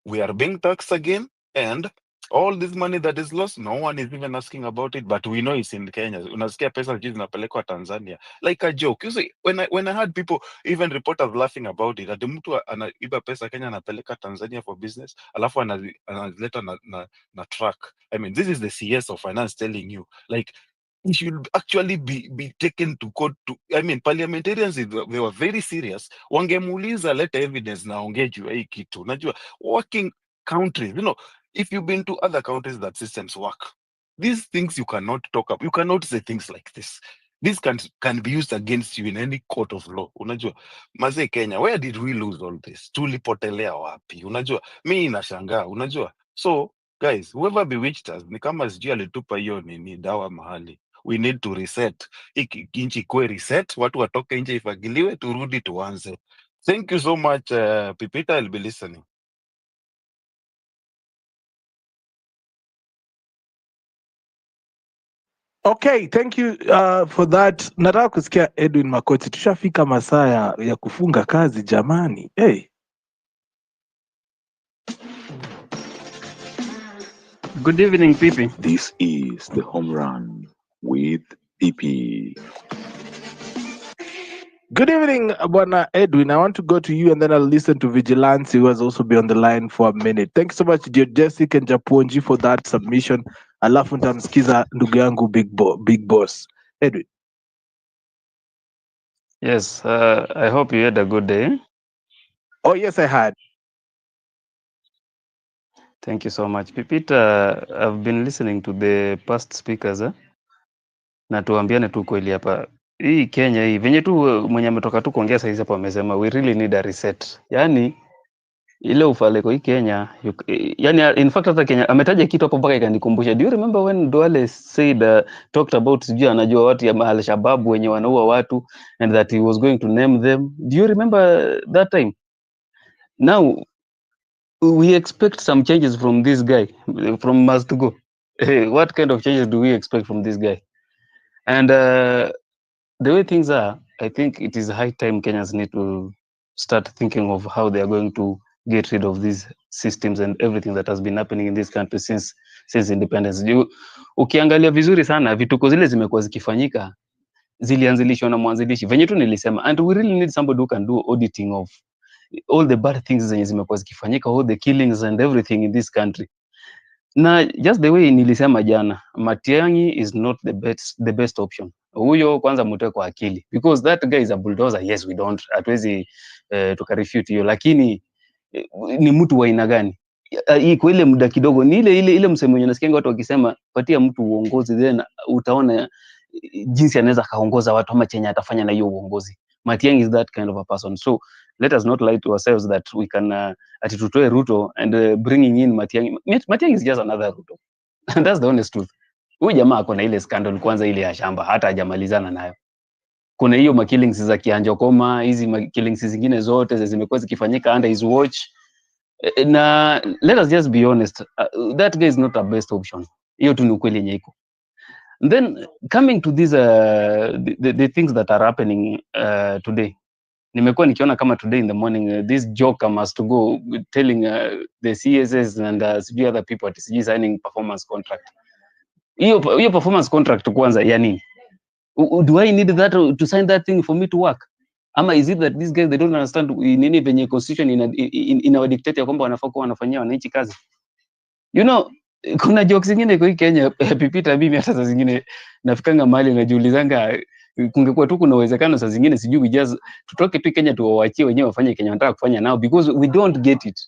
we are being taxed again, and all this money that is lost, no one is even asking about it, but we know it's in Kenya. Unasikia pesa sijui zinapelekwa Tanzania. Like a joke. You see, when I had people, even reporters laughing about it, ati mtu anaiba pesa Kenya anapeleka Tanzania for business, alafu anazileta na truck. I mean, this is the CS of finance telling you, like, he should actually be taken to court. I mean, parliamentarians, they were very serious. Wangemuuliza leta evidence na ongee juu ya hii kitu. Unajua, working countries, if you've been to other countries that systems work, these things you cannot talk up. You cannot say things like this. This can be used against you in any court of law. Unajua, mazee Kenya, where did we lose all this? Tulipotelea wapi? Unajua, mi inashangaa. Unajua, so guys, whoever bewitched us, ni kama sijui alitupa hiyo nini dawa mahali. We need to reset. Nchi kwe reset, watu watoke nje ifagiliwe, turudi tuanze. Thank you so much, Pipita. I'll be listening. Okay, thank you for that. Nataka kusikia Edwin Makoti, tushafika masaa ya kufunga kazi jamani. Hey. Good evening, Pipi. This is the home run with PP. Good evening, Bwana Edwin. I want to go to you and then I'll listen to Vigilance, who has also been on the line for a minute. Thanks so much, dear Jessica and Japonji, for that submission. Alafu nitamsikiza ndugu yangu Big Boss. Edwin. Yes, I hope you had a good day. Oh, yes, I had. Thank you so much. Pipita, I've been listening to the past speakers na tuambiane tu kweli hapa. Hii Kenya hii venye tu mwenye ametoka tu kuongea saizi hapa amesema we really need a reset. Yaani ile ufaleko hii Kenya, yani in fact hata Kenya ametaja kitu hapo mpaka ikanikumbusha. Do you remember when Duale said talked about sijui anajua watu ya Al-Shabaab wenye wanaua watu and that he was going to name them? Do you remember that time? Now we expect some changes from this guy, from Must Go. What kind of changes do we expect from this guy? And the way things are, I think it is high time Kenyans need to start thinking of how they are going to get rid of these systems and everything that has been happening in this country since independence. Ukiangalia vizuri sana vituko zile zimekuwa zikifanyika zilianzilishwa na mwanzilishi venye tu nilisema, and we really need somebody who can do auditing of all the bad things zenye zimekuwa zikifanyika, all the killings and everything in this country. Na just the way nilisema jana, Matiang'i is not the best option. Huyo kwanza mtoe kwa akili, because that guy is a bulldozer. Yes, we don't, hatuwezi tukarefute hiyo, lakini ni mtu wa aina gani? Iko ile muda kidogo, ni ile msemo mwenye nasikia watu wakisema patia mtu uongozi, then utaona jinsi anaweza kaongoza watu ama chenye atafanya na hiyo uongozi. Matiang'i is that kind of a person. So let us not lie to ourselves that we can atitutoe Ruto and bringing in Matiang'i. Matiang'i is just another Ruto. And that's the honest truth. Huyu jamaa ako na ile scandal kwanza ile ya shamba, hata hajamalizana nayo. Kuna hiyo makillings za Kianjokoma, hizi makillings zingine zote zimekuwa zikifanyika under his watch. Na let us just be honest, that guy is not a best option. Hiyo tu ni ukweli yenye iko. Then coming to these the things that are happening today, nimekuwa nikiona kama today in the morning this joker Must Go telling the CSS and sijui other people at sijui signing performance contract. Hiyo performance contract kwanza ya nini? Do I need that to sign that thing for me to work? Ama is it that these guys they don't understand nini venye constitution ina dictate ya kwamba wanafaa kuwa wanafanyia wananchi kazi? You know, kuna jokes zingine kwa hii Kenya pipita mimi hata saa zingine nafikanga mahali najiulizanga kungekuwa tu kuna uwezekano saa zingine sijui we just tutoke tu Kenya tuwaachie wenyewe wafanye Kenya wanataka kufanya now because we don't get it.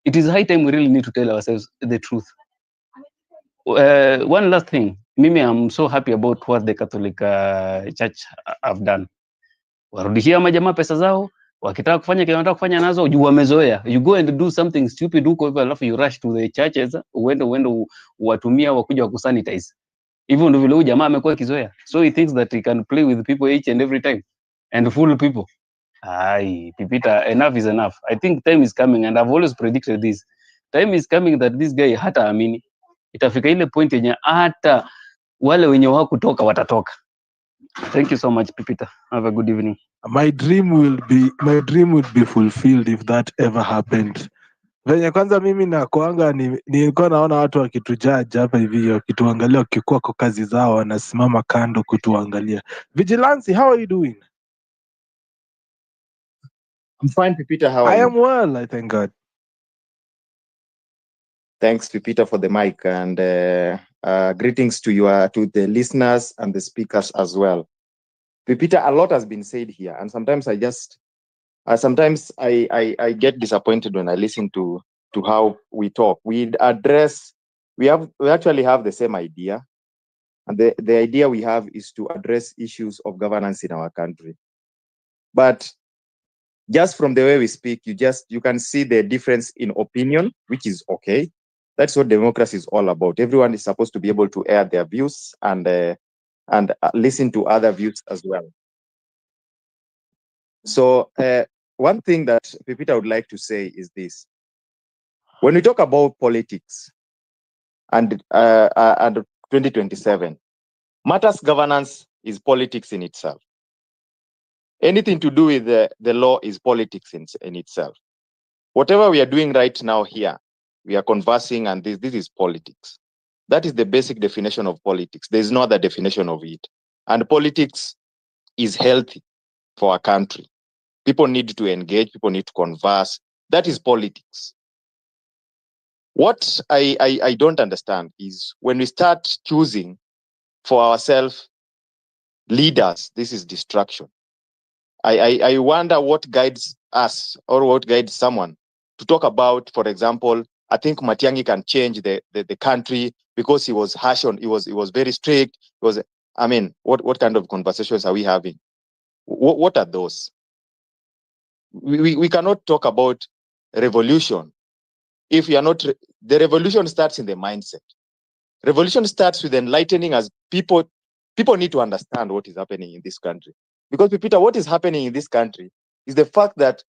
It is high time we really need to tell ourselves the truth. One last thing, mimi I'm so happy about what the Catholic Church have done. Warudishia majamaa pesa zao, wakitaka kufanya kile wanataka kufanya nazo, juu wamezoea. You go and do something stupid huko hivyo, alafu you rush to the churches, uende uwatumia wakuja wakusanitize. Hivyo ndio vile huyu jamaa amekuwa kizoea. So he thinks that he can play with people each and every time and fool people. Ai, Pipita, enough is enough. I think time is coming and I've always predicted this. Time is coming that this guy hata amini. Itafika ile point yenye hata wale wenye hawakutoka watatoka. Thank you so much, Pipita. Have a good evening. My dream would be fulfilled if that ever happened. Venye kwanza mimi nakuanga nilikuwa naona watu wakitujudge hapa hivi wakituangalia wakikuwa kwa kazi zao wanasimama kando kutuangalia. Vigilance, how are you doing? I'm fine, Pipita. How are I you? am well, I thank God. Thanks, Pipita, for the mic, and greetings to the listeners and the speakers as well. Pipita, a lot has been said here, and sometimes I get disappointed when I listen to how we talk. We actually have the same idea, and the idea we have is to address issues of governance in our country. But just from the way we speak, you can see the difference in opinion, which is okay. That's what democracy is all about. Everyone is supposed to be able to air their views and listen to other views as well. So one thing that Pipita would like to say is this: when we talk about politics and 2027, matters governance is politics in itself. Anything to do with the law is politics in itself. Whatever we are doing right now here, we are conversing, and this is politics. That is the basic definition of politics. There is no other definition of it. And politics is healthy for a country. People need to engage, people need to converse. That is politics. What I don't understand is when we start choosing for ourselves leaders, this is distraction. I wonder what guides us or what guides someone to talk about, for example, I think Matiang'i can change the country because he was harsh on, he was very strict. What kind of conversations are we having? What are those? We cannot talk about revolution if you are not. The revolution starts in the mindset. Revolution starts with enlightening as people need to understand what is happening in this country. Because, Peter, what is happening in this country is the fact that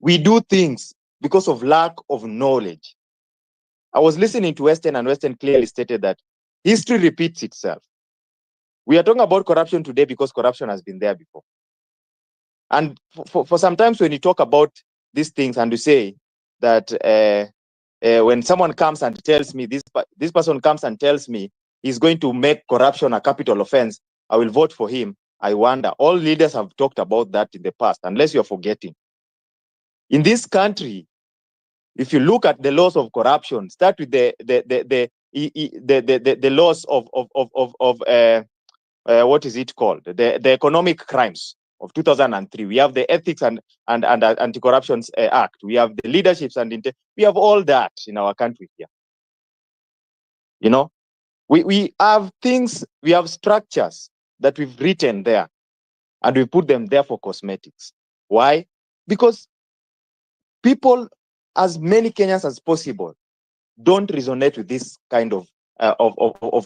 we do things because of lack of knowledge. I was listening to Western, and Western clearly stated that history repeats itself. We are talking about corruption today because corruption has been there before. And for sometimes when you talk about these things and you say that when someone comes and tells me, this person comes and tells me he's going to make corruption a capital offense, I will vote for him. I wonder, all leaders have talked about that in the past, unless you're forgetting. In this country, if you look at the laws of corruption, start with the laws of what is it called? The economic crimes of 2003. We have the Ethics and Anti-Corruption Act. We have the leaderships and we have all that in our country here. You know, we have things, we have structures that we've written there, and we put them there for cosmetics. Why? Because people, as many Kenyans as possible, don't resonate with this kind of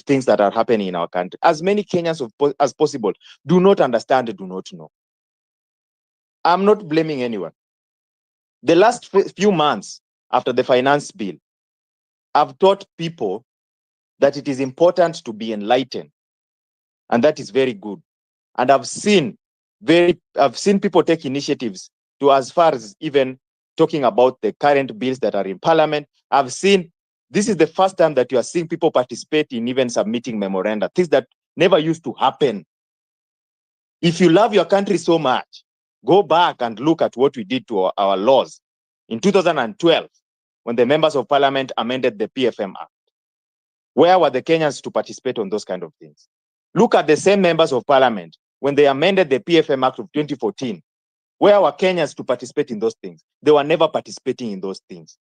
things that are happening in our country. As many Kenyans as possible do not understand, do not know. I'm not blaming anyone. The last few months after the finance bill, I've taught people that it is important to be enlightened, and that is very good. And I've seen people take initiatives to, as far as even talking about the current bills that are in parliament. I've seen, this is the first time that you are seeing people participate in even submitting memoranda, things that never used to happen. If you love your country so much, Go back and look at what we did to our laws in 2012 when the members of parliament amended the PFM Act. Where were the Kenyans to participate on those kind of things? Look at the same members of parliament when they amended the PFM Act of 2014. Where were Kenyans to participate in those things? They were never participating in those things.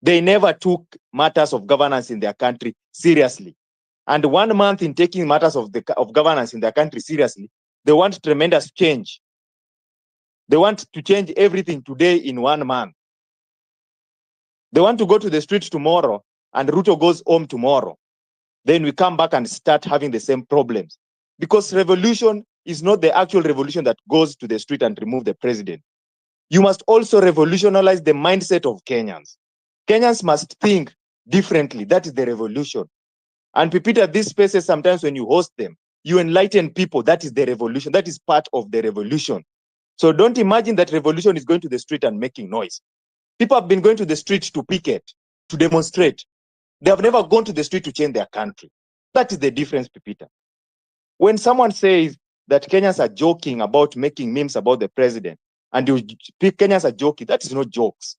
They never took matters of governance in their country seriously. And 1 month in taking matters of governance in their country seriously, they want tremendous change. They want to change everything today in 1 month. They want to go to the street tomorrow and Ruto goes home tomorrow. Then we come back and start having the same problems. Because revolution is not the actual revolution that goes to the street and remove the president. You must also revolutionize the mindset of Kenyans. Kenyans must think differently. That is the revolution. And Pipita, these spaces, sometimes when you host them, you enlighten people. That is the revolution. That is part of the revolution. So don't imagine that revolution is going to the street and making noise. People have been going to the street to picket, to demonstrate. They have never gone to the street to change their country. That is the difference, Pipita. When someone says that Kenyans are joking about making memes about the president, and Kenyans are joking, that is not jokes.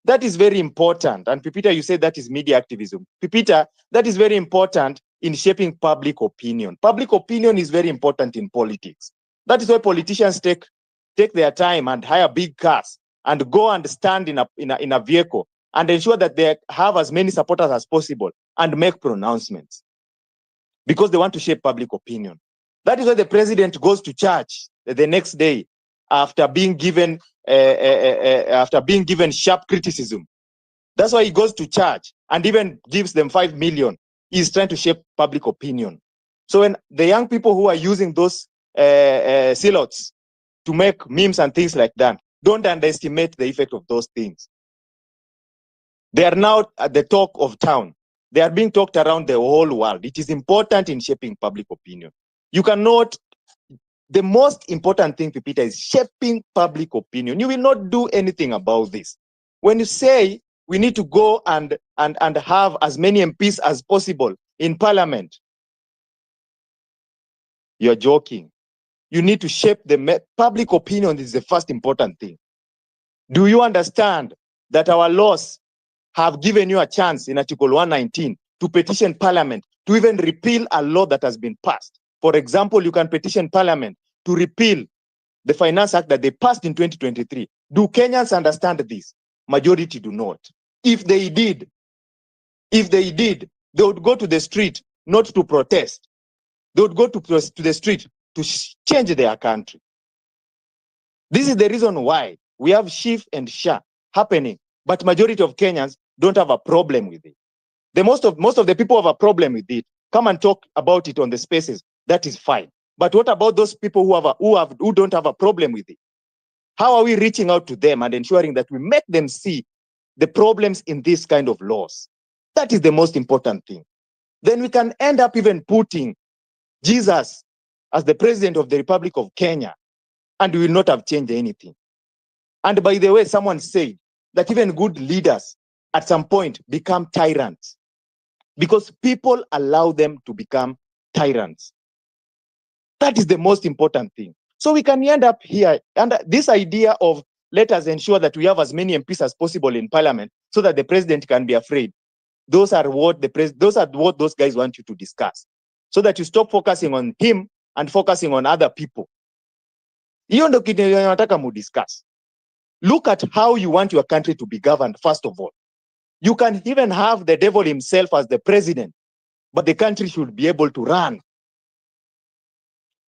That is very important. And Pipita, you said that is media activism. Pipita, that is very important in shaping public opinion. Public opinion is very important in politics. That is why politicians take their time and hire big cars and go and stand in a vehicle and ensure that they have as many supporters as possible and make pronouncements because they want to shape public opinion. That is why the president goes to church the next day after being given sharp criticism. That's why he goes to church and even gives them 5 million. He's trying to shape public opinion. So when the young people who are using those silots to make memes and things like that, don't underestimate the effect of those things. They are now at the talk of town. They are being talked around the whole world. It is important in shaping public opinion. You cannot, the most important thing, Pipita, is shaping public opinion. You will not do anything about this. When you say we need to go and have as many MPs as possible in parliament, you're joking. You need to shape the public opinion. This is the first important thing. Do you understand that our laws have given you a chance in Article 119 to petition Parliament to even repeal a law that has been passed? For example, you can petition Parliament to repeal the Finance Act that they passed in 2023. Do Kenyans understand this? Majority do not. If they did, they would go to the street not to protest. They would go to the street to change their country. This is the reason why we have Shif and Sha happening, but majority of Kenyans don't have a problem with it. Most of the people have a problem with it. Come and talk about it on the spaces. That is fine. But what about those people who don't have a problem with it? How are we reaching out to them and ensuring that we make them see the problems in this kind of laws? That is the most important thing. Then we can end up even putting Jesus as the president of the Republic of Kenya, and we will not have changed anything. And by the way, someone said that even good leaders at some point become tyrants because people allow them to become tyrants. That is the most important thing. So we can end up here. And this idea of let us ensure that we have as many MPs as possible in parliament so that the president can be afraid. Those are what those guys want you to discuss. So that you stop focusing on him and focusing on other people. Hiyo ndio kitu nataka mu discuss. Look at how you want your country to be governed, first of all. You can even have the devil himself as the president, but the country should be able to run.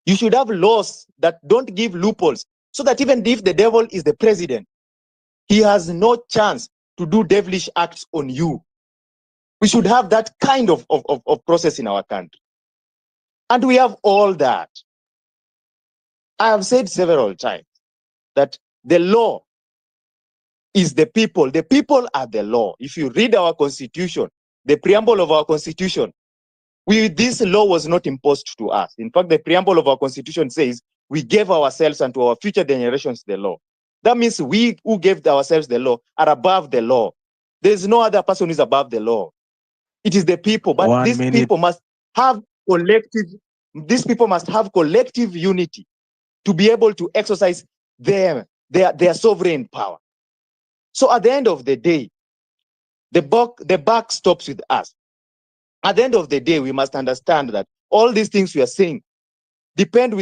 You should have laws that don't give loopholes, so that even if the devil is the president, he has no chance to do devilish acts on you. We should have that kind of process in our country. And we have all that. I have said several times that the law is the people. The people are the law. If you read our constitution, the preamble of our constitution, this law was not imposed to us. In fact, the preamble of our constitution says we gave ourselves and to our future generations the law. That means we who gave ourselves the law are above the law. There is no other person who is above the law. It is the people, but these people must have collective unity to be able to exercise their sovereign power. So at the end of the day, the buck stops with us. At the end of the day, we must understand that all these things we are saying depend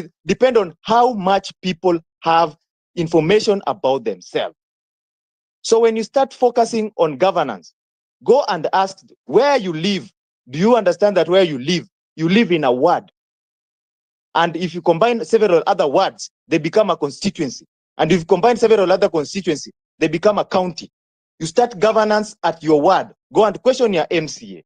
on how much people have information about themselves. So when you start focusing on governance, go and ask where you live. Do you understand that where you live in a ward? And if you combine several other wards, they become a constituency. And if you combine several other constituencies, they become a county. You start governance at your ward. Go and question your MCA.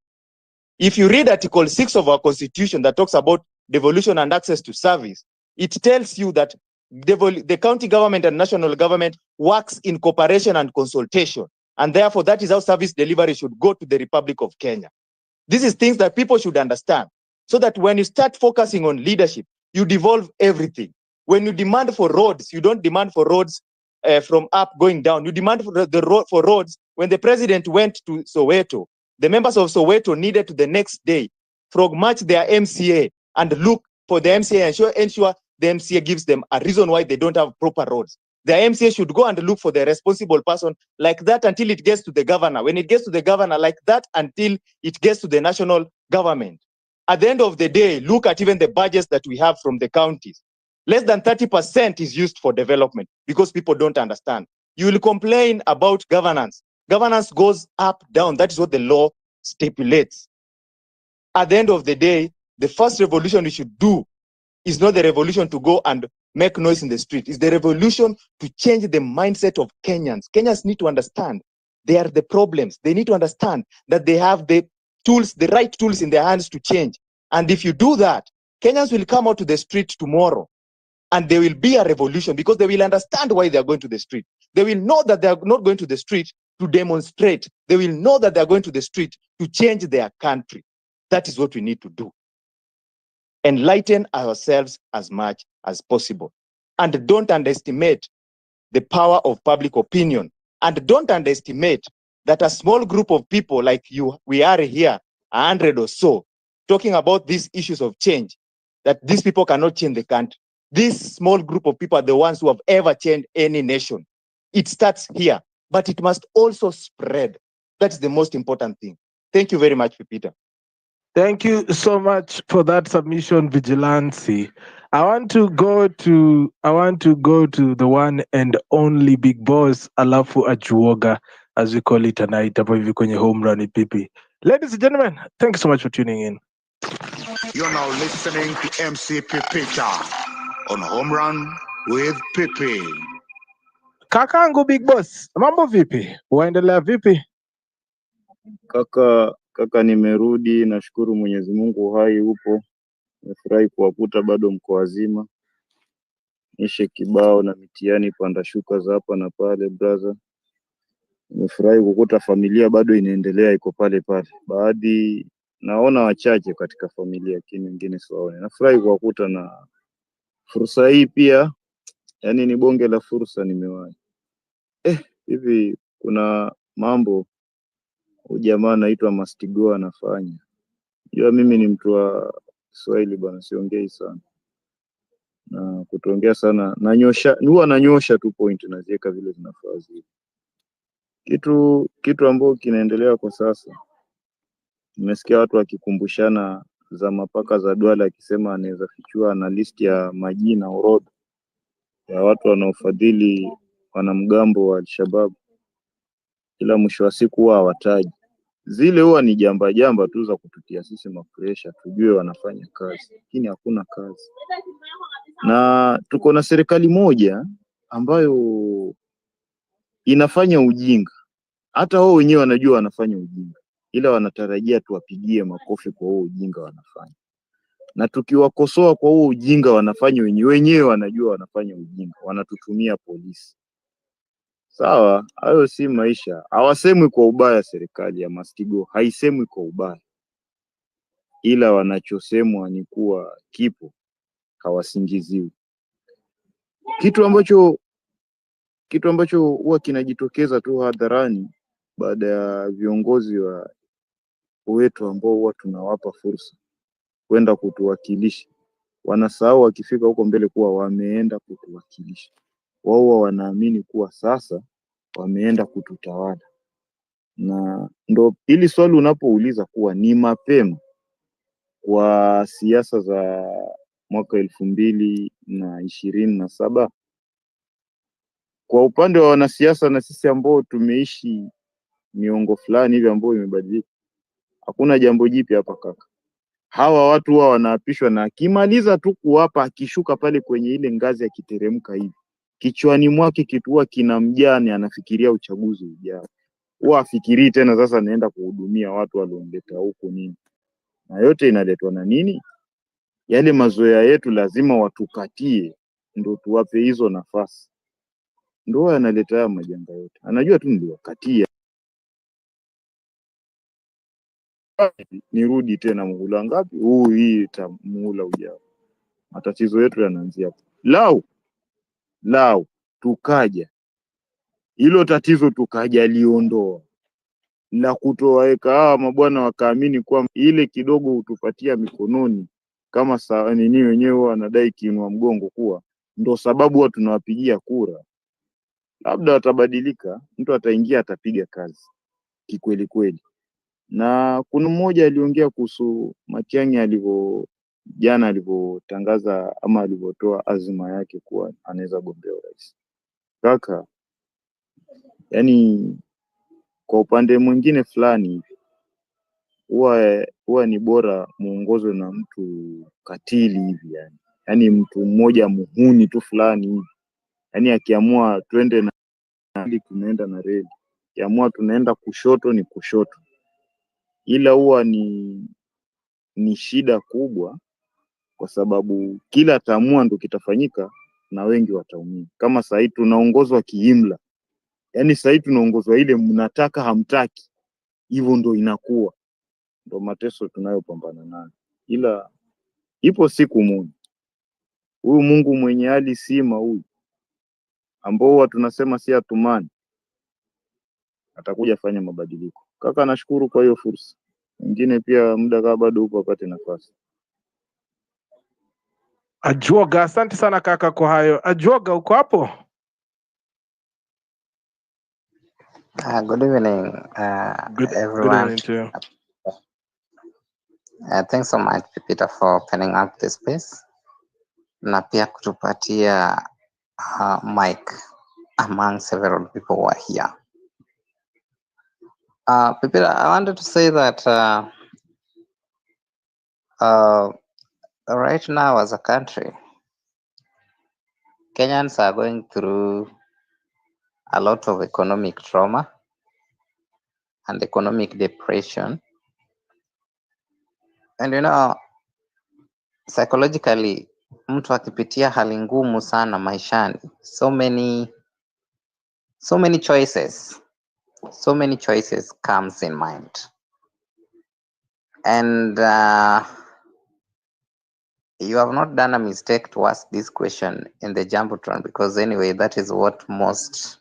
If you read Article 6 of our Constitution that talks about devolution and access to service, it tells you that the county government and national government works in cooperation and consultation. And therefore, that is how service delivery should go to the Republic of Kenya. This is things that people should understand, so that when you start focusing on leadership, you devolve everything. When you demand for roads, you don't demand for roads from up going down. You demand for roads. When the president went to Soweto, the members of Soweto needed to the next day frog march their MCA and look for the MCA and ensure the MCA gives them a reason why they don't have proper roads. The MCA should go and look for the responsible person like that until it gets to the governor. When it gets to the governor, like that until it gets to the national government. At the end of the day, look at even the budgets that we have from the counties. Less than 30% is used for development because people don't understand. You will complain about governance. Governance goes up, down. That is what the law stipulates. At the end of the day, the first revolution we should do is not the revolution to go and make noise in the street. It's the revolution to change the mindset of Kenyans. Kenyans need to understand they are the problems. They need to understand that they have the tools, the right tools in their hands to change. And if you do that, Kenyans will come out to the street tomorrow and there will be a revolution because they will understand why they are going to the street. They will know that they are not going to the street to demonstrate. They will know that they are going to the street to change their country. That is what we need to do. Enlighten ourselves as much as possible. And don't underestimate the power of public opinion. And don't underestimate that a small group of people like you, we are here, 100 or so, talking about these issues of change, that these people cannot change the country. This small group of people are the ones who have ever changed any nation. It starts here, but it must also spread. That's the most important thing. Thank you very much, Peter. Thank you so much for that submission, Vigilante. I want to go to the one and only big boss, alafu ajuoga, as we call it tonight, hapo hivi kwenye home run pipi. Ladies and gentlemen, thank you so much for tuning in. You're now listening to MC Pipita on Home Run with Pipi. Kakangu big boss, mambo vipi? Waendelea vipi? Kaka, nimerudi, nashukuru Mwenyezi Mungu, uhai upo. Nimefurahi kuwakuta bado mko wazima. Nishe kibao na mitihani panda shuka za hapa na pale brother. Nimefurahi kukuta familia bado inaendelea iko pale pale. Baadhi naona wachache katika familia, lakini wengine siwaone. Nafurahi kuwakuta na fursa hii pia, yani ni bonge la fursa nimewahi. Hivi kuna mambo jamaa anaitwa Mastigo anafanya. Jua mimi ni mtu wa Kiswahili bwana, siongei sana. Na kutuongea sana huwa nanyosha tu point naziweka vile zinafaa zile. Kitu ambacho kinaendelea kwa sasa, nimesikia watu wakikumbushana za mapaka za Duale akisema anaweza fichua na list ya majina orodha ya watu wanaofadhili wanamgambo wa Al-Shabaab, ila mwisho wa siku huwa hawataji. Zile huwa ni jamba tu za kututia sisi mapresha tujue wanafanya kazi, lakini hakuna kazi. Na tuko na serikali moja ambayo inafanya ujinga. Hata wao wenyewe wanajua wanafanya ujinga, ila wanatarajia tuwapigie makofi kwa huo ujinga wanafanya. Na tukiwakosoa kwa huo ujinga wanafanya wenyewe wanajua wanafanya ujinga, wanatutumia polisi. Sawa, hayo si maisha. Hawasemwi kwa ubaya, serikali ya Mastigo haisemwi kwa ubaya, ila wanachosemwa ni kuwa kipo hawasingiziwi. Kitu ambacho huwa kinajitokeza tu hadharani baada ya viongozi wetu ambao huwa tunawapa fursa kwenda kutuwakilisha, wanasahau wakifika huko mbele kuwa wameenda kutuwakilisha. wao wanaamini kuwa sasa wameenda kututawala. Na ndo hili swali unapouliza kuwa ni mapema kwa siasa za mwaka 2027, kwa upande wa wanasiasa na sisi ambao tumeishi miongo fulani hivi ambao imebadilika, hakuna jambo jipya hapa kaka. Hawa watu huwa wanaapishwa na akimaliza tu kuwapa, akishuka pale kwenye ile ngazi akiteremka hivi, kichwani mwake kitu huwa kinamjani, anafikiria uchaguzi ujao. Huwa afikirii tena sasa naenda kuhudumia watu waliomleta huku nini. Na yote inaletwa na nini? Yale mazoea yetu lazima watukatie ndo tuwape hizo nafasi. Ndo yanaleta haya majanga yote. Anajua tu niliwakatia. Nirudi tena muhula ngapi? Hii muhula ujao. Matatizo yetu yanaanzia hapo. Lau tukaja hilo tatizo tukaja liondoa la kutowaweka hawa mabwana wakaamini kwamba ile kidogo hutupatia mikononi kama nini, wenyewe wanadai kiinua mgongo, kuwa ndo sababu watu tunawapigia kura, labda watabadilika, mtu ataingia atapiga kazi kikweli kweli. Na kuna mmoja aliongea kuhusu Matiang'i jana alivyotangaza ama alivyotoa azma yake kuwa anaweza gombea urais. Kaka, yani kwa upande mwingine fulani huwa ni bora muongozwe na mtu katili hivi yani mtu mmoja muhuni tu fulani hivi, yani akiamua twende na reli tunaenda na reli, akiamua tunaenda kushoto ni kushoto. Ila huwa ni shida kubwa, kwa sababu kila ataamua ndo kitafanyika na wengi wataumia. Kama sahii tunaongozwa kiimla, yani sahii tunaongozwa ile mnataka hamtaki, hivyo ndo inakuwa ndo mateso tunayopambana nayo. Ila ipo siku moja huyu Mungu mwenye hali sima huyu ambao huwa tunasema si atumani, atakuja fanya mabadiliko. Kaka, nashukuru kwa hiyo fursa. Mwingine pia muda kama bado upo apate nafasi. Ajuoga, asante sana kaka kwa hayo. Ajuoga, uko hapo? Good evening, Good everyone. evening to you. Thanks so much, Peter, for opening up the space na pia kutupatia mic among several people who are here. Peter, I wanted to say that right now as a country, Kenyans are going through a lot of economic trauma and economic depression. And you know, psychologically, mtu akipitia hali ngumu sana maishani, so many choices comes in mind. And you have not done a mistake to ask this question in the Jumbotron, because anyway, that is what most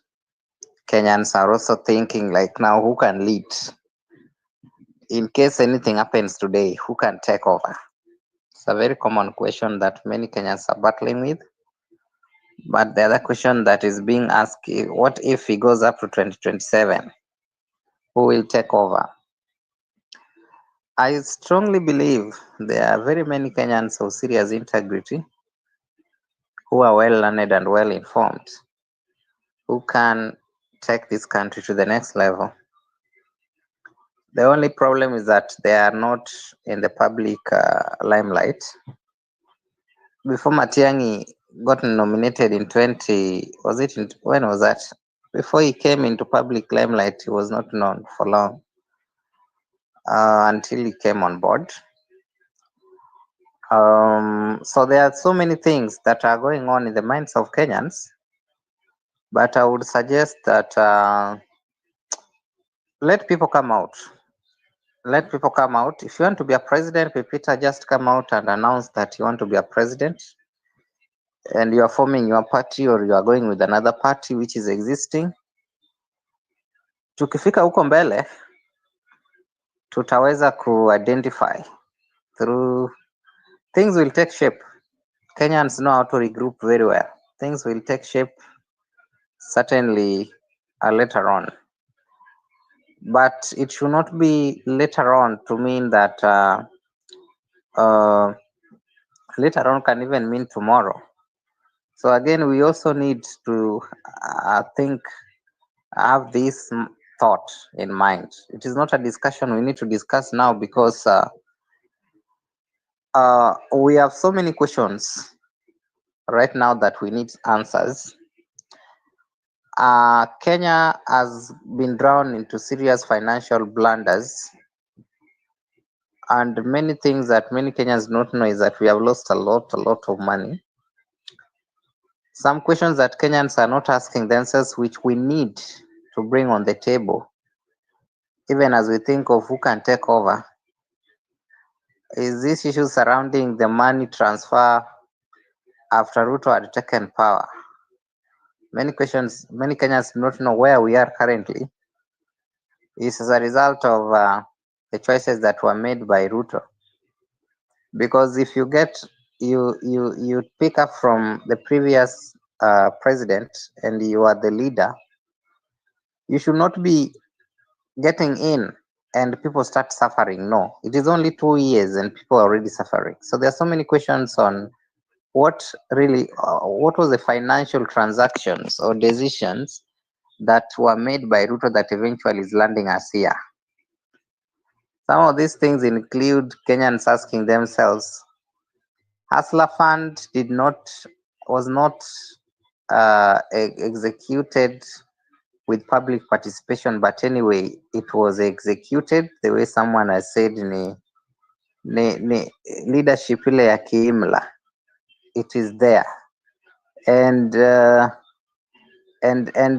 Kenyans are also thinking, like, now who can lead? In case anything happens today, who can take over? It's a very common question that many Kenyans are battling with. But the other question that is being asked, what if he goes up to 2027? Who will take over? I strongly believe there are very many Kenyans of serious integrity who are well learned and well informed, who can take this country to the next level. The only problem is that they are not in the public limelight. Before Matiang'i got nominated in when was that? Before he came into public limelight, he was not known for long until he came on board. So there are so many things that are going on in the minds of Kenyans, but I would suggest that let people come out. Let people come out. If you want to be a president, Pepita, just come out and announce that you want to be a president and you are forming your party or you are going with another party which is existing. Tukifika huko mbele, tutaweza ku-identify through things will take shape. Kenyans know how to regroup very well. Things will take shape certainly later on. But it should not be later on to mean that later on can even mean tomorrow. So again, we also need to have this thought in mind. It is not a discussion we need to discuss now because we have so many questions right now that we need answers. Kenya has been drawn into serious financial blunders, and many things that many Kenyans don't know is that we have lost a lot of money. Some questions that Kenyans are not asking themselves, which we need to bring on the table, even as we think of who can take over, is this issue surrounding the money transfer after Ruto had taken power. Many Kenyans do not know where we are currently. It's as a result of the choices that were made by Ruto. Because if you pick up from the previous president and you are the leader, you should not be getting in and people start suffering. No, it is only 2 years and people are already suffering. So there are so many questions on what was the financial transactions or decisions that were made by Ruto that eventually is landing us here. Some of these things include Kenyans asking themselves, Hustler Fund was not executed with public participation, but anyway, it was executed the way someone has said ni leadership ile ya kiimla. It is there, and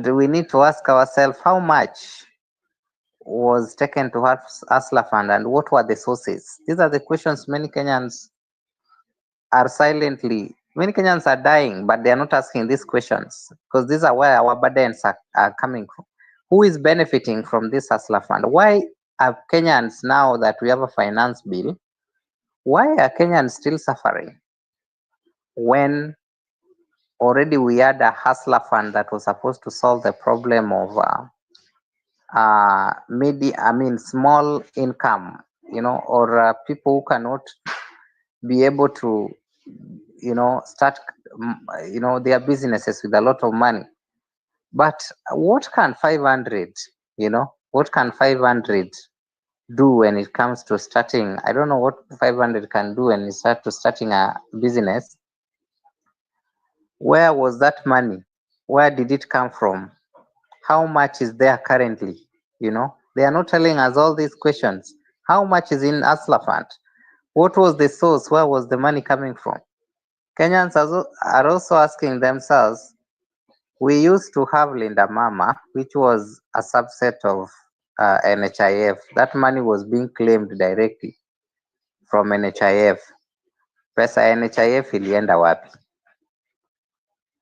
we need to ask ourselves how much was taken to Hustler Fund and what were the sources. These are the questions many Kenyans are many Kenyans are dying, but they are not asking these questions because these are where our burdens are coming from. Who is benefiting from this Hustler Fund? Why are Kenyans, now that we have a finance bill, why are Kenyans still suffering when already we had a Hustler Fund that was supposed to solve the problem of small income, or people who cannot be able to, start, their businesses with a lot of money. But what can 500, what can 500 do when it comes to starting? I don't know what 500 can do when it starts to starting a business. Where was that money? Where did it come from? How much is there currently? They are not telling us all these questions. How much is in Hustler Fund? What was the source? Where was the money coming from? Kenyans are also asking themselves, we used to have Linda Mama, which was a subset of NHIF. That money was being claimed directly from NHIF. Pesa ya NHIF ilienda wapi?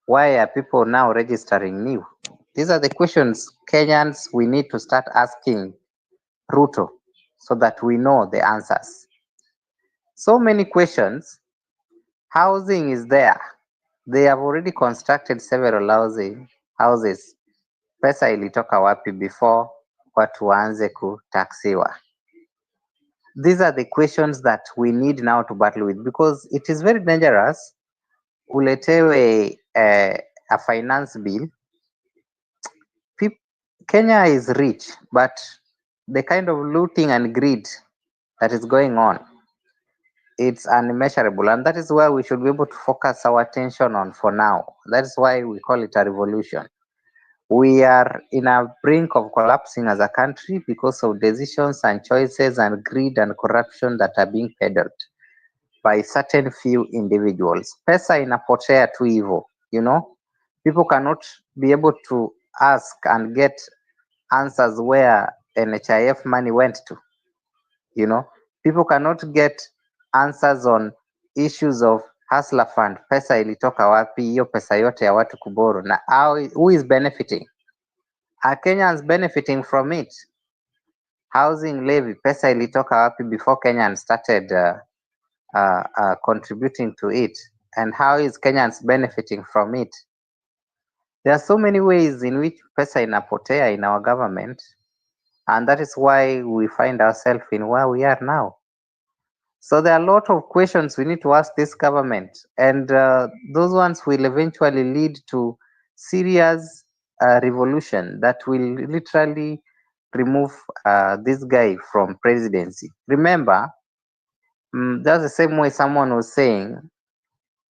Why are people now registering new? These are the questions Kenyans we need to start asking Ruto so that we know the answers. So many questions. Housing is there. They have already constructed several houses. Pesa ilitoka wapi before watu waanze kutaxiwa? These are the questions that we need now to battle with, because it is very dangerous uletewe a finance bill. Kenya is rich, but the kind of looting and greed that is going on, it's unmeasurable, and that is where we should be able to focus our attention on for now. That's why we call it a revolution. We are in a brink of collapsing as a country because of decisions and choices and greed and corruption that are being peddled by certain few individuals. Pesa inapotea tu hivyo, people cannot be able to ask and get answers where NHIF money went to. People cannot get answers on issues of Hustler Fund. Pesa ilitoka wapi? Hiyo pesa yote ya watu kuboro, na who is benefiting? Are Kenyans benefiting from it? Housing levy, pesa ilitoka wapi before Kenyans started contributing to it? And how is Kenyans benefiting from it? There are so many ways in which pesa inapotea in our government, and that is why we find ourselves in where we are now. So there are a lot of questions we need to ask this government, and those ones will eventually lead to serious revolution that will literally remove this guy from presidency. Remember, that's the same way someone was saying,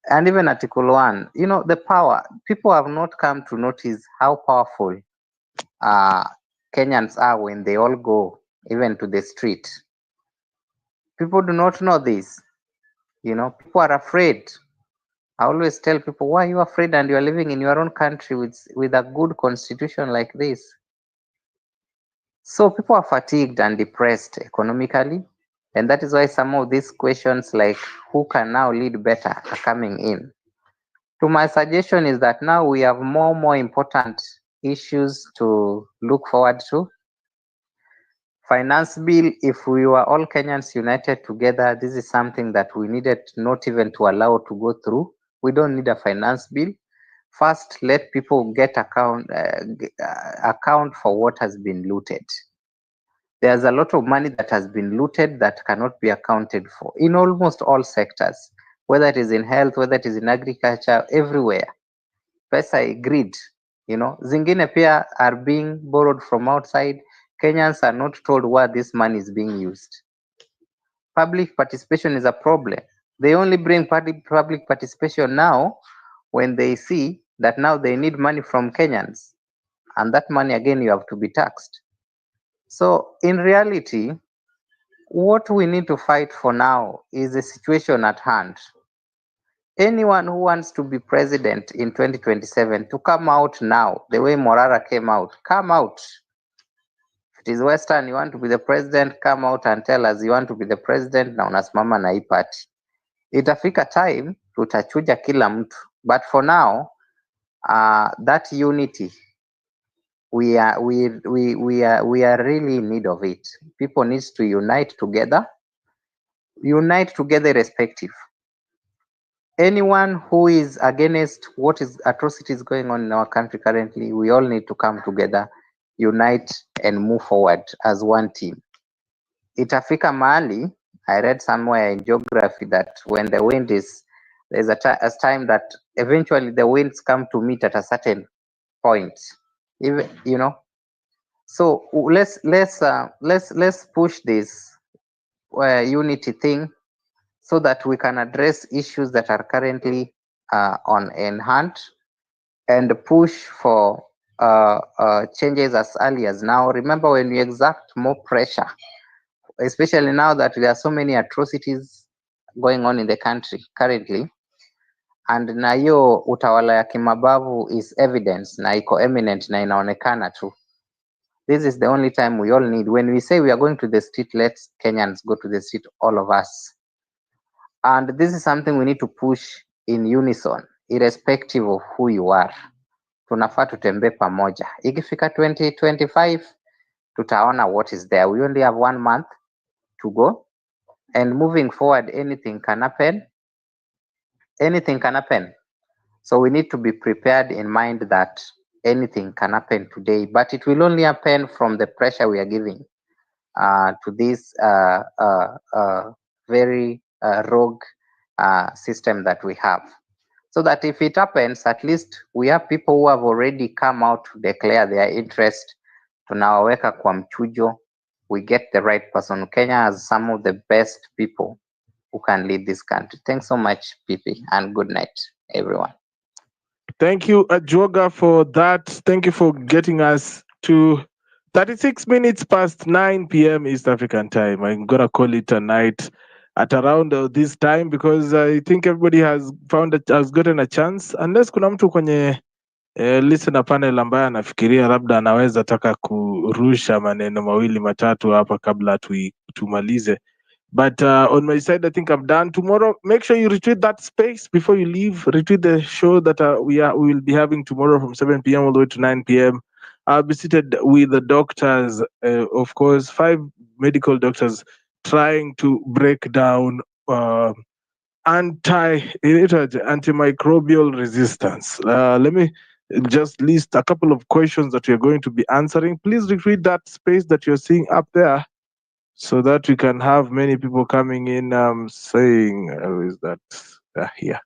and even Article 1, the power, people have not come to notice how powerful Kenyans are when they all go even to the street. People do not know this. People are afraid. I always tell people, why are you afraid and you are living in your own country with a good constitution like this? So people are fatigued and depressed economically, and that is why some of these questions like who can now lead better are coming in. So my suggestion is that now we have more important issues to look forward to. Finance bill, if we were all Kenyans united together, this is something that we needed not even to allow to go through. We don't need a finance bill. First, let people get account for what has been looted. There's a lot of money that has been looted that cannot be accounted for in almost all sectors, whether it is in health, whether it is in agriculture, everywhere. Pesa greed, zingine pia are being borrowed from outside. Kenyans are not told where this money is being used. Public participation is a problem. They only bring public participation now when they see that now they need money from Kenyans, and that money again you have to be taxed. So in reality, what we need to fight for now is the situation at hand. Anyone who wants to be president in 2027 to come out now, the way Morara came out, come out. If it is Western, you want to be the president, come out and tell us you want to be the president na unasimama na hii party. Itafika time tutachuja kila mtu, but for now that unity we are really in need of it. People need to unite together irrespective. Anyone who is against what is atrocities going on in our country currently, we all need to come together, unite and move forward as one team. Itafika mahali, I read somewhere in geography that when the wind is, there's a time that eventually the winds come to meet at a certain point. Even so let's push this unity thing so that we can address issues that are currently in hand and push for changes as early as now. Remember, when we exert more pressure, especially now that there are so many atrocities going on in the country currently, and na hiyo utawala ya kimabavu is evidence na iko eminent na inaonekana tu. This is the only time we all need. When we say we are going to the street, let's Kenyans go to the street, all of us. And this is something we need to push in unison, irrespective of who you are. Tunafaa tutembee pamoja. Ikifika 2025, tutaona what is there. We only have 1 month to go. And moving forward, anything can happen. Anything can happen. So we need to be prepared in mind that anything can happen today, but it will only happen from the pressure we are giving to this very rogue system that we have. So that if it happens, at least we have people who have already come out to declare their interest. Tunawaweka kwa mchujo. We get the right person. Kenya has some of the best people who can lead this country. Thanks so much, Pipi, and good night, everyone. Thank you, Ajoga, for that. Thank you for getting us to 36 minutes past 9 p.m. East African time. I'm going to call it a night at around this time because I think everybody has gotten a chance, unless kuna mtu kwenye listener panel ambaye anafikiria labda anaweza taka kurusha maneno mawili matatu hapa kabla tumalize. But on my side, I think I'm done. Tomorrow, make sure you retweet that space before you leave. Retweet the show that we will be having tomorrow from 7 p.m. all the way to 9 p.m. I'll be seated with the doctors, of course, 5 medical doctors trying to break down antimicrobial resistance. Let me just list a couple of questions that we are going to be answering. Please retweet that space that you're seeing up there so that we can have many people coming in saying, is that here?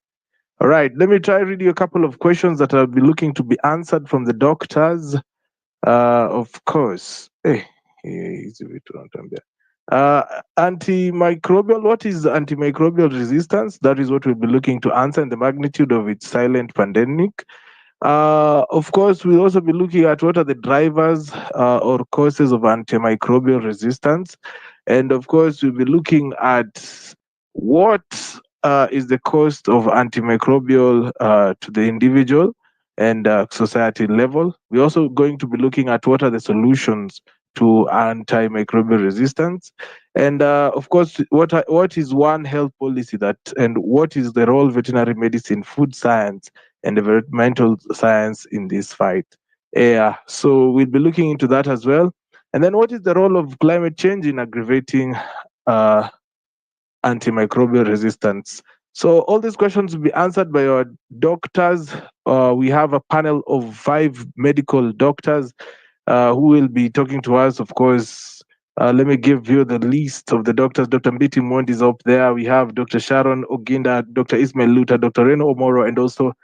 All right, let me try read you a couple of questions that I'll be looking to be answered from the doctors. Of course. Hizi vitu wanatuambia. Antimicrobial, what is antimicrobial resistance? That is what we'll be looking to answer, and the magnitude of its silent pandemic. Of course, we'll also be looking at what are the drivers or causes of antimicrobial resistance. And of course, we'll be looking at what is the cost of antimicrobial to the individual and society level. We're also going to be looking at what are the solutions to antimicrobial resistance. And of course, what is one health policy that, and what is the role of veterinary medicine, food science, and environmental science in this fight? Yeah, so we'll be looking into that as well. And then what is the role of climate change in aggravating antimicrobial resistance? So all these questions will be answered by our doctors. We have a panel of 5 medical doctors who will be talking to us. Of course, let me give you the list of the doctors. Dr. Mbiti Mondi is up there. We have Dr. Sharon Oginda, Dr. Ismail Luta, Dr. Reno Omoro, and also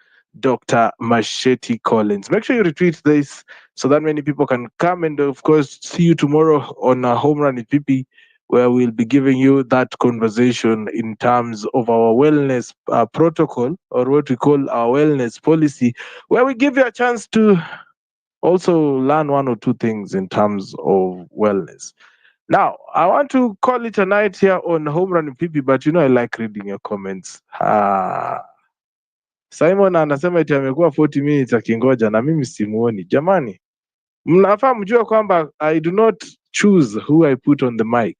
Dr. Masheti Collins. Make sure you retweet this so that many people can come, and of course, see you tomorrow on Home Run with Pipi, where we'll be giving you that conversation in terms of our wellness protocol, or what we call our wellness policy, where we give you a chance to also learn 1 or 2 things in terms of wellness. Now, I want to call it a night here on Home Run with Pipi, but I like reading your comments. Simon anasema eti amekuwa 40 minutes akingoja na mimi simuoni. Jamani, mnafaa mjue kwamba I do not choose who I put on the mic.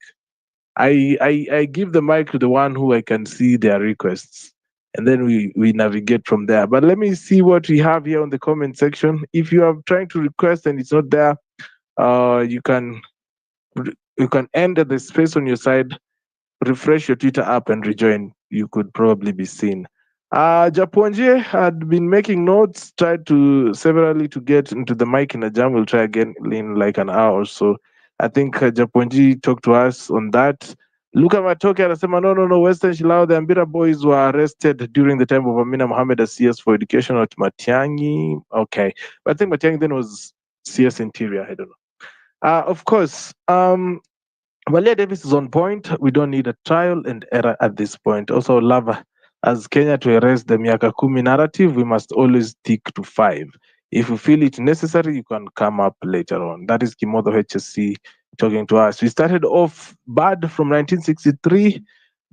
I give the mic to the one who I can see their requests, and then we navigate from there. But let me see what we have here on the comment section. If you are trying to request and it's not there, you can end the space on your side, refresh your Twitter app and rejoin. You could probably be seen. Japonje had been making notes, tried to severally to get into the mic in a jam. We'll try again in like an hour or so. I think Japonji talked to us on that. Luka Matoke anasema no, Western Shilao, the Ambira boys were arrested during the time of Amina Mohammed as CS for education at Matiangi. Okay, but I think Matiangi then was CS Interior. I don't know. Of course, Valia Davis is on point. We don't need a trial and error at this point. Also, Lava, as Kenya to erase the Miaka Kumi narrative, we must always stick to 5. If you feel it necessary, you can come up later on. That is Kimodo HSC talking to us. We started off bad from 1963.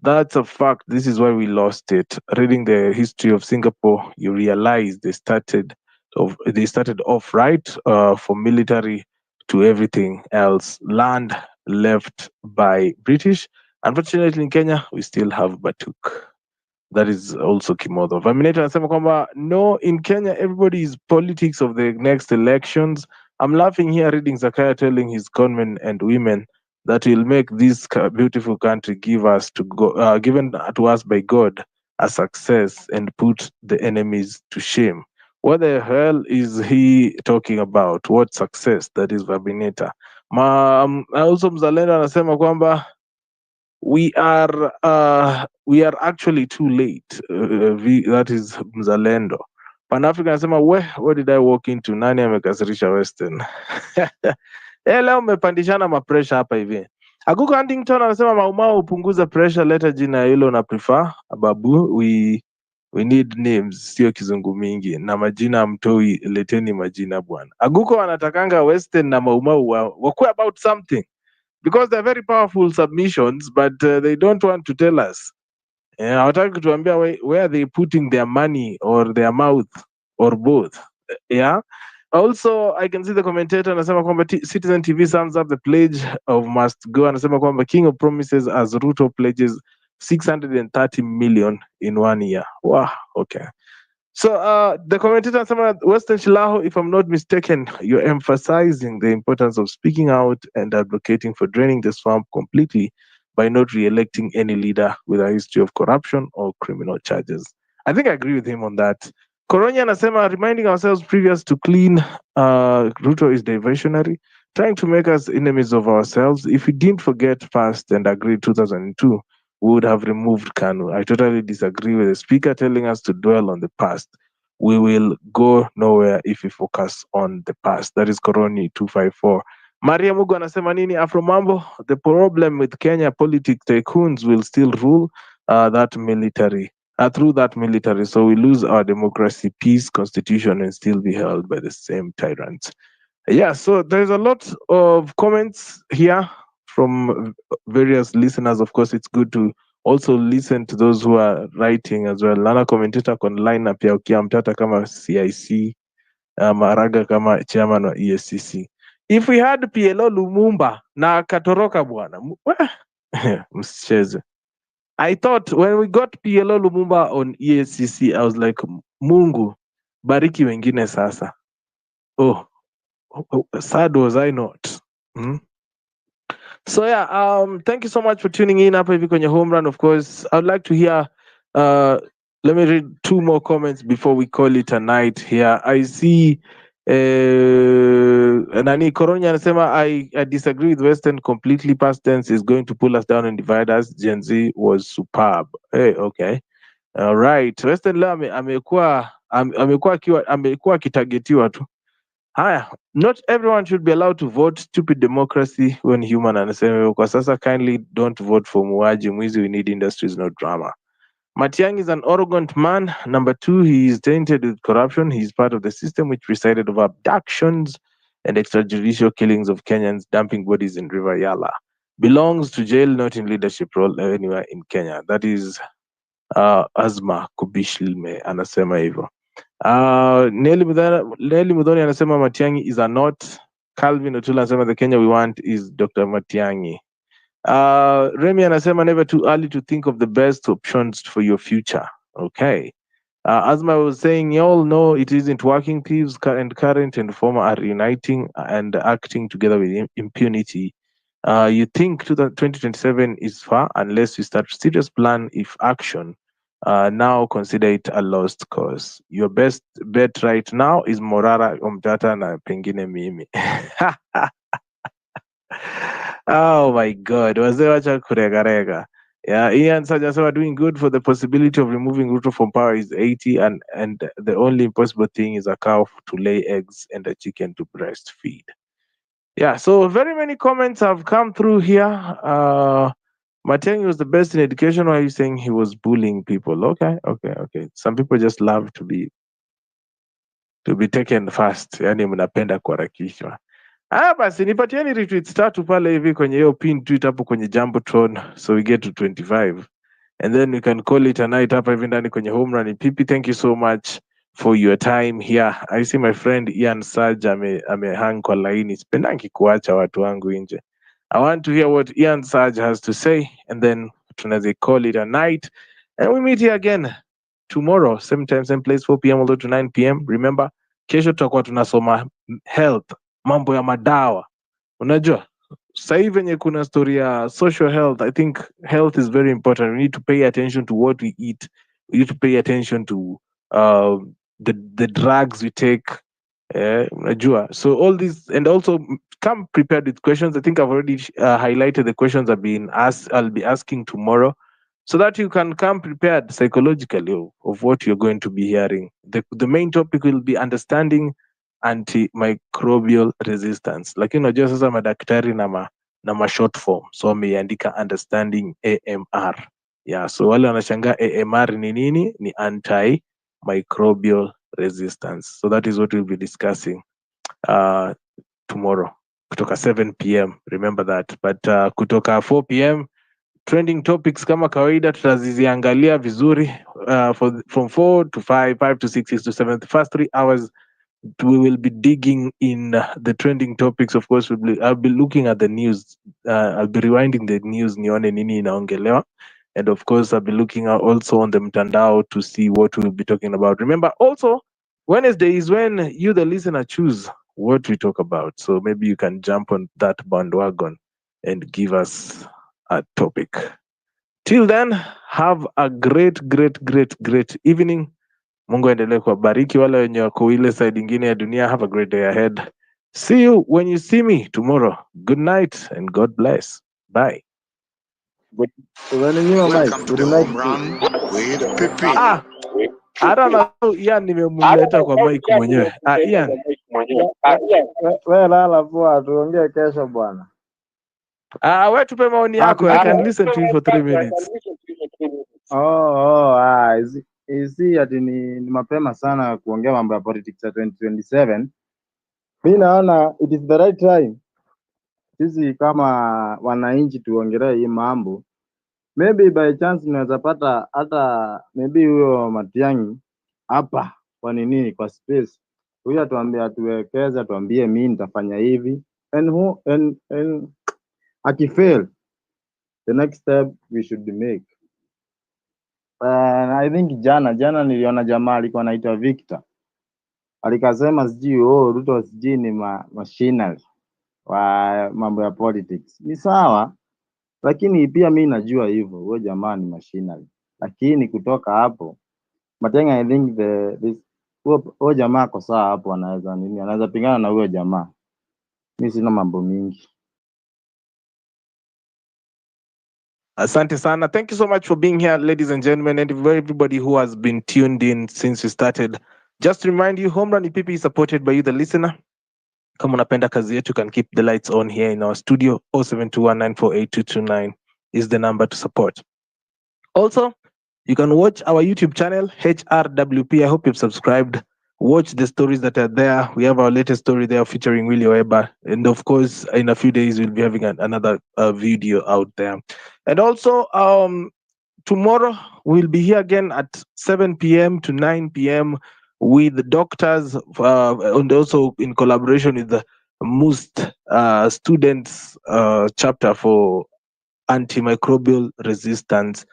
That's a fact. This is why we lost it. Reading the history of Singapore, you realize they started off right from military to everything else. Land left by British. Unfortunately, in Kenya, we still have Batuk. That is also Kimodo. Vaminator anasema kwamba no, in Kenya, everybody is politics of the next elections. I'm laughing here reading Zakaria telling his conmen and women that he'll make this beautiful country given to us by God a success and put the enemies to shame. What the hell is he talking about? What success? That is Vaminator. Also Mzalendo anasema kwamba we are actually too late. That is Mzalendo. Pan-African anasema what did I walk into? Nani amekasirisha Western? Leo umepandishana mapresha hapa hivi. Aguko Huntington anasema Maumau upunguza pressure, leta jina hilo na prefer. Babu, we need names, sio kizungu mingi. Na majina mtoi, leteni majina bwana. Aguko anatakanga Western na Maumau wakue about something, because they're very powerful submissions, but they don't want to tell us. Hawataki kutuambia where they putting their money or their mouth or both. Yeah. Also, I can see the commentator anasema kwamba Citizen TV sums up the pledge of must go. Anasema kwamba King of Promises as Ruto pledges 630 million in 1 year. Wow, okay. So the commentator said, Western Shilaho, if I'm not mistaken, you're emphasizing the importance of speaking out and advocating for draining the swamp completely by not re-electing any leader with a history of corruption or criminal charges. I think I agree with him on that. Koronya anasema reminding ourselves previous to clean Ruto is diversionary, trying to make us enemies of ourselves. If we didn't forget past and agree 2002, we would have removed Kanu. I totally disagree with the speaker telling us to dwell on the past. We will go nowhere if we focus on the past. That is Koroni 254. Maria Mugo anasema nini? Afro Mambo, the problem with Kenya politics tycoons will still rule that military through that military. So we lose our democracy, peace, constitution, and still be held by the same tyrants. Yeah, so there's a lot of comments here from various listeners. Of course, it's good to also listen to those who are writing as well. Lana commentator online pia ukiamtata kama CIC, Maraga kama chairman wa ESCC. If we had PLO Lumumba na akatoroka bwana, msicheze. I thought when we got PLO Lumumba on ESCC, I was like, Mungu, bariki wengine sasa. Oh, sad was I not? Hmm? So yeah, thank you so much for tuning in hapa hivi kwenye home run. Of course, I'd like to hear. Let me read two more comments before we call it a night here. I see. Nani Koronya anasema I disagree with Western completely. Past tense is going to pull us down and divide us. Gen Z was superb. Hey, okay. All right. Western leo amekuwa akitagetiwa tu. Haya, not everyone should be allowed to vote. Stupid democracy when human. Anasema hivyo. Kwa sasa kindly don't vote for muuaji mwizi. We need industries, not drama. Matiang'i is an arrogant man. Number two, he is tainted with corruption. He is part of the system which presided over abductions and extrajudicial killings of Kenyans, dumping bodies in River Yala. Belongs to jail, not in leadership role anywhere in Kenya. That is Azma Kubishilme anasema hivyo. Nelly Mudhoni anasema Matiang'i is a not. Calvin Otula anasema the Kenya we want is Dr. Matiang'i. Remy anasema never too early to think of the best options for your future. Okay. As I was saying, you all know it isn't working. Thieves and current and former are uniting and acting together with impunity. You think 2027 is far unless you start serious plan if action. Now consider it a lost cause. Your best bet right now is Morara Omtata na pengine mimi. Oh my God, wazee wacha kuregarega. Yeah, Ian Sajasema doing good for the possibility of removing Ruto from power is 80 and the only impossible thing is a cow to lay eggs and a chicken to breastfeed. Yeah, so very many comments have come through here. Matiang'i was the best in education. Why are you saying he was bullying people? Okay. Some people just love to be taken fast. Yani mnapenda kuharakishwa. Basi nipatieni retweets tatu pale hivi kwenye hiyo pin tweet hapo kwenye Jumbotron so we get to 25 and then we can call it a night hapa hivi ndani kwenye home run. Pipi, thank you so much for your time here. I see my friend Ian Saj amehang kwa laini. Sipendangi kuacha watu wangu nje. I want to hear what Ian Saj has to say and then tunaweza call it a night and we meet here again tomorrow same time same place 4 p.m. all the way to 9 p.m. Remember, kesho tutakuwa tunasoma health, mambo ya madawa. Unajua sasa hivi venye kuna story ya social health, I think health is very important. We need to pay attention to what we eat. We need to pay attention to the drugs we take. Unajua, so all these, and also come prepared with questions. I think I've already highlighted the questions I've been asked. I'll be asking tomorrow, so that you can come prepared psychologically of what you're going to be hearing. The main topic will be understanding antimicrobial resistance, lakini unajua sasa madaktari na ma short form, so wameiandika understanding AMR. Yeah, so wale wanashangaa AMR ni nini? Ni antimicrobial resistance. So that is what we'll be discussing tomorrow kutoka 7 p.m. Remember that. But kutoka 4 p.m. trending topics kama kawaida tutaziangalia vizuri from 4 to 5, 5 to 6, 6 to 7. The first 3 hours we will be digging in the trending topics. Of course, I'll be looking at the news. I'll be rewinding the news nione nini inaongelewa. And of course, I'll be looking also on the mtandao to see what we'll be talking about. Remember, also, Wednesday is when you, the listener, choose what we talk about. So maybe you can jump on that bandwagon and give us a topic. Till then, have a great evening. Mungu aendelee kuwabariki wale wenye wako ile side ingine ya dunia. Have a great day ahead. See you when you see me tomorrow. Good night and God bless. Bye. Welcome to the home run with Pipi. Hata na Ian nimemleta kwa mic mwenyewe. Ian. We lala poa, tuongee kesho bwana. We tupe maoni yako. I can listen to you for 3 minutes. Isi ati ni mapema sana kuongea mambo ya politics ya 2027. Mi naona it is the right time sisi kama wananchi tuongelee hii mambo. Maybe by chance tunaweza pata hata maybe huyo Matiang'i hapa kwa nini, kwa space huyo atuambie, atuwekeze, atuambie mi nitafanya hivi and akifail the next step we should make. I think jana niliona jamaa alikuwa anaitwa Victor alikasema sijui Ruto sijui ni machinery wa mambo ya politics. Ni sawa, lakini pia mi najua hivyo huyo jamaa ni machinery, lakini kutoka hapo Matiang'i, I think huyo jamaa ako sawa hapo, anaweza pingana na huyo jamaa. Mi sina mambo mingi. Asante sana. Thank you so much for being here, ladies and gentlemen, and everybody who has been tuned in since we started. Just to remind you, Home Run with PP is supported by you, the listener. Kama unapenda kazi yetu, can keep the lights on here in our studio. 0721948229 is the number to support. Also, you can watch our YouTube channel, HRWP. I hope you've subscribed. Watch the stories that are there. We have our latest story there featuring Willie Oeba. And of course, in a few days, we'll be having another video out there. And also, tomorrow, we'll be here again at 7 p.m. to 9 p.m. with the doctors, and also in collaboration with the MUST students chapter for antimicrobial resistance.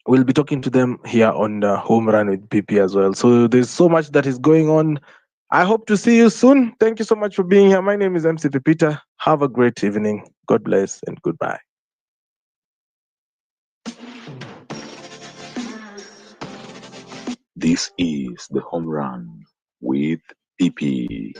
We'll be talking to them here on Home Run with PP as well. So there's so much that is going on. I hope to see you soon. Thank you so much for being here. My name is MC Pepita. Have a great evening. God bless and goodbye. This is the Home Run with PP.